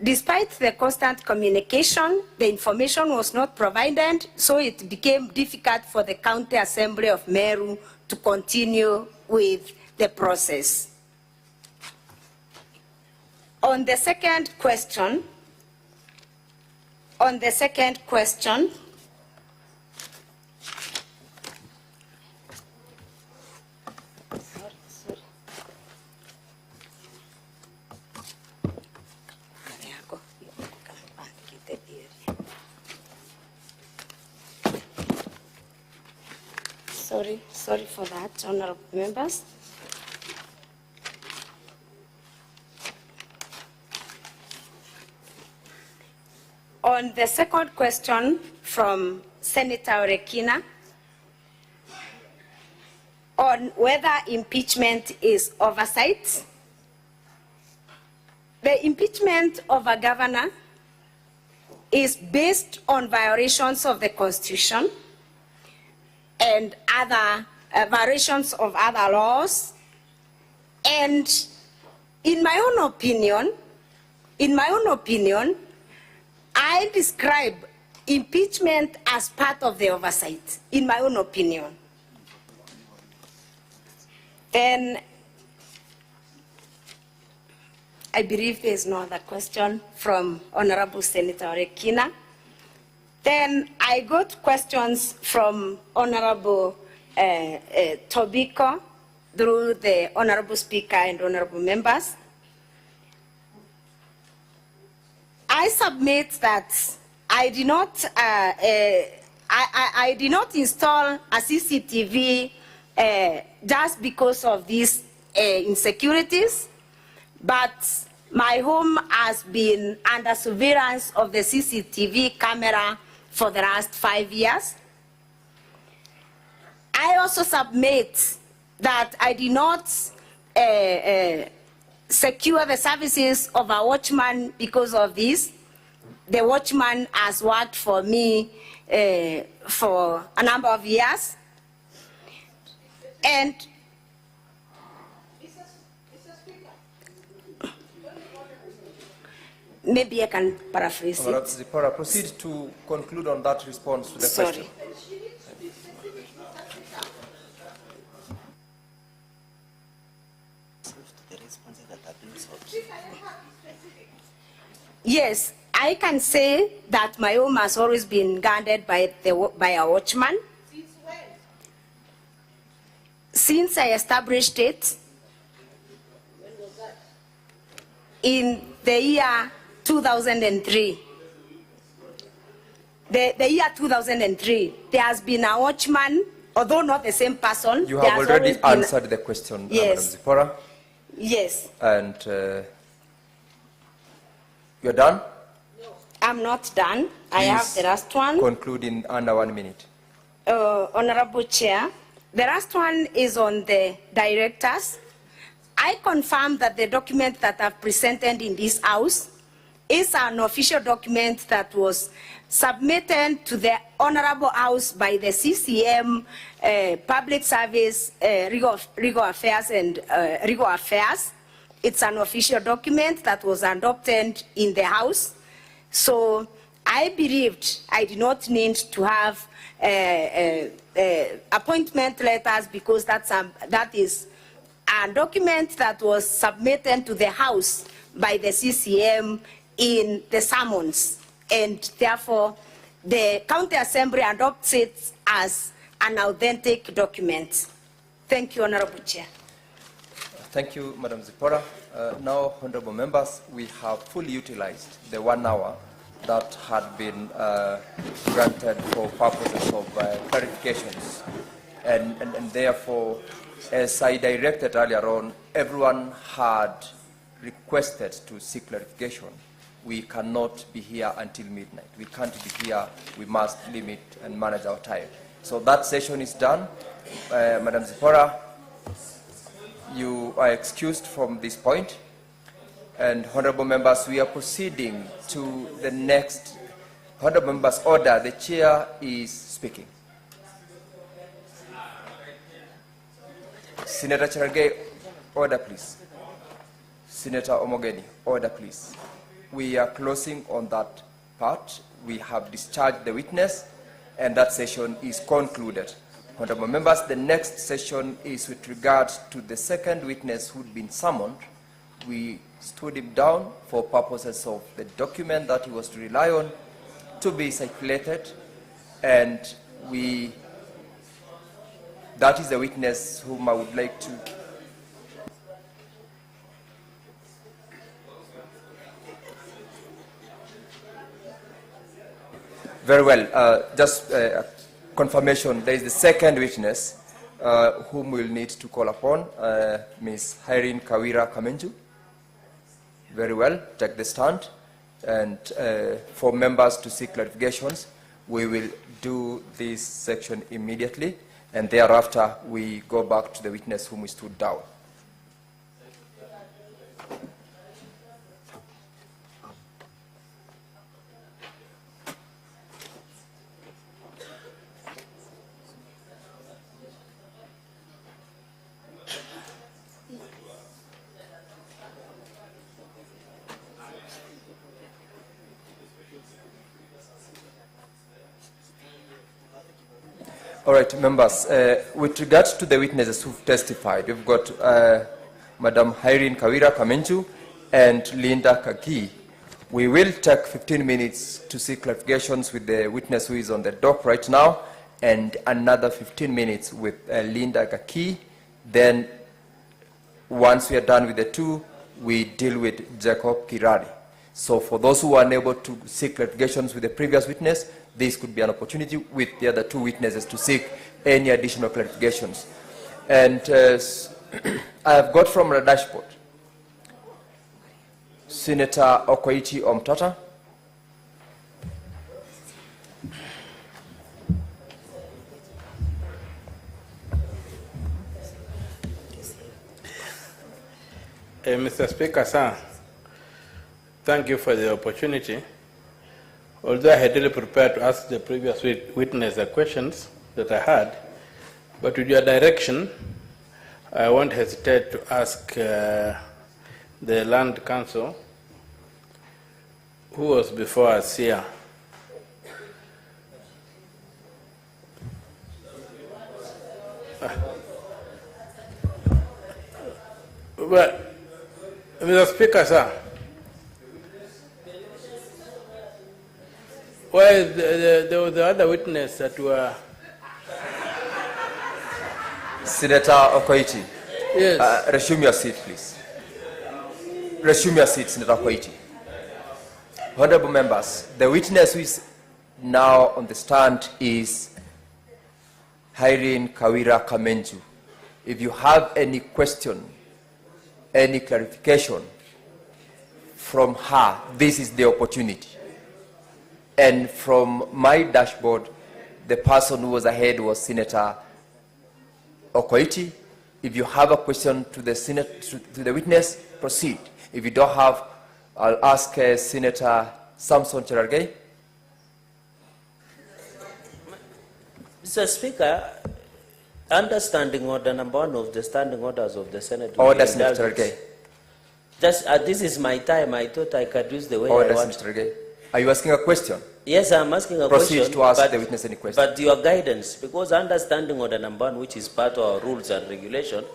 despite the constant communication, the information was not provided, so it became difficult for the County Assembly of Meru to continue with the process. On the second question, sorry for that, honorable members. On the second question from Senator Orekina on whether impeachment is oversight, the impeachment of a governor is based on violations of the Constitution and other violations of other laws. And in my own opinion, I describe impeachment as part of the oversight, in my own opinion. Then, I believe there is no other question from Honorable Senator Orekina. Then I got questions from Honorable Tobiko through the Honorable Speaker and Honorable members. I submit that I did not, I did not install a CCTV just because of these insecurities, but my home has been under surveillance of the CCTV camera for the last 5 years. I also submit that I did not secure the services of a watchman because of this. The watchman has worked for me for a number of years. And maybe I can paraphrase it. Zipora, proceed to conclude on that response to the question. Yes, I can say that my home has always been guarded by a watchman. Since when? Since I established it. When was that? In the year 2003. The year 2003, there has been a watchman, although not the same person. You have already answered the question, yes. Madam Zipora. Yes. And you're done? No. I'm not done. I have the last one. Conclude in under 1 minute. Honorable Chair, the last one is on the directors. I confirm that the document that I've presented in this House is an official document that was submitted to the Honorable House by the CCM, Public Service, Legal Affairs and Legal Affairs. It's an official document that was adopted in the House. So I believed I did not need to have appointment letters because that is a document that was submitted to the House by the CCM in the summons, and therefore the County Assembly adopts it as an authentic document. Thank you, Honorable Chair. Thank you, Madam Zipora. Now, honorable members, we have fully utilized the 1 hour that had been granted for purposes of clarifications. And therefore, as I directed earlier on, everyone had requested to seek clarification. We cannot be here until midnight. We can't be here. We must limit and manage our time. So that session is done. Madam Zipora, you are excused from this point. And honorable members, we are proceeding to the next honorable members' order. The chair is speaking. Senator Cherargei, order please. Senator Omogeni, order please. We are closing on that part. We have discharged the witness and that session is concluded. Honorable members, the next session is with regard to the second witness who'd been summoned. We stood him down for purposes of the document that he was to rely on to be circulated, and that is the witness whom I would like to. Very well. Just confirmation, there is the second witness whom we'll need to call upon, Ms. Kawira Kamenju. Very well, take the stand. And for members to seek clarifications, we will do this section immediately, and thereafter we go back to the witness whom we stood down. All right, members, with regards to the witnesses who've testified, we've got Madam Kawira Kamenju and Linda Kaki. We will take 15 minutes to seek clarifications with the witness who is on the dock right now, and another 15 minutes with Linda Kaki. Then, once we are done with the two, we deal with Jacob Kirari. So for those who are unable to seek clarifications with the previous witness, this could be an opportunity with the other two witnesses to seek any additional clarifications. And I have got from the dashboard Senator Okoiti Omtata, Mr. Speaker, sir, thank you for the opportunity. Although I had really prepared to ask the previous witness the questions that I had, but with your direction, I won't hesitate to ask the Land Council, who was before us here. Well, Mr. Speaker, sir, why there was the other witness that were... Senator Okoiti. Yes. Resume your seat, please. Resume your seat, Senator Okoiti. Honorable members, the witness who is now on the stand is Kawira Kamenju. If you have any question, any clarification from her, this is the opportunity. And from my dashboard, the person who was ahead was Senator Okoiti. If you have a question to the witness, proceed. If you don't have, I'll ask Senator Samson Cherargei. Mr. Speaker, understanding order number 1 of the standing orders of the Senate. Order, Senator Cherargei. Just this is my time. I thought I could use the way Order, I want. Senator Cherargei. Are you asking a question? Yes, I'm asking a question. Proceed to ask the witness any question. But your guidance, because understanding order number 1, which is part of our rules and regulation,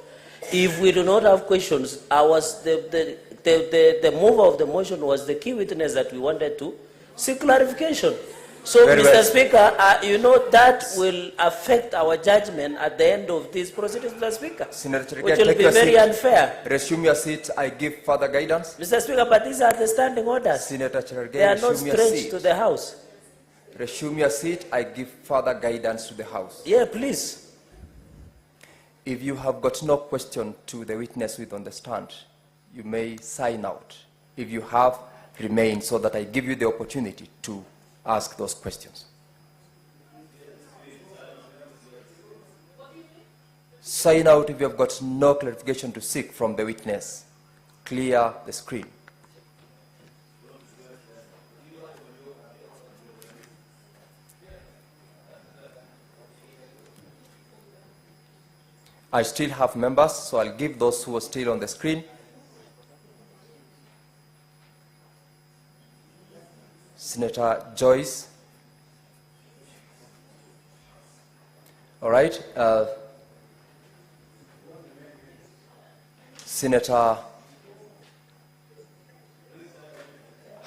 if we do not have questions, the mover of the motion was the key witness that we wanted to seek clarification. So, Very Mr. well. Speaker, you know that will affect our judgment at the end of this proceedings, Mr. Speaker, Senator Cherargei, which will take be your very seat. unfair. Resume your seat. I give further guidance. Mr. Speaker, but these are the standing orders. Senator Cherargei, They are not resume your strange seat. to the House. Resume your seat. I give further guidance to the House. Yeah, please. If you have got no question to the witness with on the stand, you may sign out. If you have, remain so that I give you the opportunity to ask those questions. Sign out if you have got no clarification to seek from the witness. Clear the screen. I still have members, so I'll give those who are still on the screen. Senator Joyce. All right. Senator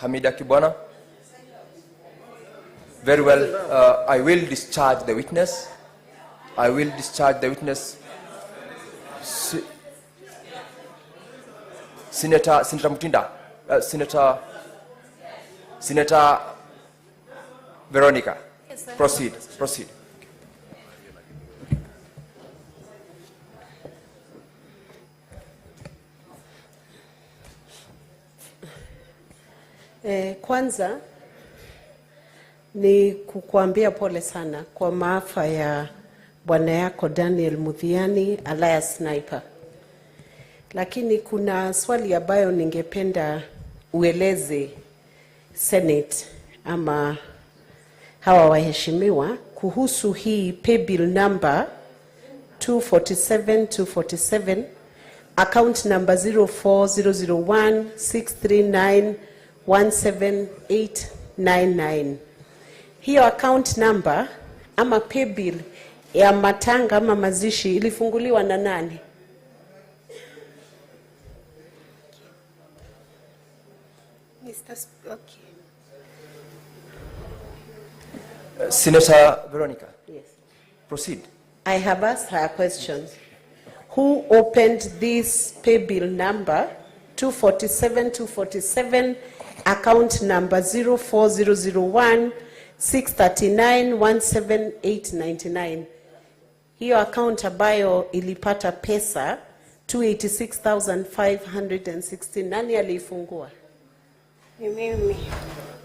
Hamida Kibwana. Very well. I will discharge the witness. I will discharge the witness. Senator Mutinda. Senator Veronica. Yes, sir. Proceed. Kwanza ni kukuambia pole sana kwa maafa ya bwana yako Daniel Muthiani alias Sniper. Lakini kuna swali ambayo ningependa ueleze Senate ama hawa waheshimiwa kuhusu hii pay bill number 247 account number 040016391789. Hiyo account number ama pay bill ya matanga ama mazishi ilifunguliwa na nani? Okay. Senator Veronica. Yes. Proceed. I have asked her questions. Who opened this pay bill number 247 account number 040016391789? Hiyo account ambayo ilipata pesa 286,516. Nani alifungua? Ni mimi.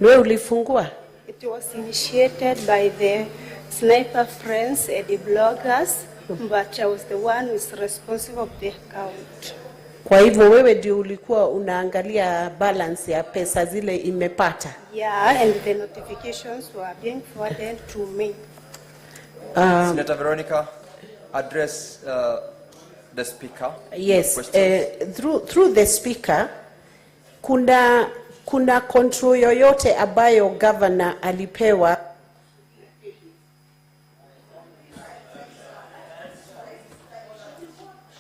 Wewe ulifungua? It was initiated by the Sniper Friends and the bloggers, but I was the one who is responsible of the account. Kwa hivyo wewe ndio ulikuwa unaangalia balance ya pesa zile imepata? Yeah, and the notifications were being forwarded to me. Senator Veronica, address the speaker. Yes, through the speaker, kuna control yoyote ambayo governor alipewa?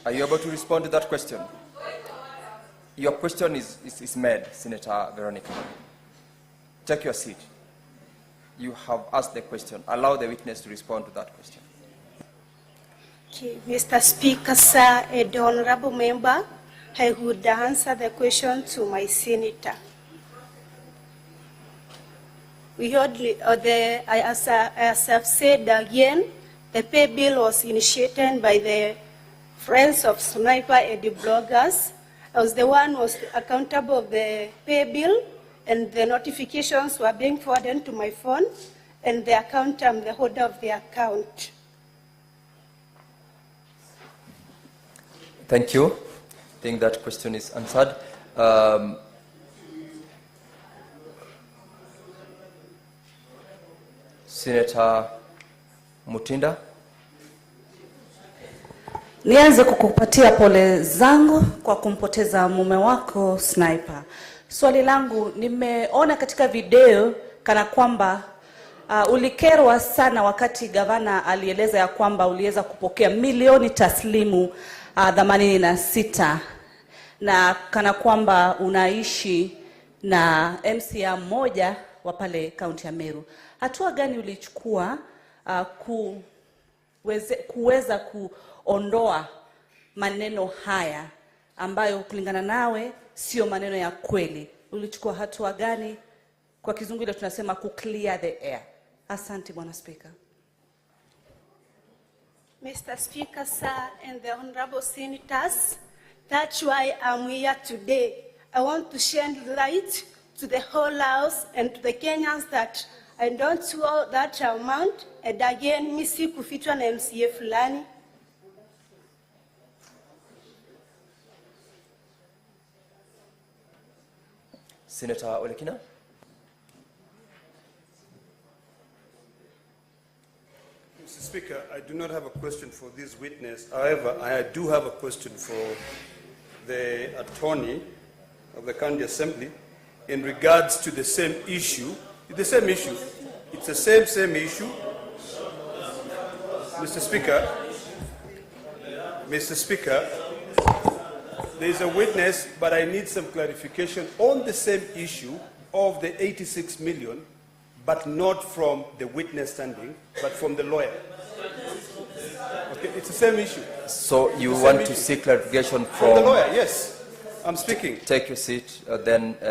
Are you able to respond to that question? Your question is made, Senator Veronica. Take your seat. You have asked the question. Allow the witness to respond to that question. Okay, Mr. Speaker, sir, and honorable member, I would answer the question to my senator. We heard as I've said again, the pay bill was initiated by the Friends of Sniper and the bloggers. I was the one who was accountable of the pay bill, and the notifications were being forwarded to my phone, and the account, I'm the holder of the account. Thank you. I think that question is answered. Senator Mutinda. Nianze kukupatia pole zangu kwa kumpoteza mume wako Sniper. Swali langu, nimeona katika video kana kwamba ulikerwa sana wakati gavana alieleza ya kwamba uliweza kupokea milioni taslimu 86 na kana kwamba unaishi na MCA mmoja wa pale kaunti ya Meru. Hatua gani ulichukua kuweza kuondoa maneno haya ambayo kulingana nawe sio maneno ya kweli? Ulichukua hatua gani? Kwa kizungu ile tunasema ku clear the air. Asante Bwana Speaker. Mr. Speaker, sir, and the honorable senators, that's why I'm here today. I want to shine light to the whole house and to the Kenyans that I don't owe that amount, and again, misi kufichwa na MCA fulani. Senator Olekina. Mr. Speaker, I do not have a question for this witness. However, I do have a question for the attorney of the County Assembly in regards to the same issue. It's the same issue. It's the same issue. Mr. Speaker, there is a witness, but I need some clarification on the same issue of the 86 million, but not from the witness standing, but from the lawyer. Okay, it's the same issue. So you want to seek clarification from the lawyer? Yes, I'm speaking. Take your seat,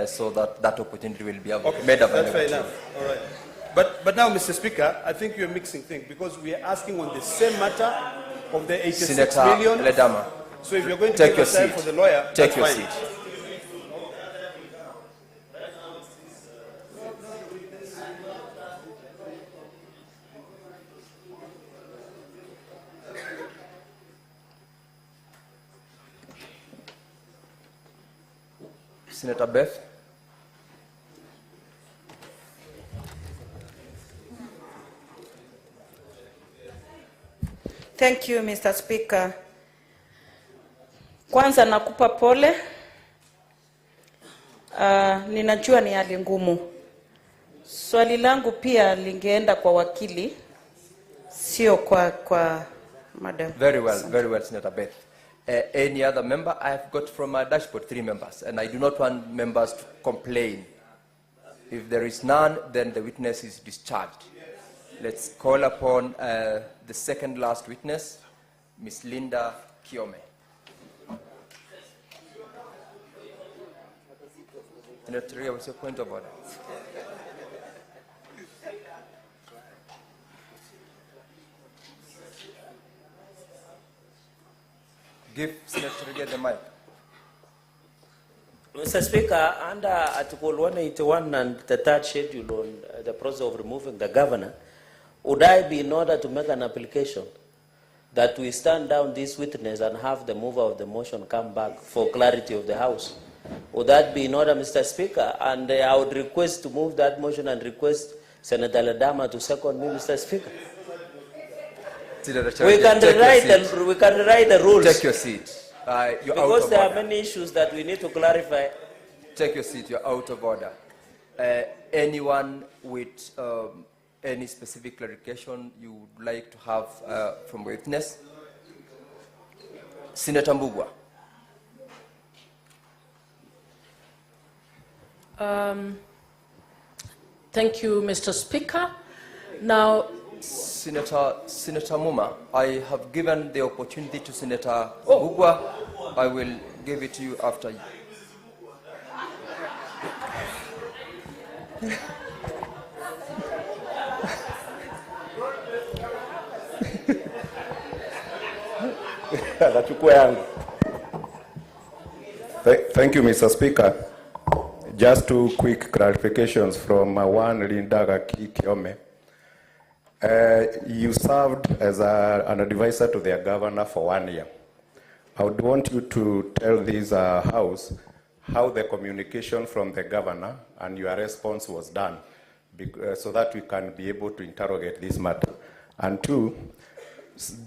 so that opportunity will be Okay, made available. that's fair enough. All right. But now, Mr. Speaker, I think you're mixing things because we are asking on the same matter of the 86 Senator million. Ledama, So if you're going to take give your us time seat. for the lawyer, Take that's your fine. seat. Senator Beth. Thank you, Mr. Speaker. Kwanza nakupa pole. Ninajua ni hali ngumu. Swali langu pia lingeenda kwa wakili, sio kwa madam. Very well, Senator Beth. Any other member? I have got from my dashboard 3 members, and I do not want members to complain. If there is none, then the witness is discharged. Let's call upon the second last witness, Ms. Linda Kiome. Senator Ria, what's your point of order? Give Senator Ria the mic. Mr. Speaker, under Article 181 and the third schedule on the process of removing the governor, would I be in order to make an application that we stand down this witness and have the mover of the motion come back for clarity of the House? Would that be in order, Mr. Speaker? And I would request to move that motion and request Senator Ledama to second me, Mr. Speaker. Senator We can rewrite the rules. Take your seat. You're out Because of there are order. many issues that we need to clarify. Take your seat. You're out of order. Anyone with any specific clarification you would like to have from witness? Senator Mbugua. Thank you, Mr. Speaker. Now, Senator Muma, I have given the opportunity to Senator Mbugua. I will give it to you after you. Thank you, Mr. Speaker. Just 2 quick clarifications from one Linda Kiome. You served as an advisor to the governor for 1 year. I would want you to tell this House how the communication from the governor and your response was done, so that we can be able to interrogate this matter. And 2,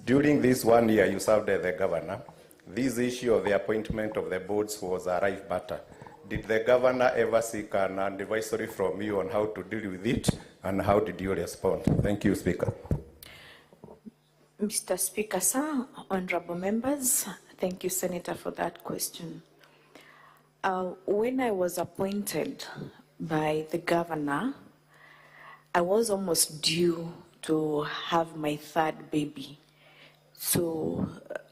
during this 1 year you served as the governor, this issue of the appointment of the boards was a rife matter. Did the governor ever seek an advisory from you on how to deal with it, and how did you respond? Thank you, Speaker. Mr. Speaker, sir, honorable members, thank you, Senator, for that question. When I was appointed by the governor, I was almost due to have my 3rd baby. So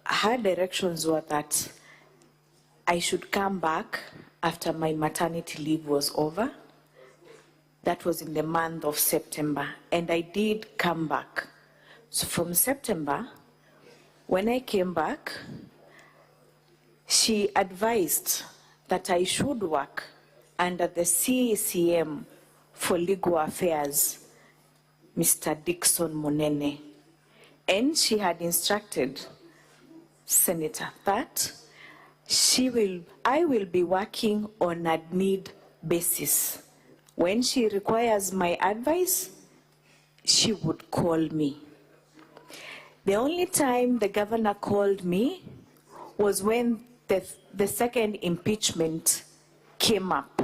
her directions were that I should come back after my maternity leave was over. That was in the month of September, and I did come back. So from September, when I came back, she advised that I should work under the CECM for Legal Affairs, Mr. Dixon Monene. And she had instructed Senator that I will be working on a need basis. When she requires my advice, she would call me. The only time the governor called me was when the second impeachment came up.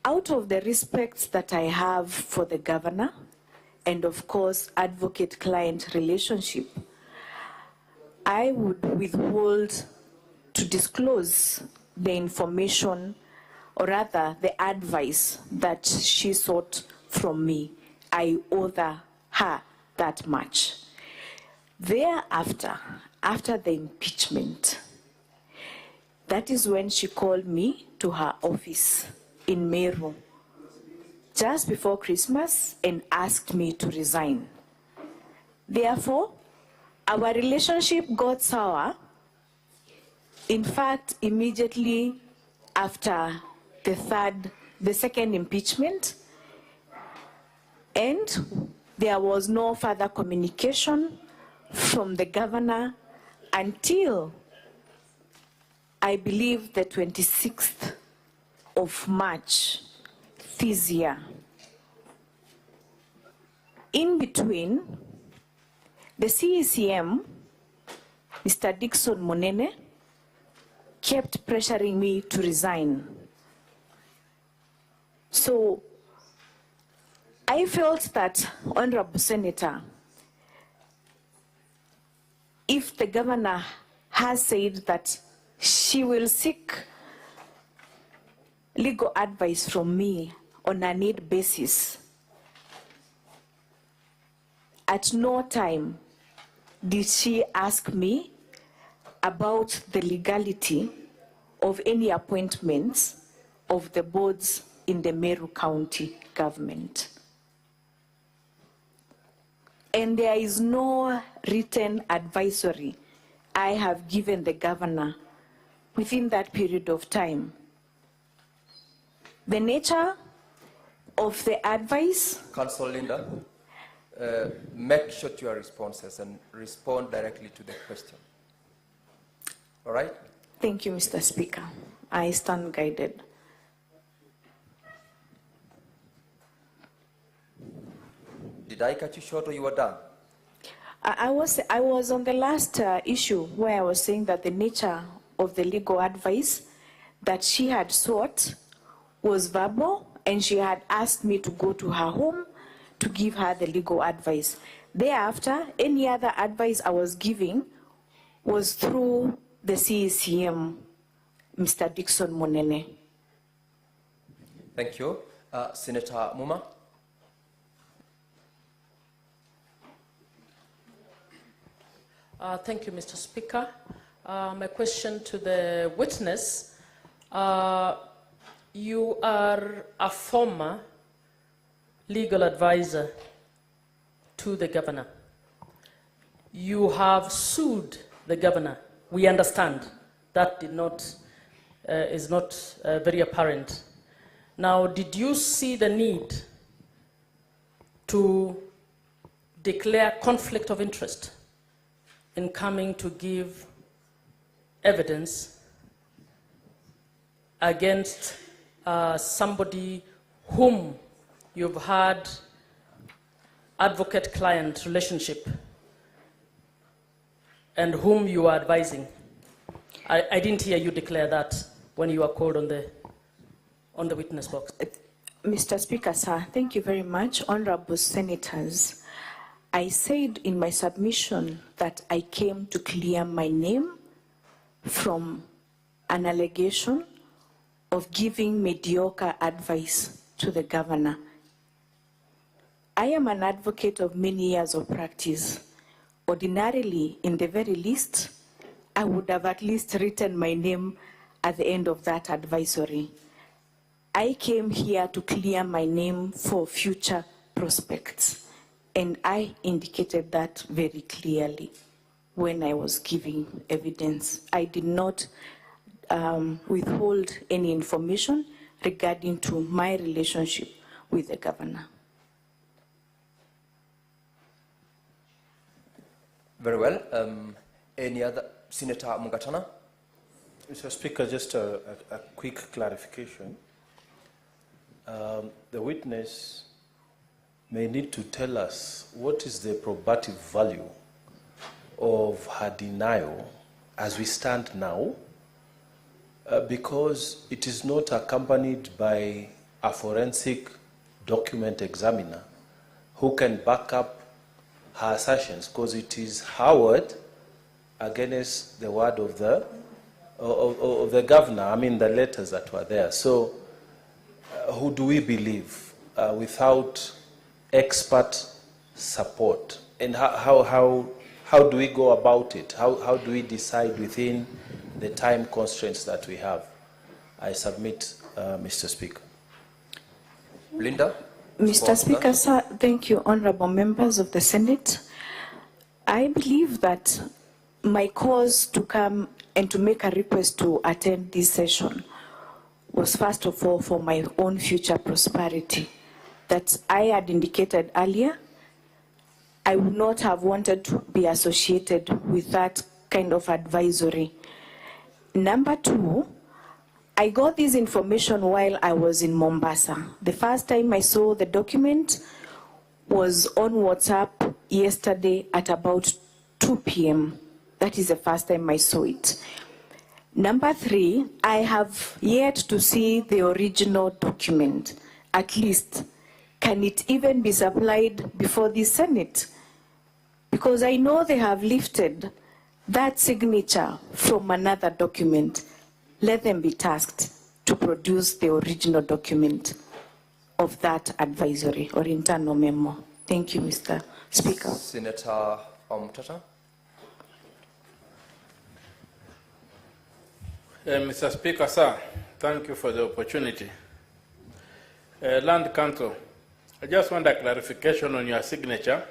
Out of the respect that I have for the governor, and of course, advocate-client relationship, I would withhold to disclose the information, or rather the advice that she sought from me. I owe her that much. Thereafter, after the impeachment, that is when she called me to her office in Meru just before Christmas and asked me to resign. Therefore, our relationship got sour. In fact, immediately after the second impeachment, and there was no further communication from the governor until, I believe, the 26th of March this year. In between, the CECM, Mr. Dickson Monene, kept pressuring me to resign. So I felt that, Honorable Senator, if the governor has said that she will seek legal advice from me on a need basis, at no time did she ask me about the legality of any appointments of the boards in the Meru County government. And there is no written advisory I have given the governor within that period of time. The nature of the advice... Councillor Linda, make short your responses and respond directly to the question. All right? Thank you, Mr. Speaker. I stand guided. Did I cut you short or you were done? I was on the last issue where I was saying that the nature of the legal advice that she had sought was verbal, and she had asked me to go to her home to give her the legal advice. Thereafter, any other advice I was giving was through the CECM, Mr. Dickson Monene. Thank you. Senator Muma. Thank you, Mr. Speaker. My question to the witness. You are a former legal advisor to the governor. You have sued the governor. We understand that is not very apparent. Now, did you see the need to declare conflict of interest in coming to give evidence against somebody whom you've had advocate-client relationship and whom you are advising? I didn't hear you declare that when you were called on the witness box. Mr. Speaker, sir, thank you very much. Honorable Senators, I said in my submission that I came to clear my name from an allegation of giving mediocre advice to the governor. I am an advocate of many years of practice. Ordinarily, in the very least, I would have at least written my name at the end of that advisory. I came here to clear my name for future prospects, and I indicated that very clearly when I was giving evidence. I did not withhold any information regarding to my relationship with the governor. Very well. Any other? Senator Mungatana? Mr. Speaker, just a quick clarification. The witness may need to tell us what is the probative value of her denial as we stand now, because it is not accompanied by a forensic document examiner who can back up her assertions, because it is her word against the word of the governor, I mean the letters that were there. So who do we believe without expert support? And how do we go about it? How do we decide within the time constraints that we have? I submit, Mr. Speaker. Linda? Mr. Speaker, sir, thank you, honorable members of the Senate. I believe that my cause to come and to make a request to attend this session was first of all for my own future prosperity. That I had indicated earlier, I would not have wanted to be associated with that kind of advisory. Number two, I got this information while I was in Mombasa. The first time I saw the document was on WhatsApp yesterday at about 2 p.m. That is the first time I saw it. Number three, I have yet to see the original document. At least, can it even be supplied before the Senate? Because I know they have lifted that signature from another document. Let them be tasked to produce the original document of that advisory or internal memo. Thank you, Mr. Speaker. Senator Omtata. Mr. Speaker, sir, thank you for the opportunity. Land Council, I just want a clarification on your signature.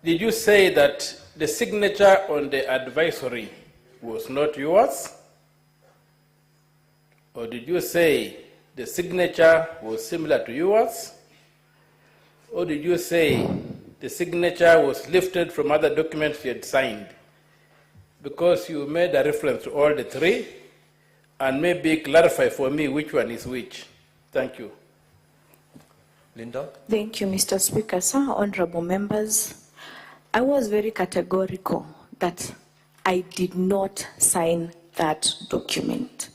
Did you say that the signature on the advisory was not yours? Or did you say the signature was similar to yours? Or did you say the signature was lifted from other documents you had signed? Because you made a reference to all the three, and maybe clarify for me which one is which. Thank you. Linda? Thank you, Mr. Speaker. Sir, honorable members, I was very categorical that I did not sign that document.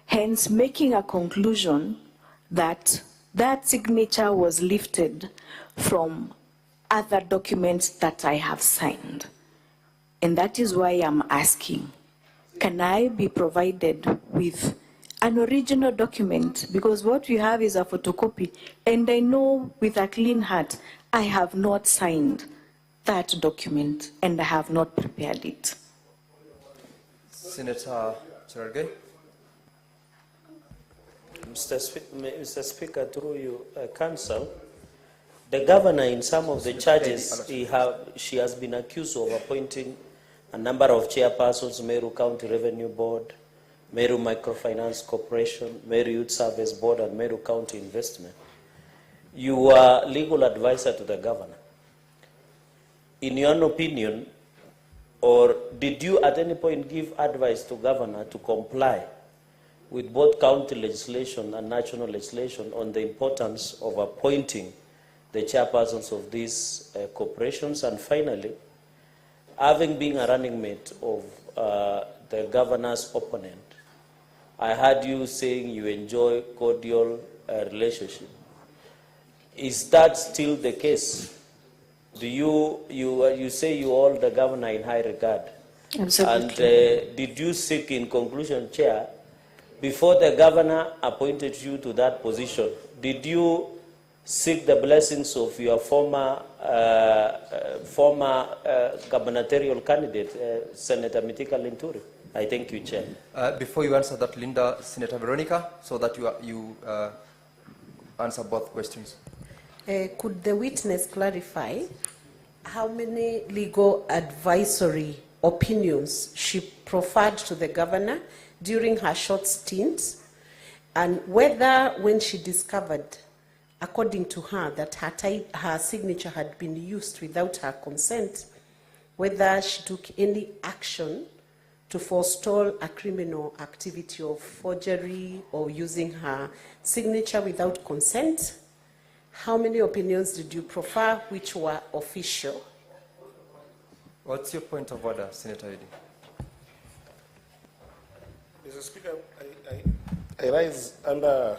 Hence, making a conclusion that that signature was lifted from other documents that I have signed. And that is why I'm asking, can I be provided with an original document? Because what we have is a photocopy, and I know with a clean heart, I have not signed that document, and I have not prepared it. Senator Cherargei. Mr. Speaker, through you, Council, the governor in some of the charges, she has been accused of appointing a number of chairpersons, Meru County Revenue Board, Meru Microfinance Corporation, Meru Youth Service Board, and Meru County Investment. You are legal advisor to the governor. In your opinion, or did you at any point give advice to governor to comply with both county legislation and national legislation on the importance of appointing the chairpersons of these corporations? And finally, having been a running mate of the governor's opponent, I heard you saying you enjoy cordial relationship. Is that still the case? Do you say you hold the governor in high regard? Absolutely. And did you seek, in conclusion, Chair, before the governor appointed you to that position, did you seek the blessings of your former gubernatorial candidate, Senator Mitika Linturi? I thank you, Chair. Before you answer that, Linda, Senator Veronica, so that you answer both questions. Could the witness clarify how many legal advisory opinions she proffered to the governor during her short stint, and whether when she discovered, according to her, that her signature had been used without her consent, whether she took any action to forestall a criminal activity of forgery or using her signature without consent? How many opinions did you proffer which were official? What's your point of order, Senator Eddy? Mr. Speaker, I rise under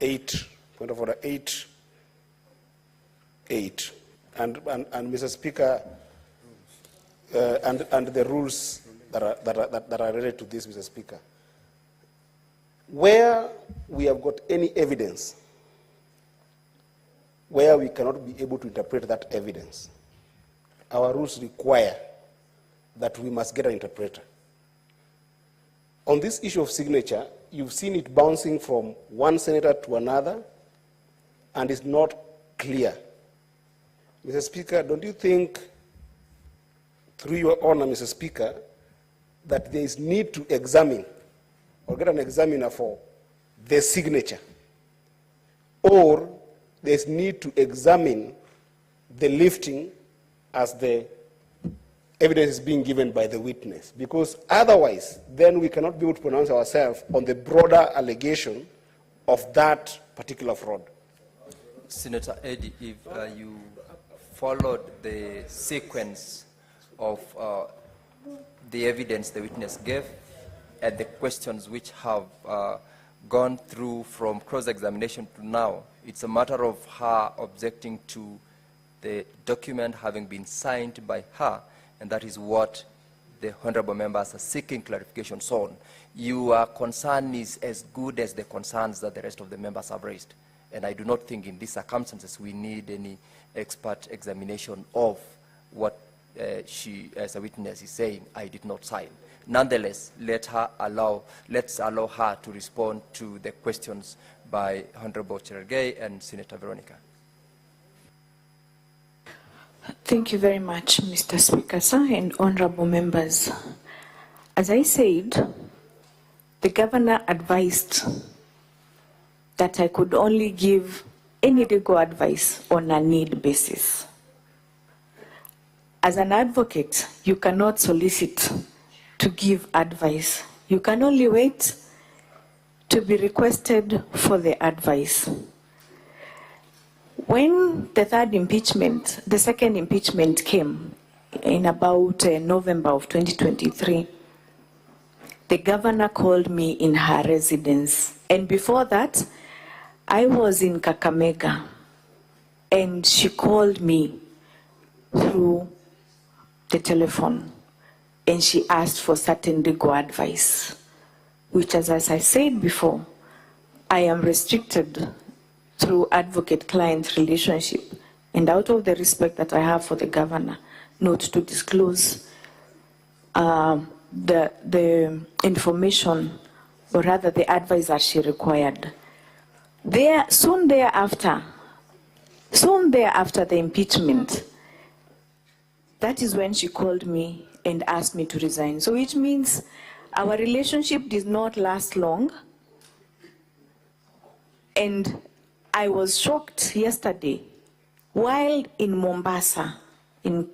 8 point of order 8. And Mr. Speaker, and the rules that are related to this, Mr. Speaker. Where we have got any evidence where we cannot be able to interpret that evidence, our rules require that we must get an interpreter. On this issue of signature, you've seen it bouncing from one senator to another, and it's not clear. Mr. Speaker, don't you think, through your honor, Mr. Speaker, that there is need to examine or get an examiner for the signature, or there's need to examine the lifting as the evidence is being given by the witness? Because otherwise, then we cannot be able to pronounce ourselves on the broader allegation of that particular fraud. Senator Eddy, if you followed the sequence of the evidence the witness gave and the questions which have gone through from cross-examination to now, it's a matter of her objecting to the document having been signed by her, and that is what the honorable members are seeking clarifications on. Your concern is as good as the concerns that the rest of the members have raised. And I do not think in these circumstances we need any expert examination of what she, as a witness, is saying, I did not sign. Nonetheless, let's allow her to respond to the questions by Honorable Cherargei and Senator Veronica. Thank you very much, Mr. Speaker, sir, and honorable members. As I said, the governor advised that I could only give any legal advice on a need basis. As an advocate, you cannot solicit to give advice. You can only wait to be requested for the advice. When the second impeachment came in about November of 2023, the governor called me in her residence. And before that, I was in Kakamega, and she called me through the telephone, and she asked for certain legal advice, which, as I said before, I am restricted through advocate-client relationship, and out of the respect that I have for the governor, not to disclose the information, or rather the advice that she required. Soon thereafter the impeachment, that is when she called me and asked me to resign. So which means our relationship did not last long. And I was shocked yesterday while in Mombasa, in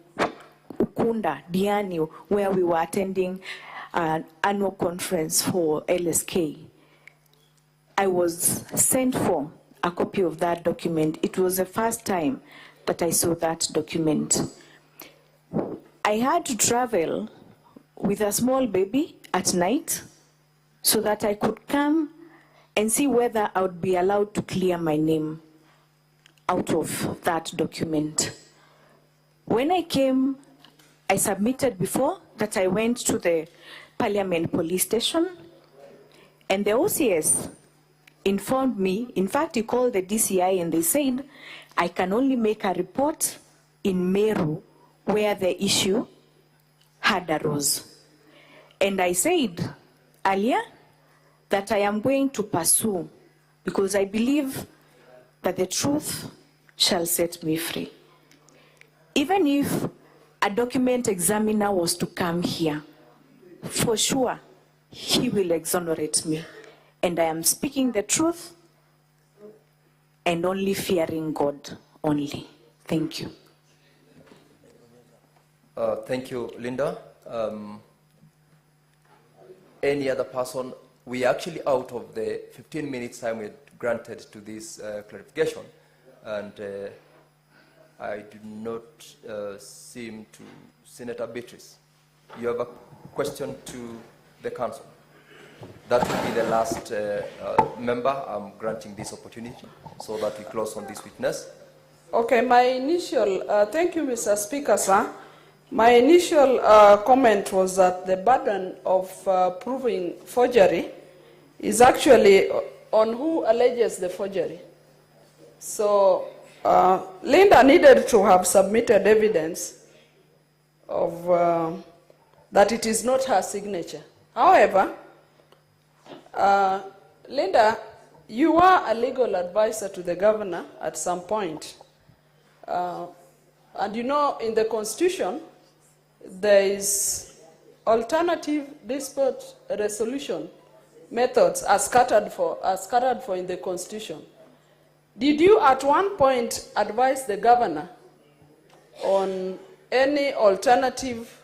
Ukunda, Diani, where we were attending an annual conference for LSK. I was sent for a copy of that document. It was the first time that I saw that document. I had to travel with a small baby at night so that I could come and see whether I would be allowed to clear my name out of that document. When I came, I submitted before that I went to the Parliament police station, and the OCS informed me, in fact, he called the DCI and they said, I can only make a report in Meru where the issue had arose. And I said earlier that I am going to pursue because I believe that the truth shall set me free. Even if a document examiner was to come here, for sure, he will exonerate me. And I am speaking the truth and only fearing God only. Thank you. Thank you, Linda. Any other person? We are actually out of the 15 minutes time we had granted to this clarification, and I did not seem to. Senator Beatrice, you have a question to the council. That will be the last member. I'm granting this opportunity so that we close on this witness. Okay, my initial, thank you, Mr. Speaker, sir. My initial comment was that the burden of proving forgery is actually on who alleges the forgery. So Linda needed to have submitted evidence of that it is not her signature. However, Linda, you are a legal advisor to the governor at some point. And you know, in the Constitution, there is alternative dispute resolution methods as scattered for in the Constitution. Did you at one point advise the governor on any alternative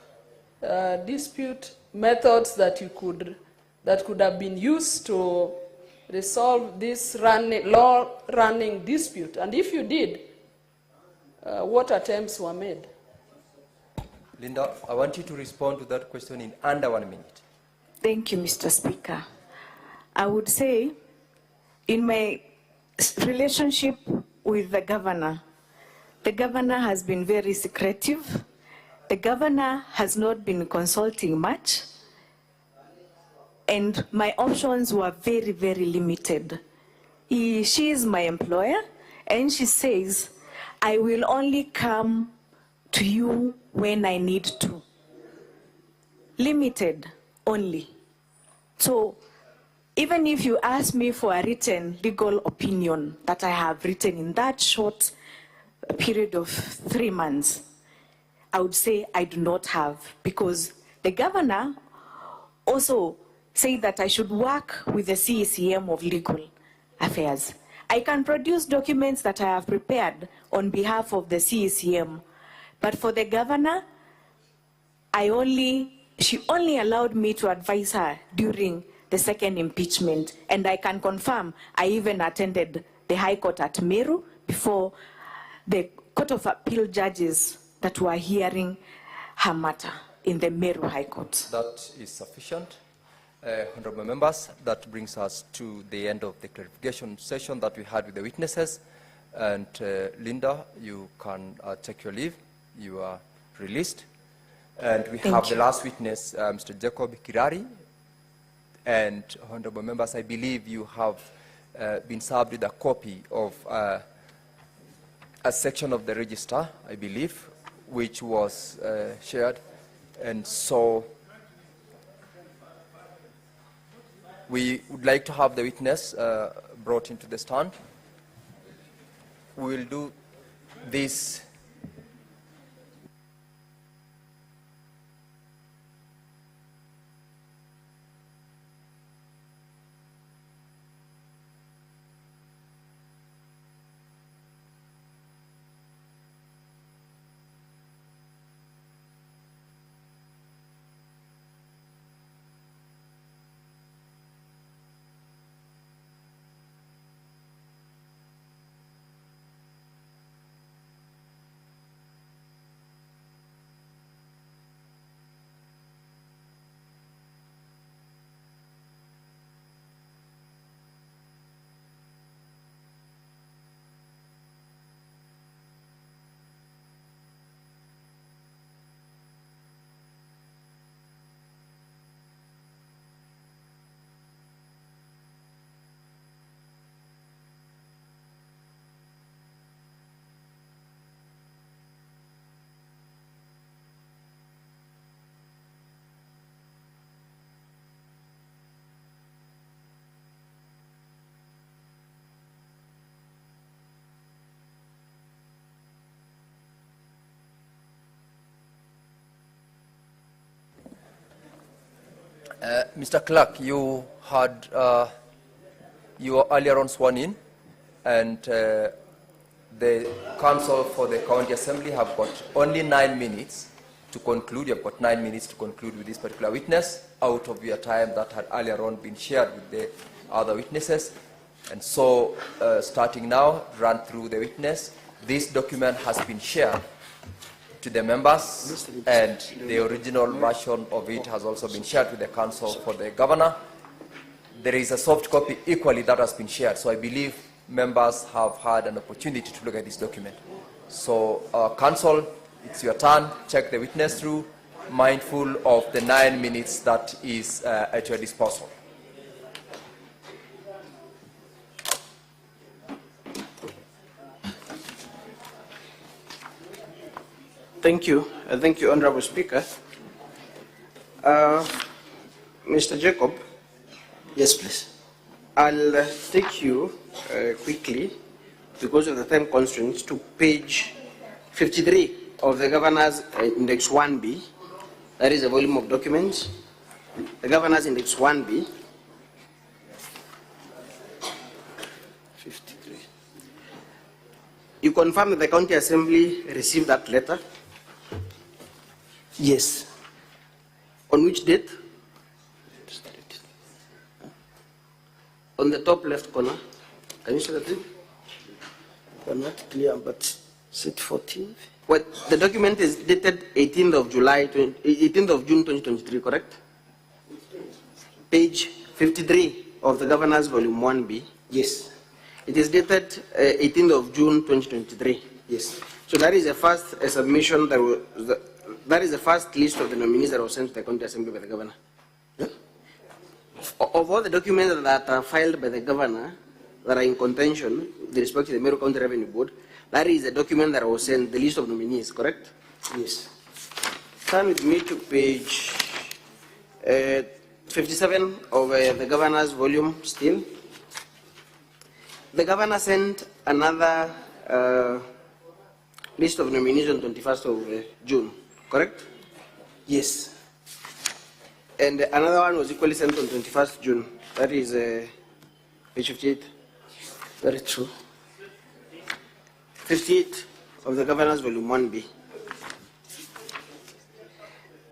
dispute methods that could have been used to resolve this law-running dispute? And if you did, what attempts were made? Linda, I want you to respond to that question in under 1 minute. Thank you, Mr. Speaker. I would say, in my relationship with the governor has been very secretive. The governor has not been consulting much, and my options were very, very limited. She is my employer, and she says, I will only come to you when I need to. Limited only. So even if you ask me for a written legal opinion that I have written in that short period of 3 months, I would say I do not have, because the governor also said that I should work with the CECM of Legal Affairs. I can produce documents that I have prepared on behalf of the CECM, but for the governor, she only allowed me to advise her during the second impeachment, and I can confirm I even attended the High Court at Meru before the Court of Appeal judges that were hearing her matter in the Meru High Court. That is sufficient. Honorable members, that brings us to the end of the clarification session that we had with the witnesses. And Linda, you can take your leave. You are released. And we have the last witness, Mr. Jacob Kirari. And honorable members, I believe you have been served with a copy of a section of the register, I believe, which was shared. And so we would like to have the witness brought into the stand. We will do this Mr. Clerk, you were earlier on sworn in, and the counsel for the county assembly have got only 9 minutes to conclude. You have got 9 minutes to conclude with this particular witness out of your time that had earlier on been shared with the other witnesses. And so, starting now, run through the witness. This document has been shared to the members, and the original version of it has also been shared with the counsel for the governor. there is a soft copy equally that has been shared. So I believe members have had an opportunity to look at this document. So council, it's your turn. Check the witness through, mindful of the 9 minutes that is at your disposal. Thank you. Thank you, Honorable Speaker. Mr. Jacob. Yes, please. I'll take you quickly, because of the time constraints, to page 53 of the Governor's Index 1B. That is a volume of documents. The Governor's Index 1B. 53. You confirm that the County Assembly received that letter? Yes. On which date? On the top left corner. Can you see that? I'm not clear, but is it 14th? Well, the document is dated 18th of June 2023, correct? Page 53 of the Governor's Volume 1B. Yes. It is dated 18th of June 2023. Yes. So that is the first submission that was, that is the first list of the nominees that was sent to the County Assembly by the Governor. Yeah? Of all the documents that are filed by the Governor that are in contention with respect to the Meru County Revenue Board, that is a document that was sent, the list of nominees, correct? Yes. Turn with me to page 57 of the Governor's volume still. The Governor sent another list of nominees on 21st of June, correct? Yes. And another one was equally sent on 21st June. That is page 58. Very true. 58 of the Governor's Volume 1B.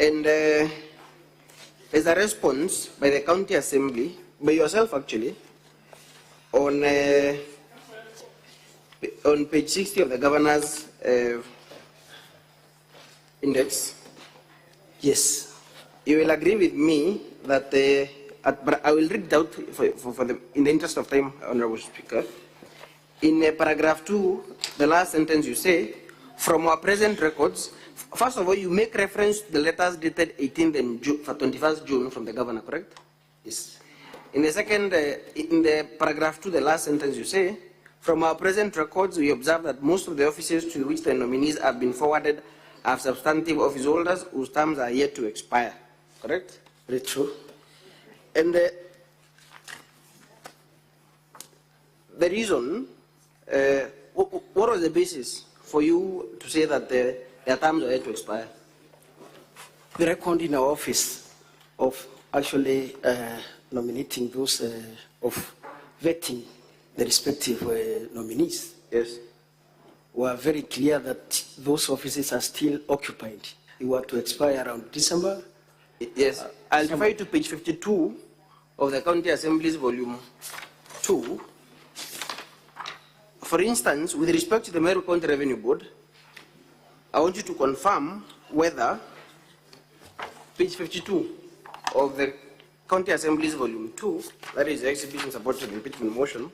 And there's a response by the County Assembly, by yourself actually, on page 60 of the Governor's Index. Yes. You will agree with me that, but I will read it out in the interest of time, Honorable Speaker. In paragraph 2, the last sentence you say, from our present records, first of all, you make reference to the letters dated 18th and 21st June from the Governor, correct? Yes. In the second, in the paragraph 2, the last sentence you say, from our present records, we observe that most of the offices to which the nominees have been forwarded are substantive office holders whose terms are yet to expire. Correct? Very true. And the reason, what was the basis for you to say that their terms are yet to expire? The record in our office of actually nominating those, of vetting the respective nominees. Yes. Were very clear that those offices are still occupied. They were to expire around December. Yes. I'll refer you to page 52 of the County Assembly's Volume 2. For instance, with respect to the Meru County Revenue Board, I want you to confirm whether page 52 of the County Assembly's Volume 2, that is the exhibition supported impeachment motion,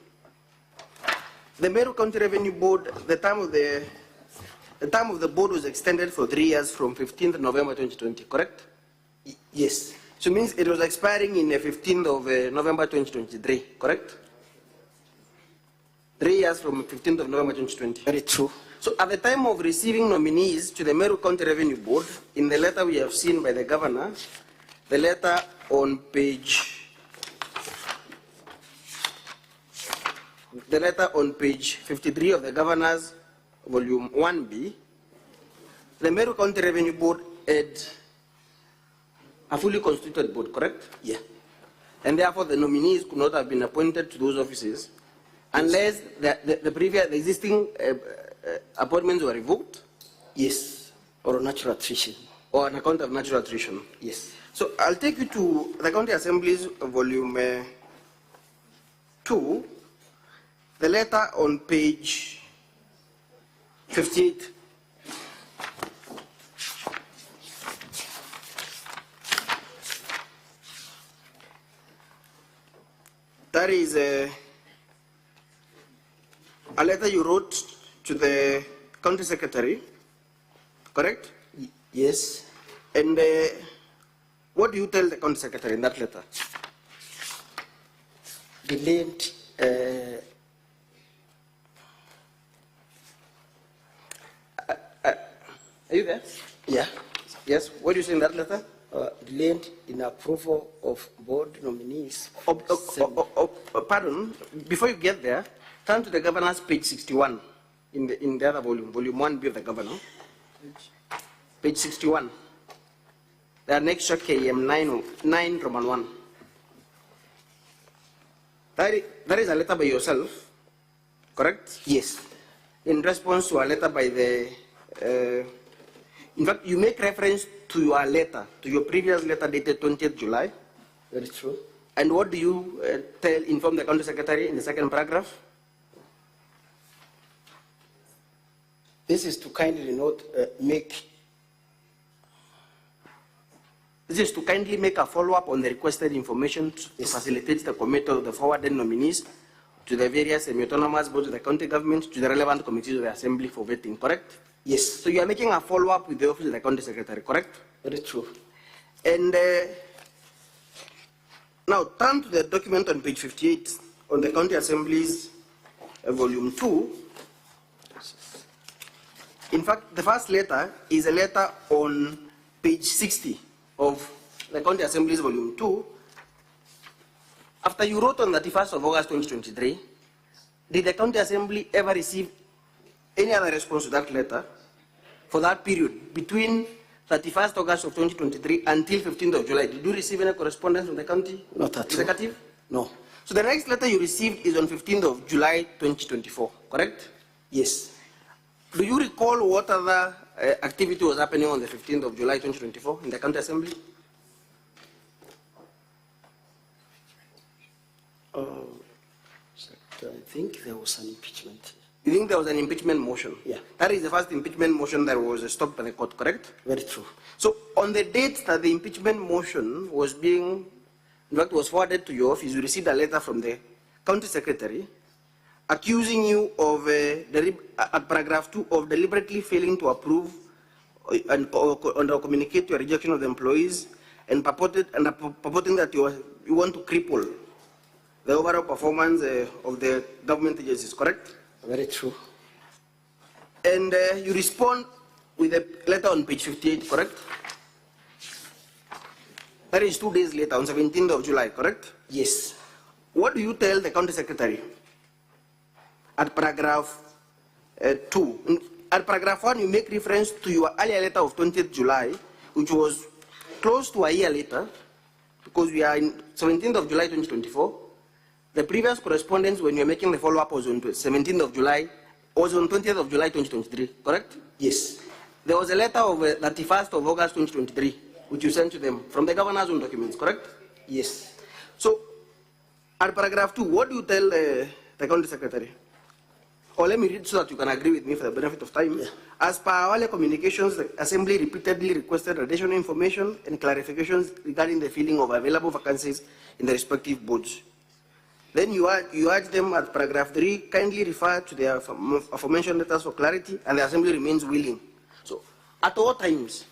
the Meru County Revenue Board, the term of the board was extended for 3 years from 15th November 2020, correct? Yes. So it means it was expiring in 15th of November 2023, correct? 3 years from 15th of November 2020. Very true. So at the time of receiving nominees to the Meru County Revenue Board, in the letter we have seen by the Governor, the letter on page 53 of the Governor's Volume 1B, the Meru County Revenue Board had a fully constituted board, correct? Yeah. And therefore the nominees could not have been appointed to those offices unless the existing appointments were revoked? Yes. Or natural attrition. Or on account of natural attrition? Yes. So I'll take you to the County Assembly's Volume 2, the letter on page 58. That is a letter you wrote to the county secretary, correct? Yes. And what do you tell the county secretary in that letter? Delayed. Are you there? Yeah. Yes. What do you say in that letter? Delayed in approval of board nominees. Pardon. Before you get there, turn to the governor's page 61 in the other volume, volume 1B of the governor. Page 61. The annexure KM 9 Roman 1. That is a letter by yourself, correct? Yes. In response to a letter by the, in fact, you make reference to your letter, to your previous letter dated 20th July. Very true. And what do you inform the county secretary in the second paragraph? This is to kindly note, This is to kindly make a follow-up on the requested information to facilitate the committee of the forwarded nominees to the various semi-autonomous boards of the county government, to the relevant committees of the assembly for vetting, correct? Yes. So you are making a follow-up with the office of the county secretary, correct? Very true. And now turn to the document on page 58 on the county assemblies, volume 2. In fact, the first letter is a letter on page 60 of the county assemblies, volume 2. After you wrote on the 31st of August 2023, did the county assembly ever receive any other response to that letter for that period between 31st August of 2023 until 15th of July? Did you receive any correspondence from the county executive? No. So the next letter you received is on 15th of July 2024, correct? Yes. Do you recall what other activity was happening on the 15th of July 2024 in the county assembly? I think there was an impeachment. You think there was an impeachment motion? Yeah. That is the first impeachment motion that was stopped by the court, correct? Very true. So on the date that the impeachment motion was being, in fact, was forwarded to your office, you received a letter from the county secretary accusing you of, at paragraph 2, of deliberately failing to approve and communicate your rejection of the employees, and purporting that you want to cripple the overall performance of the government agencies, correct? Very true. And you respond with a letter on page 58, correct? That is 2 days later, on 17th of July, correct? Yes. What do you tell the county secretary at paragraph 2? At paragraph 1, you make reference to your earlier letter of 20th July, which was close to a year later, because we are in 17th of July 2024. The previous correspondence, when you are making the follow-up, was on 17th of July, was on 20th of July 2023, correct? Yes. There was a letter of 31st of August 2023, which you sent to them from the governor's own documents, correct? Yes. So, at paragraph 2, what do you tell the county secretary? Or let me read so that you can agree with me for the benefit of time. Yeah. As per our earlier communications, the assembly repeatedly requested additional information and clarifications regarding the filling of available vacancies in the respective boards. Then you urge them at paragraph 3, kindly refer to the aforementioned letters for clarity, and the assembly remains willing. So, at all times,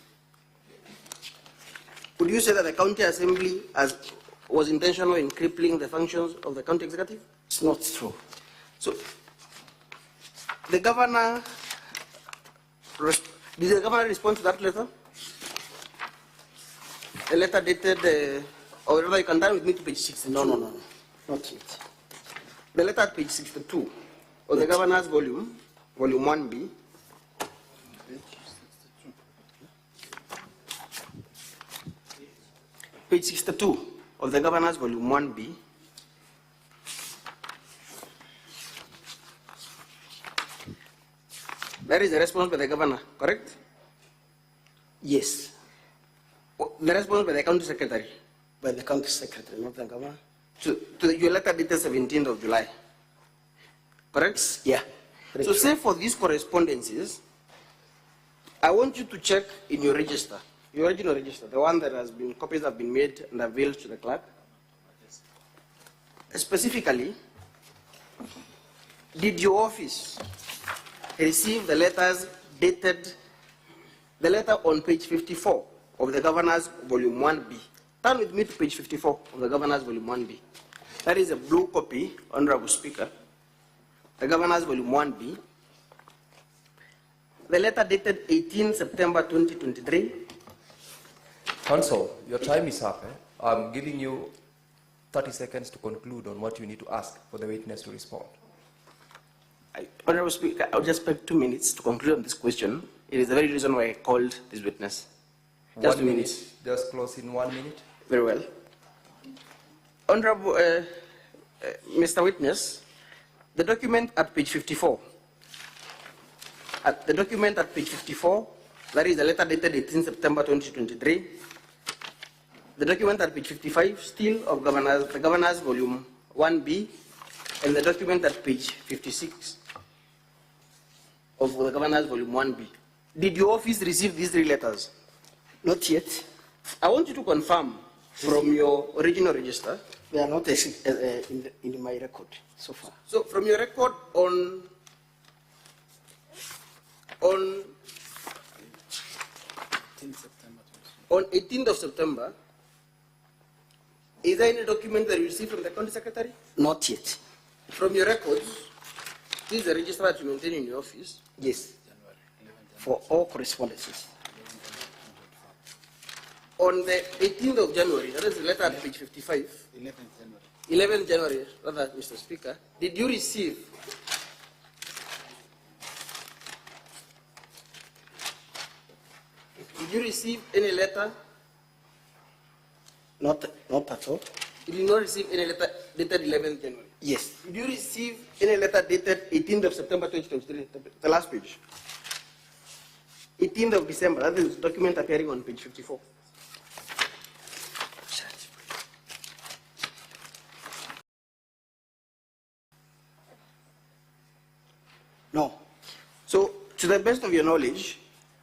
would you say that the county assembly was intentional in crippling the functions of the county executive? It's not true. So, the governor, did the governor respond to that letter? A letter dated, or rather you can turn with me to page 62. No, not yet. The letter at page 62 of the governor's volume 1B. Page 62 of the governor's volume 1B. That is the response by the governor, correct? Yes. The response by the county secretary? By the county secretary, not the governor. To your letter dated 17th of July, correct? Yeah. So say for these correspondences, I want you to check in your register, your original register, the one that has been, copies have been made and availed to the clerk. specifically, did your office receive the letters dated, the letter on page 54 of the Governor's Volume 1B? Turn with me to page 54 of the Governor's Volume 1B. That is a blue copy, Honorable Speaker. The Governor's Volume 1B. The letter dated 18 September 2023. Counsel, your time is up. I'm giving you 30 seconds to conclude on what you need to ask for the witness to respond. Honorable Speaker, I'll just take 2 minutes to conclude on this question. It is the very reason why I called this witness. Just 2 minutes. Just close in 1 minute. Very well. Honorable Mr. Witness, the document at page 54. The document at page 54, that is the letter dated 18 September 2023. The document at page 55, still of the Governor's Volume 1B, and the document at page 56 of the Governor's Volume 1B. Did your office receive these 3 letters? Not yet. I want you to confirm from your original register. They are not in my record so far. So from your record on 18th of September, is there any document that you received from the County Secretary? Not yet. From your records, this is the register that you maintain in your office? Yes. For all correspondences. On the 18th of January, that is the letter at page 55. 11th January, rather, Mr. Speaker, did you receive any letter? Not at all. You did not receive any letter dated 11th January? Yes. Did you receive any letter dated 18th of September 2023? The last page. 18th of December, that is the document appearing on page 54. No. So, to the best of your knowledge,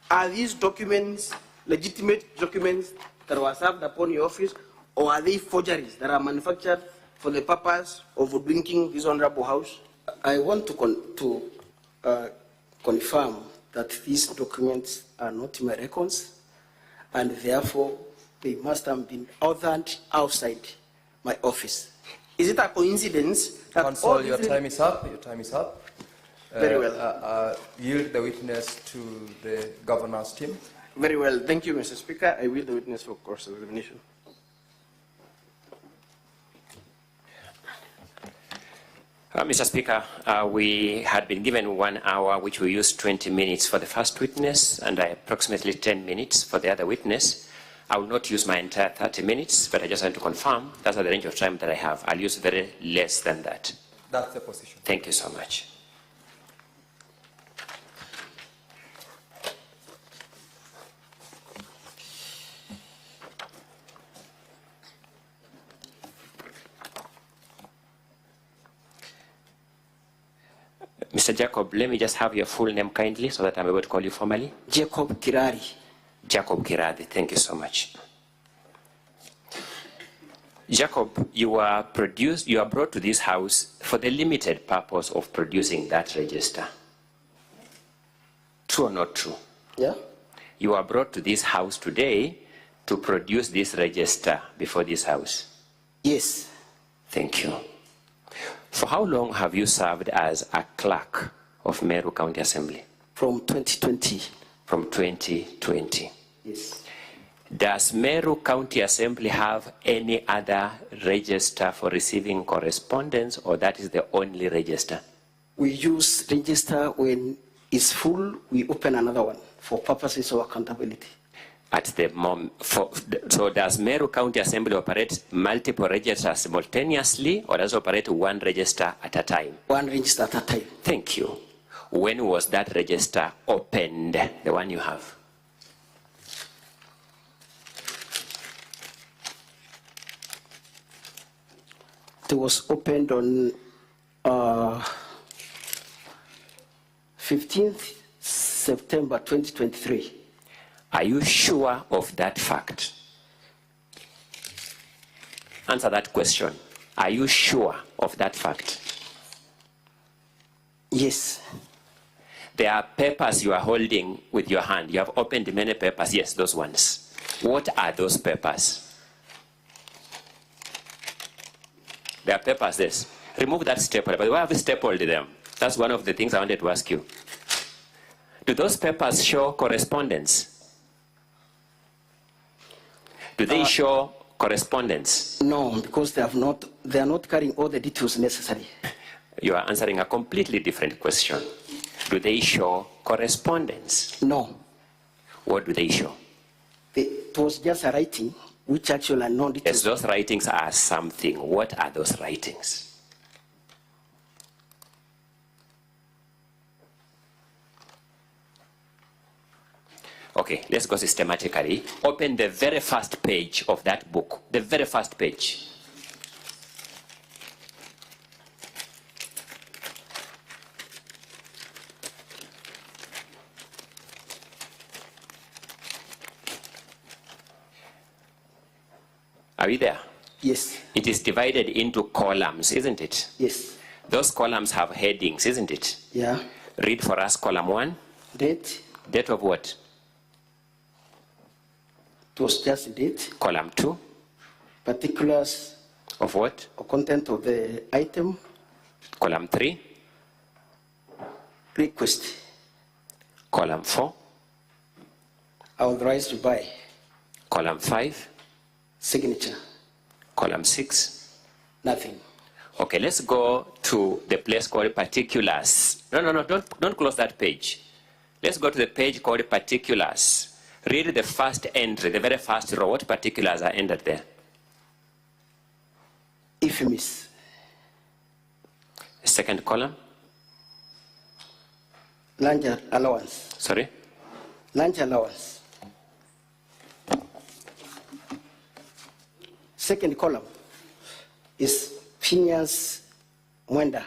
are these documents legitimate documents that were served upon your office, or are they forgeries that are manufactured for the purpose of hoodwinking this honorable house? I want to confirm that these documents are not in my records, and therefore they must have been authored outside my office. Is it a coincidence that Counsel, your time is up. Your time is up. Very well. Yield the witness to the governor's team. Very well. Thank you, Mr. Speaker. I yield the witness for cross-examination. Mr. Speaker, we had been given 1 hour, which we used 20 minutes for the first witness and approximately 10 minutes for the other witness. I will not use my entire 30 minutes, but I just want to confirm that's the range of time that I have. I'll use very less than that. That's the position. Thank you so much. Mr. Jacob, let me just have your full name kindly so that I'm able to call you formally. Jacob Kirari. Jacob Kirari, thank you so much. Jacob, you are brought to this house for the limited purpose of producing that register. True or not true? Yeah. You are brought to this house today to produce this register before this house. Yes. Thank you. For how long have you served as a clerk of Meru County Assembly? From 2020. From 2020. Yes. Does Meru County Assembly have any other register for receiving correspondence, or that is the only register? We use register when it's full, we open another one for purposes of accountability. At the moment, so does Meru County Assembly operate multiple registers simultaneously, or does it operate one register at a time? One register at a time. Thank you. When was that register opened, the one you have? It was opened on 15th September 2023. Are you sure of that fact? Answer that question. Are you sure of that fact? Yes. There are papers you are holding with your hand. You have opened many papers. Yes, those ones. What are those papers? There are papers, yes. Remove that stapler. But why have you stapled them? That's one of the things I wanted to ask you. Do those papers show correspondence? Do they show correspondence? No, because they are not carrying all the details necessary. You are answering a completely different question. Do they show correspondence? No. What do they show? It was just a writing, which actually are non details. Yes, those writings are something. What are those writings? Okay, let's go systematically. Open the very first page of that book. The very first page. Are we there? Yes. It is divided into columns, isn't it? Yes. Those columns have headings, isn't it? Yeah. Read for us column 1. Date. Date of what? It was just date. Column 2. Particulars. Of what? Or content of the item. Column 3. Request. Column 4. Authorized to buy. Column 5. Signature. Column 6. Nothing. Okay, let's go to the place called particulars. No, don't close that page. Let's go to the page called particulars. Read the first entry, the very first row. What particulars are entered there? Infamous. The second column? Lunch allowance. Sorry? Lunch allowance. Second column is Phineas Mwenda.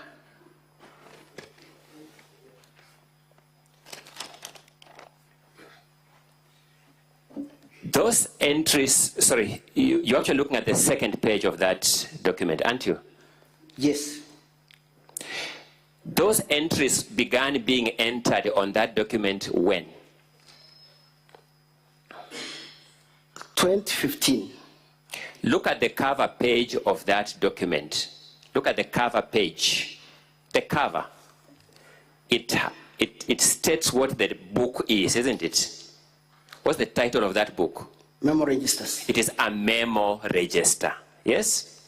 Those entries, sorry, you're actually looking at the second page of that document, aren't you? Yes. Those entries began being entered on that document when? 2015. Look at the cover page of that document. Look at the cover page. The cover. It states what the book is, isn't it? What's the title of that book? Memo registers. It is a memo register. Yes?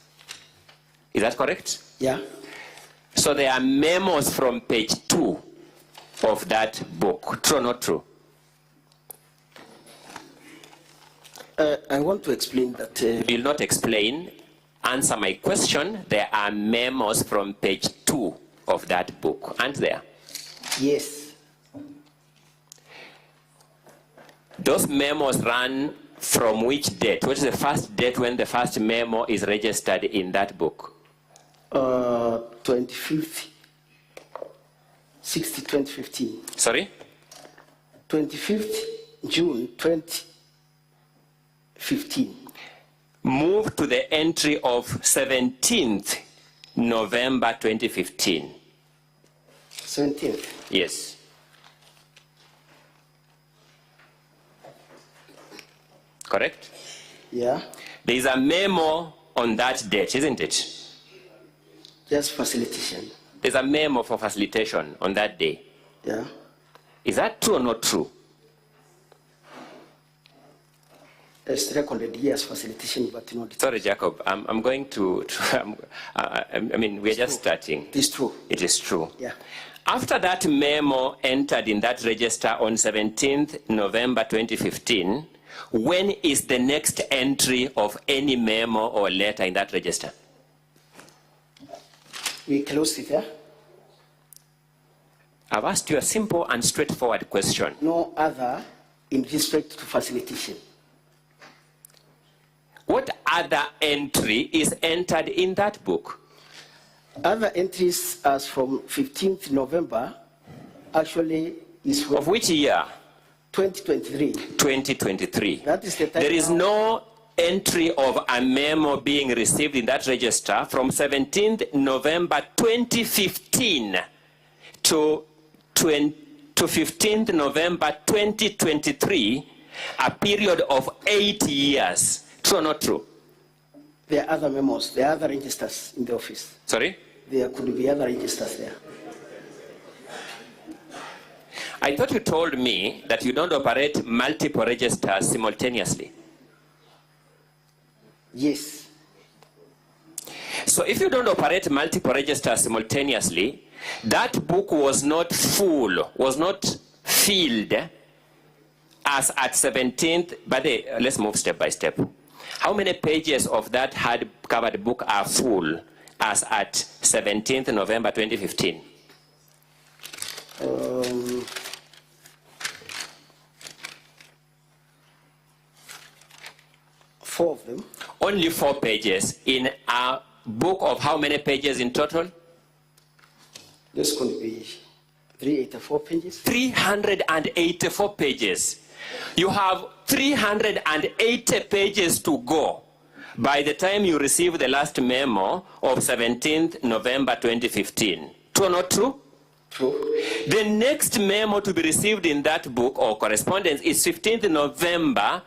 Is that correct? Yeah. So there are memos from page 2 of that book. True or not true? I want to explain that. Will not explain. Answer my question. There are memos from page 2 of that book, aren't there? Yes. Those memos run from which date? What is the first date when the first memo is registered in that book? 25th, 2015. Sorry? 25th June 2015. Move to the entry of 17th November 2015. 17th? Yes. Correct? Yeah. There is a memo on that date, isn't it? Just facilitation. There's a memo for facilitation on that day. Yeah. Is that true or not true? It's recorded, yes, facilitation, but not. Sorry, Jacob. I'm going to I mean, we're just starting. It is true. It is true. Yeah. After that memo entered in that register on 17th November 2015, when is the next entry of any memo or letter in that register? We close it, yeah? I've asked you a simple and straightforward question. No other in respect to facilitation. What other entry is entered in that book? Other entries as from 15th November actually is from... Of which year? 2023. 2023. That is the time. There is no entry of a memo being received in that register from 17th November 2015 to 15th November 2023, a period of 8 years. True or not true? There are other memos, there are other registers in the office. Sorry? There could be other registers there. I thought you told me that you don't operate multiple registers simultaneously. Yes. So if you don't operate multiple registers simultaneously, that book was not full, was not filled as at 17th, but let's move step by step. How many pages of that hard-covered book are full as at 17th November 2015? 4 of them. Only 4 pages in a book of how many pages in total? This could be 384 pages. 384 pages. You have 380 pages to go by the time you receive the last memo of 17th November 2015. True or not true? True. The next memo to be received in that book or correspondence is 15th November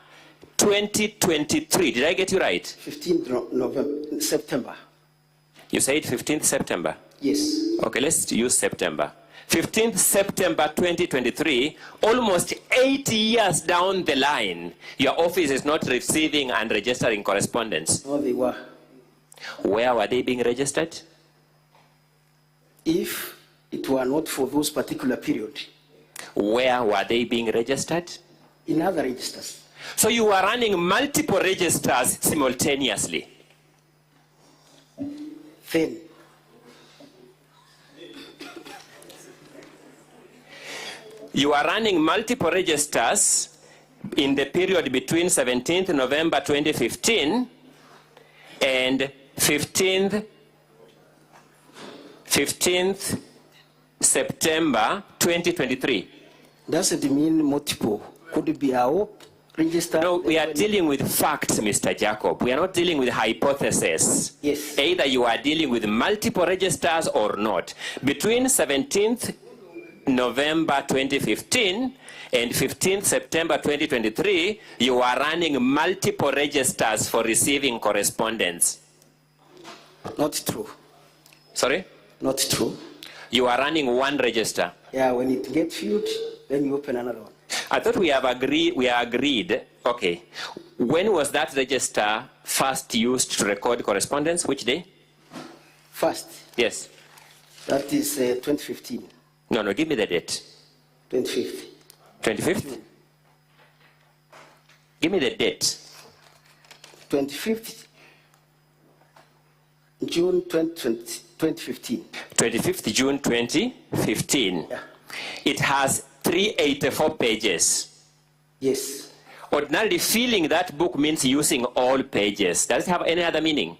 2023. Did I get you right? 15th November, September. You said 15th September? Yes. Okay, let's use September. 15th September 2023, almost 8 years down the line, your office is not receiving and registering correspondence. No, they were. Where were they being registered? If it were not for those particular period. Where were they being registered? In other registers. So you were running multiple registers simultaneously. Then. You are running multiple registers in the period between 17th November 2015 and 15th September 2023. Doesn't mean multiple. Could it be our register? No, we are dealing with facts, Mr. Jacob. We are not dealing with hypotheses. Yes. Either you are dealing with multiple registers or not. Between 17th November 2015 and 15th September 2023, you are running multiple registers for receiving correspondence. Not true. Sorry? Not true. You are running one register. Yeah, when it gets filled, then you open another one. I thought we are agreed. Okay. When was that register first used to record correspondence? Which day? First. Yes. That is 2015. No, give me the date. 25th. 25th? Give me the date. 25th June 2015. 25th June 2015. Yeah. It has 384 pages. Yes. Ordinarily, filling that book means using all pages. Does it have any other meaning?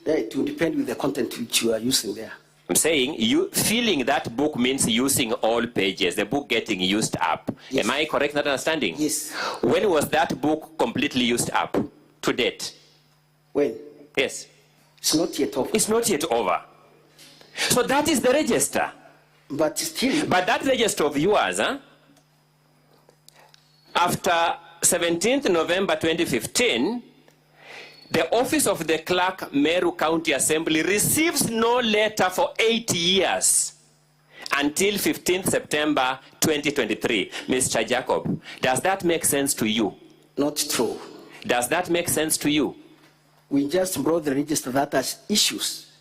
Yeah, it will depend with the content which you are using there. I'm saying filling that book means using all pages, the book getting used up. Yes. Am I correct in that understanding? Yes. When was that book completely used up to date? When? Yes. It's not yet over. It's not yet over. So that is the register. But still. But that register of yours, after 17th November 2015, the office of the clerk, Meru County Assembly, receives no letter for 8 years until 15th September 2023. Mr. Jacob, does that make sense to you? Not true. Does that make sense to you? We just brought the register that has issues.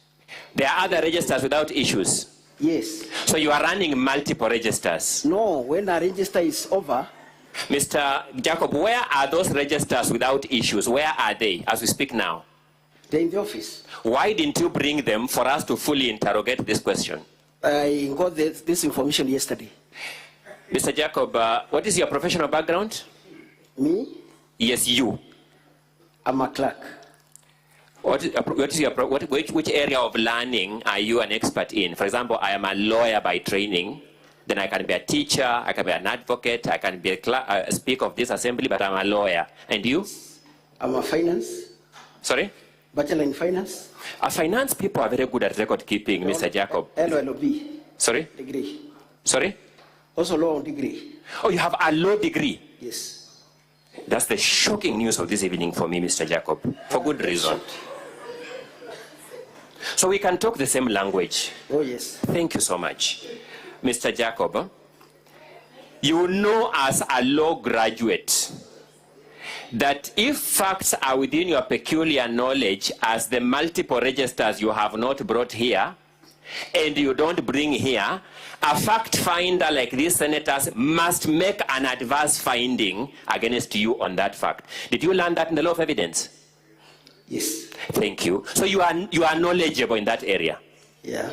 There are other registers without issues? Yes. So you are running multiple registers? No, when a register is over. Mr. Jacob, where are those registers without issues? Where are they as we speak now? They're in the office. Why didn't you bring them for us to fully interrogate this question? I got this information yesterday. Mr. Jacob, what is your professional background? Me? Yes, you. I'm a clerk. Which area of learning are you an expert in? For example, I am a lawyer by training. Then I can be a teacher, I can be an advocate, I can be speak of this assembly, but I'm a lawyer. And you? I'm a finance. Sorry? Bachelor in finance. Finance people are very good at record keeping, Mr. Jacob. LLB. Sorry? Degree. Sorry? Also law degree. Oh, you have a law degree? Yes. That's the shocking news of this evening for me, Mr. Jacob, for good reason. So we can talk the same language. Oh, yes. Thank you so much. Mr. Jacob, you know as a law graduate that if facts are within your peculiar knowledge as the multiple registers you have not brought here, and you don't bring here, a fact finder like these senators must make an adverse finding against you on that fact. Did you learn that in the law of evidence? Yes. Thank you. So you are knowledgeable in that area. Yeah.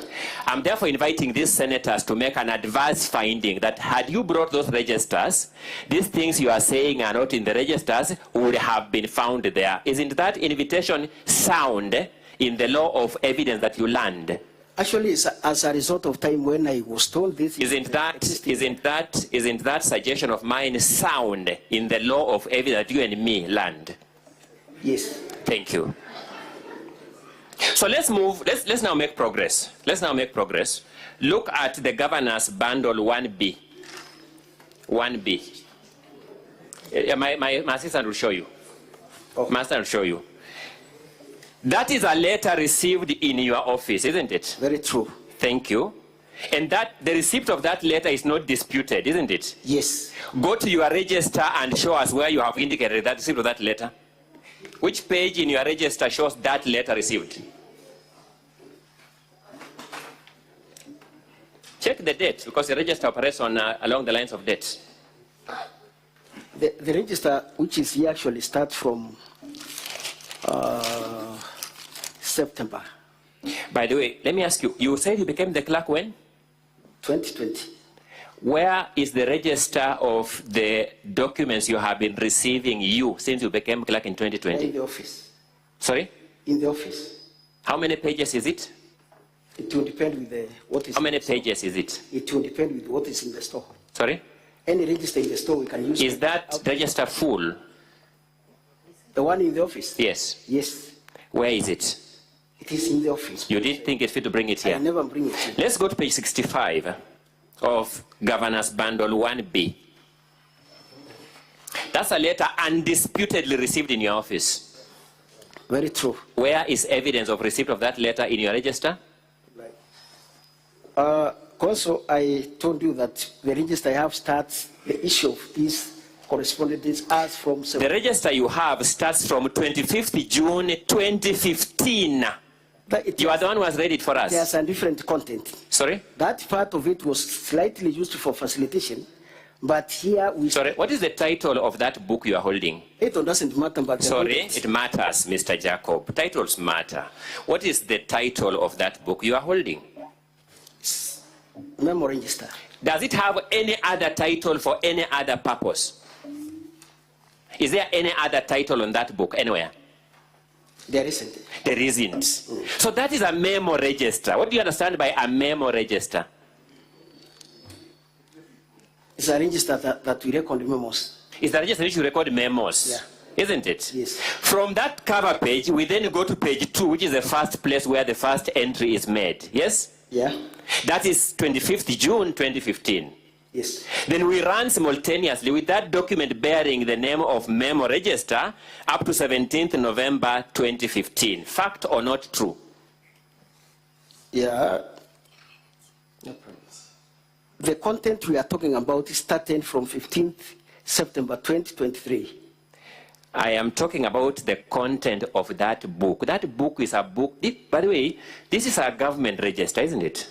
I'm therefore inviting these senators to make an adverse finding that had you brought those registers, these things you are saying are not in the registers would have been found there. Isn't that invitation sound in the law of evidence that you learned? Actually, it's as a result of time when I was told this. Isn't that suggestion of mine sound in the law of evidence that you and me learned? Yes. Thank you. So let's move, let's now make progress. Let's now make progress. Look at the governor's bundle 1B. 1B. My assistant will show you. Oh. My assistant will show you. That is a letter received in your office, isn't it? Very true. Thank you. And that the receipt of that letter is not disputed, isn't it? Yes. Go to your register and show us where you have indicated that receipt of that letter. Which page in your register shows that letter received? Check the date, because the register operates on along the lines of dates. The register, which is here, actually starts from September. By the way, let me ask you, you said you became the clerk when? 2020. Where is the register of the documents you have been receiving since you became clerk in 2020? In the office. Sorry? In the office. How many pages is it? It will depend with what is. How many pages is it? It will depend with what is in the store. Sorry? Any register in the store we can use. Is that register full? The one in the office? Yes. Yes. Where is it? It is in the office. You didn't think it fit to bring it here? I never bring it here. Let's go to page 65 of Governor's Bundle 1B. That's a letter undisputedly received in your office. Very true. Where is evidence of receipt of that letter in your register? Also, I told you that the register I have starts the issue of this correspondence as from. The register you have starts from 25th June 2015. You are the one who has read it for us. There's a different content. Sorry? That part of it was slightly used for facilitation, but here we. Sorry, what is the title of that book you are holding? It doesn't matter, but. Sorry, it matters, Mr. Jacob. Titles matter. What is the title of that book you are holding? Memo register. Does it have any other title for any other purpose? Is there any other title on that book anywhere? There isn't. There isn't. So that is a memo register. What do you understand by a memo register? It's a register that we record memos. It's a register in which you record memos. Yeah. Isn't it? Yes. From that cover page, we then go to page 2, which is the first place where the first entry is made. Yes? Yeah. That is 25th June 2015. Yes. Then we run simultaneously with that document bearing the name of memo register up to 17th November 2015. Fact or not true? Yeah. No problem. The content we are talking about is starting from 15th September 2023. I am talking about the content of that book. That book is a book. By the way, this is a government register, isn't it?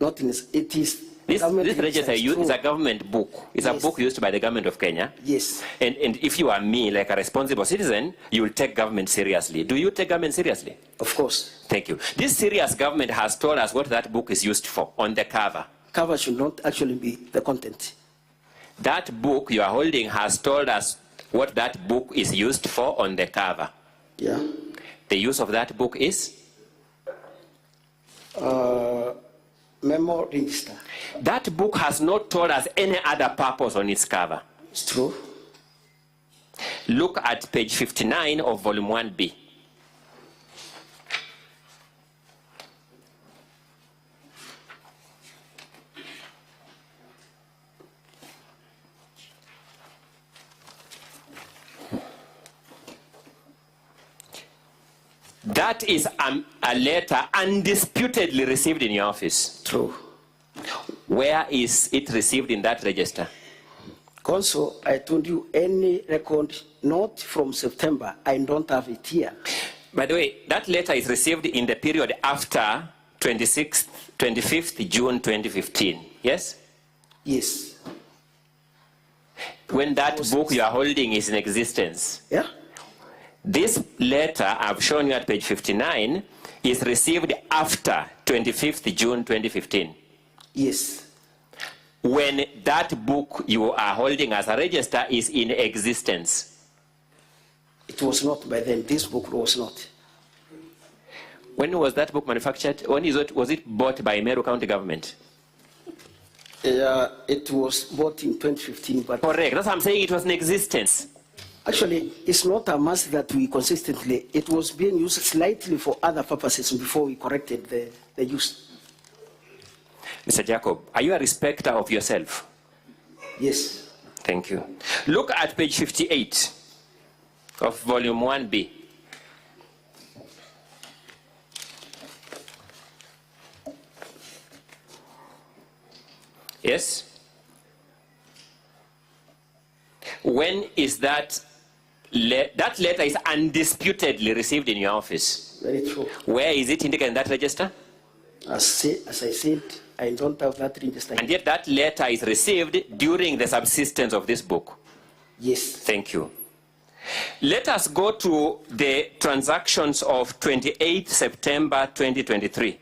Not in it is. This register is a government book. It's a book used by the government of Kenya. Yes. And if you are me, like a responsible citizen, you will take government seriously. Do you take government seriously? Of course. Thank you. This serious government has told us what that book is used for on the cover. Cover should not actually be the content. That book you are holding has told us what that book is used for on the cover. Yeah. The use of that book is? Memo register. That book has not told us any other purpose on its cover. It's true. Look at page 59 of volume 1B. That is a letter undisputedly received in your office. True. Where is it received in that register? Also, I told you any record not from September, I don't have it here. By the way, that letter is received in the period after 25th June 2015, yes? Yes. When that book you are holding is in existence. Yeah. This letter I've shown you at page 59 is received after 25th June 2015. Yes. When that book you are holding as a register is in existence. It was not by then. This book was not. When was that book manufactured? When was it bought by Meru County government? It was bought in 2015. But correct. That's what I'm saying. It was in existence. Actually, it's not a must that we consistently. It was being used slightly for other purposes before we corrected the use. Mr. Jacob, are you a respecter of yourself? Yes. Thank you. Look at page 58 of volume 1B. Yes? When is that letter is undisputedly received in your office? Very true. Where is it indicated in that register? As I said, I don't have that register. And yet that letter is received during the subsistence of this book? Yes. Thank you. Let us go to the transactions of 28 September 2023.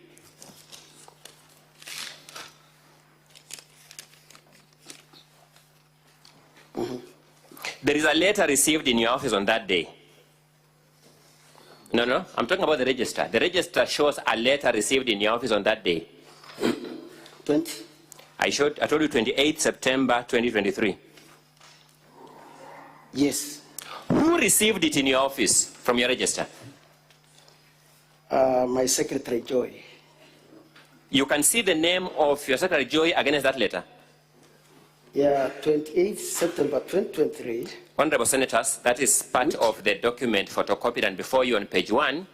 There is a letter received in your office on that day. No, I'm talking about the register. The register shows a letter received in your office on that day. 20? I told you 28 September 2023. Yes. Who received it in your office from your register? My secretary, Joy. You can see the name of your secretary, Joy, against that letter. Yeah, 28 September 2023. Honorable Senators, that is part of the document photocopied and before you on page 1.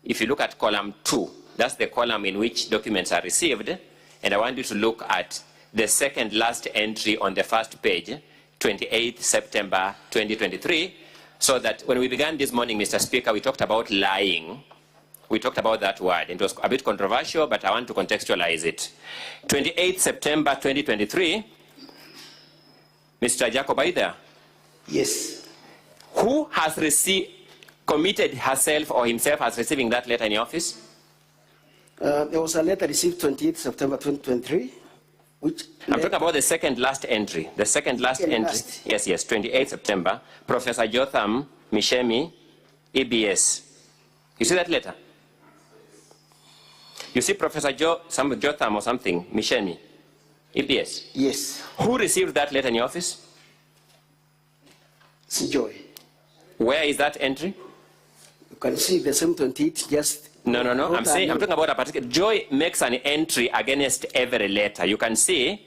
If you look at column 2, that's the column in which documents are received. And I want you to look at the second last entry on the first page, 28 September 2023, so that when we began this morning, Mr. Speaker, we talked about lying. We talked about that word. It was a bit controversial, but I want to contextualize it. 28 September 2023, Mr. Jacob, are you there? Yes. Who has committed herself or himself as receiving that letter in your office? There was a letter received 28 September 2023, which... I'm talking about the second last entry. The second last entry. Yes, 28 September. Professor Jotham Mishemi, EBS. You see that letter? You see Professor Jotham or something, Mishemi, EBS? Yes. Who received that letter in your office? Joy. Where is that entry? You can see the same 28 just... No. I'm talking about a particular... Joy makes an entry against every letter. You can see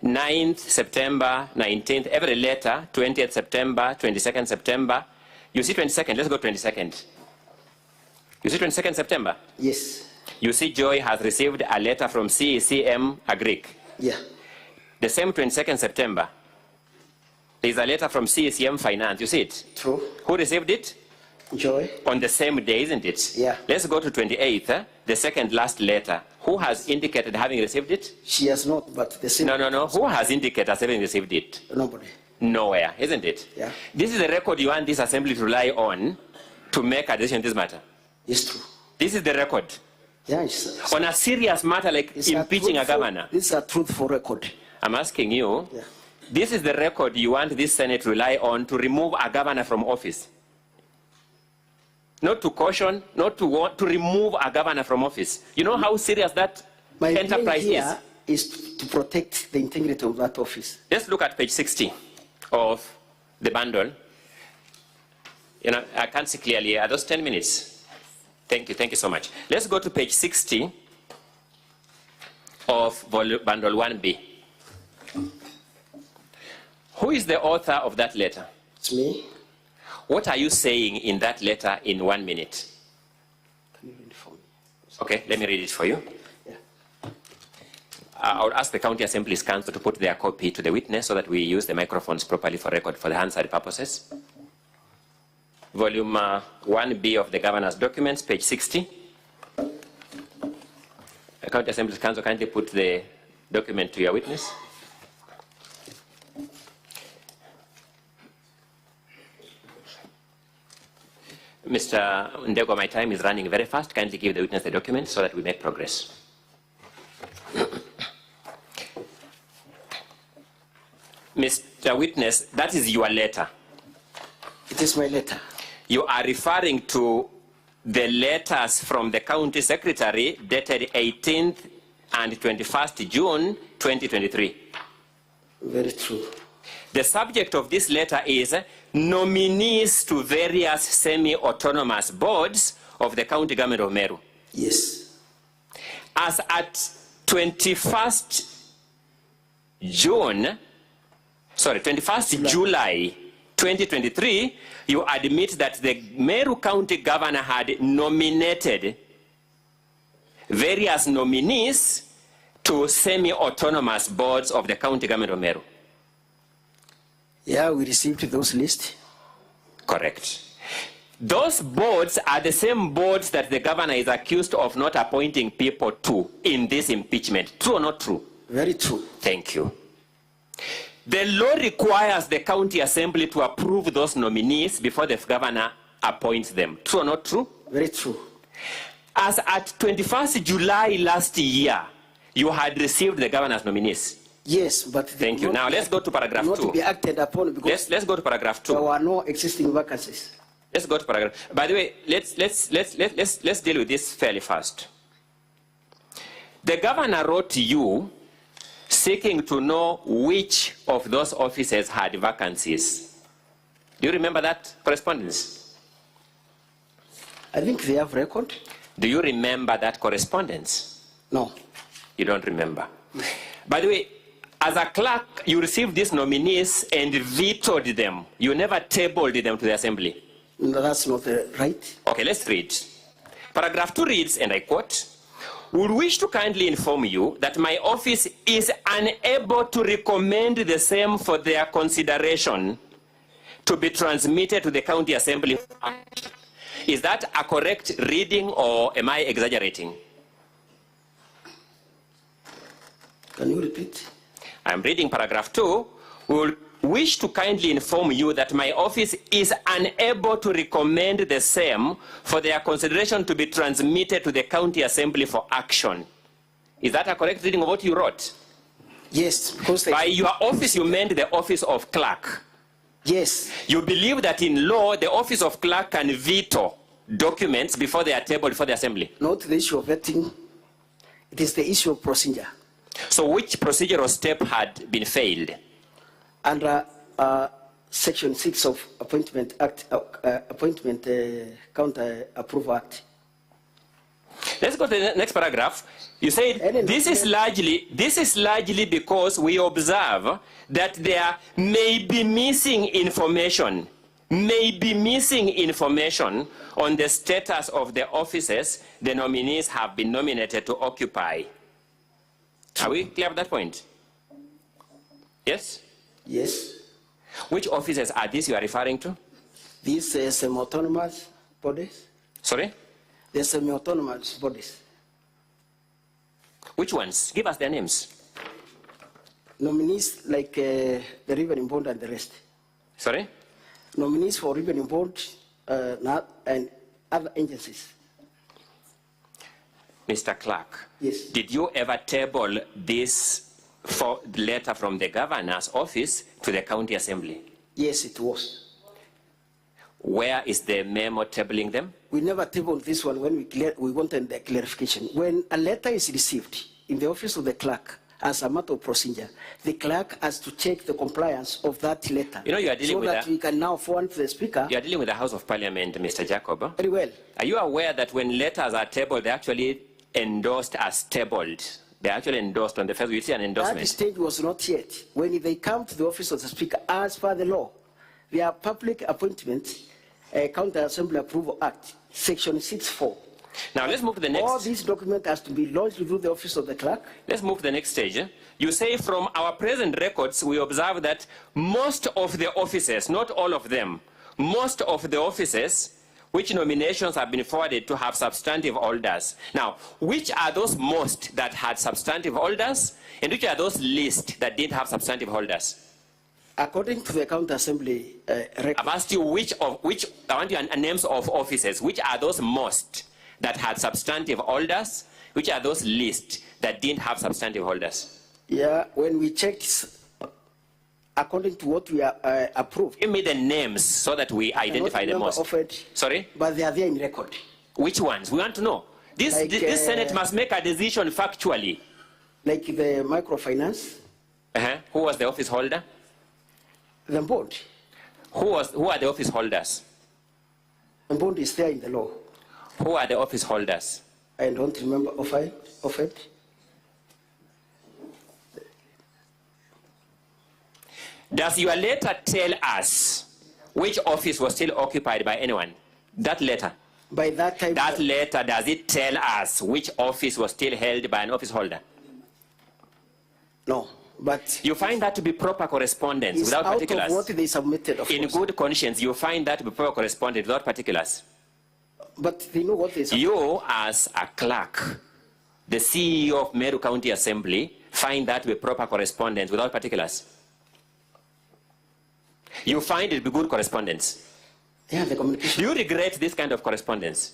9th September, 19th, every letter, 20th September, 22nd September. You see 22nd, let's go 22nd. You see 22nd September? Yes. You see Joy has received a letter from CECM Agric. Yeah. The same 22nd September, there's a letter from CECM Finance. You see it? True. Who received it? Joy. On the same day, isn't it? Yeah. Let's go to 28th, the second last letter. Who has indicated having received it? She has not, but the same... No. Who has indicated as having received it? Nobody. Nowhere, isn't it? Yeah. This is the record you want this assembly to rely on to make a decision on this matter. It's true. This is the record. Yeah, it's on a serious matter like impeaching a governor. This is a truthful record. I'm asking you, this is the record you want this Senate to rely on to remove a governor from office. Not to caution, not to want to remove a governor from office. You know how serious that enterprise is to protect the integrity of that office. Let's look at page 60 of the bundle. You know, I can't see clearly. Are those 10 minutes? Thank you so much. Let's go to page 60 of bundle 1B. Who is the author of that letter? It's me. What are you saying in that letter in 1 minute? Can you read it for me? Okay, let me read it for you. I would ask the County Assembly's Council to put their copy to the witness so that we use the microphones properly for record for the Hansard purposes. Volume 1B of the Governor's documents, page 60. The County Assembly's Council, kindly put the document to your witness. Mr. Ndego, my time is running very fast. Kindly give the witness the document so that we make progress. Mr. Witness, that is your letter. It is my letter. You are referring to the letters from the County Secretary dated 18th and 21st June 2023. Very true. The subject of this letter is nominees to various semi-autonomous boards of the County Government of Meru. Yes. As at 21st July 2023, you admit that the Meru County Governor had nominated various nominees to semi-autonomous boards of the County Government of Meru. Yeah, we received those lists. Correct. Those boards are the same boards that the governor is accused of not appointing people to in this impeachment. True or not true? Very true. Thank you. The law requires the County Assembly to approve those nominees before the governor appoints them. True or not true? Very true. As at 21st July last year, you had received the governor's nominees. Yes, but thank you. Now let's go to paragraph 2. Not to be acted upon because let's go to paragraph 2. There were no existing vacancies. Let's go to paragraph. By the way, let's deal with this fairly fast. The governor wrote to you seeking to know which of those offices had vacancies. Do you remember that correspondence? I think they have record. Do you remember that correspondence? No. You don't remember. By the way, as a clerk, you received these nominees and vetoed them. You never tabled them to the assembly. No, that's not right. Okay, let's read. Paragraph 2 reads, and I quote, "Would wish to kindly inform you that my office is unable to recommend the same for their consideration to be transmitted to the County Assembly." Is that a correct reading or am I exaggerating? Can you repeat? I'm reading paragraph 2. Will wish to kindly inform you that my office is unable to recommend the same for their consideration to be transmitted to the County Assembly for action. Is that a correct reading of what you wrote? Yes, because by your office you meant the office of clerk. Yes. You believe that in law the office of clerk can veto documents before they are tabled for the assembly? Not the issue of vetting. It is the issue of procedure. So which procedural step had been failed? Under Section 6 of Appointment Act, Counter Approval Act. Let's go to the next paragraph. You said this is largely because we observe that there may be missing information on the status of the offices the nominees have been nominated to occupy. Are we clear at that point? Yes? Yes. Which offices are these you are referring to? These semi-autonomous bodies. Sorry? The semi-autonomous bodies. Which ones? Give us their names. Nominees like the Revenue Board and the rest. Sorry? Nominees for Revenue Board and other agencies. Mr. Clerk, yes. Did you ever table this letter from the governor's office to the County Assembly? Yes, it was. Where is the memo tabling them? We never tabled this one when we wanted the clarification. When a letter is received in the office of the clerk as a matter of procedure, the clerk has to check the compliance of that letter. You know, you are dealing so with that we can now forward to the Speaker. You are dealing with the House of Parliament, Mr. Jacob. Very well. Are you aware that when letters are tabled, they're actually endorsed as tabled? They're actually endorsed on the first. You see an endorsement. That stage was not yet. When they come to the office of the Speaker, as per the law, they are public appointment, County Assembly Approval Act, Section 6(4). Now let's move to the next. All these documents has to be lodged through the office of the clerk. Let's move to the next stage. You say from our present records, we observe that most of the offices, not all of them, most of the offices which nominations have been forwarded to have substantive holders. Now, which are those most that had substantive holders, and which are those least that didn't have substantive holders? According to the County Assembly record. I've asked you I want your names of offices. Which are those most that had substantive holders? Which are those least that didn't have substantive holders? Yeah, when we checked, according to what we are approved. Give me the names so that we identify the most. Sorry? But they are there in record. Which ones? We want to know. This Senate must make a decision factually. Like the microfinance. Who was the office holder? The board. Who are the office holders? The board is there in the law. Who are the office holders? I don't remember of it. Does your letter tell us which office was still occupied by anyone? That letter. By that time. That letter, does it tell us which office was still held by an office holder? No. But you find that to be proper correspondence without out particulars. Of what they submitted, of in course. good conscience, you find that to be proper correspondence without particulars. But they know what they submitted. You, as a clerk, the CEO of Meru County Assembly, find that to be proper correspondence without particulars. You find it to be good correspondence. Yeah, the communication. Do you regret this kind of correspondence?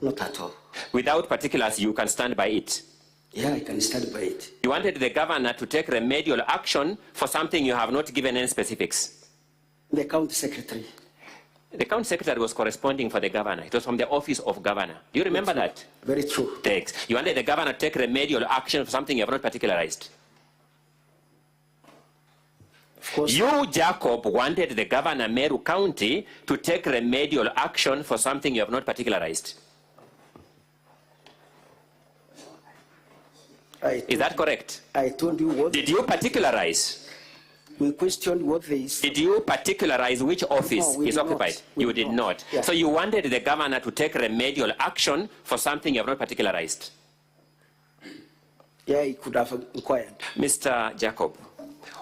Not at all. Without particulars, you can stand by it. Yeah, I can stand by it. You wanted the governor to take remedial action for something you have not given any specifics. The county secretary. The county secretary was corresponding for the governor. It was from the office of governor. Do you remember that? Very true. Thanks. You wanted the governor to take remedial action for something you have not particularized. Of course. You, Jacob, wanted the governor Meru County to take remedial action for something you have not particularized. Is that correct? I told you what. Did you particularize? We questioned what they is. Did you particularize which office is occupied? You did not. Yeah. So you wanted the governor to take remedial action for something you have not particularized? Yeah, he could have inquired. Mr. Jacob,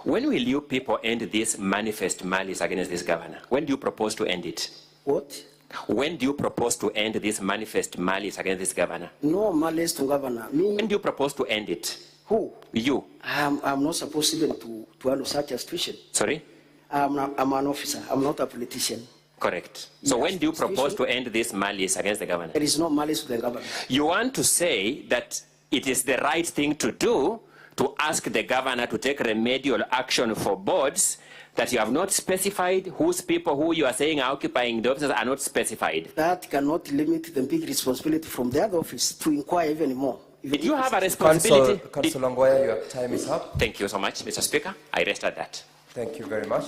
when will you people end this manifest malice against this governor? When do you propose to end it? What? When do you propose to end this manifest malice against this governor? No malice to governor. Me. When do you propose to end it? Who? You. I'm not supposed even to handle such a situation. Sorry? I'm an officer. I'm not a politician. Correct. So when do you propose to end this malice against the governor? There is no malice to the governor. You want to say that it is the right thing to do to ask the governor to take remedial action for boards that you have not specified, whose people who you are saying are occupying the offices are not specified. That cannot limit the big responsibility from the other office to inquire even more. Did you have a responsibility? Council Longoya, your time is up. Thank you so much, Mr. Speaker. I rest at that. Thank you very much.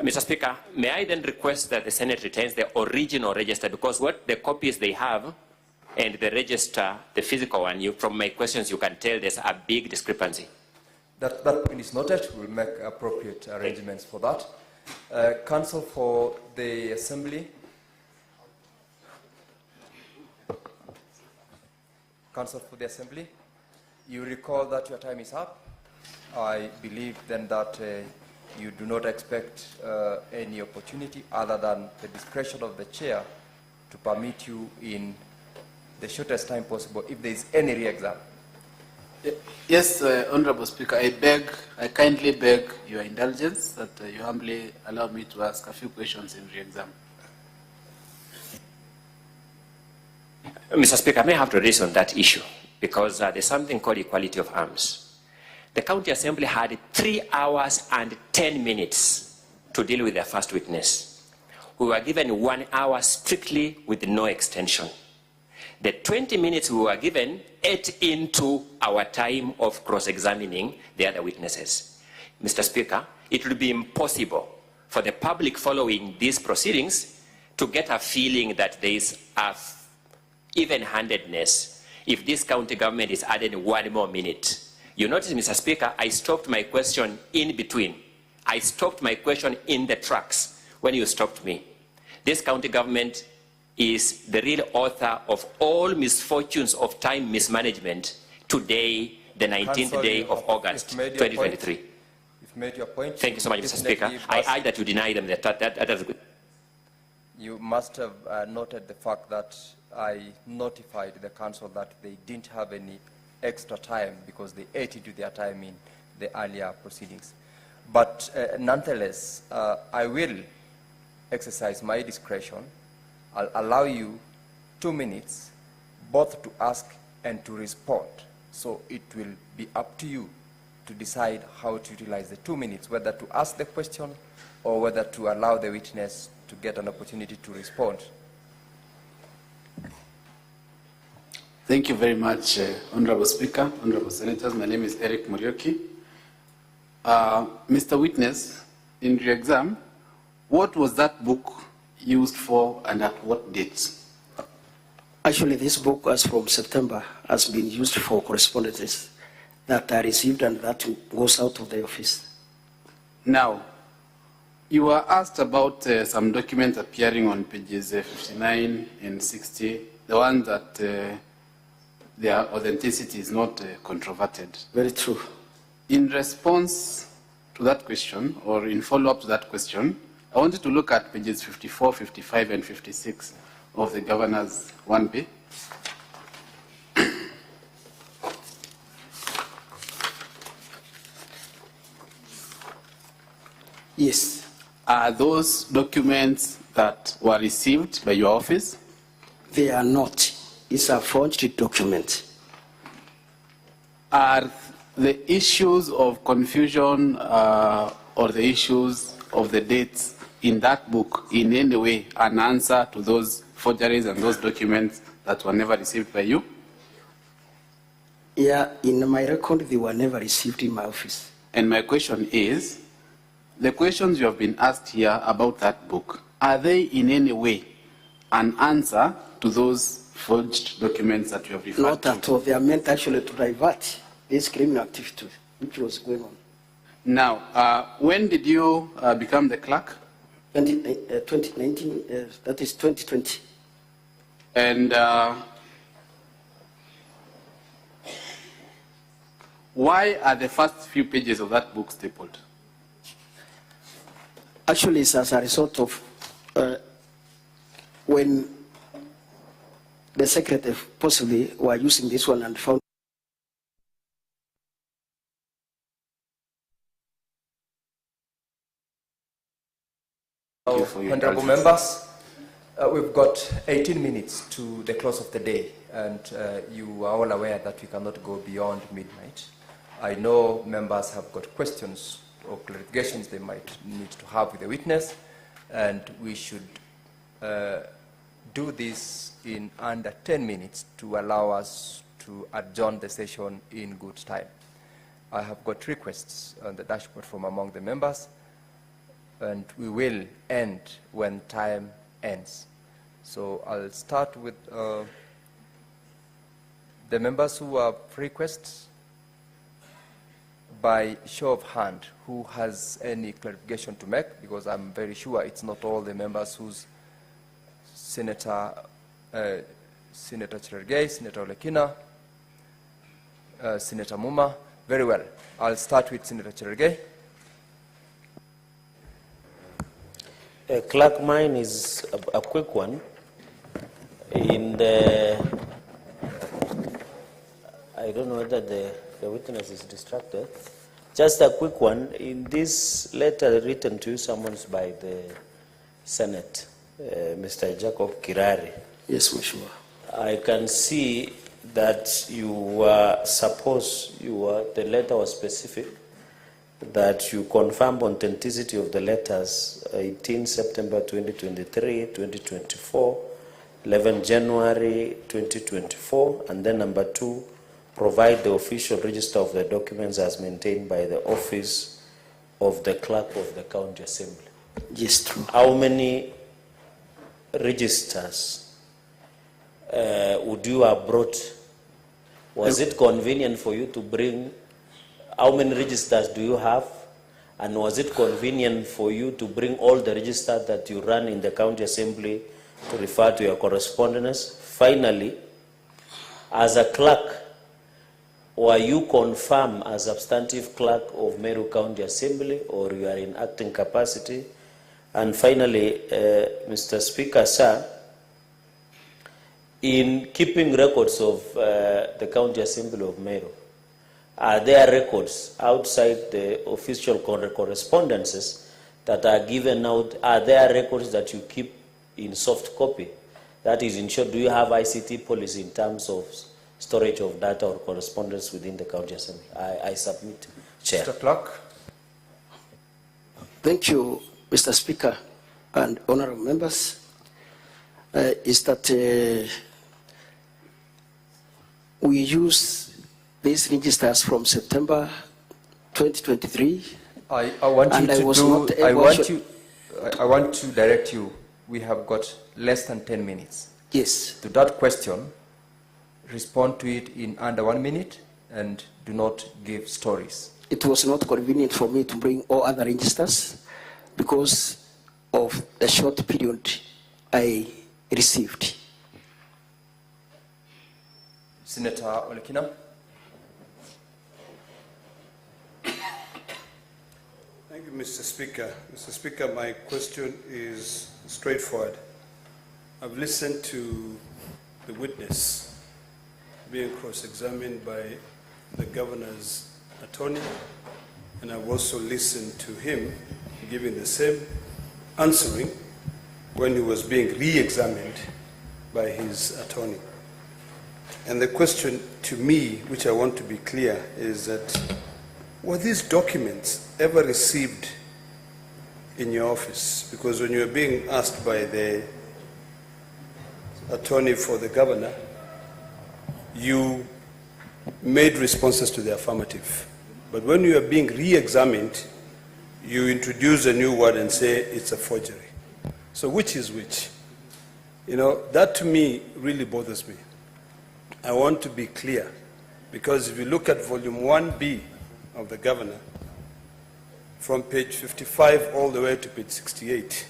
Mr. Speaker, may I then request that the Senate retains the original register, because what the copies they have and the register, the physical one, from my questions you can tell there's a big discrepancy. That point is noted. We'll make appropriate arrangements for that. Counsel for the Assembly. Counsel for the Assembly, you recall that your time is up. I believe then that you do not expect any opportunity other than the discretion of the chair to permit you in the shortest time possible if there is any re-exam. Yes, Honorable Speaker, I kindly beg your indulgence that you humbly allow me to ask a few questions in re-exam. Mr. Speaker, I may have to raise on that issue because there's something called equality of arms. The County Assembly had 3 hours and 10 minutes to deal with their first witness. we were given 1 hour strictly with no extension. The 20 minutes we were given ate into our time of cross-examining the other witnesses. Mr. Speaker, it would be impossible for the public following these proceedings to get a feeling that there is a even-handedness if this county government is added 1 more minute. You notice, Mr. Speaker, I stopped my question in between. I stopped my question in the tracks when you stopped me. This county government is the real author of all misfortunes of time mismanagement today, the 19th day of August, 2023. You've made your point. Thank you so much, Mr. Speaker. I urge that you deny them that is good. You must have noted the fact that I notified the council that they didn't have any extra time because they ate into their time in the earlier proceedings. But nonetheless, I will exercise my discretion. I'll allow you 2 minutes both to ask and to respond. So it will be up to you to decide how to utilize the 2 minutes, whether to ask the question or whether to allow the witness to get an opportunity to respond. Thank you very much, Honorable Speaker, Honorable Senators. My name is Eric Murioki. Mr. Witness, in your exam, what was that book used for and at what date? Actually, this book was from September, has been used for correspondences that are received and that goes out of the office. Now, you were asked about some documents appearing on pages 59 and 60, the ones that their authenticity is not controverted. Very true. In response to that question, or in follow-up to that question, I wanted to look at pages 54, 55, and 56 of the Governor's 1B. Yes. Are those documents that were received by your office? They are not. It's a forged document. Are the issues of confusion or the issues of the dates in that book in any way an answer to those forgeries and those documents that were never received by you? Yeah, in my record, they were never received in my office. And my question is, the questions you have been asked here about that book, are they in any way an answer to those forged documents that you have referred Not to? at all. They are meant actually to divert this criminal activity which was going on. Now, when did you become the clerk? 2019, that is 2020. And why are the first few pages of that book stapled? Actually, it's as a result of when the secretary possibly were using this one and found. Honorable members, we've got 18 minutes to the close of the day, and you are all aware that we cannot go beyond midnight. I know members have got questions or clarifications they might need to have with the witness, and we should do this in under 10 minutes to allow us to adjourn the session in good time. I have got requests on the dashboard from among the members, and we will end when time ends. So I'll start with the members who have requests. By show of hand, who has any clarification to make? Because I'm very sure it's not all the members whose Senator Cherargei, Senator Olekina, Senator Muma. Very well. I'll start with Senator Cherargei. Clerk, mine is a quick one. In the, I don't know whether the witness is distracted. Just a quick one. In this letter written to you, summoned by the Senate, Mr. Jacob Kirari. Yes, Mheshimiwa. I can see that you were supposed, the letter was specific, that you confirm authenticity of the letters 18 September 2023, 2024, 11 January 2024, and then number 2, provide the official register of the documents as maintained by the office of the clerk of the county assembly. Yes, true. How many registers would you have brought? Was it convenient for you to bring? How many registers do you have? And was it convenient for you to bring all the registers that you run in the county assembly to refer to your correspondence? Finally, as a clerk, were you confirmed as substantive clerk of Meru County Assembly, or you are in acting capacity? And finally, Mr. Speaker, sir, in keeping records of the County Assembly of Meru, are there records outside the official correspondences that are given out? Are there records that you keep in soft copy? That is, in short, do you have ICT policy in terms of storage of data or correspondence within the County Assembly? I submit, Chair. Mr. Clerk. Thank you, Mr. Speaker and honorable members. Is that we use these registers from September 2023. I want to direct you. We have got less than 10 minutes. Yes. To that question, respond to it in under 1 minute and do not give stories. It was not convenient for me to bring all other registers because of the short period I received. Senator Olekina. Thank you, Mr. Speaker. Mr. Speaker, my question is straightforward. I've listened to the witness being cross-examined by the governor's attorney, and I've also listened to him giving the same answering when he was being re-examined by his attorney. And the question to me, which I want to be clear, is that were these documents ever received in your office? Because when you were being asked by the attorney for the governor, you made responses to the affirmative. But when you are being re-examined, you introduce a new word and say it's a forgery. So which is which? You know, that to me really bothers me. I want to be clear, because if you look at volume 1B of the governor, from page 55 all the way to page 68,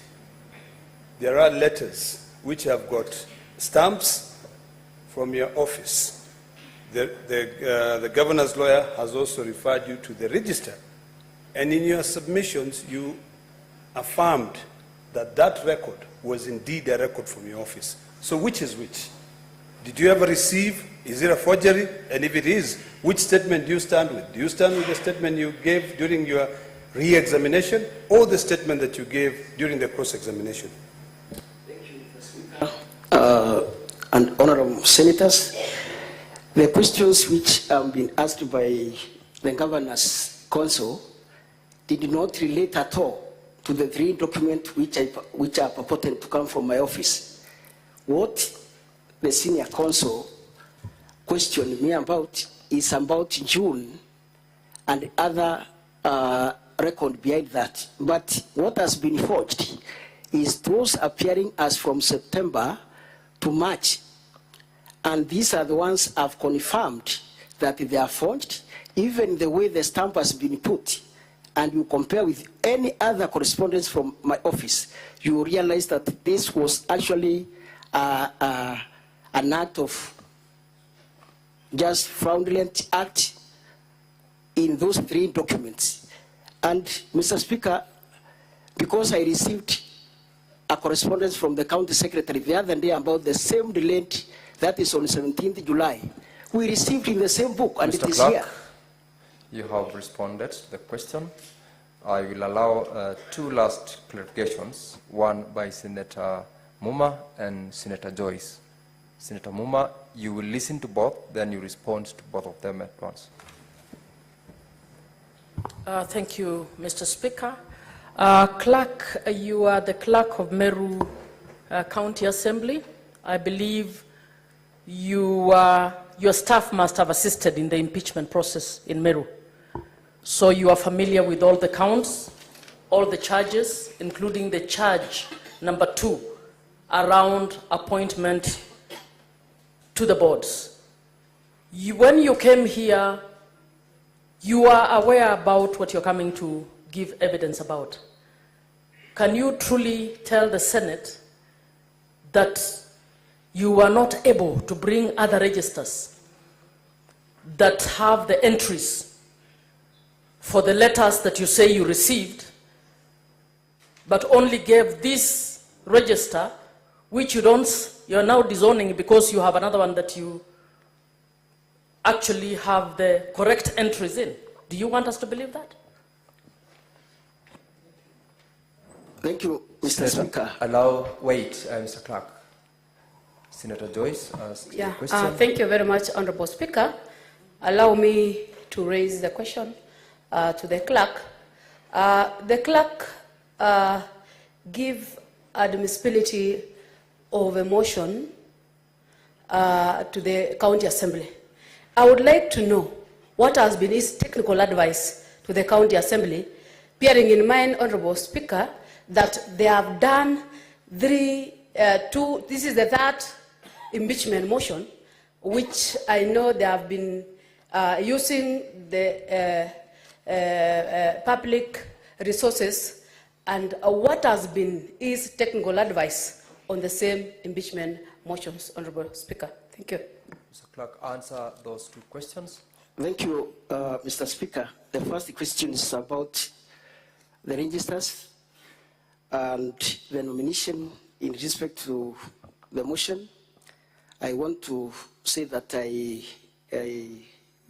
there are letters which have got stamps from your office. The governor's lawyer has also referred you to the register. And in your submissions, you affirmed that that record was indeed a record from your office. So which is which? Did you ever receive? Is it a forgery? And if it is, which statement do you stand with? Do you stand with the statement you gave during your re-examination or the statement that you gave during the cross-examination? And honorable senators, the questions which have been asked by the governor's counsel did not relate at all to the 3 documents which are purported to come from my office. What the senior counsel questioned me about is about June and other record behind that. But what has been forged is those appearing as from September to March. And these are the ones I've confirmed that they are forged, even the way the stamp has been put. And you compare with any other correspondence from my office, you realize that this was actually an act of just fraudulent act in those 3 documents. And Mr. Speaker, because I received a correspondence from the county secretary the other day about the same delayed, that is on 17th July, we received in the same book, and Mr. it is Clark, here. You have responded to the question. I will allow 2 last clarifications, one by Senator Muma and Senator Joyce. Senator Muma, you will listen to both, then you respond to both of them at once. Thank you, Mr. Speaker. Clerk, you are the clerk of Meru County Assembly. I believe your staff must have assisted in the impeachment process in Meru. So you are familiar with all the counts, all the charges, including the charge number 2 around appointment to the boards. When you came here, you are aware about what you're coming to give evidence about. Can you truly tell the Senate that you were not able to bring other registers that have the entries for the letters that you say you received, but only gave this register, which you're now disowning because you have another one that you actually have the correct entries in? Do you want us to believe that? Thank you, Mr. Speaker. Wait, Mr. Clerk. Senator Joyce asks the question. Thank you very much, Honorable Speaker. Allow me to raise the question to the clerk. The clerk give admissibility of a motion to the County Assembly. I would like to know what has been his technical advice to the County Assembly, bearing in mind, Honorable Speaker, that they have done this is the third impeachment motion, which I know they have been using the public resources, and what has been his technical advice on the same impeachment motions, Honorable Speaker. Thank you. Mr. Clerk, answer those 2 questions. Thank you, Mr. Speaker. The first question is about the registers and the nomination in respect to the motion. I want to say that I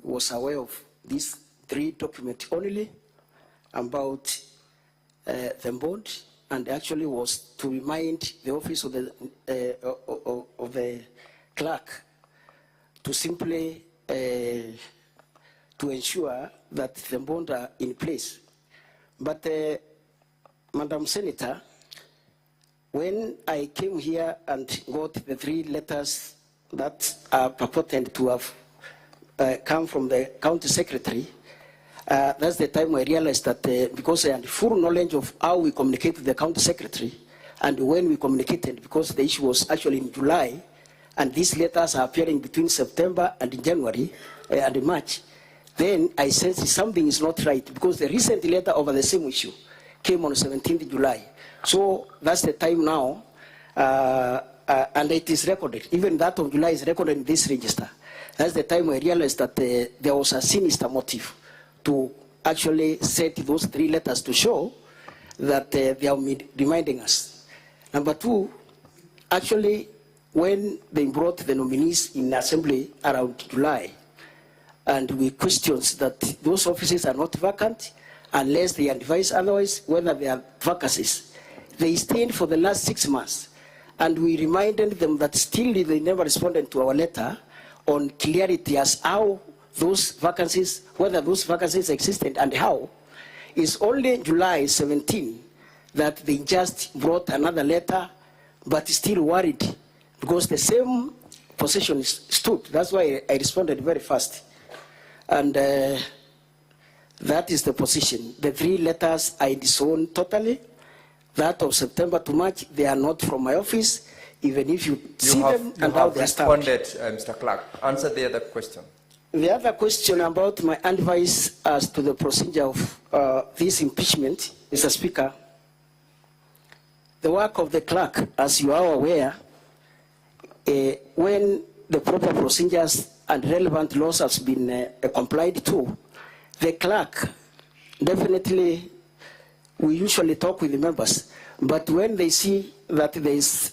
was aware of these 3 documents only about the board, and actually was to remind the office of the clerk to simply to ensure that the bond are in place. But Madam Senator, when I came here and got the 3 letters that are purported to have come from the county secretary, that's the time I realized that because I had full knowledge of how we communicate with the county secretary and when we communicated, because the issue was actually in July, and these letters are appearing between September and January and March, then I sensed something is not right, because the recent letter over the same issue came on 17th July. So that's the time now, and it is recorded. Even that of July is recorded in this register. That's the time I realized that there was a sinister motive to actually set those 3 letters to show that they are reminding us. Number 2, actually, when they brought the nominees in assembly around July, and we questioned that those offices are not vacant unless they advise otherwise whether they are vacancies. They stayed for the last 6 months, and we reminded them that still they never responded to our letter on clarity as how those vacancies, whether those vacancies existed and how. It's only July 17 that they just brought another letter, but still worried, because the same position stood. That's why I responded very fast. And that is the position. The 3 letters I disown totally. That of September to March, they are not from my office, even if you see them and how they are stamped. You have responded, Mr. Clerk. Answer the other question. The other question about my advice as to the procedure of this impeachment, Mr. Speaker, the work of the clerk, as you are aware, when the proper procedures and relevant laws have been complied to, the clerk definitely, we usually talk with the members, but when they see that there is